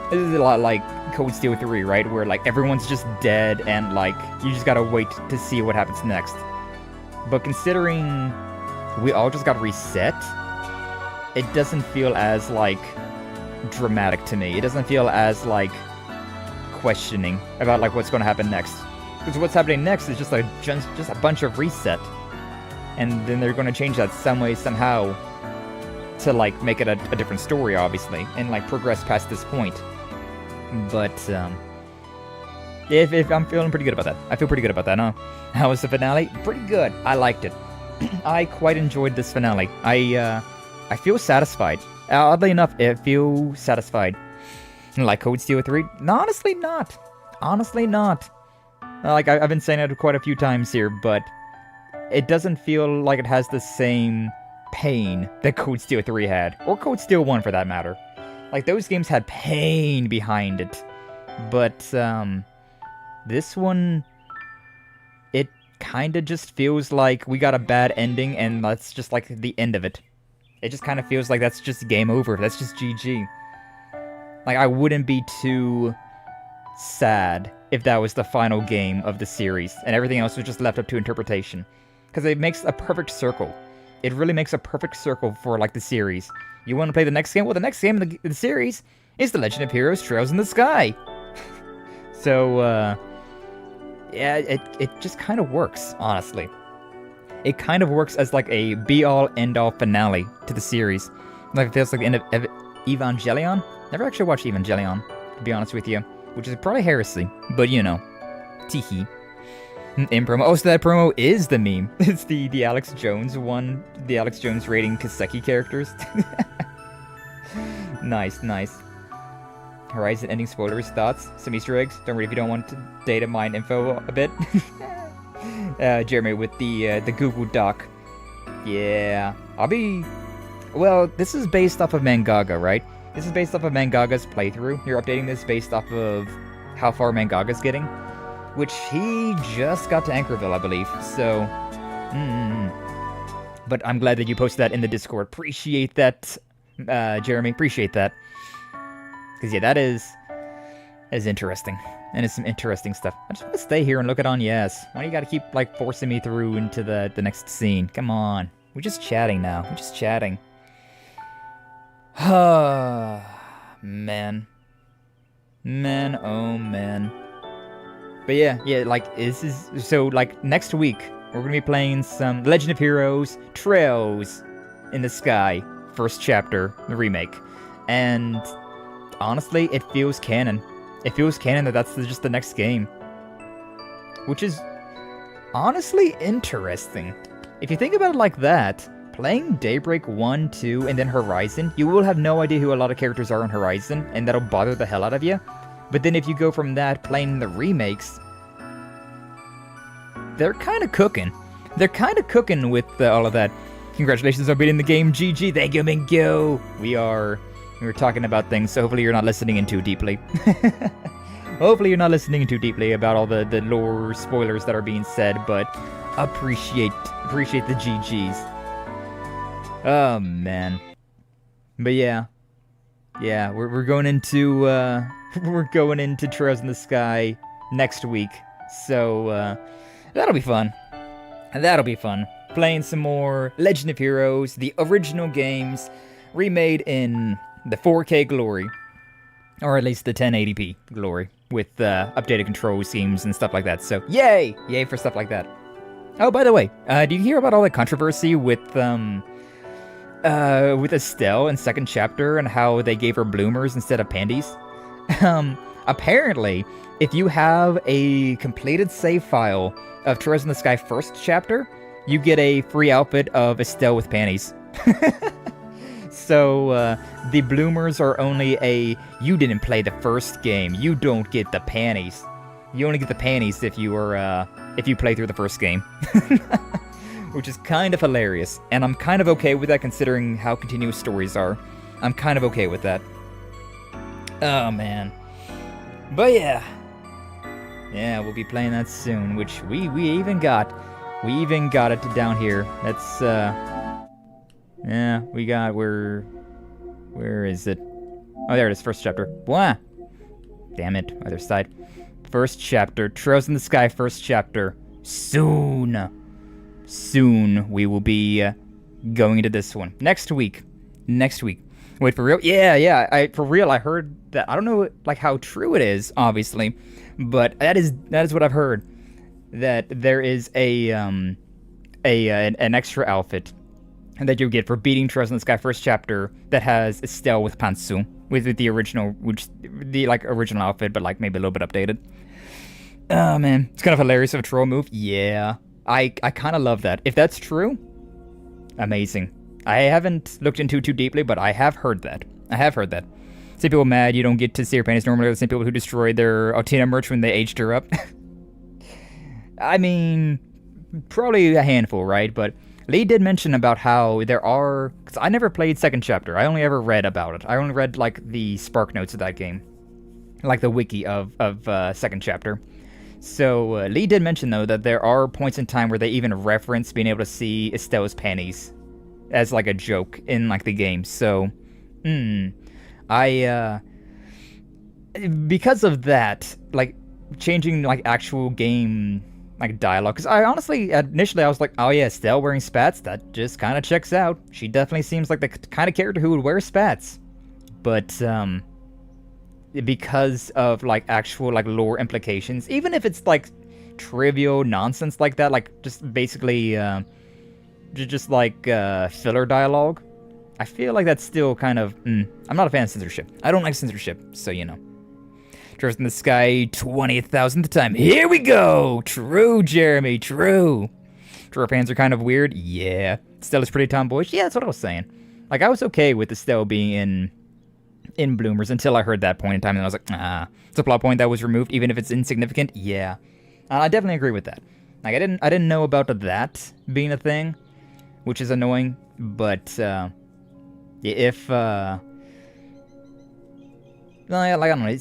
this is a lot like Code Steel 3, right? Where, like, everyone's just dead and, like, you just gotta wait to see what happens next. But considering we all just got reset, it doesn't feel as, like, dramatic to me. It doesn't feel as, like, questioning about, like, what's gonna happen next. Because what's happening next is just a bunch of reset. And then they're going to change that some way, somehow. to like make it a different story, obviously, and like progress past this point. But if I'm feeling pretty good about that. I feel pretty good about that, huh? How was the finale? Pretty good. I liked it. I quite enjoyed this finale. I feel satisfied. Oddly enough, I feel satisfied. Like Code Steel 3? No, honestly not. Honestly not. Like, I've been saying it quite a few times here, but it doesn't feel like it has the same pain that Code Steel 3 had. Or Code Steel 1, for that matter. Like, those games had pain behind it. But, this one, it kinda just feels like we got a bad ending, and that's just, like, the end of it. It just kinda feels like that's just game over. That's just GG. Like, I wouldn't be too sad if that was the final game of the series, and everything else was just left up to interpretation. Because it makes a perfect circle. It really makes a perfect circle for, like, the series. You want to play the next game? Well, the next game in the series is The Legend of Heroes Trails in the Sky. So, yeah, it just kind of works, honestly. It kind of works as, like, a be-all, end-all finale to the series. Like, it feels like the end of Evangelion? Never actually watched Evangelion, to be honest with you. Which is probably heresy, but you know. Teehee. In promo. Oh, so that promo is the meme. It's the Alex Jones one. The Alex Jones rating Kaseki characters. Nice, nice. Horizon ending spoilers, thoughts? Some Easter eggs? Don't worry if you don't want to data mine info a bit. Jeremy with the Google Doc. Yeah. Well, this is based off of Mangaga, right? This is based off of Mangaga's playthrough. You're updating this based off of how far Mangaga's getting. Which he just got to Anchorville, I believe. So, But I'm glad that you posted that in the Discord. Appreciate that, Jeremy. Appreciate that. Because, yeah, that is interesting. And it's some interesting stuff. I just want to stay here and look at Agnès. Why do you gotta keep, like, forcing me through into the next scene? Come on. We're just chatting now. We're just chatting. Man, oh man. But yeah, like, this is, so, like, next week, we're gonna be playing some Legend of Heroes Trails in the Sky, first chapter, the remake. And, honestly, it feels canon. It feels canon that that's just the next game. Which is, honestly, interesting. If you think about it like that, playing Daybreak 1, 2, and then Horizon, you will have no idea who a lot of characters are in Horizon, and that'll bother the hell out of you. But then if you go from that, playing the remakes, they're kind of cooking. They're kind of cooking with all of that. Congratulations on beating the game, GG. Thank you, Mingyo. We were talking about things, so hopefully you're not listening in too deeply. Hopefully you're not listening in too deeply about all the lore spoilers that are being said, but appreciate the GGs. Oh, man. But yeah. Yeah, we're going into, we're going into Trails in the Sky next week. So, that'll be fun. That'll be fun. Playing some more Legend of Heroes, the original games, remade in the 4K glory. Or at least the 1080p glory, with updated control schemes and stuff like that. So, yay! Yay for stuff like that. Oh, by the way, do you hear about all the controversy with Estelle in second chapter and how they gave her bloomers instead of panties? Apparently, if you have a completed save file of Trails in the Sky first chapter, you get a free outfit of Estelle with panties. So, the bloomers are only you didn't play the first game, you don't get the panties. You only get the panties if you play through the first game. Which is kind of hilarious, and I'm kind of okay with that considering how continuous stories are. I'm kind of okay with that. Oh, man. But yeah. Yeah, we'll be playing that soon, which we even got. We even got it down here. That's, yeah, we got, where is it? Oh, there it is, first chapter. Blah! Damn it, other side. First chapter, Trails in the Sky, first chapter. Soon we will be going into this one. Next week. Wait, for real? Yeah, for real, I heard that. I don't know, like, how true it is, obviously, but that is what I've heard. That there is an extra outfit that you get for beating Trials in the Sky first chapter that has Estelle with pantsu, with the original, which the like original outfit, but like maybe a little bit updated. Oh man, it's kind of hilarious of a troll move. Yeah, I kind of love that. If that's true, amazing. I haven't looked into it too deeply, but I have heard that. Some people mad you don't get to see her panties normally. The same people who destroyed their Altina merch when they aged her up. I mean, probably a handful, right? But Lee did mention about how there are... Because I never played second chapter. I only ever read about it. I only read, like, the spark notes of that game. Like the wiki of second chapter. So, Lee did mention, though, that there are points in time where they even reference being able to see Estelle's panties as, like, a joke in, like, the game. So, because of that, like, changing, like, actual game, like, dialogue, because I honestly, initially, I was like, oh yeah, Estelle wearing spats, that just kind of checks out. She definitely seems like the kind of character who would wear spats. But, because of, like, actual, like, lore implications, even if it's, like, trivial nonsense like that, like, just basically, just, like, filler dialogue, I feel like that's still kind of... I'm not a fan of censorship. I don't like censorship, so you know. Trust in the Sky, 20,000th time. Here we go! True, Jeremy, true. True, fans are kind of weird. Yeah. Stella's pretty tomboyish. Yeah, that's what I was saying. Like, I was okay with Estelle being in Bloomers until I heard that point in time, and I was like, it's a plot point that was removed, even if it's insignificant. Yeah. I definitely agree with that. Like, I didn't know about that being a thing, which is annoying, but, if, like, I don't know,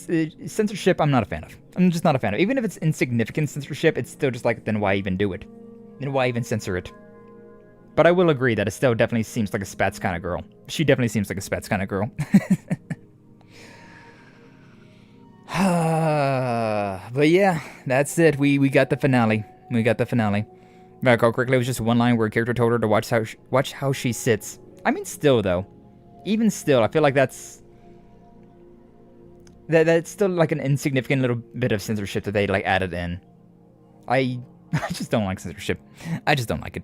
censorship I'm not a fan of. I'm just not a fan of. Even if it's insignificant censorship, it's still just like, then why even do it? Then why even censor it? But I will agree that Estelle definitely seems like a spats kind of girl. She definitely seems like a spats kind of girl. But yeah, that's it. We got the finale. If I recall correctly, it was just one line where a character told her to watch how she sits. I mean, still though. Even still, I feel like that's still like an insignificant little bit of censorship that they like added in. I just don't like censorship. I just don't like it.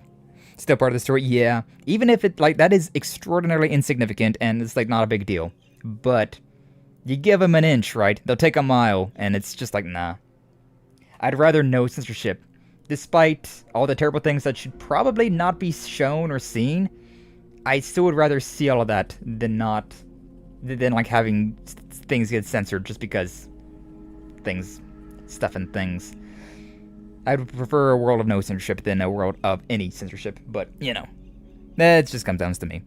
Still part of the story, yeah. Even if it like that is extraordinarily insignificant and it's like not a big deal. But you give them an inch, right? They'll take a mile, and it's just like, nah. I'd rather no censorship. Despite all the terrible things that should probably not be shown or seen, I still would rather see all of that than like having things get censored just because stuff and things. I would prefer a world of no censorship than a world of any censorship, but, you know, that just comes down to me.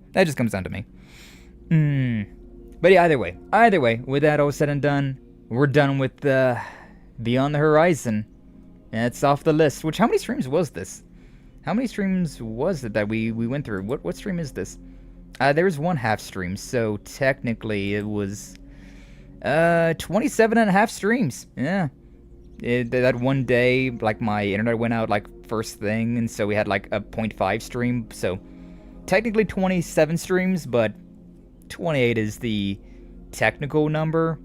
But yeah, either way, with that all said and done, we're done with Beyond the Horizon. And it's off the list, which, how many streams was this? How many streams was it that we went through? What stream is this? There was one half stream, so technically it was 27 and a half streams. Yeah. That one day, like, my internet went out, like, first thing, and so we had, like, a 0.5 stream, so technically 27 streams, but 28 is the technical number.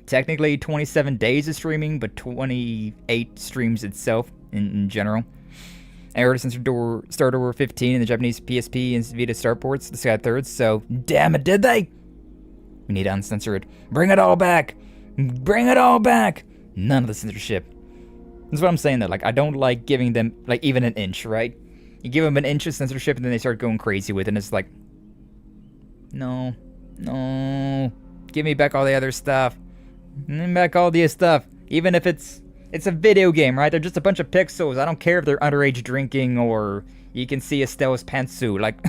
Technically 27 days of streaming, but 28 streams itself in general. I ordered since start over 15 in the Japanese PSP and Vita starports, the Sky Thirds, so damn it, did they? We need to uncensor it. Bring it all back! Bring it all back! None of the censorship. That's what I'm saying though, like, I don't like giving them, like, even an inch, right? You give them an inch of censorship and then they start going crazy with it, and it's like, no, give me back all the other stuff. Back all the stuff. Even if it's a video game, right? They're just a bunch of pixels. I don't care if they're underage drinking or you can see Estelle's pantsuit. Like,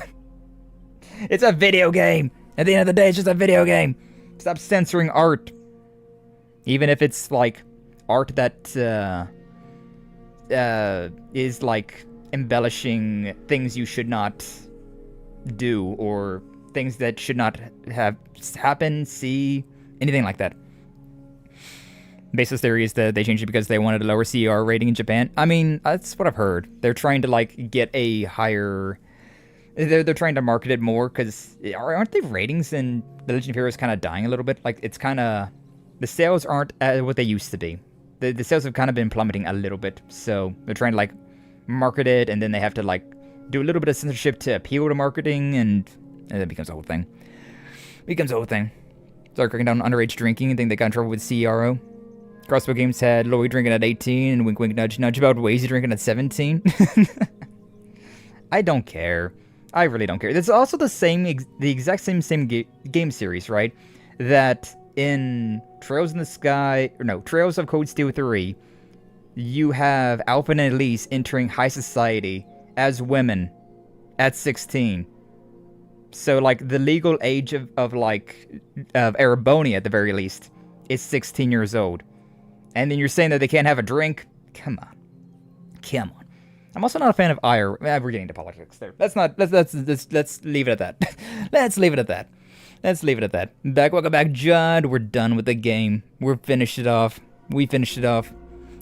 it's a video game. At the end of the day, it's just a video game. Stop censoring art. Even if it's, like, art that is, like, embellishing things you should not do or things that should not have happen, see, anything like that. Basis theory is that they changed it because they wanted a lower CR rating in Japan. I mean, that's what I've heard. They're trying to, like, get a higher... They're trying to market it more, because aren't the ratings in The Legend of Heroes kind of dying a little bit? Like, it's kind of... The sales aren't what they used to be. The sales have kind of been plummeting a little bit, so they're trying to, like, market it, and then they have to, like, do a little bit of censorship to appeal to marketing, and that becomes a whole thing. Start cracking down on underage drinking, and think they got in trouble with CRO. Crossbow Games had Lori drinking at 18, and wink wink nudge nudge about Wazy drinking at 17. I don't care. I really don't care. It's also the exact same game series, right? That in Trails in the Sky, or no, Trails of Cold Steel 3, you have Alpha and Elise entering high society as women at 16. So, like, the legal age of Erebonia, at the very least, is 16 years old. And then you're saying that they can't have a drink? Come on. I'm also not a fan of ire. We're getting into politics there. Let's leave it at that. Let's leave it at that. Welcome back, Judd. We're done with the game. We finished it off.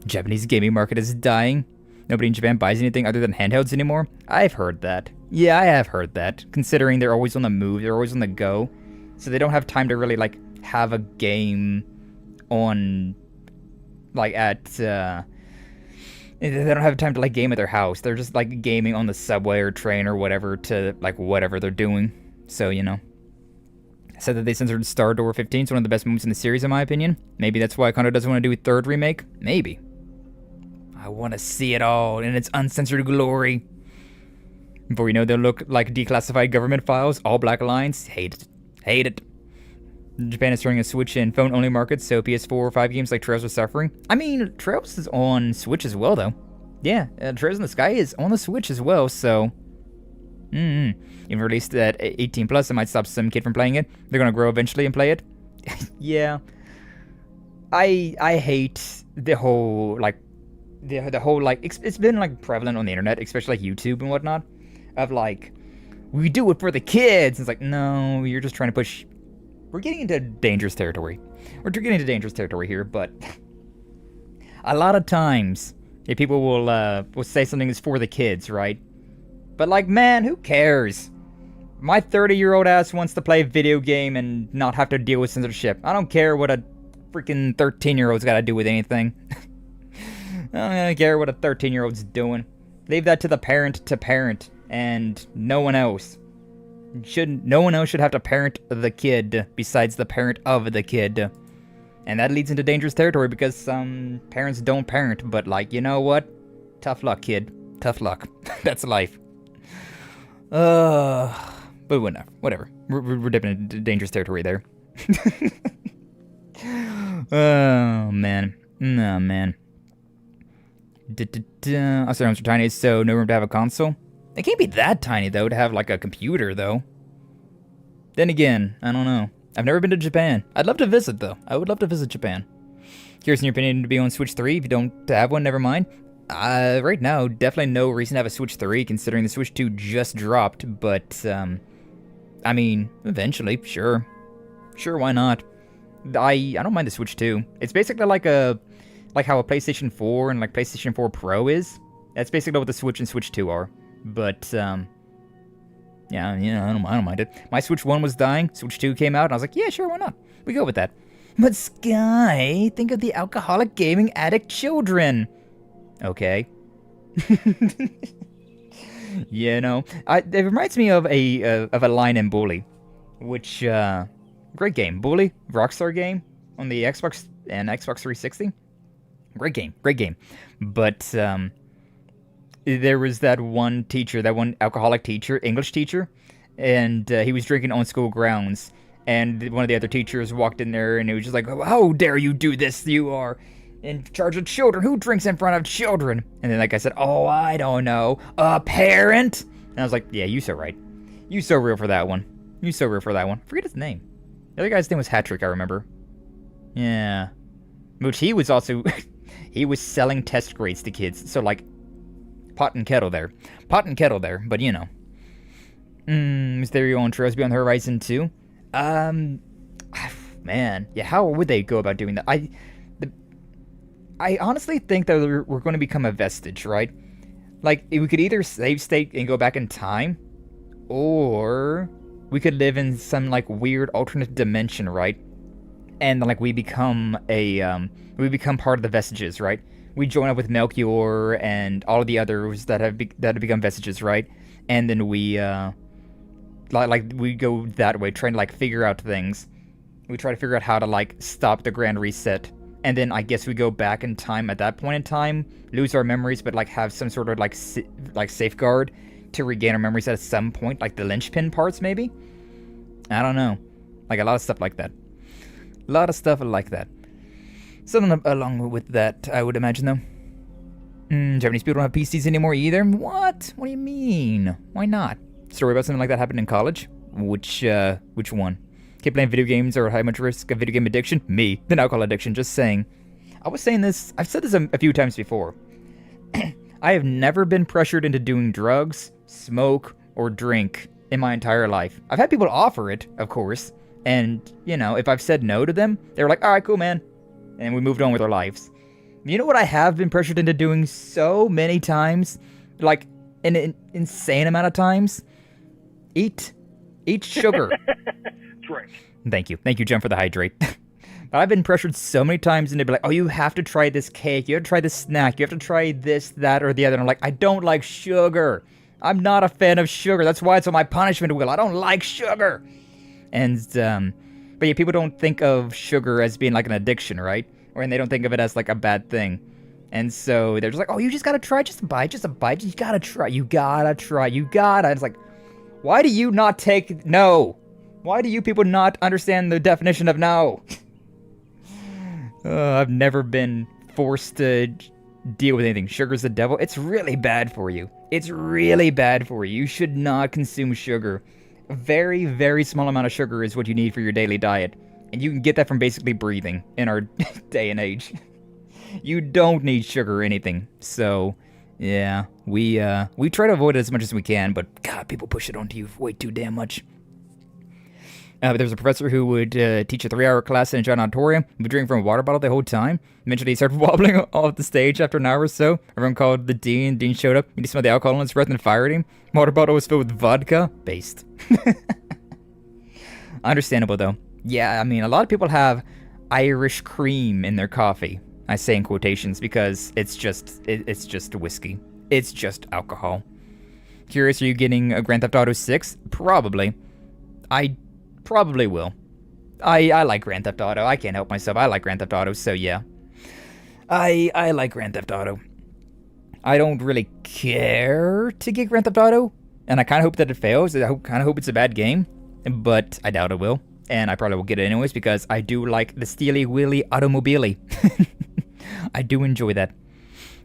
Japanese gaming market is dying. Nobody in Japan buys anything other than handhelds anymore. I've heard that. Yeah, I have heard that. Considering they're always on the move, they're always on the go. So they don't have time to really, like, have a game on, like, they don't have time to, like, game at their house. They're just, like, gaming on the subway or train or whatever to, like, whatever they're doing. So, you know. Said that they censored Star Door 15. It's one of the best movies in the series, in my opinion. Maybe that's why Kondo doesn't want to do a third remake. Maybe. I want to see it all in its uncensored glory. Before you know, they'll look like declassified government files. All black lines. Hate it. Japan is turning a Switch and phone-only market, so PS4 or 5 games like Trails are suffering. I mean, Trails is on Switch as well, though. Yeah, Trails in the Sky is on the Switch as well, so... Even released at 18+, it might stop some kid from playing it. They're gonna grow eventually and play it. Yeah. I hate the whole, like... The whole, like... It's been, like, prevalent on the internet, especially, like, YouTube and whatnot. Of, like... We do it for the kids! It's like, no, you're just trying to push... We're getting into dangerous territory. Here, but a lot of times, people will say something is for the kids, right? But, like, man, who cares? My 30-year-old ass wants to play a video game and not have to deal with censorship. I don't care what a freaking 13-year-old's got to do with anything. I don't care what a 13-year-old's doing. Leave that to the parent, and no one else. No one else should have to parent the kid besides the parent of the kid. And that leads into dangerous territory because some parents don't parent, but, like, you know what? Tough luck, kid. Tough luck. That's life. But whatever. We're dipping into dangerous territory there. Oh, man. No, man. Also, rooms are tiny, so no room to have a console. It can't be that tiny, though, to have, like, a computer, though. Then again, I don't know. I've never been to Japan. I'd love to visit, though. I would love to visit Japan. Curious in your opinion to be on Switch 3. If you don't have one, never mind. Right now, definitely no reason to have a Switch 3, considering the Switch 2 just dropped, but, I mean, eventually, sure. Sure, why not? I don't mind the Switch 2. It's basically like how a PlayStation 4 and, like, PlayStation 4 Pro is. That's basically what the Switch and Switch 2 are. But, yeah, I don't mind it. My Switch 1 was dying, Switch 2 came out, and I was like, yeah, sure, why not? We go with that. But Skye, think of the alcoholic gaming addict children. Okay. You know, it reminds me of a line in Bully, which, great game. Bully, Rockstar game on the Xbox and Xbox 360. Great game. But, there was that one teacher, that one alcoholic teacher, English teacher, and he was drinking on school grounds, and one of the other teachers walked in there, and he was just like, how dare you do this? You are in charge of children. Who drinks in front of children? And then, like I said, oh, I don't know, a parent? And I was like, yeah, you so right. You so real for that one. Forget his name. The other guy's name was Hattrick, I remember. Yeah. Which he was also, he was selling test grades to kids, so, like, pot and kettle there, but you know. Mysterio on Trails Beyond the Horizon 2. Man, yeah, how would they go about doing that? I honestly think that we're going to become a vestige, right? Like, we could either save state and go back in time, or we could live in some, like, weird alternate dimension, right? And, like, we become part of the vestiges, right? We join up with Melchior and all of the others that have become vestiges, right? and then we like we go that way, trying to like figure out things. We try to figure out how to like stop the grand reset, and then I guess we go back in time at that point in time, lose our memories, but like have some sort of like safeguard to regain our memories at some point, like the linchpin parts maybe. I don't know, like a lot of stuff like that. A lot of stuff like that. Something along with that, I would imagine, though. Japanese people don't have PCs anymore either. What? What do you mean? Why not? Story about something like that happened in college? Which one? Keep playing video games or high much risk of video game addiction? Me. Then alcohol addiction, just saying. I was saying this, I've said this a few times before. I have never been pressured into doing drugs, smoke, or drink in my entire life. I've had people offer it, of course. And, you know, if I've said no to them, they were like, alright, cool, man. And we moved on with our lives. You know what I have been pressured into doing so many times? Like, an insane amount of times? Eat sugar. Drink. Thank you, Jen, for the hydrate. But I've been pressured so many times, and they'd be like, oh, you have to try this cake, you have to try this snack, you have to try this, that, or the other. And I'm like, I don't like sugar. I'm not a fan of sugar. That's why it's on my punishment wheel. I don't like sugar. And, but yeah, people don't think of sugar as being like an addiction, right? Or and they don't think of it as like a bad thing. And so they're just like, oh, you just gotta try, just a bite, you gotta try. It's like, why do you not take no? Why do you people not understand the definition of no? I've never been forced to deal with anything. Sugar's the devil. It's really bad for you. You should not consume sugar. A very, very small amount of sugar is what you need for your daily diet. And you can get that from basically breathing in our day and age. You don't need sugar or anything. So, yeah, we try to avoid it as much as we can, but God, people push it onto you way too damn much. But there was a professor who would teach a 3-hour class in a giant auditorium. He'd be drinking from a water bottle the whole time. Eventually, he started wobbling off the stage after an hour or so. Everyone called the dean. Dean showed up. He smelled the alcohol in his breath and fired him. Water bottle was filled with vodka. Based. Understandable, though. Yeah, I mean, a lot of people have Irish cream in their coffee. I say in quotations because it's just whiskey. It's just alcohol. Curious, are you getting a Grand Theft Auto 6? Probably. I probably will. I like Grand Theft Auto. I can't help myself. I like Grand Theft Auto, so yeah. I like Grand Theft Auto. I don't really care to get Grand Theft Auto, and I kind of hope that it fails. I kind of hope it's a bad game, but I doubt it will. And I probably will get it anyways because I do like the steely willy automobile. I do enjoy that.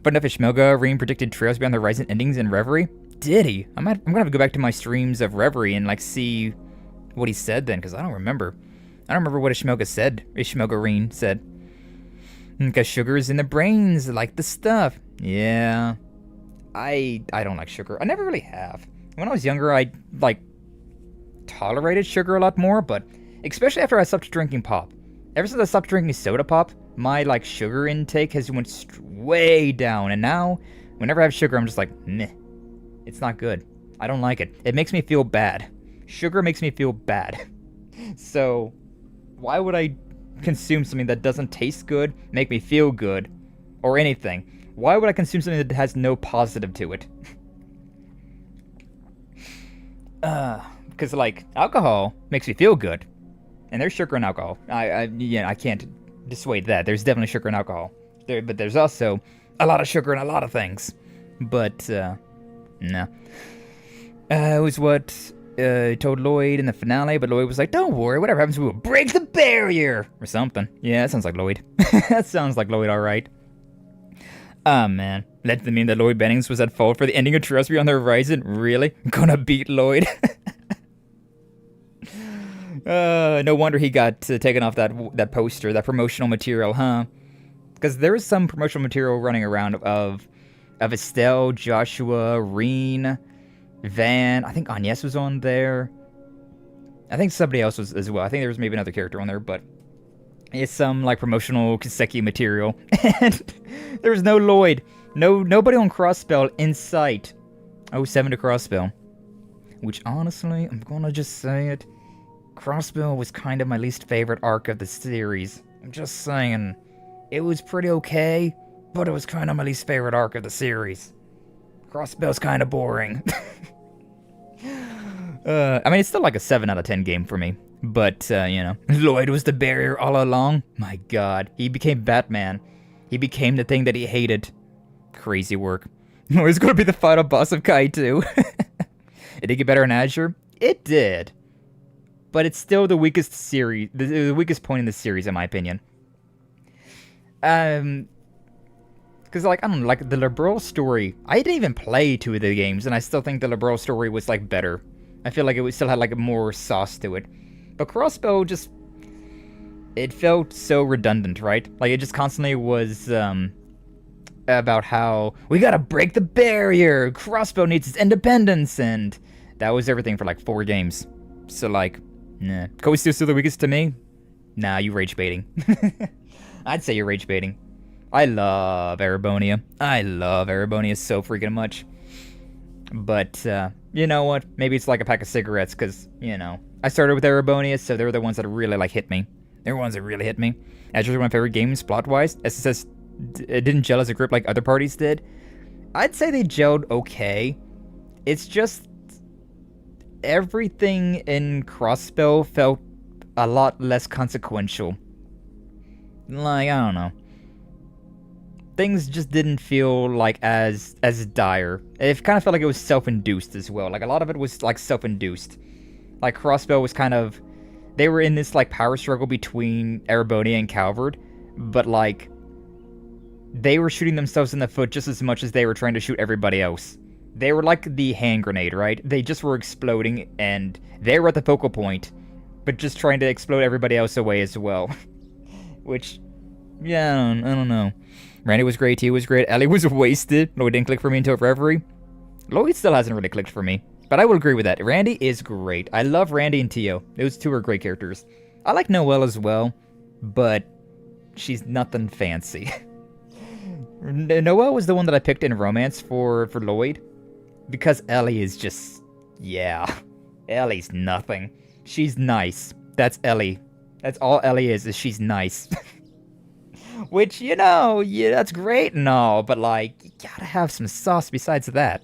But enough of Schmelga. Rean predicted Trails Beyond the Horizon endings in Reverie. Did he? I'm gonna have to go back to my streams of Reverie and like see what he said then, because I don't remember. I don't remember what Ishmelga said. Ishmelga Rean said. Because sugar is in the brains, like the stuff. Yeah. I don't like sugar. I never really have. When I was younger, I like tolerated sugar a lot more, but especially after I stopped drinking pop. Ever since I stopped drinking soda pop, my like sugar intake has went way down, and now whenever I have sugar, I'm just like, meh. It's not good. I don't like it. It makes me feel bad. Sugar makes me feel bad. So why would I consume something that doesn't taste good, make me feel good, or anything? Why would I consume something that has no positive to it? Because like alcohol makes me feel good. And there's sugar in alcohol. I can't dissuade that. There's definitely sugar in alcohol. But there's also a lot of sugar in a lot of things. But, no. It was what told Lloyd in the finale, but Lloyd was like, don't worry, whatever happens, we will break the barrier! Or something. Yeah, that sounds like Lloyd. That sounds like Lloyd, alright. Ah, man. Let them mean that Lloyd Bennings was at fault for the ending of Trails Beyond the Horizon? Really? Gonna beat Lloyd? No wonder he got taken off that poster, that promotional material, huh? Because there is some promotional material running around of Estelle, Joshua, Rean, Van. I think Agnès was on there. I think somebody else was as well. I think there was maybe another character on there, but it's some like promotional Kiseki material. And there was no Lloyd. Nobody on Crossspell in sight. 07 to Crossspell. Which honestly, I'm gonna just say it. Crossspell was kind of my least favorite arc of the series. I'm just saying, it was pretty okay, but it was kind of my least favorite arc of the series. Crossspell's kind of boring. I mean, it's still like a 7 out of 10 game for me. But, you know, Lloyd was the barrier all along. My god, he became Batman. He became the thing that he hated. Crazy work. It's gonna be the final boss of Kai too. Did it get better in Azure? It did. But it's still the weakest series, the weakest point in the series, in my opinion. Because, like, I don't know, like, the Liberal story, I didn't even play 2 of the games, and I still think the Liberal story was, like, better. I feel like it still had, like, more sauce to it. But Crossbow just, it felt so redundant, right? Like, it just constantly was, about how, we gotta break the barrier, Crossbow needs its independence, and that was everything for, like, 4 games. So, like, nah. Code Steel's still the weakest to me? Nah, you rage baiting. I'd say you're rage baiting. I love Erebonia. I love Erebonia so freaking much. But, you know what? Maybe it's like a pack of cigarettes, because, you know, I started with Erebonia, so they were the ones that really, like, hit me. They're the ones that really hit me. Azure's one of my favorite games, plot-wise. SSS didn't gel as a group like other parties did. I'd say they gelled okay. It's just, everything in Crossbow felt a lot less consequential. Like, I don't know. Things just didn't feel like as dire. It kind of felt like it was self-induced as well. Like, a lot of it was, like, self-induced. Like, Crossbow was kind of, they were in this, like, power struggle between Erebonia and Calvard, but, like, they were shooting themselves in the foot just as much as they were trying to shoot everybody else. They were like the hand grenade, right? They just were exploding, and they were at the focal point, but just trying to explode everybody else away as well. Which, yeah, I don't know. Randy was great, T was great, Ellie was wasted. Lloyd didn't click for me until Reverie. Lloyd still hasn't really clicked for me, but I will agree with that. Randy is great. I love Randy and Tio. Those 2 are great characters. I like Noelle as well, but she's nothing fancy. Noelle was the one that I picked in romance for Lloyd, because Ellie is just, yeah, Ellie's nothing. She's nice. That's Ellie. That's all Ellie is she's nice. Which, you know, yeah, that's great and all, but, like, you gotta have some sauce besides that.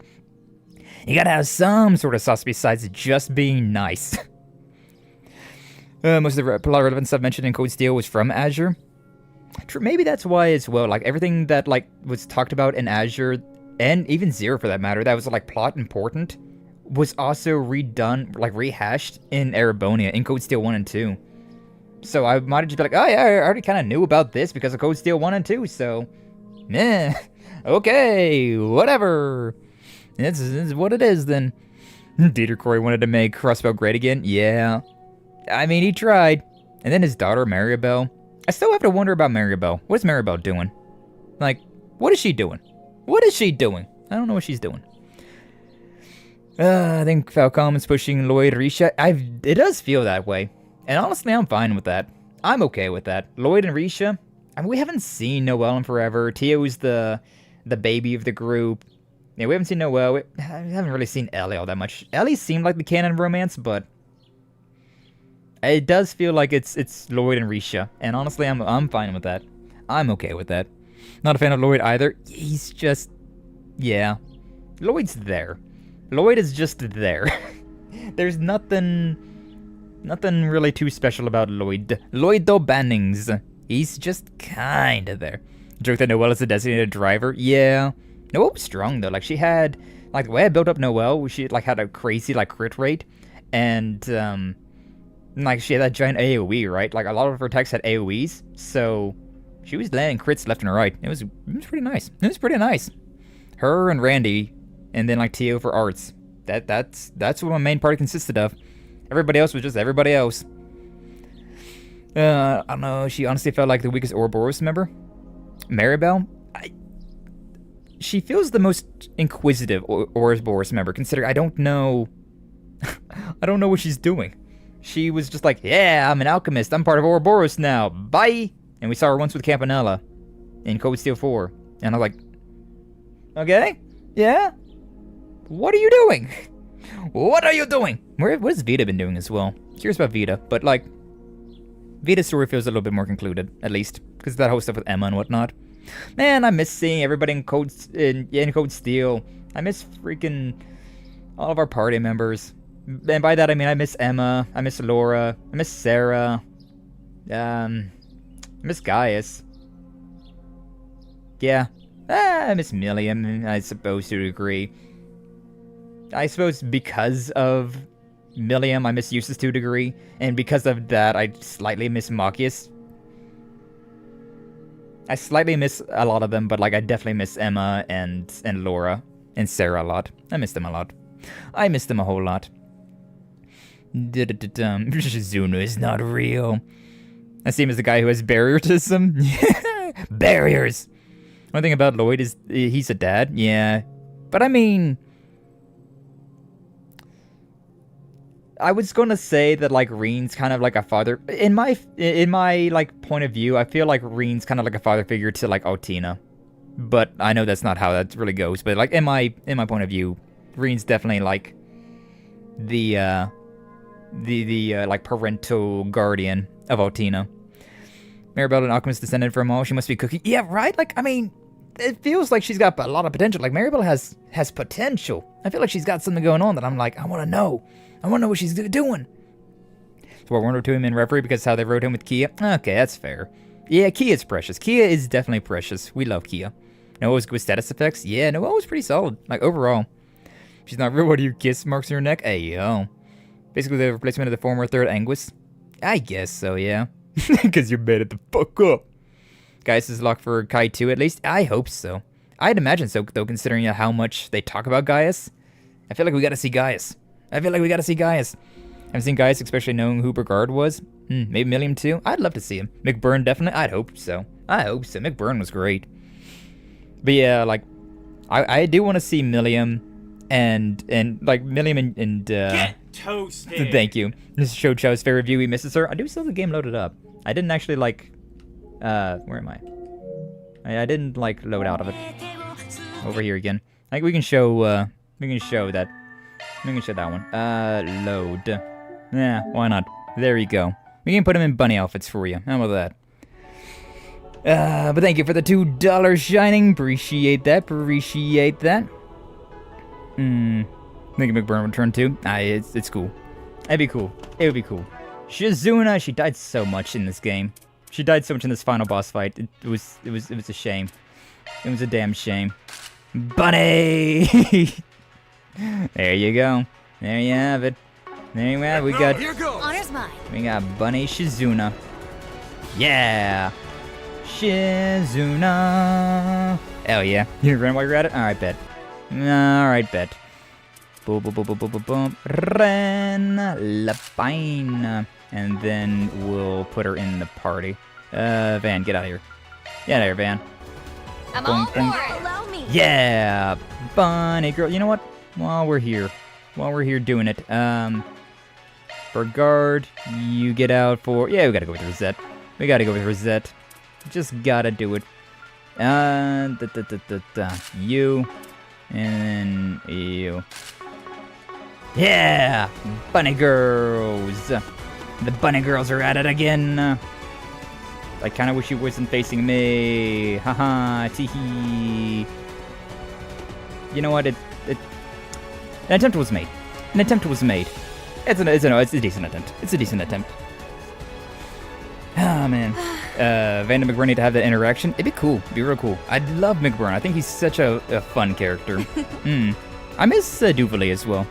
You gotta have some sort of sauce besides just being nice. Most of the plot relevant stuff mentioned in Code Steel was from Azure. True, maybe that's why as well, like, everything that, like, was talked about in Azure, and even Zero for that matter, that was, like, plot important, was also redone, like, rehashed in Erebonia, in Code Steel 1 and 2. So I might have just been like, oh yeah, I already kind of knew about this because of Code Steel 1 and 2, so, meh, okay, whatever. This is what it is then. Dieter Corey wanted to make Crossbow great again? Yeah. I mean, he tried. And then his daughter, Maribel. I still have to wonder about Maribel. What is Maribel doing? Like, what is she doing? What is she doing? I don't know what she's doing. I think Falcom is pushing Lloyd Risha. It does feel that way. And honestly, I'm fine with that. I'm okay with that. Lloyd and Risha, I mean, we haven't seen Noelle in forever. Tio's the baby of the group. Yeah, we haven't seen Noelle. We haven't really seen Ellie all that much. Ellie seemed like the canon romance, but it does feel like it's Lloyd and Risha. And honestly, I'm fine with that. I'm okay with that. Not a fan of Lloyd either. He's just, yeah. Lloyd's there. Lloyd is just there. There's nothing really too special about Lloyd. Lloyd Bannings. He's just kinda there. Joke that Noelle is a designated driver. Yeah. Noelle was strong though. Like, she had, like, the way I built up Noelle, she like had a crazy like crit rate, and like she had that giant AoE, right? Like, a lot of her attacks had AoEs, so she was landing crits left and right. It was pretty nice. It was pretty nice. Her and Randy, and then like Tio for arts. That's what my main party consisted of. Everybody else was just everybody else. I don't know. She honestly felt like the weakest Ouroboros member. Maribel, she feels the most inquisitive Ouroboros member. Considering I don't know what she's doing. She was just like, yeah, I'm an alchemist. I'm part of Ouroboros now. Bye. And we saw her once with Campanella in Code Steel 4, and I'm like, okay, yeah. What are you doing? What are you doing? What has Vita been doing as well? Curious about Vita, but like, Vita's story feels a little bit more concluded, at least, because of that whole stuff with Emma and whatnot. Man, I miss seeing everybody in Code Steel. I miss freaking all of our party members. And by that I mean I miss Emma, I miss Laura, I miss Sarah, I miss Gaius. Yeah, I miss Milliam, I suppose, to a degree. I suppose because of Milliam, I miss Eustace to a degree, and because of that, I slightly miss Machias. I slightly miss a lot of them, but like I definitely miss Emma and Laura and Sarah a lot. I miss them a lot. I miss them a whole lot. Shizuna is not real. I see him as the guy who has barrierism. Barriers! One thing about Lloyd is he's a dad, yeah. But I mean, I was gonna say that like Rean's kind of like a father. In my like point of view, I feel like Rean's kind of like a father figure to like Altina. But I know that's not how that really goes. But like in my point of view, Rean's definitely like the like parental guardian of Altina. Maribel, an alchemist descended from all, she must be cooking. Yeah, right? Like, I mean, it feels like she's got a lot of potential. Like, Maribel has potential. I feel like she's got something going on that I'm like, I want to know. I want to know what she's doing. So I wrote to him in Reverie because how they wrote him with Kia. Okay, that's fair. Yeah, Kia's precious. Kia is definitely precious. We love Kia. Noah was good with status effects. Yeah, Noah was pretty solid. Like, overall. She's not real. What do you kiss marks on her neck? Hey, yo. Basically, the replacement of the former third Anguis. I guess so, yeah. Because you're made it the fuck up. Gaius is locked for Kai 2 at least. I hope so. I'd imagine so, though, considering how much they talk about Gaius. I feel like we gotta see Gaius. I haven't seen Gaius, especially knowing who Brigard was. Maybe Milliam too. I'd love to see him. McBurn, definitely. I'd hope so. McBurn was great. But yeah, like, I do want to see Milliam and like Milliam and Get toasted. Thank you. This is Show Chow's favorite view. He misses her. I do still have the game loaded up. I didn't actually like. Where am I? I didn't like load out of it. Over here again. I think we can show. We can show that. We can show that one. Load. Yeah, why not? There you go. We can put him in bunny outfits for you. How about that? But thank you for the $2 shining. Appreciate that. Think McBurn return too. It's cool. It'd be cool. It would be cool. Shizuna, she died so much in this game. She died so much in this final boss fight. It was a shame. It was a damn shame. Bunny! There you go. There you have it. There you have it. We got. Honor's mine. We got Bunny Shizuna. Yeah. Shizuna. Hell yeah. You run while you're at it? Alright, bet. Alright, bet. Boom, boom, boom, boom, boom, boom, boom. Ren Lapine. And then we'll put her in the party. Van, get out of here. Get out of here, Van. I'm all for it. Allow me. Yeah. Bunny girl. You know what? While we're here doing it, for guard, you get out for, yeah, we gotta go with Rosette. Just gotta do it. You, and then you. Yeah! Bunny girls! The bunny girls are at it again! I kinda wish you wasn't facing me. Haha, teehee. You know what, an attempt was made. It's a decent attempt. Ah, man. Van and McBurn need to have that interaction. It'd be cool. It'd be real cool. I love McBurn. I think he's such a fun character. I miss Duvalie as well.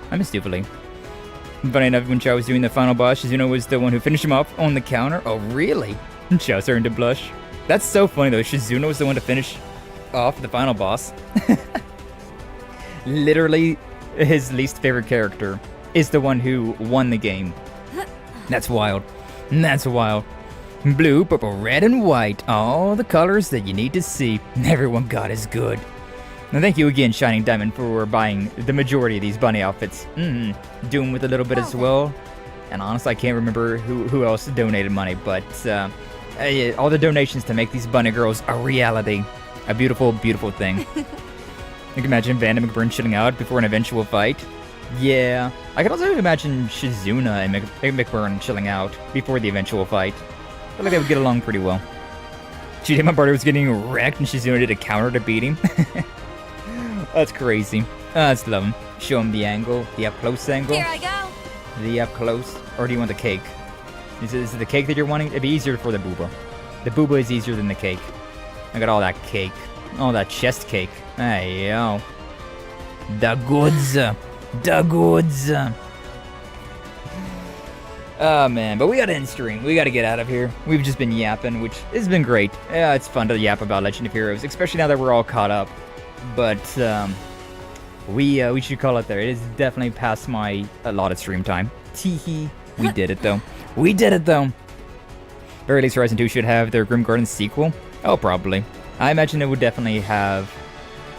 Funny enough, when Chow was doing the final boss, Shizuna was the one who finished him off on the counter. Oh, really? Chow starting to blush. That's so funny, though. Shizuna was the one to finish off the final boss. Literally, his least favorite character is the one who won the game. That's wild. Blue, purple, red, and white. All the colors that you need to see. Everyone got is good. And thank you again, Shining Diamond, for buying the majority of these bunny outfits. Doom with a little bit as well. And honestly, I can't remember who else donated money, but all the donations to make these bunny girls a reality. A beautiful, beautiful thing. You can imagine Van and McBurn chilling out before an eventual fight. Yeah. I can also imagine Shizuna and McBurn chilling out before the eventual fight. I feel like they would get along pretty well. My partner was getting wrecked and Shizuna did a counter to beat him. That's crazy. That's love him. Show him the angle, the up close angle. Here I go. The up close? Or do you want the cake? Is it the cake that you're wanting? It'd be easier for the booba. The booba is easier than the cake. I got all that cake. All that chest cake. Hey, yo. The goods. The goods. Oh, man. But we gotta end stream. We gotta get out of here. We've just been yapping, which has been great. Yeah, it's fun to yap about Legend of Heroes, especially now that we're all caught up. But, we should call it there. It is definitely past my allotted stream time. Teehee. We did it, though. We did it, though. Very least Horizon 2 should have their Grim Garden sequel. Oh, probably. I imagine it would definitely have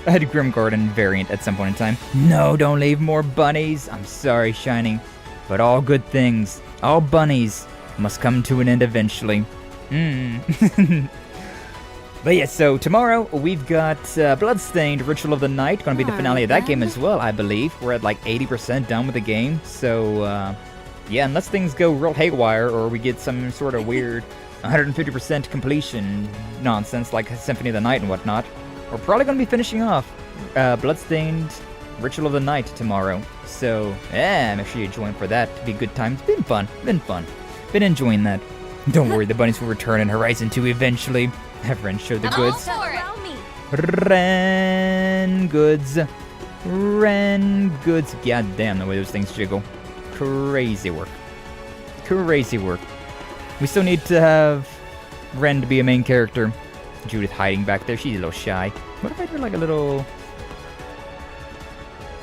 a Grim Garden variant at some point in time. No, don't leave more bunnies. I'm sorry, Shining. But all good things, all bunnies, must come to an end eventually. But yeah, so tomorrow we've got Bloodstained Ritual of the Night. Going to be the finale of that game as well, I believe. We're at like 80% done with the game. So, yeah, unless things go real haywire or we get some sort of weird 150% completion nonsense like Symphony of the Night and whatnot, we're probably going to be finishing off Bloodstained Ritual of the Night tomorrow. So, yeah, make sure you join for that. It'll be a good time. It's been fun. Been enjoying that. Don't worry, the bunnies will return in Horizon 2 eventually. Everyone show the goods. Ren goods. Ren goods. God damn, the way those things jiggle. Crazy work. Crazy work. We still need to have Ren to be a main character. Judith hiding back there. She's a little shy. What if I did like a little...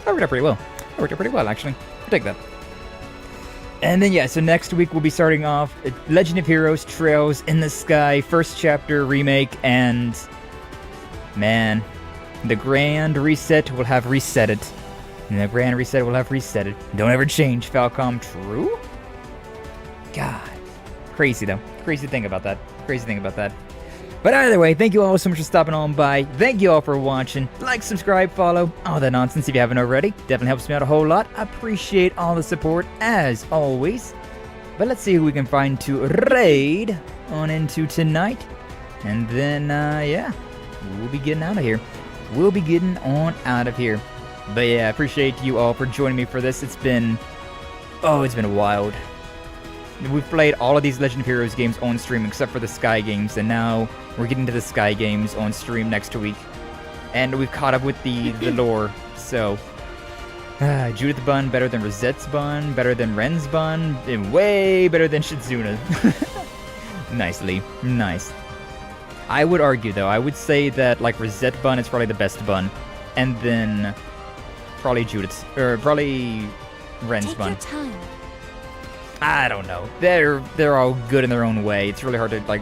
That worked out pretty well. That worked out pretty well, actually. I'll take that. And then, yeah, so next week we'll be starting off Legend of Heroes Trails in the Sky, first chapter remake, and... Man, the Grand Reset will have reset it. And the Grand Reset will have reset it. Don't ever change, Falcom. True? God. Crazy, though. Crazy thing about that. Crazy thing about that. But either way, thank you all so much for stopping on by. Thank you all for watching. Like, subscribe, follow, all that nonsense if you haven't already. Definitely helps me out a whole lot. I appreciate all the support, as always. But let's see who we can find to raid on into tonight. And then, yeah, we'll be getting out of here. We'll be getting on out of here. But yeah, I appreciate you all for joining me for this. It's been wild. We've played all of these Legend of Heroes games on stream except for the Skye games, and now we're getting to the Skye games on stream next week. And we've caught up with the lore, so... Judith Bun better than Rosette's Bun, better than Ren's Bun, and way better than Shizuna. Nicely. Nice. I would argue, though, I would say that, like, Rosette Bun is probably the best bun, and then probably Judith's, or probably Ren's Bun. Take your time. I don't know. They're all good in their own way. It's really hard to, like,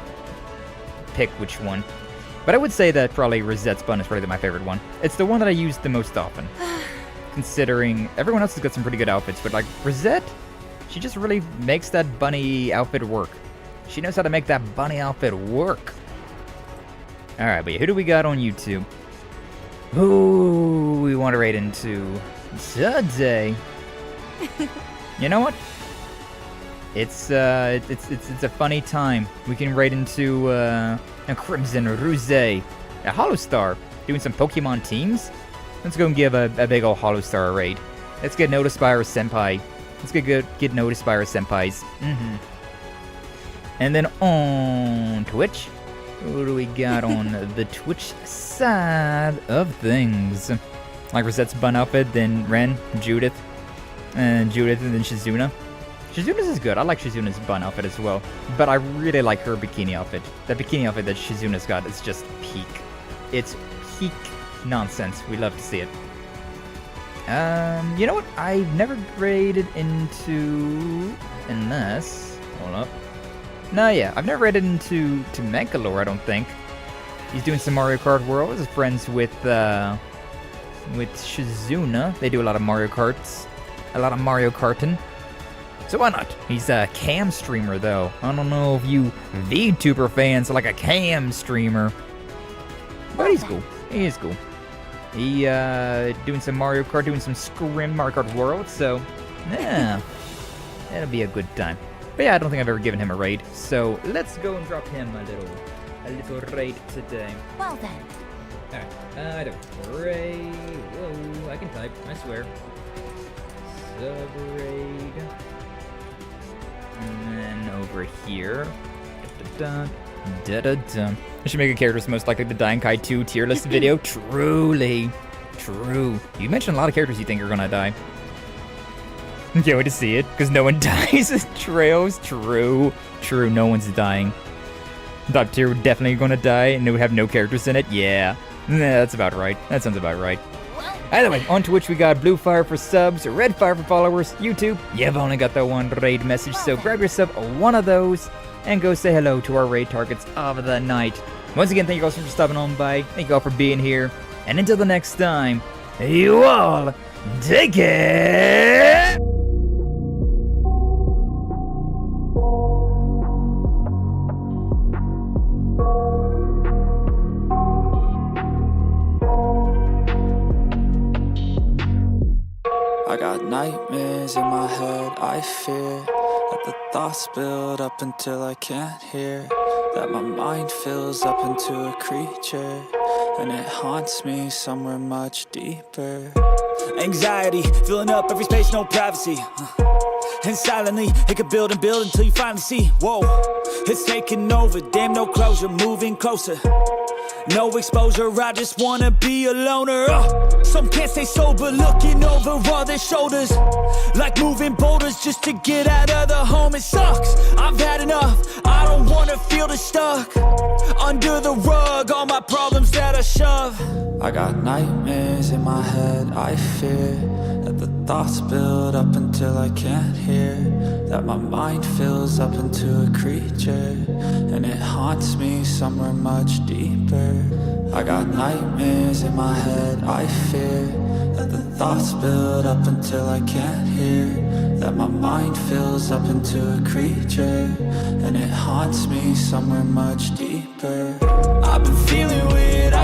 pick which one. But I would say that probably Rosette's Bun is probably my favorite one. It's the one that I use the most often. Considering everyone else has got some pretty good outfits, but, like, Rosette, she just really makes that bunny outfit work. She knows how to make that bunny outfit work. Alright, but yeah, who do we got on YouTube? Who we want to raid into today? You know what? It's a funny time. We can raid into a Crimson, a Ruse, a Hollowstar, doing some Pokemon teams. Let's go and give a big ol' Hollowstar a raid. Let's get noticed by our senpai. Let's get noticed by our senpais. And then on Twitch, what do we got on the Twitch side of things? Like Rosette's Bun outfit, then Ren, Judith, and then Shizuna. Shizuna's is good. I like Shizuna's bun outfit as well. But I really like her bikini outfit. That bikini outfit that Shizuna's got is just peak. It's peak nonsense. We love to see it. You know what? I've never raided into... Unless... Hold up. No, yeah. I've never raided into Mankalore, I don't think. He's doing some Mario Kart World. He's friends with Shizuna. They do a lot of Mario Karts. A lot of Mario Karting. So why not? He's a cam streamer, though. I don't know if you VTuber fans are like a cam streamer. But he's cool. He is cool. He, doing some Mario Kart, doing some Scrim Mario Kart World, so, yeah. It'll be a good time. But yeah, I don't think I've ever given him a raid. So, let's go and drop him a little raid today. Well then. Alright, raid. Whoa, I can type, I swear. Sub-raid. over here. Da-da-da. I should make a character most likely to die in Kai 2 tier list video. Truly. True. You mentioned a lot of characters you think are gonna die. Can't wait to see it, because no one dies. Trails. True. True, no one's dying. Top tier would definitely gonna die, and it would have no characters in it. Yeah. Nah, that's about right. That sounds about right. Either way, on Twitch we got blue fire for subs, red fire for followers. YouTube, you've only got the one raid message, so grab yourself one of those and go say hello to our raid targets of the night. Once again, thank you guys for stopping on by. Thank you all for being here. And until the next time, you all take care! I got nightmares in my head, I fear that the thoughts build up until I can't hear, that my mind fills up into a creature, and it haunts me somewhere much deeper. Anxiety, filling up every space, no privacy. And silently, it could build and build until you finally see, whoa, it's taking over, damn no closure, moving closer. No exposure, I just wanna be a loner. Some can't stay sober, looking over all their shoulders, like moving boulders just to get out of the home. It sucks, I've had enough, I don't wanna feel the stuck under the rug, all my problems that I shove. I got nightmares in my head, I fear that the thoughts build up until I can't hear, that my mind fills up into a creature, and it haunts me somewhere much deeper. I got nightmares in my head, I fear that the thoughts build up until I can't hear, that my mind fills up into a creature, and it haunts me somewhere much deeper. I've been feeling weird,